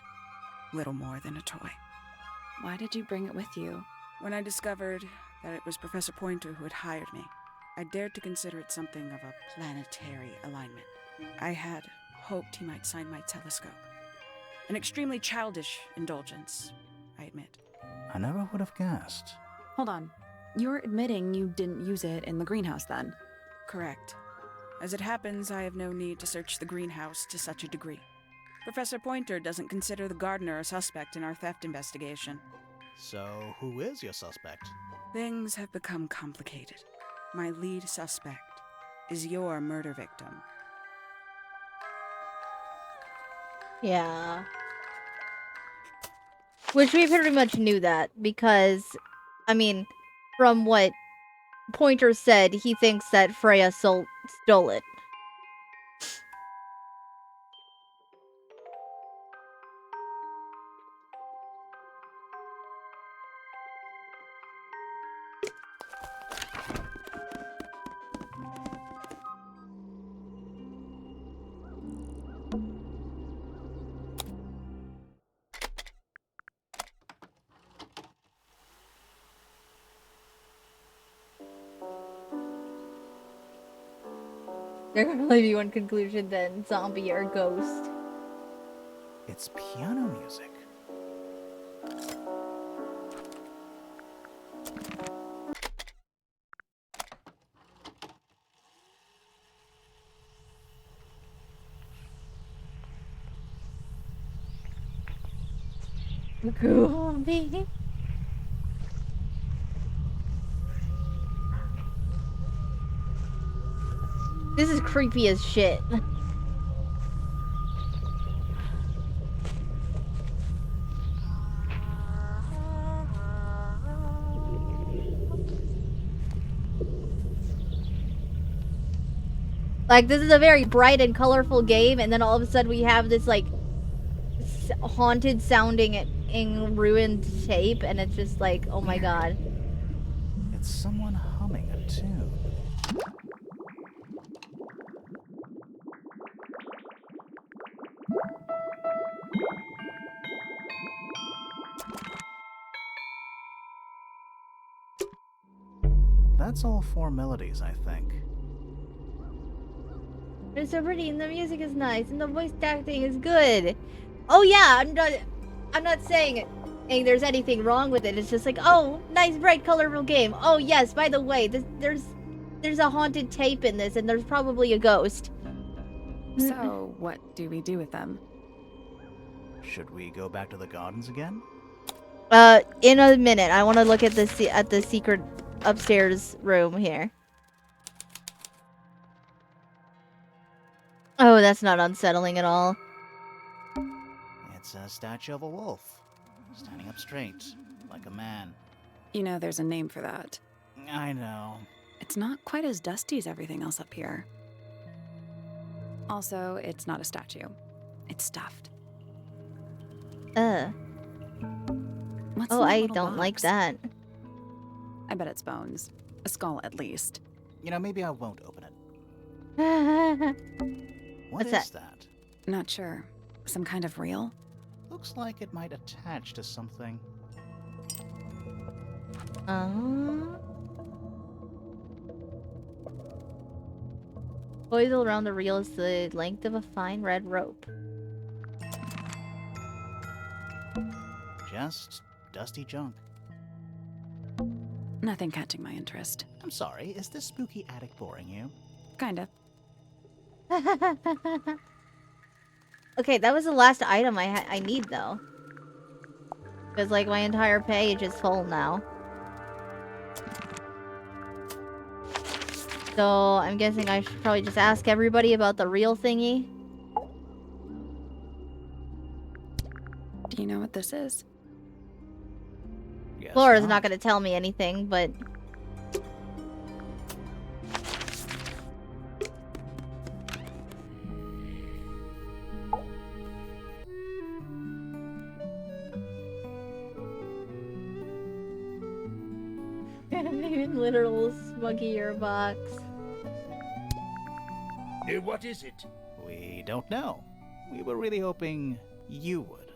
Little more than a toy. Why did you bring it with you? When I discovered that it was Professor Pointer who had hired me, I dared to consider it something of a planetary alignment. I had hoped he might sign my telescope. An extremely childish indulgence, I admit. I never would have guessed. Hold on. You're admitting you didn't use it in the greenhouse then? Correct. As it happens, I have no need to search the greenhouse to such a degree. Professor Pointer doesn't consider the gardener a suspect in our theft investigation. So, who is your suspect? Things have become complicated. My lead suspect is your murder victim. Yeah. Which we pretty much knew that, because, I mean, from what Pointer said, he thinks that Freya stole it. There can only be one conclusion then, zombie or ghost. It's piano music. Groovy. This is creepy as shit. Like, this is a very bright and colorful game, and then all of a sudden we have this, like, haunted sounding in ruined tape, and it's just like, oh my god. It's someone humming a tune. That's all 4 melodies, I think. It's so pretty, and the music is nice, and the voice acting is good. Oh yeah, I'm not saying there's anything wrong with it. It's just like, oh, nice, bright, colorful game. Oh yes, by the way, there's a haunted tape in this, and there's probably a ghost. So, what do we do with them? Should we go back to the gardens again? In a minute. I want to look at the secret upstairs room here. Oh, that's not unsettling at all. It's a statue of a wolf, standing up straight, like a man. You know there's a name for that. I know. It's not quite as dusty as everything else up here. Also, it's not a statue. It's stuffed. What's in Oh, that I little don't like box? that. I bet it's bones. A skull, at least. You know, maybe I won't open it. What's What is that? Not sure. Some kind of reel? Looks like it might attach to something. Coil around the reel is the length of a fine red rope. Just dusty junk. Nothing catching my interest. I'm sorry, is this spooky attic boring you? Kinda. Okay, that was the last item I need though. Because like my entire page is full now. So I'm guessing I should probably just ask everybody about the real thingy. Do you know what this is? Yes, Flora's not gonna tell me anything, but Literal smuggy ear box. What is it? We don't know. We were really hoping you would.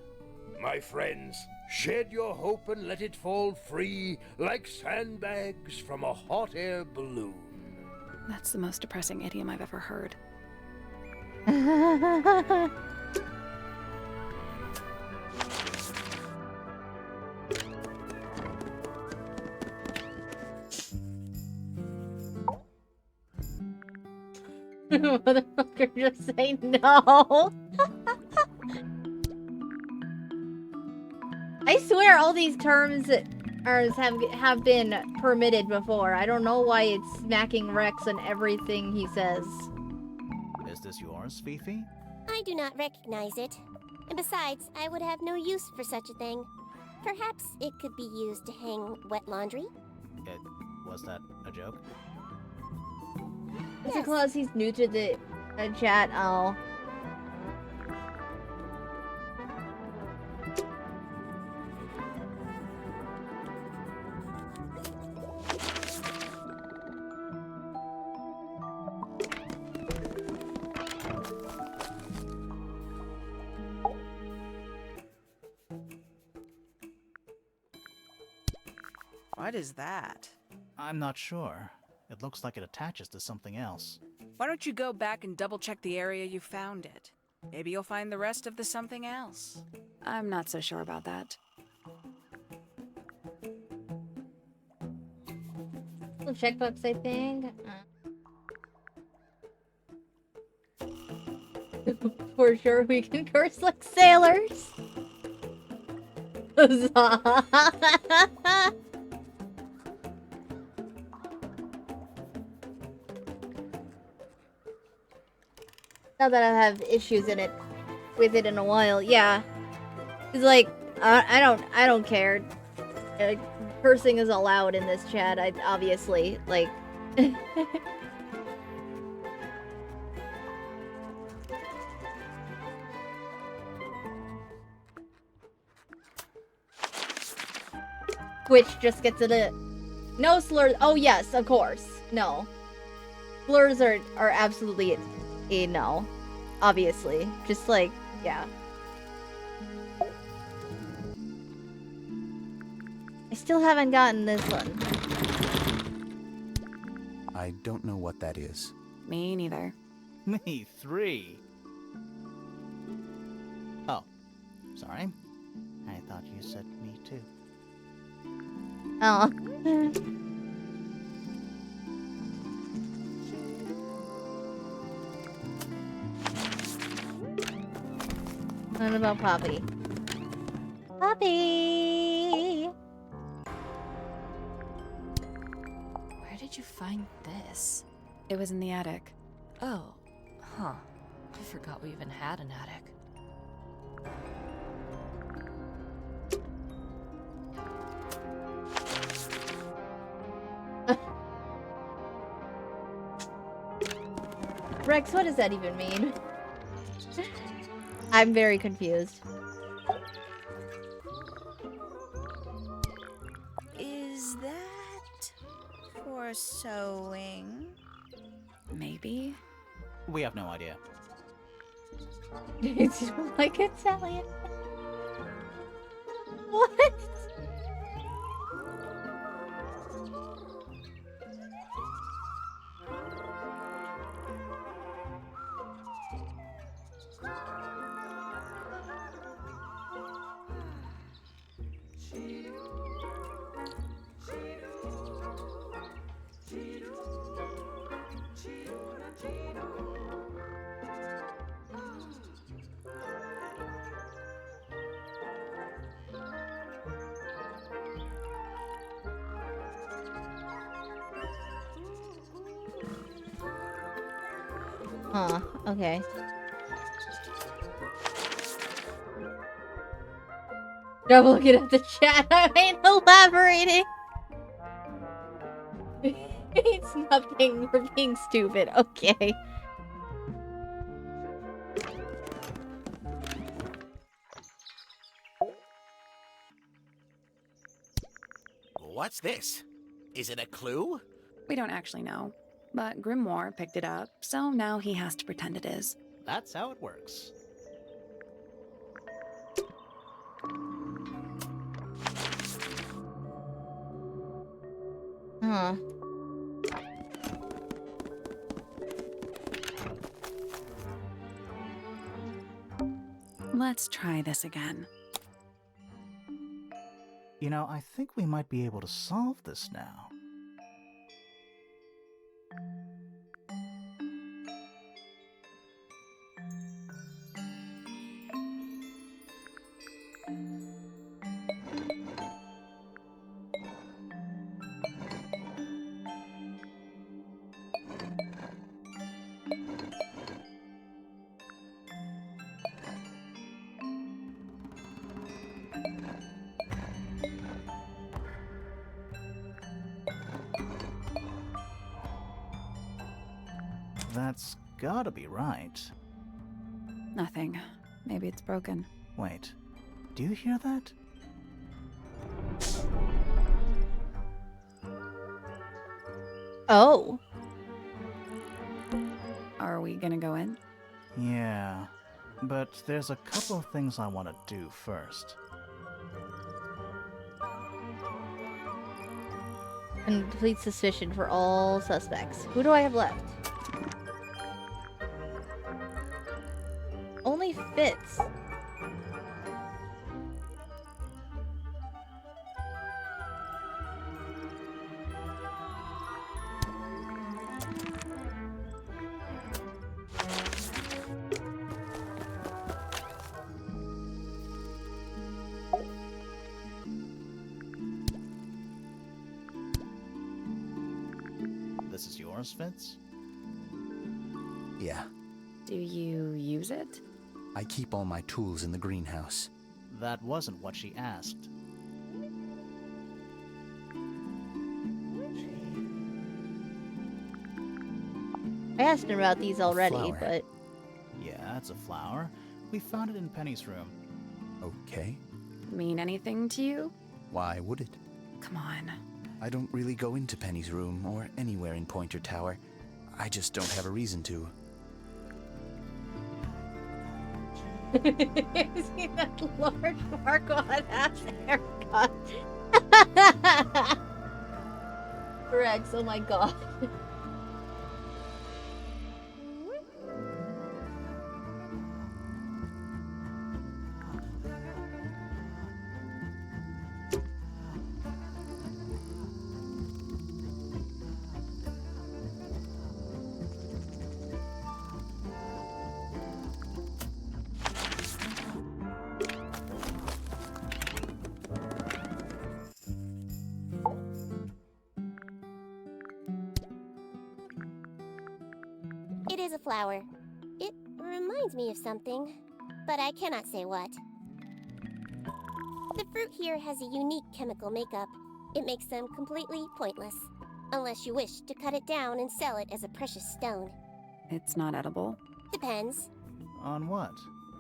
My friends, shed your hope and let it fall free like sandbags from a hot air balloon. That's the most depressing idiom I've ever heard. Motherfucker, just say no. I swear all these terms have been permitted before. I don't know why it's smacking Rex on everything he says. Is this yours, Fifi? I do not recognize it. And besides, I would have no use for such a thing. Perhaps it could be used to hang wet laundry? Was that a joke? Is it because he's new to the chat? Oh. What is that? I'm not sure. It looks like it attaches to something else. Why don't you go back and double check the area you found it? Maybe you'll find the rest of the something else. I'm not so sure about that. Little checkbox, I think. For sure, we can curse like sailors. Not that I have issues with it in a while. Yeah, it's like I don't care. Cursing is allowed in this chat. Obviously like. Twitch just gets it. No slurs. Oh yes, of course. No. Slurs are absolutely a no. Obviously. Just like, yeah. I still haven't gotten this one. I don't know what that is. Me neither. Me 3. Oh, sorry. I thought you said me too. Oh. What about Poppy? Poppy! Where did you find this? It was in the attic. Oh, huh. I forgot we even had an attic. Rex, what does that even mean? I'm very confused. Is that for sewing? Maybe? We have no idea. It's like Italian. What? Huh, okay. Double looking at the chat, I ain't elaborating. It's nothing, we're being stupid, okay. What's this? Is it a clue? We don't actually know, but Grimoire picked it up, so now he has to pretend it is. That's how it works. Huh. Let's try this again. You know, I think we might be able to solve this now. That's gotta be right. Nothing. Maybe it's broken. Wait, do you hear that? Oh. Are we gonna go in? Yeah, but there's a couple of things I want to do first. Complete suspicion for all suspects. Who do I have left? Only Fitz. This is yours, Fitz? Yeah, Do you use it? I keep all my tools in the greenhouse. That wasn't what she asked. I asked him about these already, flower. but Yeah, it's a flower. We found it in Penny's room. Okay, Mean anything to you? why would it? Come on. I don't really go into Penny's room or anywhere in Pointer Tower. I just don't have a reason to. see that large Marco ass haircut. Rex, oh my god. It is a flower. It reminds me of something, but I cannot say what. The fruit here has a unique chemical makeup. It makes them completely pointless, unless you wish to cut it down and sell it as a precious stone. It's not edible. Depends On what?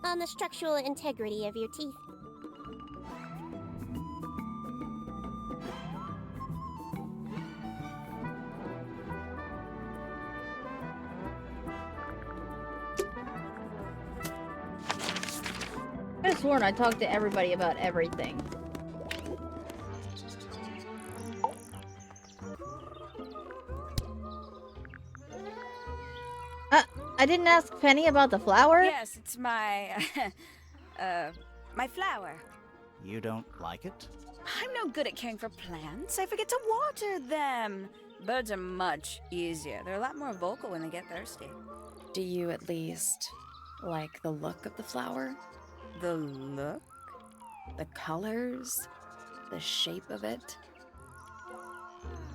on the structural integrity of your teeth. I could have sworn I talked to everybody about everything. I didn't ask Penny about the flower? Yes, it's my. My flower. You don't like it? I'm no good at caring for plants. I forget to water them. Birds are much easier. They're a lot more vocal when they get thirsty. Do you at least like the look of the flower? The look? The colors? The shape of it?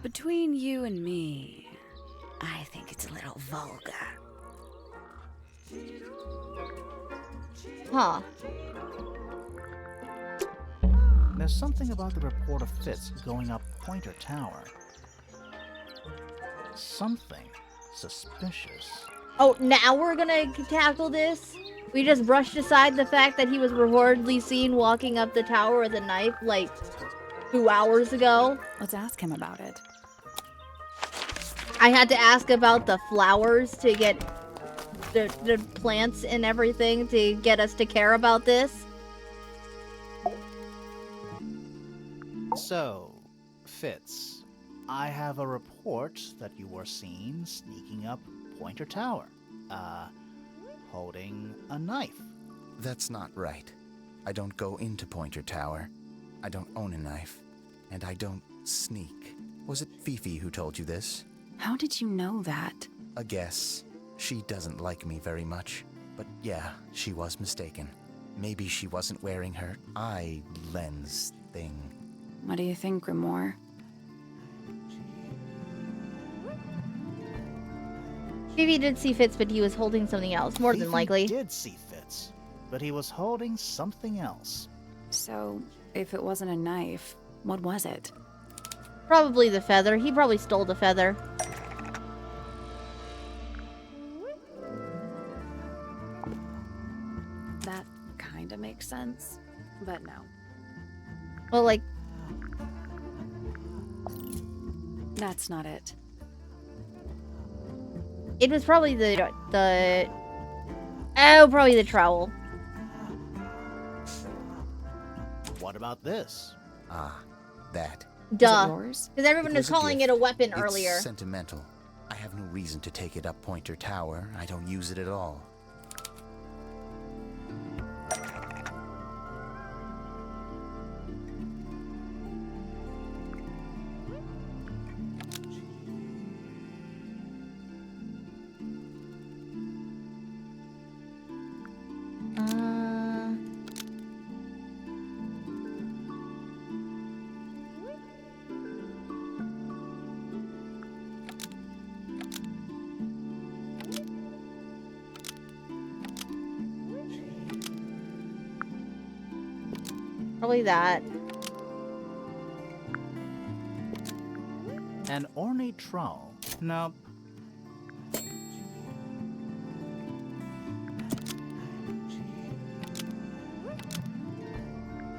Between you and me, I think it's a little vulgar. Huh. There's something about the report of Fitz going up Pointer Tower. Something suspicious. Oh, now we're gonna tackle this? We just brushed aside the fact that he was reportedly seen walking up the tower with a knife like 2 hours ago. Let's ask him about it. I had to ask about the flowers to get the plants and everything to get us to care about this. So, Fitz, I have a report that you were seen sneaking up Pointer Tower, holding a knife. That's not right. I don't go into Pointer Tower. I don't own a knife. And I don't sneak. Was it Fifi who told you this? How did you know that? A guess. She doesn't like me very much. But yeah, she was mistaken. Maybe she wasn't wearing her eye lens thing. What do you think, Grimoire? Fifi did see Fitz, but he was holding something else, more than likely. Fifi did see Fitz, but he was holding something else. So, if it wasn't a knife, what was it? Probably the feather. He probably stole the feather. That kinda makes sense, but no. Well, like... That's not it. It was probably the... Oh, probably the trowel. What about this? Ah, that. Duh. Yours? Because everyone was calling it a weapon earlier. It's sentimental. I have no reason to take it up Pointer Tower. I don't use it at all. Probably that. An ornate trowel. Nope.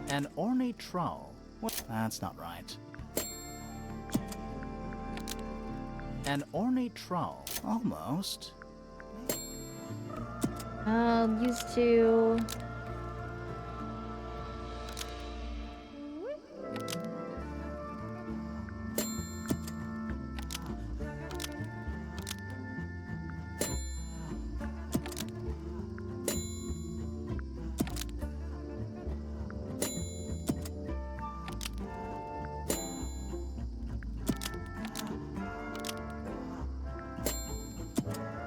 An ornate trowel. What? That's not right. An ornate trowel. Almost. Used to...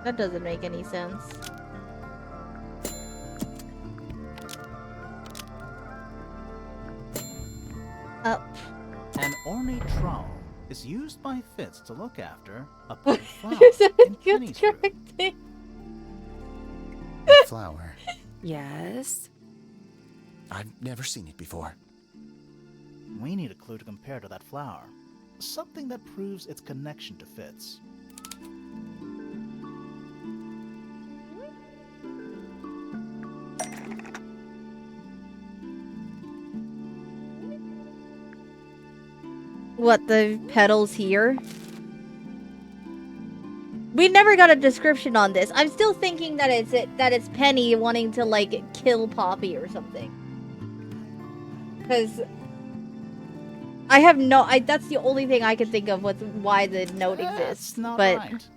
That doesn't make any sense. Up. An ornate trowel is used by Fitz to look after a pink flower You said in it Penny's room. correctly. Flower. Yes? I've never seen it before. We need a clue to compare to that flower. Something that proves its connection to Fitz. What, the petals here? We never got a description on this. I'm still thinking that it's Penny wanting to like kill Poppy or something. Because I have no. That's the only thing I can think of with why the note exists. That's not but right.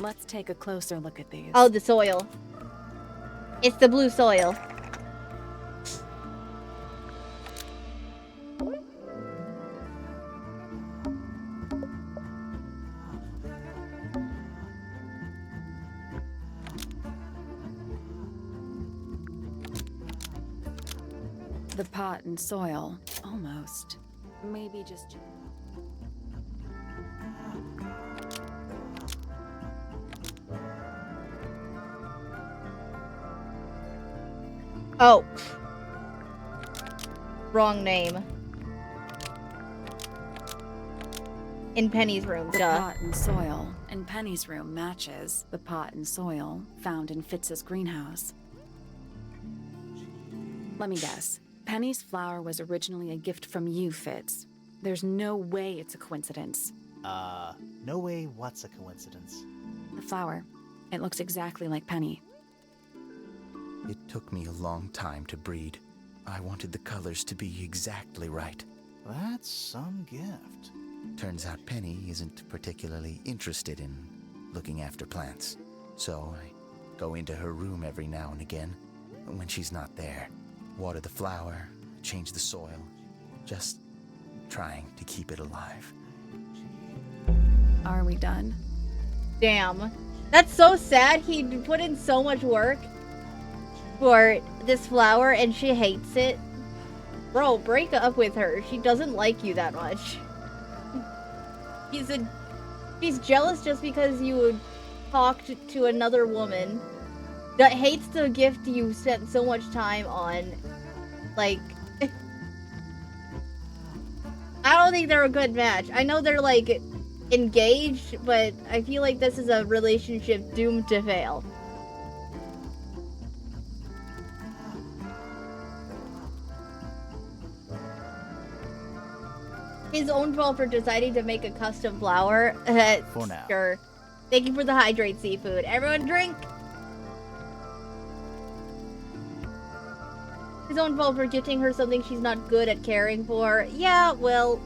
Let's take a closer look at these. oh, the soil. It's the blue soil. The pot and soil. Almost. Maybe just... Oh. Wrong name. In Penny's room, The duh. pot and soil in Penny's room matches the pot and soil found in Fitz's greenhouse. Let me guess. Penny's flower was originally a gift from you, Fitz. There's no way it's a coincidence. No way what's a coincidence? The flower. It looks exactly like Penny. It took me a long time to breed. I wanted the colors to be exactly right. That's some gift. Turns out Penny isn't particularly interested in looking after plants. So I go into her room every now and again when she's not there. Water the flower, change the soil, just trying to keep it alive. Are we done? Damn. That's so sad. He put in so much work for this flower and she hates it. Bro, break up with her. She doesn't like you that much. He's jealous just because you talked to another woman that hates the gift you spent so much time on. Like, I don't think they're a good match. I know they're like engaged, but I feel like this is a relationship doomed to fail. His own fault for deciding to make a custom flower. For now. Sure. Thank you for the hydrate seafood. Everyone drink! His own fault for gifting her something she's not good at caring for. Yeah, well,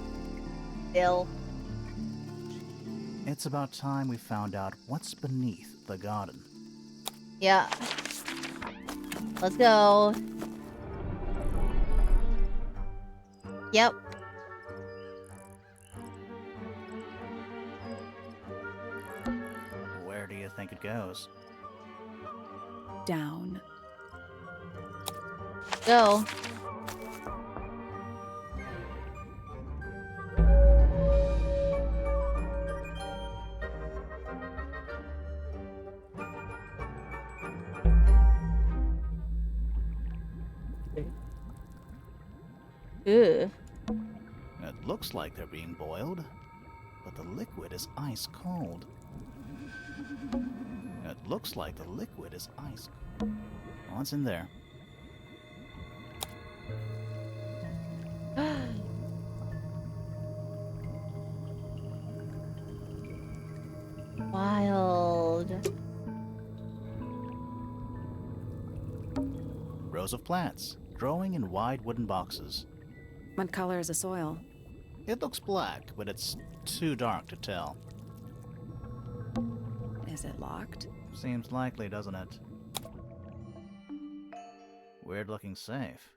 still. It's about time we found out what's beneath the garden. Yeah. Let's go. Yep. Where do you think it goes? Down. Go. Ew. It looks like they're being boiled, but the liquid is ice cold. It looks like the liquid is ice cold. What's in there? Wild. Rows of plants, growing in wide wooden boxes. What color is the soil? It looks black, but it's too dark to tell. Is it locked? Seems likely, doesn't it? Weird looking safe.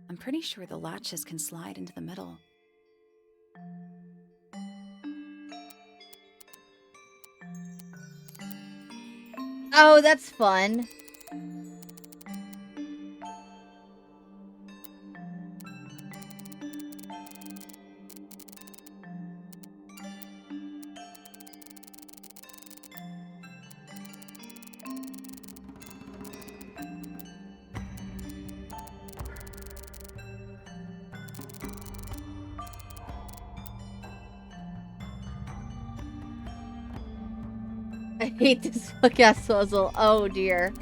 I'm pretty sure the latches can slide into the middle. Oh, that's fun. I hate this fuck-ass puzzle. Oh, dear.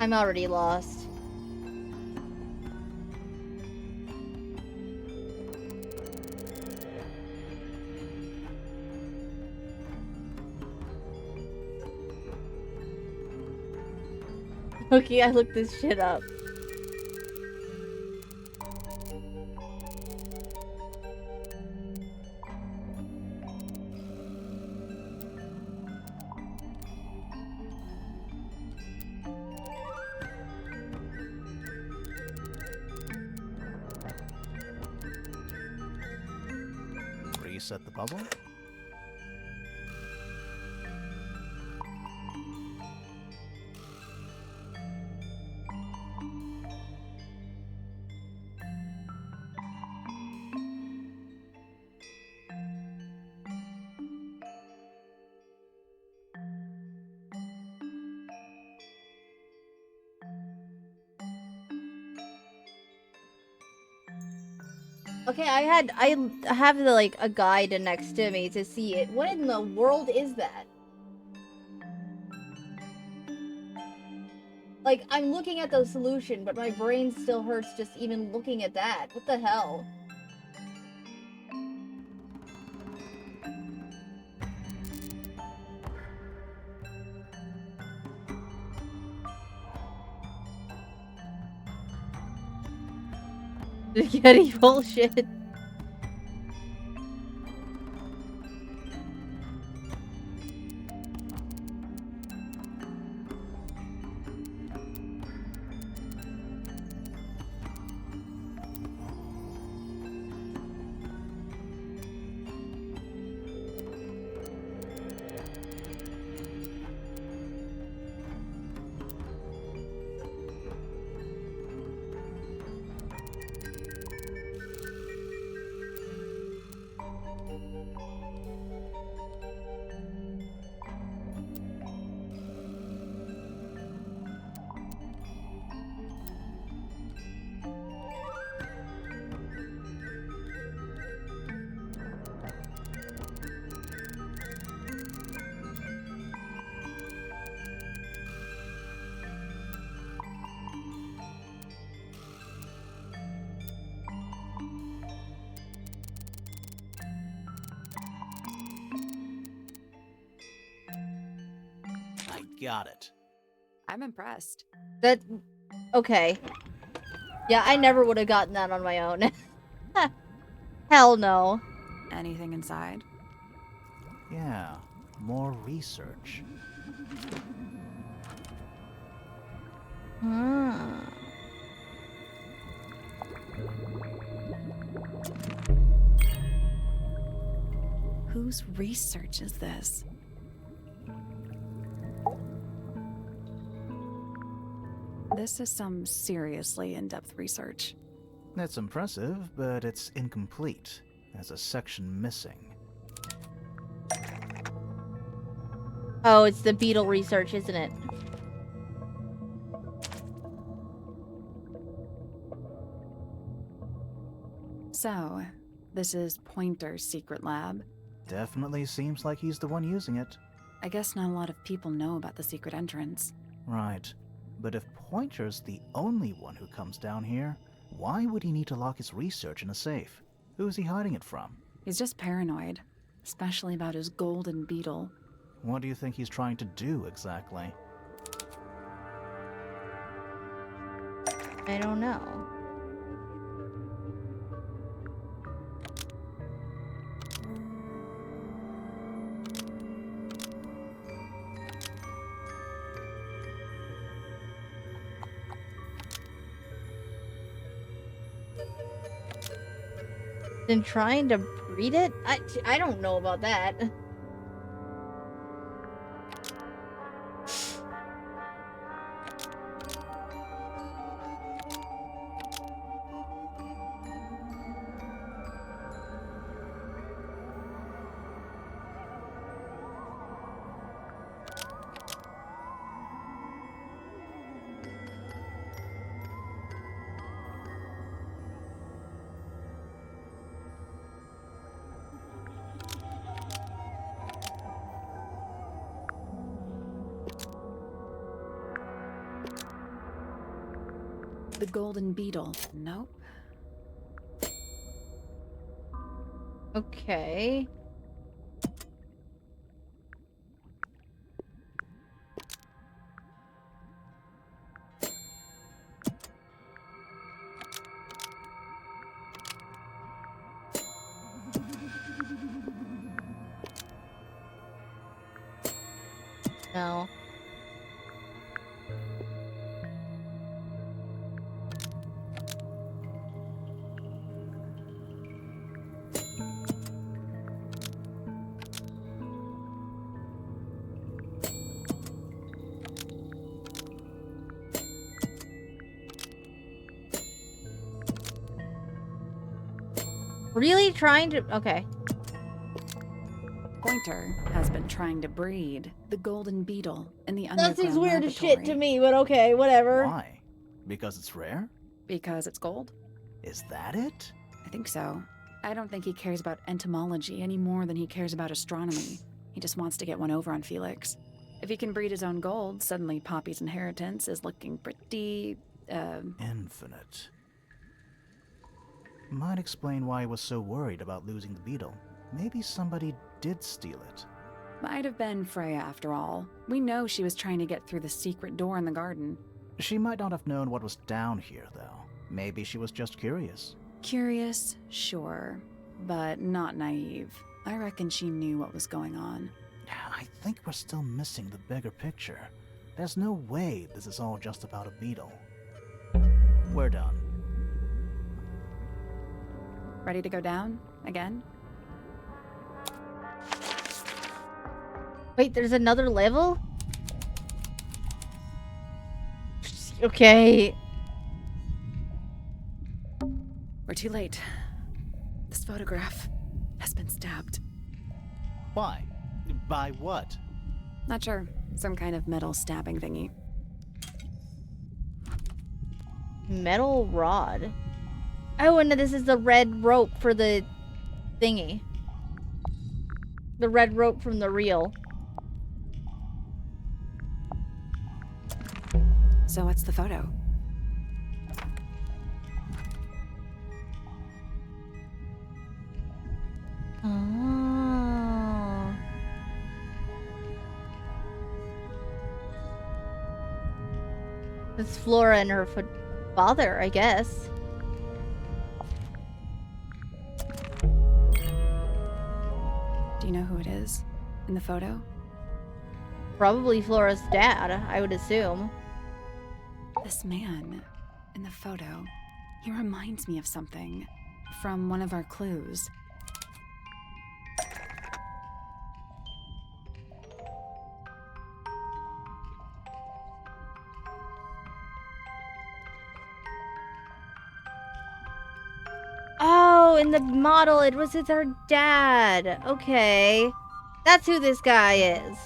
I'm already lost. Okay, I looked this shit up. Reset the bubble. Okay, I have the like a guide next to me to see it. What in the world is that? Like, I'm looking at the solution, but my brain still hurts just even looking at that. What the hell? Spaghetti bullshit. I got it. I'm impressed. That okay. Yeah, I never would have gotten that on my own. Hell no. Anything inside? Yeah, more research. Hmm. Whose research is this? This is some seriously in-depth research. That's impressive, but it's incomplete. There's a section missing. Oh, it's the beetle research, isn't it? So, this is Pointer's secret lab. Definitely seems like he's the one using it. I guess not a lot of people know about the secret entrance. Right. But if Pointer's the only one who comes down here, why would he need to lock his research in a safe? Who is he hiding it from? He's just paranoid, especially about his golden beetle. What do you think he's trying to do exactly? I don't know. Then trying to breed it? I don't know about that. The golden beetle. Nope. Okay. No. Really trying to... Okay. Pointer has been trying to breed the golden beetle in the That underground seems weird as laboratory. shit to me, but okay, whatever. Why? Because it's rare? Because it's gold? Is that it? I think so. I don't think he cares about entomology any more than he cares about astronomy. He just wants to get one over on Felix. If he can breed his own gold, suddenly Poppy's inheritance is looking pretty, Infinite. Might explain why he was so worried about losing the beetle. Maybe somebody did steal it. Might have been Freya after all. We know she was trying to get through the secret door in the garden. She might not have known what was down here, though. Maybe she was just curious. Curious, sure, but not naive. I reckon she knew what was going on. I think we're still missing the bigger picture. There's no way this is all just about a beetle. We're done. Ready to go down? Again? Wait, there's another level? Okay. We're too late. This photograph has been stabbed. Why? By what? Not sure. Some kind of metal stabbing thingy. Metal rod. Oh, and this is the red rope for the thingy. The red rope from the reel. So what's the photo? Oh. It's Flora and her father, I guess. Do you know who it is in the photo? Probably Flora's dad, I would assume. This man in the photo, he reminds me of something from one of our clues. Oh, in the model, it's her dad. Okay. That's who this guy is.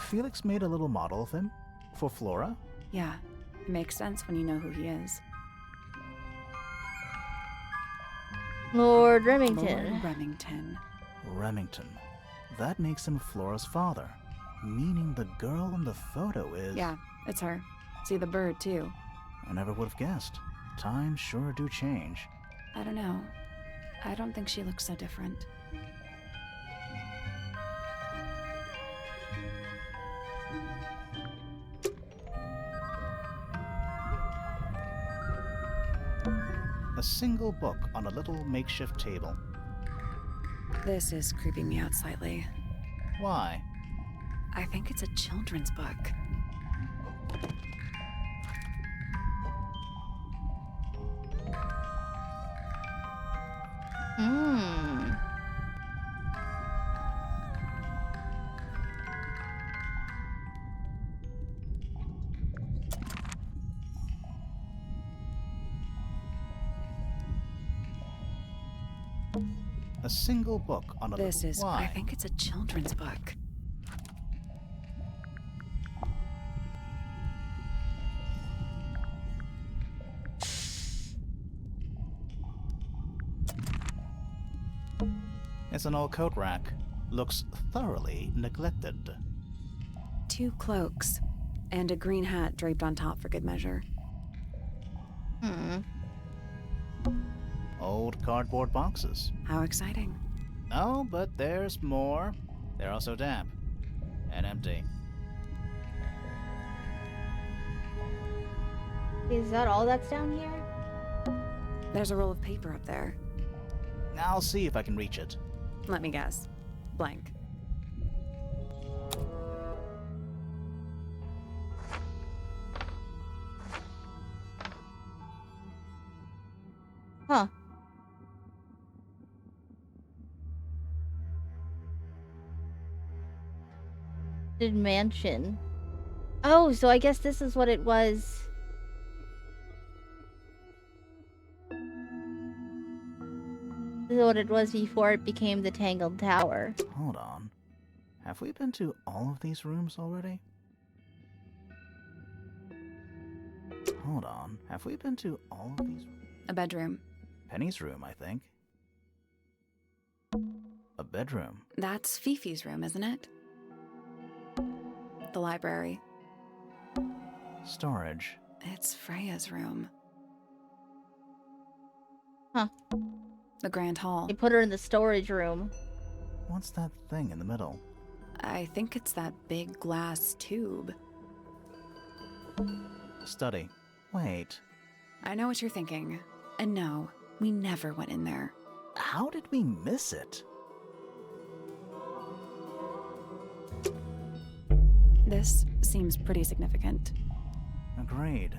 Felix made a little model of him? For Flora? Yeah, it makes sense when you know who he is. Lord Remington. Lord Remington. Remington. That makes him Flora's father. Meaning the girl in the photo is... Yeah, it's her. See the bird, too. I never would have guessed. Times sure do change. I don't know. I don't think she looks so different. A single book on a little makeshift table. This is creeping me out slightly. Why? I think it's a children's book. Hmm. A single book on a This little... is... Why? I think it's a children's book. It's an old coat rack. Looks thoroughly neglected. 2 cloaks, and a green hat draped on top for good measure. Hmm. Old cardboard boxes. How exciting. No, but there's more. They're also damp and empty. Is that all that's down here? There's a roll of paper up there. I'll see if I can reach it. Let me guess. Blank. Huh. Mansion. Oh, so I guess this is what it was. This is what it was before it became the Tangled Tower. Hold on. Have we been to all of these rooms already? Hold on. Have we been to all of these rooms? A bedroom. Penny's room, I think. A bedroom. That's Fifi's room, isn't it? The library. Storage. It's Freya's room. Huh. The grand hall. They put her in the storage room. What's that thing in the middle? I think it's that big glass tube. Study. Wait. I know what you're thinking. And no, we never went in there. How did we miss it? This seems pretty significant. Agreed.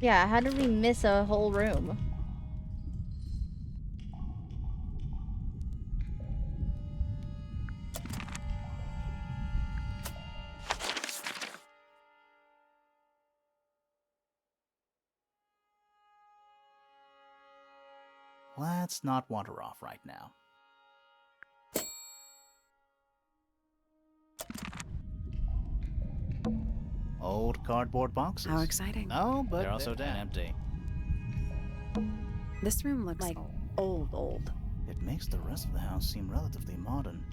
Yeah, how did we miss a whole room? Let's not wander off right now. Old cardboard boxes. How exciting. No, but they're also damn empty. This room looks like old. It makes the rest of the house seem relatively modern.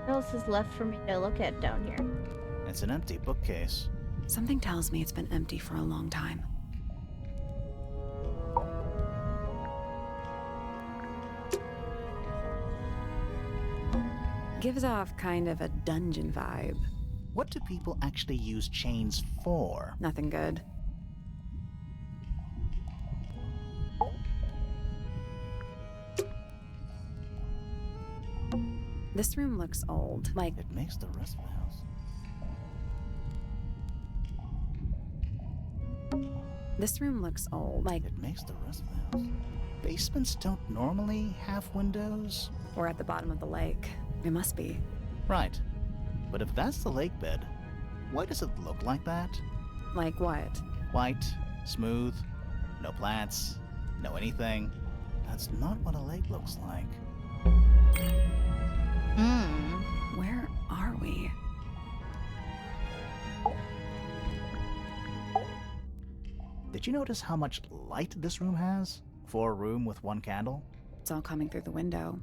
What else is left for me to look at down here? It's an empty bookcase. Something tells me it's been empty for a long time. Gives off kind of a dungeon vibe. What do people actually use chains for? Nothing good. This room looks old. Like, It makes the rest of the house. this room looks old. Like, It makes the rest of the house. Basements don't normally have windows. we're at the bottom of the lake. It must be. Right. But if that's the lake bed, why does it look like that? Like what? White, smooth, no plants, no anything. That's not what a lake looks like. Where are we? Did you notice how much light this room has? For a room with one candle? It's all coming through the window.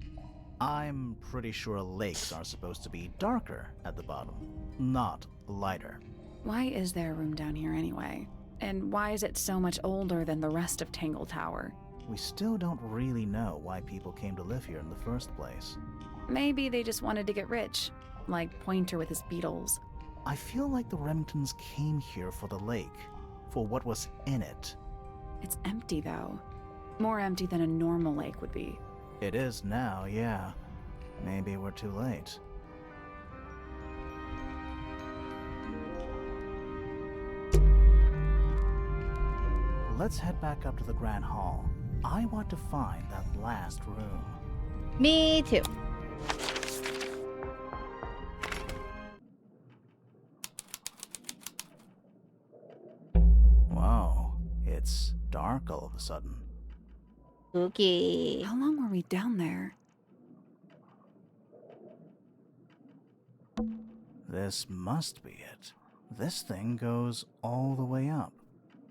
I'm pretty sure lakes are supposed to be darker at the bottom, not lighter. Why is there a room down here anyway? And why is it so much older than the rest of Tangle Tower? We still don't really know why people came to live here in the first place. Maybe they just wanted to get rich, like Pointer with his beetles. I feel like the Remingtons came here for the lake, for what was in it. It's empty though. More empty than a normal lake would be. It is now, yeah. Maybe we're too late. Let's head back up to the Grand Hall. I want to find that last room. Me too. Wow, it's dark all of a sudden. Spooky. How long were we down there? This must be it. This thing goes all the way up.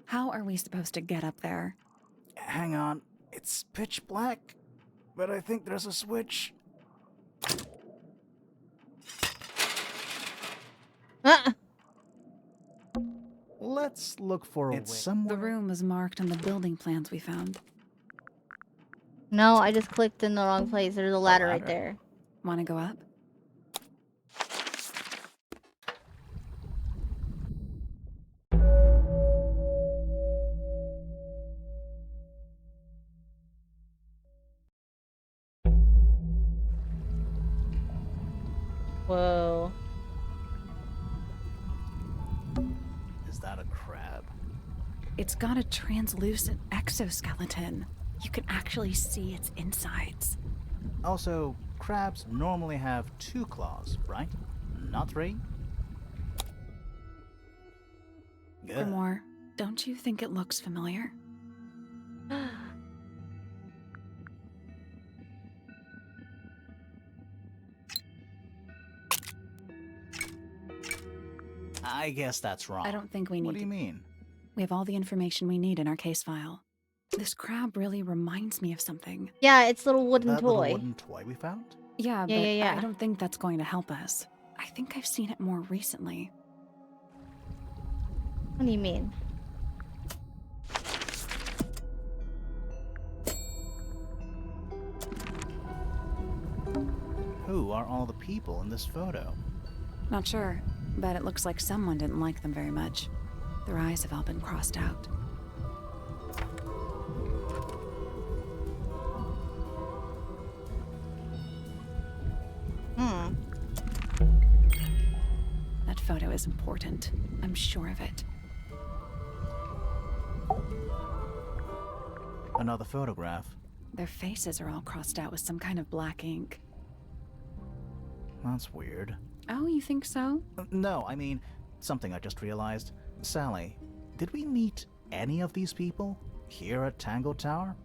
How are we supposed to get up there? Hang on, it's pitch black, but I think there's a switch. Ah! Let's look for it's The somewhere. room was marked on the building plans we found. No, I just clicked in the wrong place. There's a ladder right there. Want to go up? Whoa. Is that a crab? It's got a translucent exoskeleton. You can actually see its insides. Also, crabs normally have 2 claws, right? Not 3? Good. Grimoire, don't you think it looks familiar? I guess that's wrong. I don't think we need What do you mean? We have all the information we need in our case file. This crab really reminds me of something. Yeah, it's a little wooden That toy. little wooden toy we found? Yeah, Yeah, but yeah, yeah. I don't think that's going to help us. I think I've seen it more recently. What do you mean? Who are all the people in this photo? Not sure, but it looks like someone didn't like them very much. Their eyes have all been crossed out. That photo is important. I'm sure of it. Another photograph. Their faces are all crossed out with some kind of black ink. That's weird. Oh, you think so? No, I mean, something I just realized. Sally, did we meet any of these people here at Tangle Tower?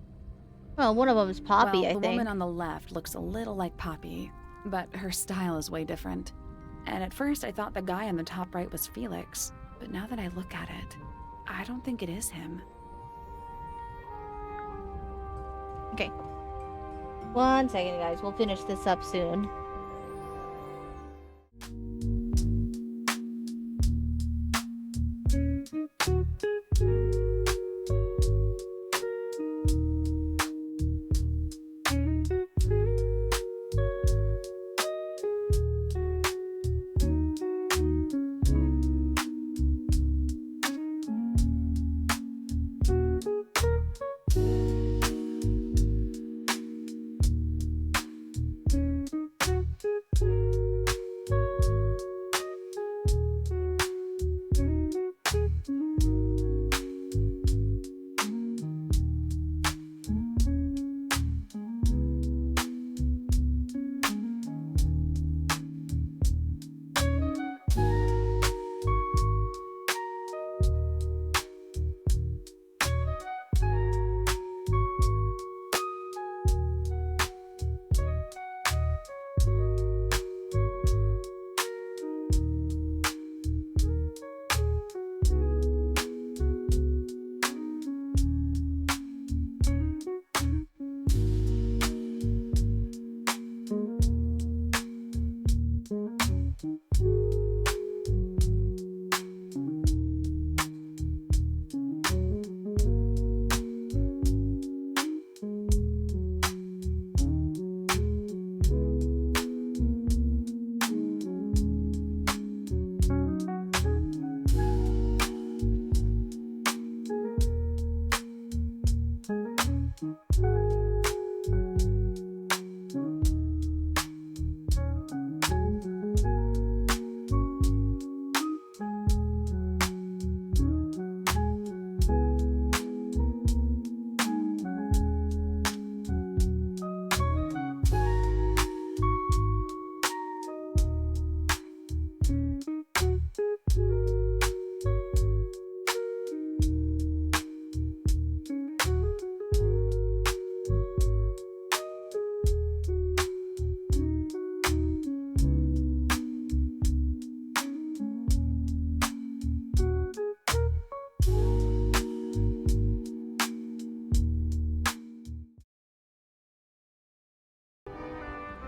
Well, one of them is Poppy, well, I the think. woman on the left looks a little like Poppy, but her style is way different. And at first I thought the guy on the top right was Felix, but now that I look at it, I don't think it is him. Okay. 1 second, guys. We'll finish this up soon.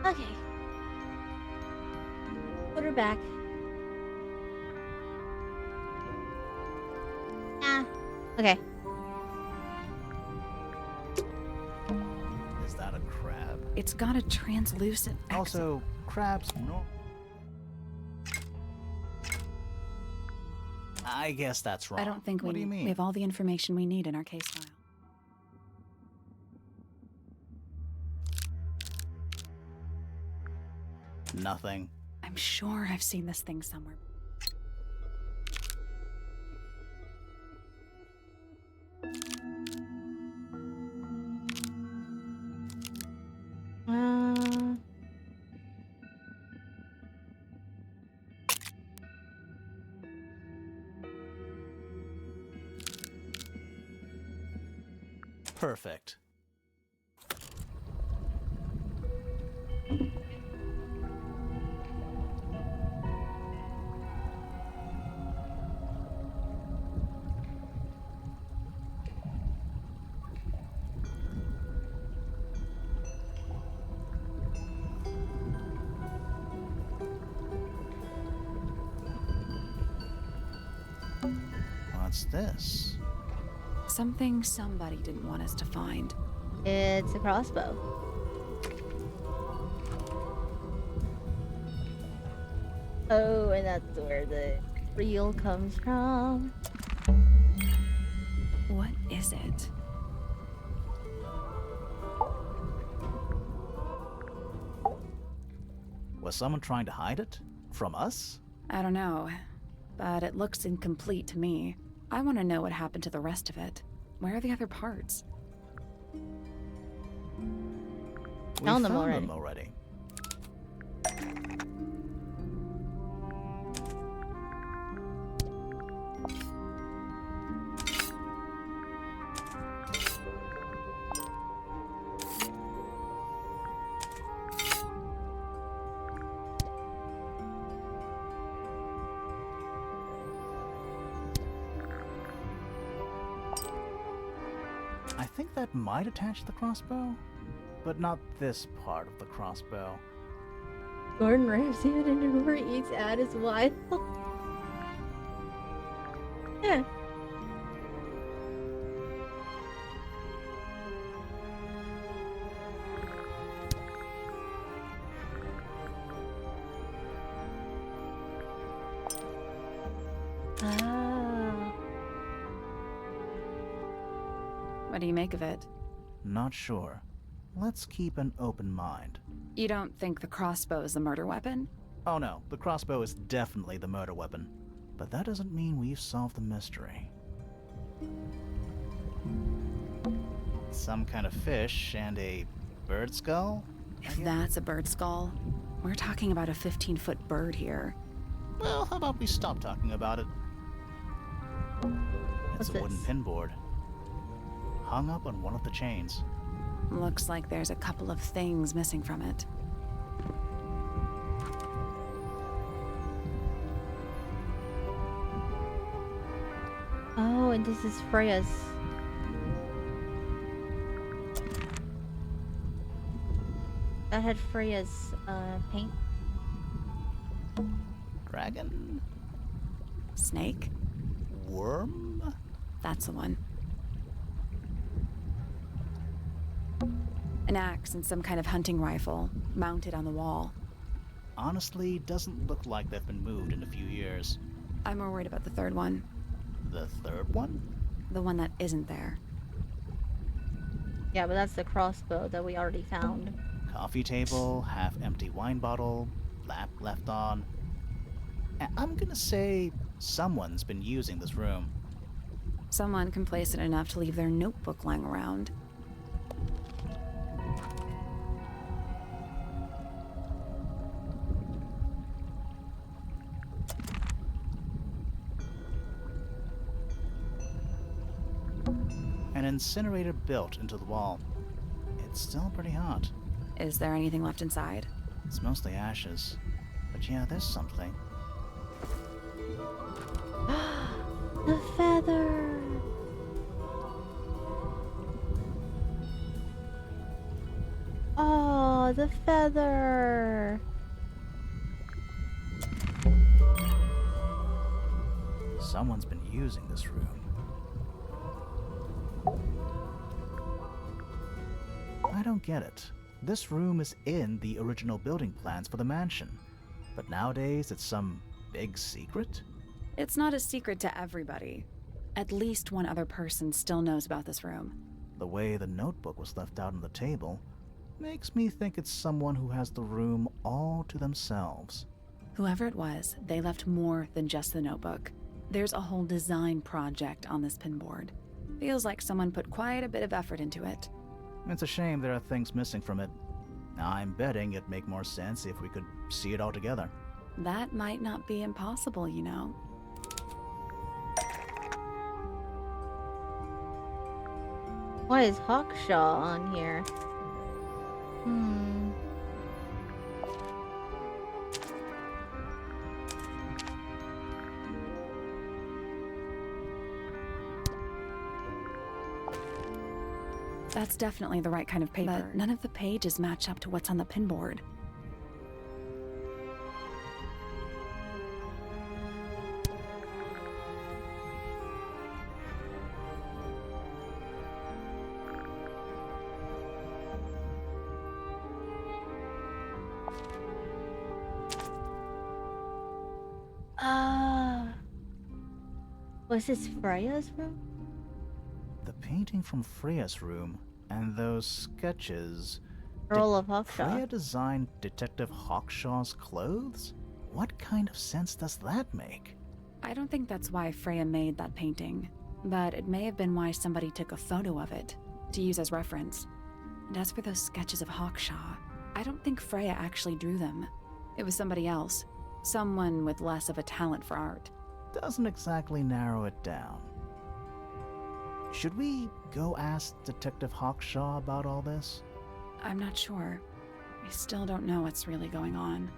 Okay. Put her back. Okay. Is that a crab? It's got a translucent exit. Also, crabs no. I guess that's wrong. I don't think What do you mean? we have all the information we need in our case file. Nothing. I'm sure I've seen this thing somewhere. Perfect. What's this? Something somebody didn't want us to find. It's a crossbow. Oh, and that's where the reel comes from. What is it? Was someone trying to hide it? From us? I don't know, but it looks incomplete to me. I want to know what happened to the rest of it. Where are the other parts? We Found them already. I think that might attach the crossbow, but not this part of the crossbow. Gordon Ramsay and Uber Eats ad is wild. Yeah. Ah. What do you make of it? Not sure. Let's keep an open mind. You don't think the crossbow is the murder weapon? Oh no, the crossbow is definitely the murder weapon. But that doesn't mean we've solved the mystery. Some kind of fish and a bird skull? If that's a bird skull, we're talking about a 15-foot bird here. Well, how about we stop talking about it? It's What's a wooden this? pin board. Hung up on one of the chains. Looks like there's a couple of things missing from it. Oh, and this is Freya's. That had Freya's paint. Dragon? Snake? Worm? That's the one. An axe and some kind of hunting rifle, mounted on the wall. Honestly, doesn't look like they've been moved in a few years. I'm more worried about the third one. The third one? The one that isn't there. Yeah, but that's the crossbow that we already found. Coffee table, half-empty wine bottle, lamp left on. I'm gonna say someone's been using this room. Someone complacent enough to leave their notebook lying around. An incinerator built into the wall. It's still pretty hot. Is there anything left inside? It's mostly ashes. But yeah, there's something. The feather! Oh, the feather! Someone's been using this room. I don't get it. This room is in the original building plans for the mansion, but nowadays it's some big secret? It's not a secret to everybody. At least one other person still knows about this room. The way the notebook was left out on the table makes me think it's someone who has the room all to themselves. Whoever it was, they left more than just the notebook. There's a whole design project on this pinboard. Feels like someone put quite a bit of effort into it. It's a shame there are things missing from it. I'm betting it'd make more sense if we could see it all together. That might not be impossible, you know. Why is Hawkshaw on here? That's definitely the right kind of paper. But none of the pages match up to what's on the pinboard. Was this Freya's room? The painting from Freya's room and those sketches. Earl of Hawkshaw. Freya designed Detective Hawkshaw's clothes? What kind of sense does that make? I don't think that's why Freya made that painting, but it may have been why somebody took a photo of it to use as reference. And as for those sketches of Hawkshaw, I don't think Freya actually drew them. It was somebody else, someone with less of a talent for art. Doesn't exactly narrow it down. Should we go ask Detective Hawkshaw about all this? I'm not sure. I still don't know what's really going on.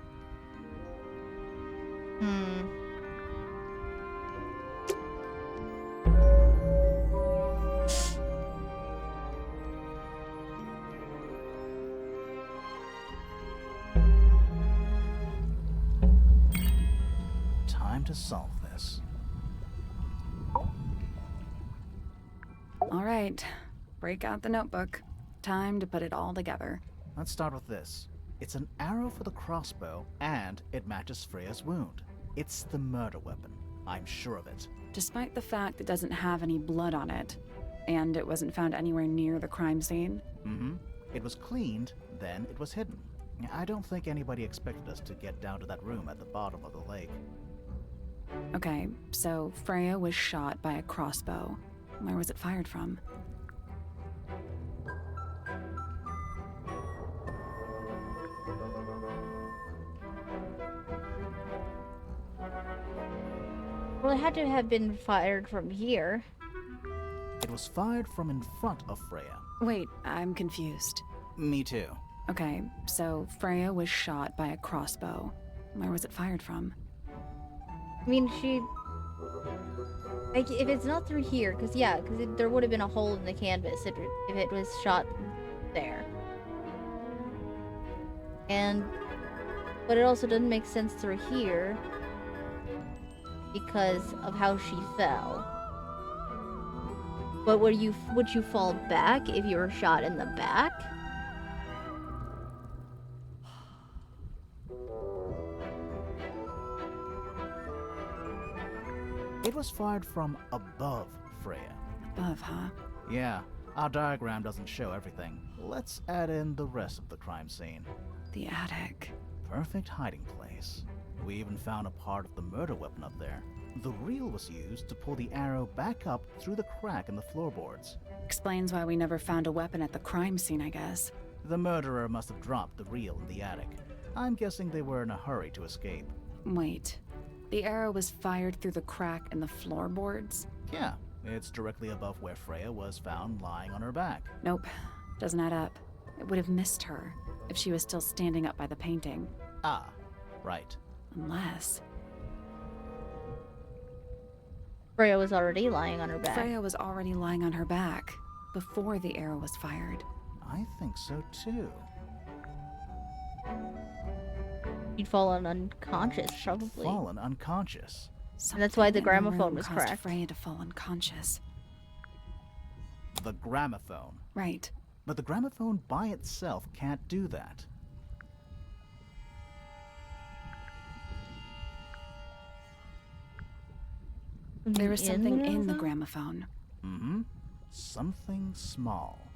Time to solve this. All right, break out the notebook. Time to put it all together. Let's start with this. It's an arrow for the crossbow, and it matches Freya's wound. It's the murder weapon. I'm sure of it. Despite the fact it doesn't have any blood on it, and it wasn't found anywhere near the crime scene. It was cleaned, then it was hidden. I don't think anybody expected us to get down to that room at the bottom of the lake. Okay, so Freya was shot by a crossbow. Where was it fired from? Well, it had to have been fired from here. It was fired from in front of Freya. Wait, I'm confused. Me too. Okay, so Freya was shot by a crossbow. Where was it fired from? I mean, like, if it's not through here, because there would have been a hole in the canvas if it was shot there. But it also doesn't make sense through here because of how she fell. But would you fall back if you were shot in the back? It was fired from above Freya. Above, huh? Yeah, our diagram doesn't show everything. Let's add in the rest of the crime scene. The attic. Perfect hiding place. We even found a part of the murder weapon up there. The reel was used to pull the arrow back up through the crack in the floorboards. Explains why we never found a weapon at the crime scene, I guess. The murderer must have dropped the reel in the attic. I'm guessing they were in a hurry to escape. Wait. The arrow was fired through the crack in the floorboards? Yeah, it's directly above where Freya was found lying on her back. Nope. Doesn't add up. It would have missed her if she was still standing up by the painting. Ah, right. Unless... Freya was already lying on her back. Freya was already lying on her back before the arrow was fired. I think so too. She'd fallen unconscious, probably. Fallen unconscious. And that's why the Something in gramophone room was caused cracked. Freya to fall unconscious. The gramophone. Right. But the gramophone by itself can't do that. There is something in the gramophone? gramophone. Something small.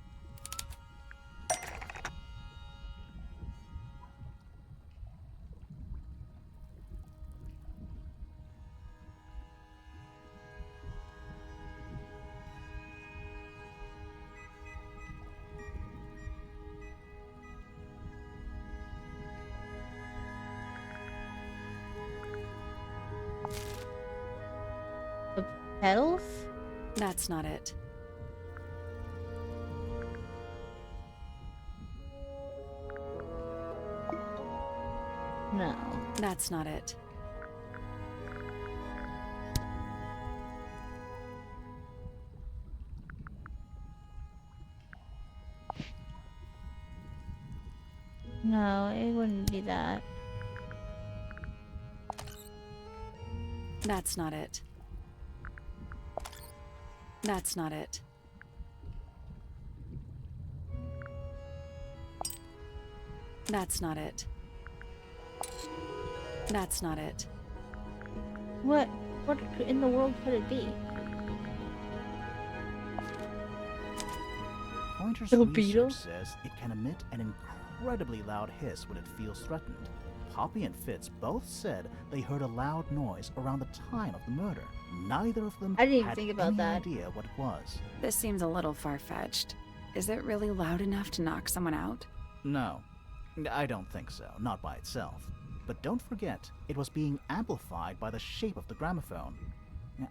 The pedals? That's not it. No. That's not it. No, it wouldn't be that. That's not it. That's not it. That's not it. That's not it. What in the world could it be? Pointer's The research beetle? says it can emit an incredibly loud hiss when it feels threatened. Poppy and Fitz both said they heard a loud noise around the time of the murder. Neither of them I didn't even had think about any that. idea what it was. This seems a little far-fetched. Is it really loud enough to knock someone out? No, I don't think so, not by itself. But don't forget, it was being amplified by the shape of the gramophone.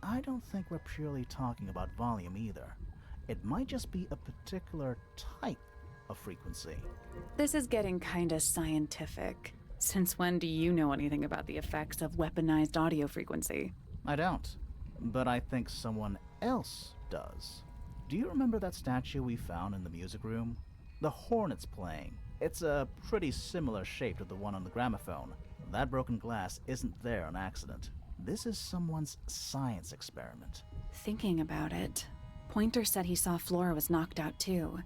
I don't think we're purely talking about volume either. It might just be a particular type of frequency. This is getting kinda scientific. Since when do you know anything about the effects of weaponized audio frequency? I don't, but I think someone else does. Do you remember that statue we found in the music room? The horn it's playing. It's a pretty similar shape to the one on the gramophone. That broken glass isn't there on accident. This is someone's science experiment. Thinking about it, Pointer said he saw Flora was knocked out too.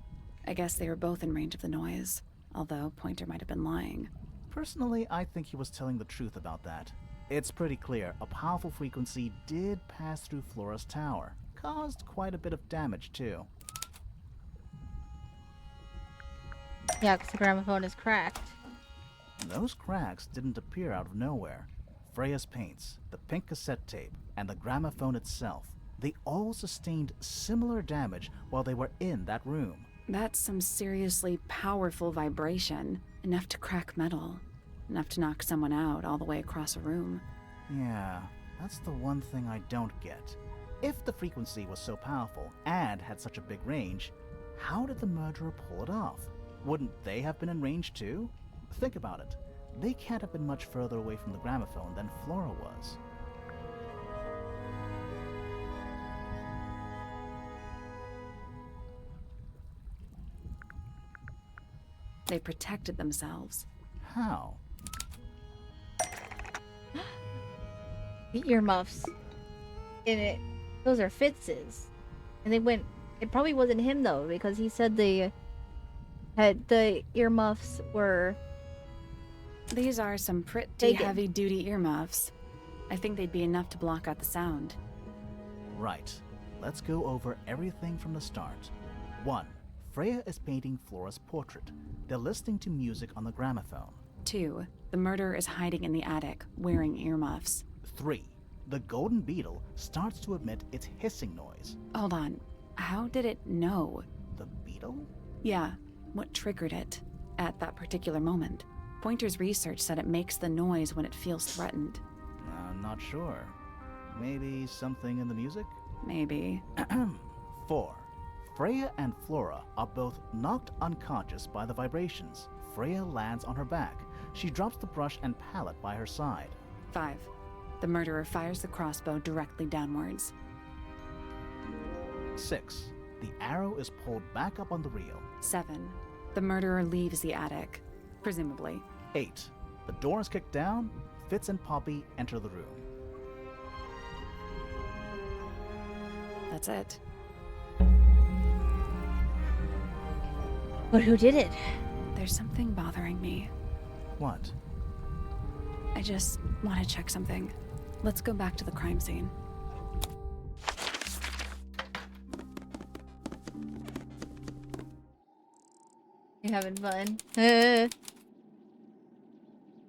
I guess they were both in range of the noise, although Pointer might have been lying. Personally, I think he was telling the truth about that. It's pretty clear a powerful frequency did pass through Flora's tower. Caused quite a bit of damage too. Yeah, because the gramophone is cracked. Those cracks didn't appear out of nowhere. Freya's paints, the pink cassette tape, and the gramophone itself, they all sustained similar damage while they were in that room. That's some seriously powerful vibration, enough to crack metal, enough to knock someone out all the way across a room. Yeah, that's the one thing I don't get. If the frequency was so powerful and had such a big range, how did the murderer pull it off? Wouldn't they have been in range too? Think about it. They can't have been much further away from the gramophone than Flora was. They protected themselves. How? The earmuffs. In it. Those are Fitz's. And they went. It probably wasn't him though, because he said the earmuffs were. These are some pretty Taken. heavy-duty earmuffs. I think they'd be enough to block out the sound. Right. Let's go over everything from the start. 1. Freya is painting Flora's portrait. They're listening to music on the gramophone. 2. The murderer is hiding in the attic, wearing earmuffs. 3. The golden beetle starts to emit its hissing noise. Hold on. How did it know? The beetle? Yeah, what triggered it at that particular moment? Pointer's research said it makes the noise when it feels threatened. I'm not sure. Maybe something in the music? Maybe. 4. Freya and Flora are both knocked unconscious by the vibrations. Freya lands on her back. She drops the brush and palette by her side. 5. The murderer fires the crossbow directly downwards. 6. The arrow is pulled back up on the reel. 7. The murderer leaves the attic, presumably. 8. The door is kicked down. Fitz and Poppy enter the room. That's it. But who did it? There's something bothering me. What? I just want to check something. Let's go back to the crime scene. You having fun?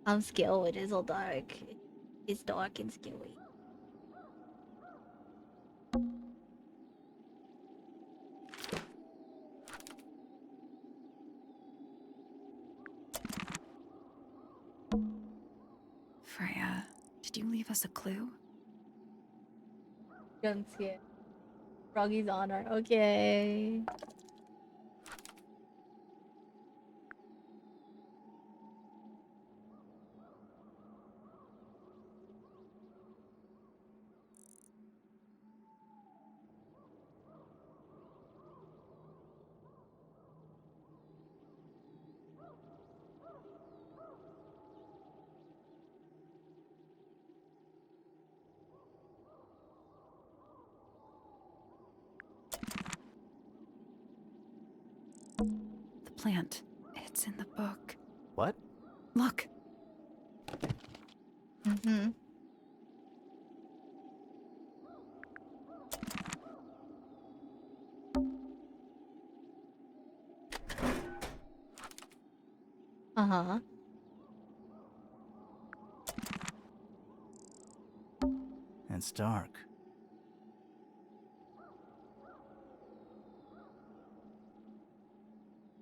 I'm scared. It is all dark. It's dark and scary. Freya, did you leave us a clue? Don't see it. Froggy's honor. Okay. The plant. It's in the book. What? Look. Mm-hmm. Uh-huh. It's dark.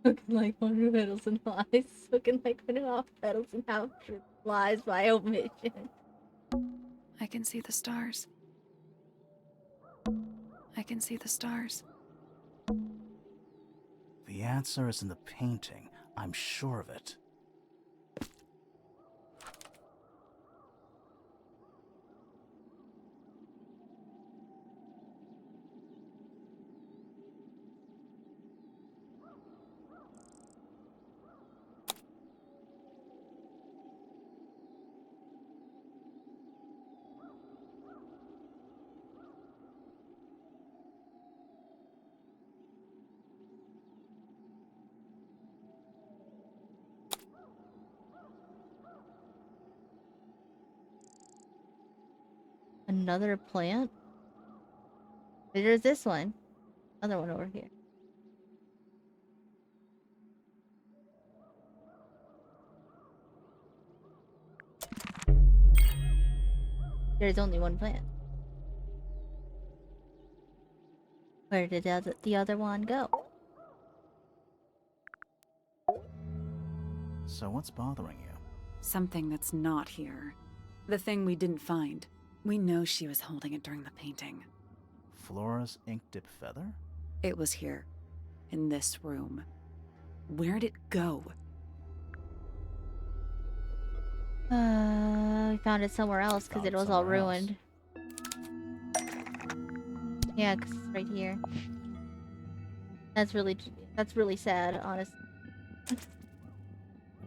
Looking like one who meddles in lies. Looking like one who meddles in half truth lies by omission. I can see the stars. I can see the stars. The answer is in the painting. I'm sure of it. Another plant? There's this one. Other one over here. There's only one plant. Where did the other one go? So what's bothering you? Something that's not here. The thing we didn't find. We know she was holding it during the painting. Flora's ink dip feather? It was here. In this room. Where'd it go? We found it somewhere else because it was all ruined. Yeah, because it's right here. That's really sad, honestly.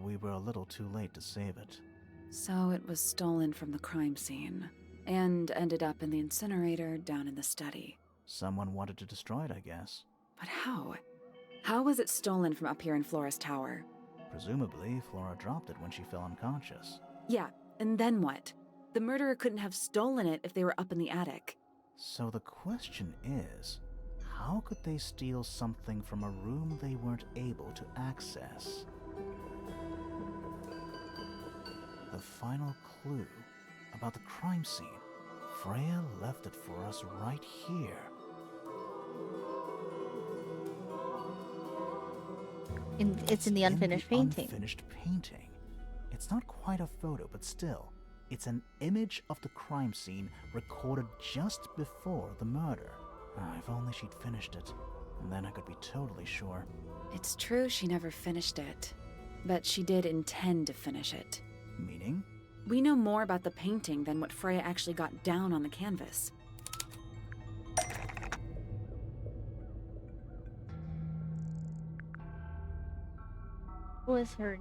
We were a little too late to save it. So it was stolen from the crime scene. And ended up in the incinerator down in the study. Someone wanted to destroy it, I guess. But how? How was it stolen from up here in Flora's tower? Presumably, Flora dropped it when she fell unconscious. Yeah, and then what? The murderer couldn't have stolen it if they were up in the attic. So the question is, how could they steal something from a room they weren't able to access? The final clue about the crime scene. Freya left it for us right here. It's in the unfinished painting. Unfinished painting. It's not quite a photo, but still, it's an image of the crime scene recorded just before the murder. If only she'd finished it, and then I could be totally sure. It's true she never finished it, but she did intend to finish it. Meaning? We know more about the painting than what Freya actually got down on the canvas. What was her?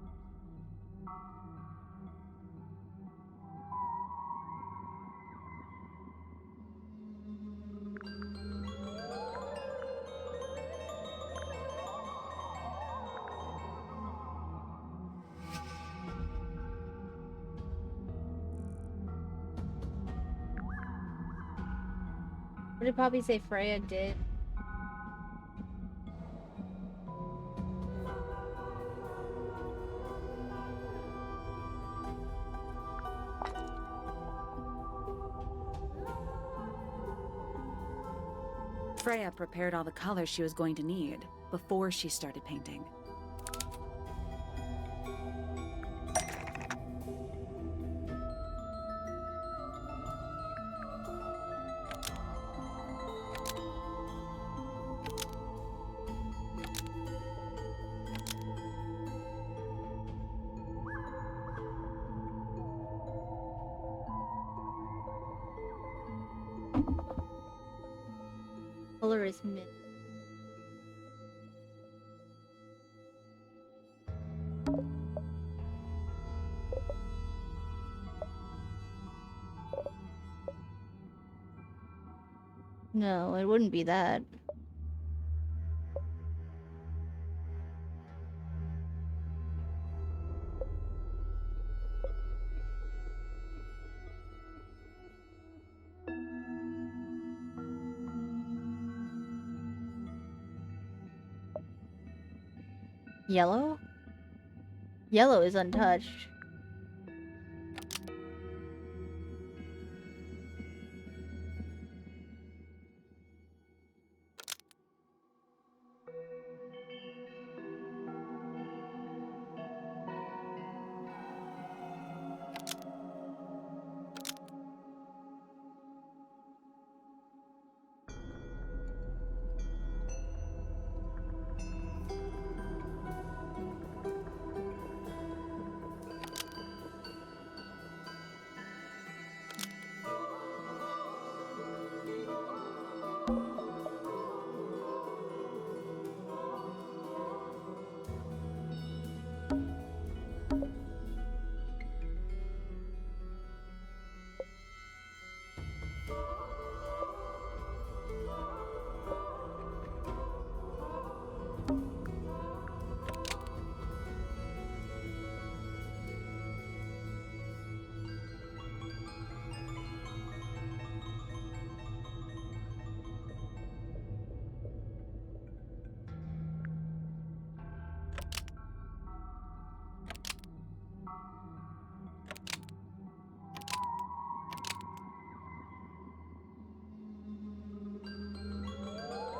did Poppy say Freya did? Freya prepared all the colors she was going to need before she started painting. Color is mint. No, it wouldn't be that. Yellow? Yellow is untouched.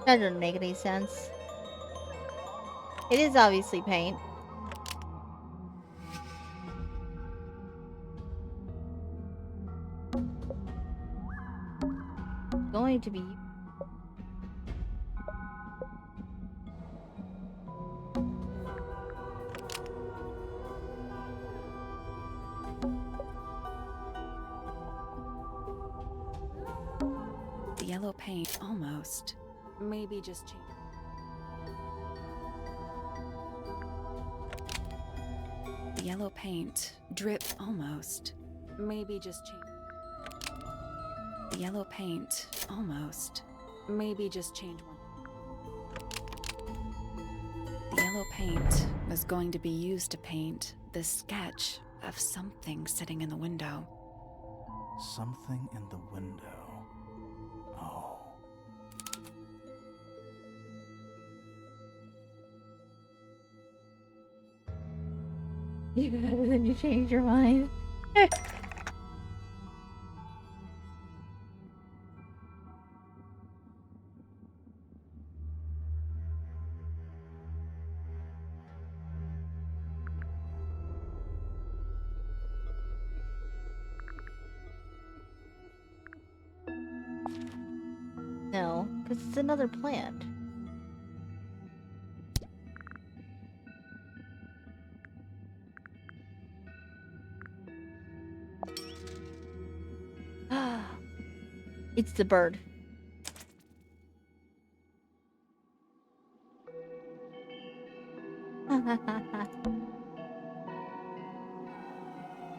That doesn't make any sense. It is obviously paint. Going to be. The yellow paint, almost. Maybe just change. The yellow paint, drip, almost. Maybe just change. The yellow paint, almost. Maybe just change one. The yellow paint was going to be used to paint the sketch of something sitting in the window. Something in the window. Oh. Then you change your mind. No, because it's another plant. It's the bird.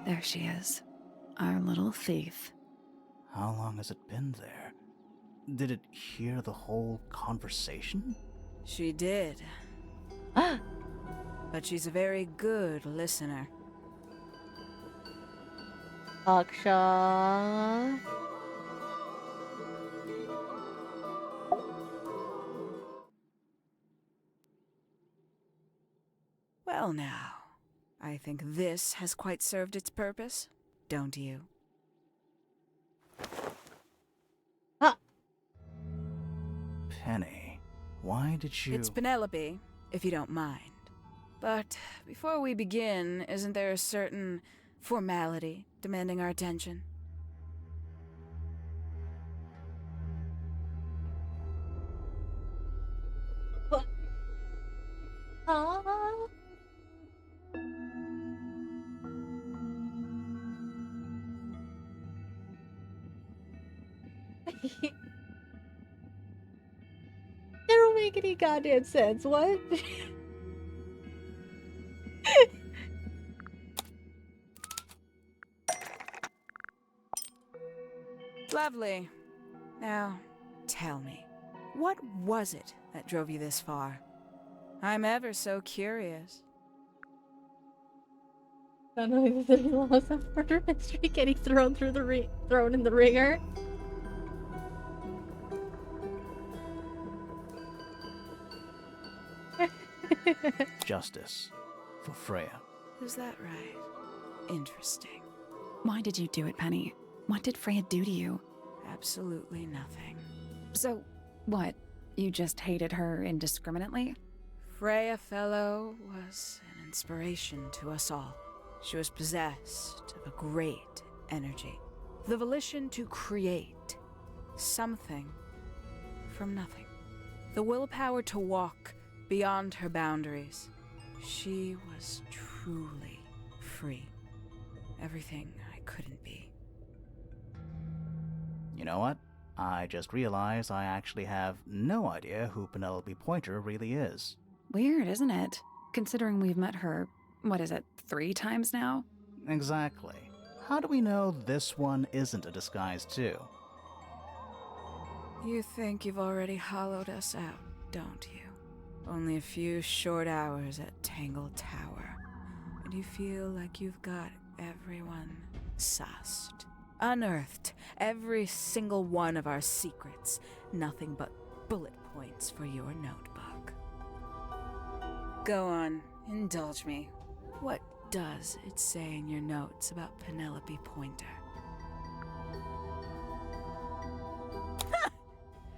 There she is, our little thief. How long has it been there? Did it hear the whole conversation? She did. But she's a very good listener. Aksha. Well now, I think this has quite served its purpose, don't you? Huh. Penny, why did you... It's Penelope, if you don't mind. But before we begin, isn't there a certain formality demanding our attention? Aww. That don't make any goddamn sense. What? Lovely. Now, tell me, what was it that drove you this far? I'm ever so curious. Not only the 30 laws of murder mystery getting thrown in the ringer. Justice for Freya. Is that right? Interesting. Why did you do it, Penny? What did Freya do to you? Absolutely nothing. So, what? You just hated her indiscriminately? Freya Fellow was an inspiration to us all. She was possessed of a great energy, the volition to create something from nothing, the willpower to walk beyond her boundaries. She was truly free. Everything I couldn't be. You know what? I just realized I actually have no idea who Penelope Pointer really is. Weird, isn't it? Considering we've met her, what is it, 3 times now? Exactly. How do we know this one isn't a disguise too? You think you've already hollowed us out, don't you? Only a few short hours at Tangled Tower, and you feel like you've got everyone sussed. Unearthed every single one of our secrets. Nothing but bullet points for your notebook. Go on, indulge me. What does it say in your notes about Penelope Pointer?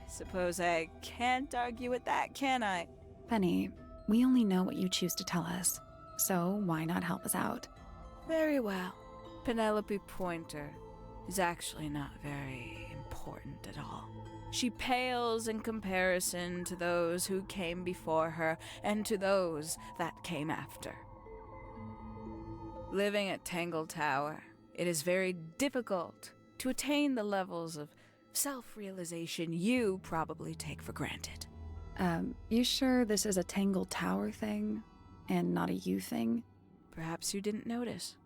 Suppose I can't argue with that, can I? Penny, we only know what you choose to tell us, so why not help us out? Very well. Penelope Pointer is actually not very important at all. She pales in comparison to those who came before her and to those that came after. Living at Tangle Tower, it is very difficult to attain the levels of self-realization you probably take for granted. You sure this is a Tangle Tower thing, and not a you thing? Perhaps you didn't notice.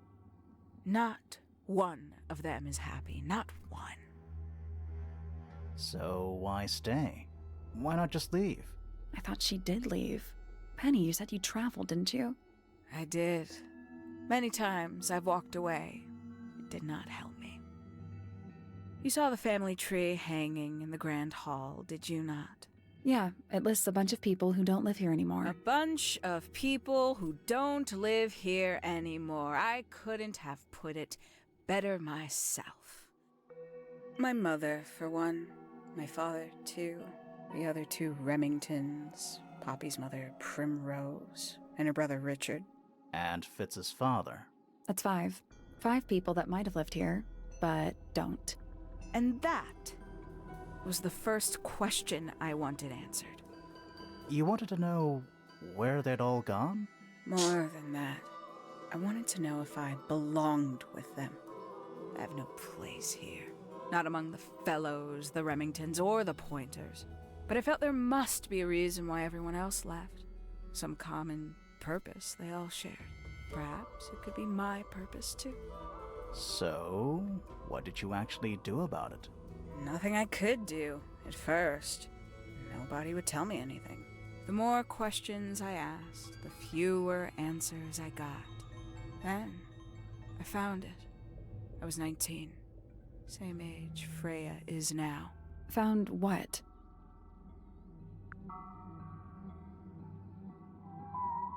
Not one of them is happy, not one. So why stay? Why not just leave? I thought she did leave. Penny, you said you traveled, didn't you? I did. Many times I've walked away. It did not help me. You saw the family tree hanging in the grand hall, did you not? Yeah, it lists a bunch of people who don't live here anymore. A bunch of people who don't live here anymore. I couldn't have put it better myself. My mother, for one. My father, too. The other 2 Remingtons. Poppy's mother, Primrose. And her brother, Richard. And Fitz's father. That's 5. 5 people that might have lived here, but don't. And that was the first question I wanted answered. You wanted to know where they'd all gone? More than that, I wanted to know if I belonged with them. I have no place here. Not among the Fellows, the Remingtons, or the Pointers. But I felt there must be a reason why everyone else left. Some common purpose they all shared. Perhaps it could be my purpose too. So, what did you actually do about it? Nothing I could do, at first. Nobody would tell me anything. The more questions I asked, the fewer answers I got. Then, I found it. I was 19. Same age Freya is now. Found what?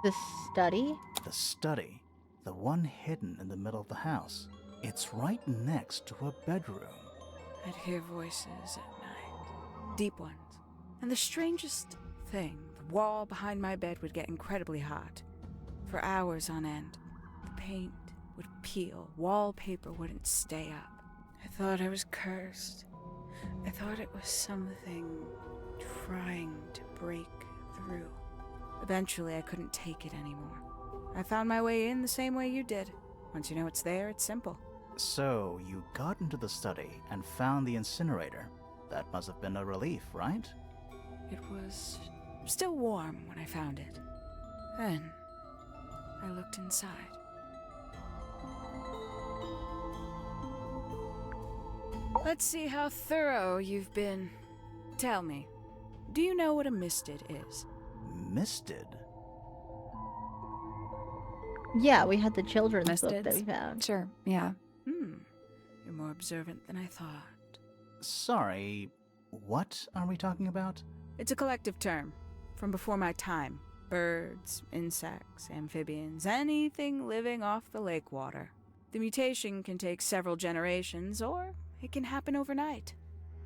The study? The study. The one hidden in the middle of the house. It's right next to a bedroom. I'd hear voices at night, deep ones. And the strangest thing, the wall behind my bed would get incredibly hot. For hours on end, the paint would peel, wallpaper wouldn't stay up. I thought I was cursed. I thought it was something trying to break through. Eventually, I couldn't take it anymore. I found my way in the same way you did. Once you know it's there, it's simple. So, you got into the study and found the incinerator. That must have been a relief, right? It was still warm when I found it. Then, I looked inside. Let's see how thorough you've been. Tell me, do you know what a misted is? Misted? Yeah, we had the children's book that Mistids? we found. Sure, yeah. You're more observant than I thought. Sorry, what are we talking about? It's a collective term from before my time. Birds, insects, amphibians, anything living off the lake water. The mutation can take several generations, or it can happen overnight.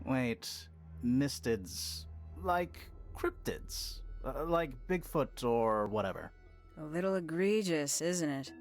Wait, mistids. Like cryptids? Like Bigfoot or whatever. A little egregious, isn't it?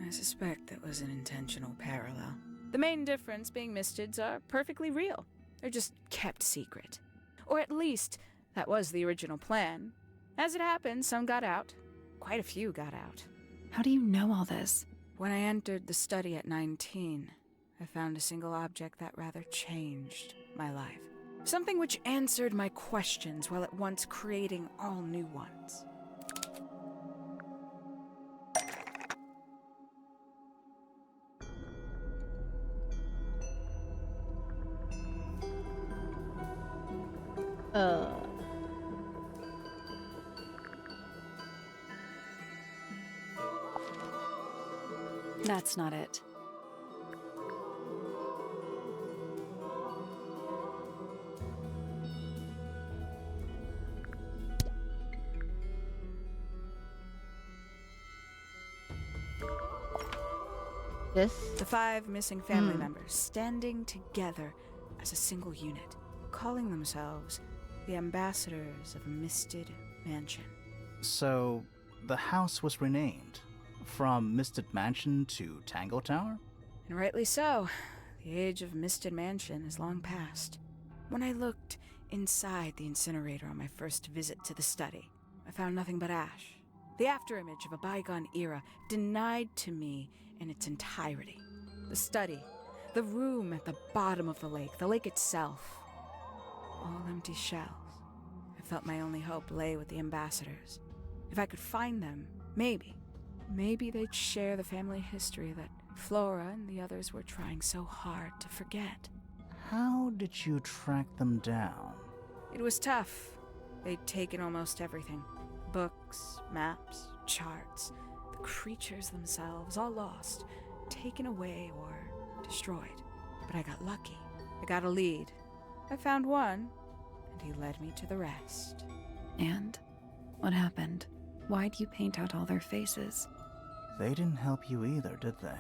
I suspect that was an intentional parallel. The main difference being mistids are perfectly real. They're just kept secret. Or at least, that was the original plan. As it happened, some got out. Quite a few got out. How do you know all this? When I entered the study at 19, I found a single object that rather changed my life. Something which answered my questions while at once creating all new ones. That's not it. This? The 5 missing family members standing together as a single unit, calling themselves the ambassadors of a misted mansion. So, the house was renamed from Misted Mansion to Tangle Tower? And rightly so. The age of misted mansion is long past. When I looked inside the incinerator on my first visit to the study, I found nothing but ash. The afterimage of a bygone era denied to me in its entirety. The study, the room at the bottom of the lake itself, all empty shells. I felt my only hope lay with the ambassadors. If I could find them, maybe they'd share the family history that Flora and the others were trying so hard to forget. How did you track them down? It was tough. They'd taken almost everything. Books, maps, charts, the creatures themselves, all lost, taken away or destroyed. But I got lucky. I got a lead. I found one, and he led me to the rest. And? What happened? Why'd you paint out all their faces? They didn't help you either, did they?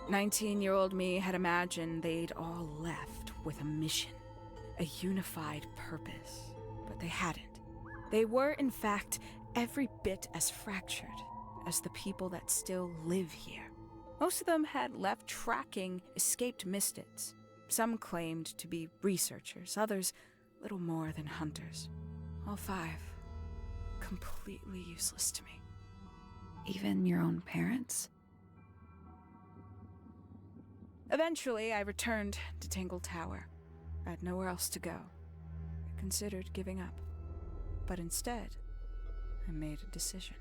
19-year-old me had imagined they'd all left with a mission, a unified purpose, but they hadn't. They were, in fact, every bit as fractured as the people that still live here. Most of them had left tracking escaped mistids. Some claimed to be researchers, others little more than hunters. All 5 completely useless to me. Even your own parents? Eventually, I returned to Tangle Tower. I had nowhere else to go. I considered giving up. But instead, I made a decision.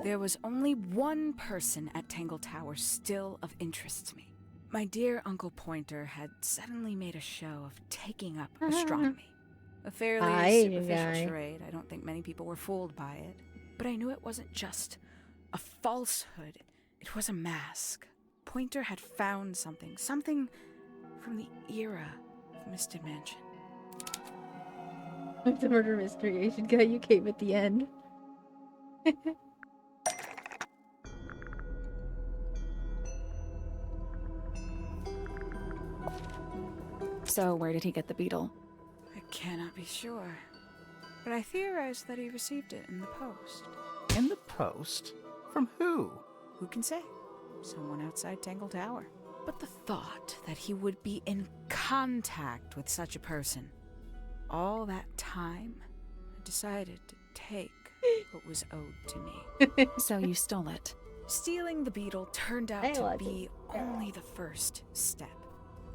There was only one person at Tangle Tower still of interest to me. My dear Uncle Pointer had suddenly made a show of taking up astronomy. A fairly superficial charade. I don't think many people were fooled by it. But I knew it wasn't just a falsehood. It was a mask. Pointer had found something from the era of Misted Mansion. It's a murder mystery. Asian guy, you came at the end. So, where did he get the beetle? I cannot be sure, but I theorize that he received it in the post. In the post? From who? Who can say? Someone outside Tangle Tower. But the thought that he would be in contact with such a person, all that time, I decided to take what was owed to me. So you stole it. Stealing the beetle turned out I to watch be only the first step.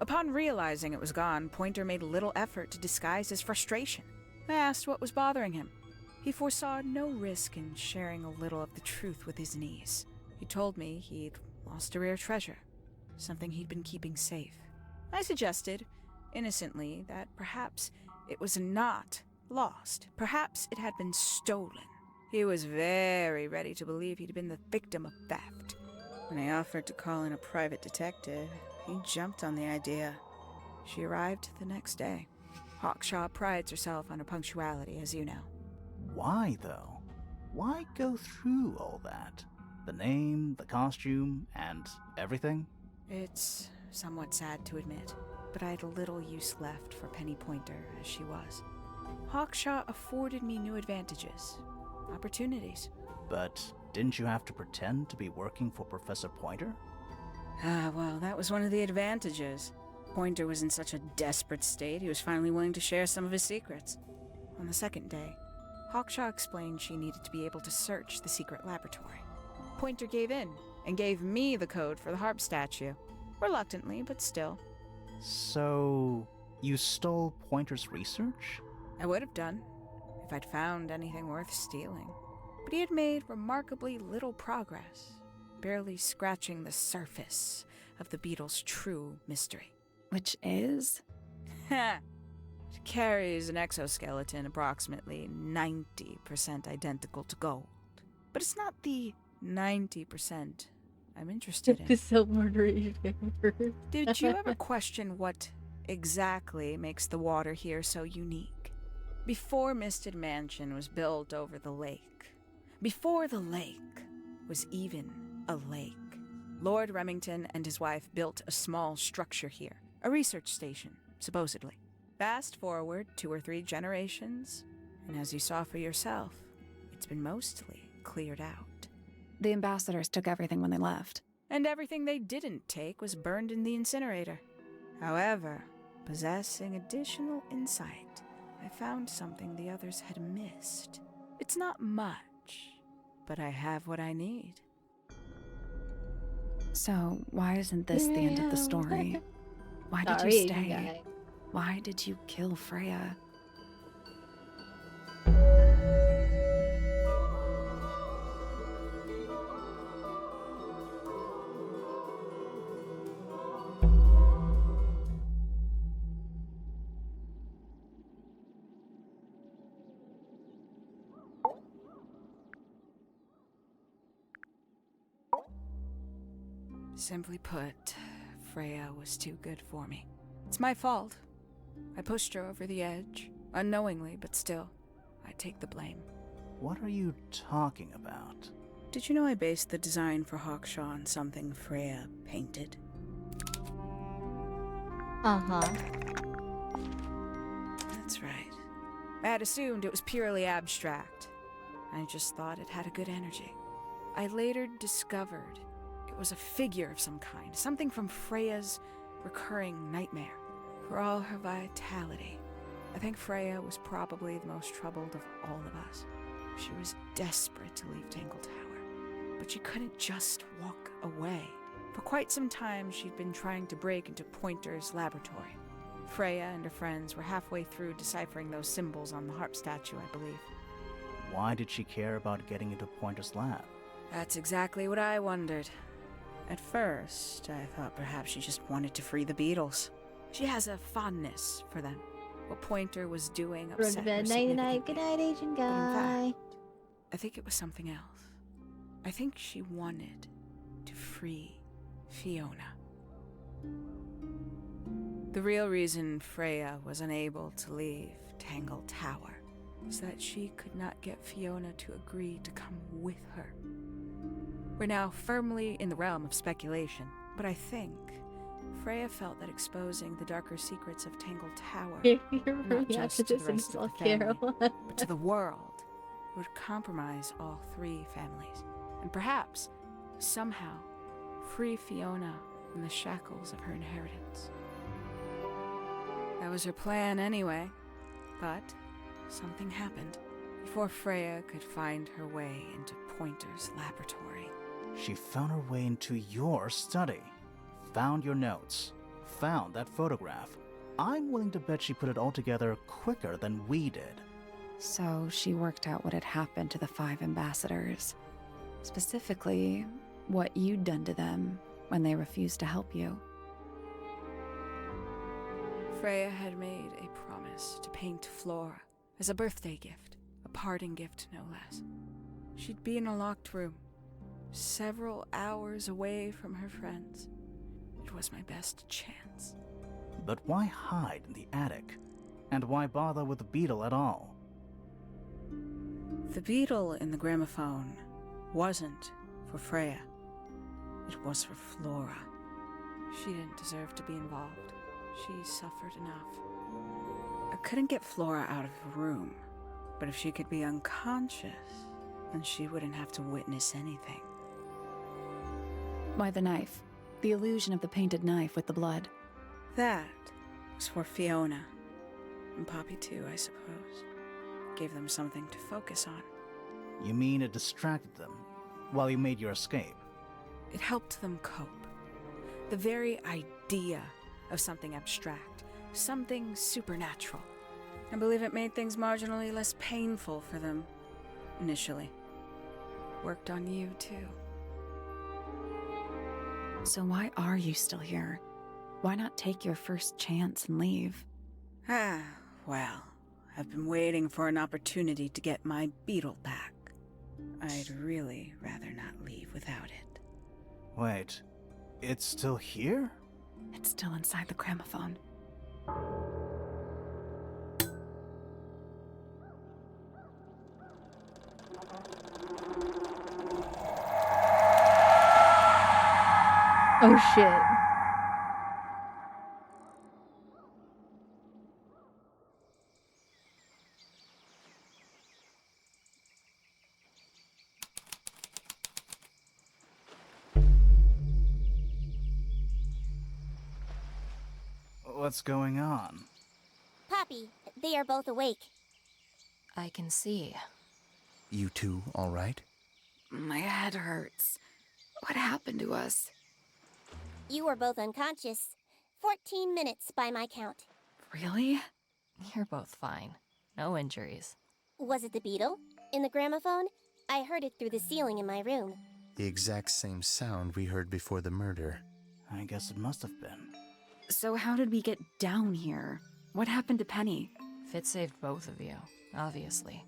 Upon realizing it was gone, Pointer made little effort to disguise his frustration. I asked what was bothering him. He foresaw no risk in sharing a little of the truth with his niece. He told me he'd lost a rare treasure, something he'd been keeping safe. I suggested, innocently, that perhaps it was not lost. Perhaps it had been stolen. He was very ready to believe he'd been the victim of theft. When I offered to call in a private detective, he jumped on the idea. She arrived the next day. Hawkshaw prides herself on her punctuality, as you know. Why, though? Why go through all that? The name, the costume, and everything? It's somewhat sad to admit, but I had little use left for Penny Pointer as she was. Hawkshaw afforded me new advantages, opportunities. But didn't you have to pretend to be working for Professor Pointer? Well, that was one of the advantages. Pointer was in such a desperate state, he was finally willing to share some of his secrets. On the second day, Hawkshaw explained she needed to be able to search the secret laboratory. Pointer gave in and gave me the code for the harp statue. Reluctantly, but still. So, you stole Pointer's research? I would have done, if I'd found anything worth stealing. But he had made remarkably little progress, barely scratching the surface of the beetle's true mystery. Which is? Ha! It carries an exoskeleton approximately 90% identical to gold. But it's not the 90% I'm interested in. The silk murder Asian guy. Did you ever question what exactly makes the water here so unique? Before Misted Mansion was built over the lake, before the lake was even a lake, Lord Remington and his wife built a small structure here, a research station, supposedly. Fast forward 2 or 3 generations, and as you saw for yourself, it's been mostly cleared out. The ambassadors took everything when they left. And everything they didn't take was burned in the incinerator. However, possessing additional insight, I found something the others had missed. It's not much, but I have what I need. So, why isn't this the end of the story? Why did Sorry, you Asian stay? guy. Why did you kill Freya? Simply put, Freya was too good for me. It's my fault. I pushed her over the edge, unknowingly, but still, I take the blame. What are you talking about? Did you know I based the design for Hawkshaw on something Freya painted? Uh-huh. That's right. I had assumed it was purely abstract. I just thought it had a good energy. I later discovered it was a figure of some kind, something from Freya's recurring nightmare. For all her vitality, I think Freya was probably the most troubled of all of us. She was desperate to leave Tangle Tower, but she couldn't just walk away. For quite some time, she'd been trying to break into Pointer's laboratory. Freya and her friends were halfway through deciphering those symbols on the harp statue, I believe. Why did she care about getting into Pointer's lab? That's exactly what I wondered. At first, I thought perhaps she just wanted to free the beetles. She has a fondness for them. What Pointer was doing Run to upset her bed, night-night, significantly. good night, Asian But in guy. fact, I think it was something else. I think she wanted to free Fiona. The real reason Freya was unable to leave Tangle Tower was that she could not get Fiona to agree to come with her. We're now firmly in the realm of speculation, but I think Freya felt that exposing the darker secrets of Tangle Tower, not just to the rest of the family, but to the world, would compromise all three families, and perhaps, somehow, free Fiona from the shackles of her inheritance. That was her plan anyway, but something happened before Freya could find her way into Pointer's laboratory. She found her way into your study, found your notes, found that photograph. I'm willing to bet she put it all together quicker than we did. So she worked out what had happened to the 5 ambassadors. Specifically, what you'd done to them when they refused to help you. Freya had made a promise to paint Flora as a birthday gift, a parting gift no less. She'd be in a locked room, several hours away from her friends. It was my best chance. But why hide in the attic? And why bother with the beetle at all? The beetle in the gramophone wasn't for Freya. It was for Flora. She didn't deserve to be involved. She suffered enough. I couldn't get Flora out of the room, but if she could be unconscious, then she wouldn't have to witness anything. Why the knife? The illusion of the painted knife with the blood. That was for Fiona. And Poppy too, I suppose. Gave them something to focus on. You mean it distracted them while you made your escape? It helped them cope. The very idea of something abstract, something supernatural. I believe it made things marginally less painful for them, initially. Worked on you, too. So why are you still here? Why not take your first chance and leave? Well, I've been waiting for an opportunity to get my beetle back. I'd really rather not leave without it. Wait, it's still here? It's still inside the gramophone. Oh shit. What's going on? Poppy, they are both awake. I can see. You two all right? My head hurts. What happened to us? You were both unconscious. 14 minutes by my count. Really? You're both fine. No injuries. Was it the beetle? In the gramophone? I heard it through the ceiling in my room. The exact same sound we heard before the murder. I guess it must have been. So how did we get down here? What happened to Penny? Fitz saved both of you, obviously.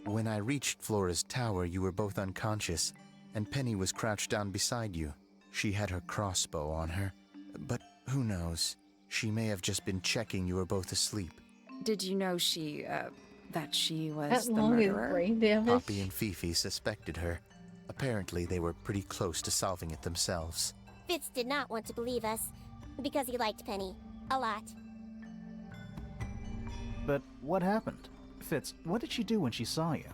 When I reached Flora's tower, you were both unconscious, and Penny was crouched down beside you. She had her crossbow on her, but who knows? She may have just been checking you were both asleep. Did you know that she was That the long is murderer? brain damage. Poppy and Fifi suspected her. Apparently, they were pretty close to solving it themselves. Fitz did not want to believe us, because he liked Penny. A lot. But what happened? Fitz, what did she do when she saw you?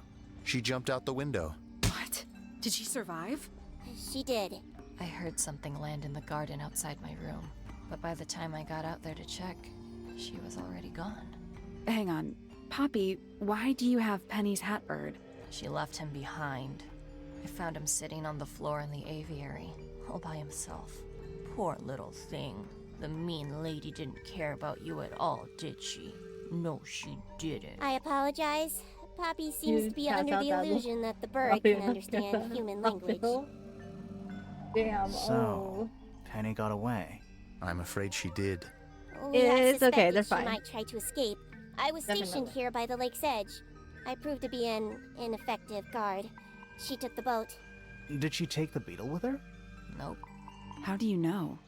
She jumped out the window. What? Did she survive? She did. I heard something land in the garden outside my room, but by the time I got out there to check, she was already gone. Hang on. Poppy, why do you have Penny's hat bird? She left him behind. I found him sitting on the floor in the aviary, all by himself. Poor little thing. The mean lady didn't care about you at all, did she? No, she didn't. I apologize. Poppy seems to be under the illusion that the bird Poppy can understand human language. Damn. So, Penny got away. I'm afraid she did. We had It's okay, suspected they're she fine. might try to escape. I was stationed Definitely. here by the lake's edge. I proved to be an ineffective guard. She took the boat. Did she take the beetle with her? Nope, How do you know?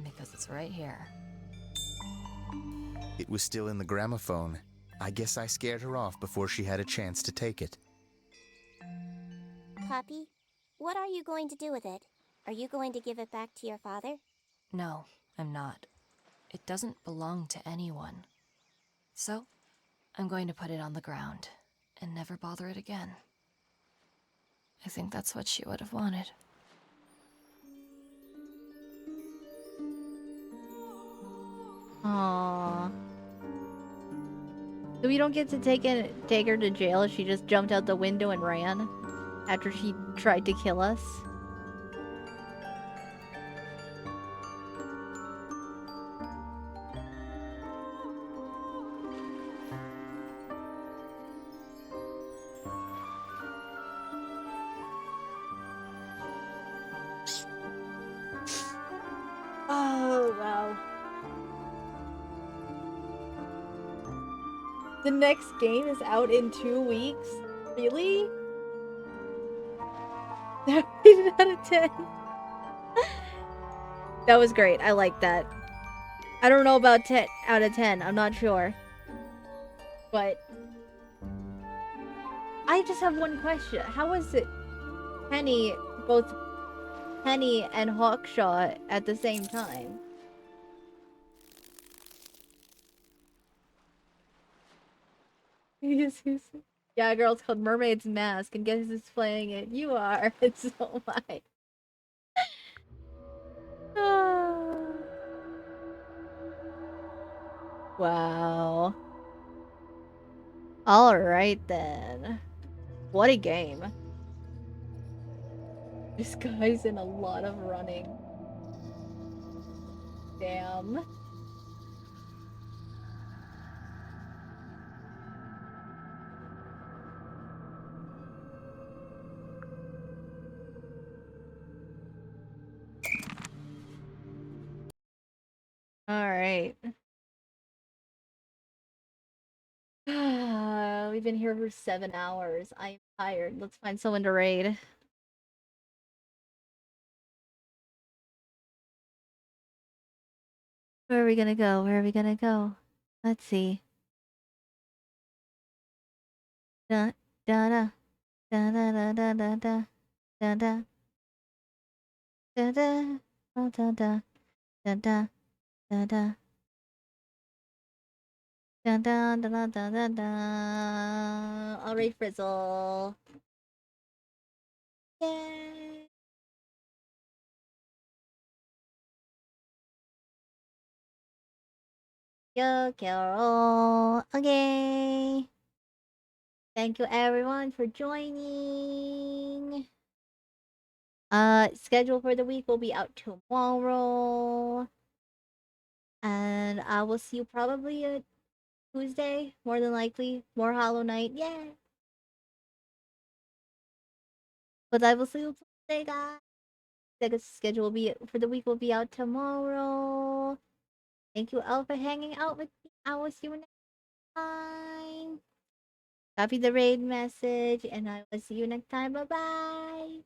because it's right here. It was still in the gramophone. I guess I scared her off before she had a chance to take it. Poppy, what are you going to do with it? Are you going to give it back to your father? No, I'm not. It doesn't belong to anyone. So, I'm going to put it on the ground and never bother it again. I think that's what she would have wanted. Aww. So we don't get to take her to jail. She just jumped out the window and ran after she tried to kill us. Oh, wow. The next game is out in 2 weeks? Really? That rated out of 10. That was great. I like that. I don't know about 10 out of 10. I'm not sure. But I just have one question. How is it both Penny and Hawkshaw at the same time? Yeah, girl, it's called Mermaid's Mask, and guess who's playing it? You are. It's so much. Wow. Alright then. What a game. This guy's in a lot of running. Damn. Alright. We've been here for 7 hours. I'm tired. Let's find someone to raid. Where are we gonna go? Where are we gonna go? Let's see. Da da da da da da da da da da da da da da da da da da da da. Dun dun dun dun dun dun dun. Alright, Frizzle. Yay! Yo, Carol. Okay. Thank you everyone for joining. Schedule for the week will be out tomorrow. And I will see you probably at Tuesday, more than likely. More Hollow Knight. Yeah. But I will see you Tuesday, guys. The schedule will be for the week will be out tomorrow. Thank you all for hanging out with me. I will see you next time. Copy the raid message, and I will see you next time. Bye bye.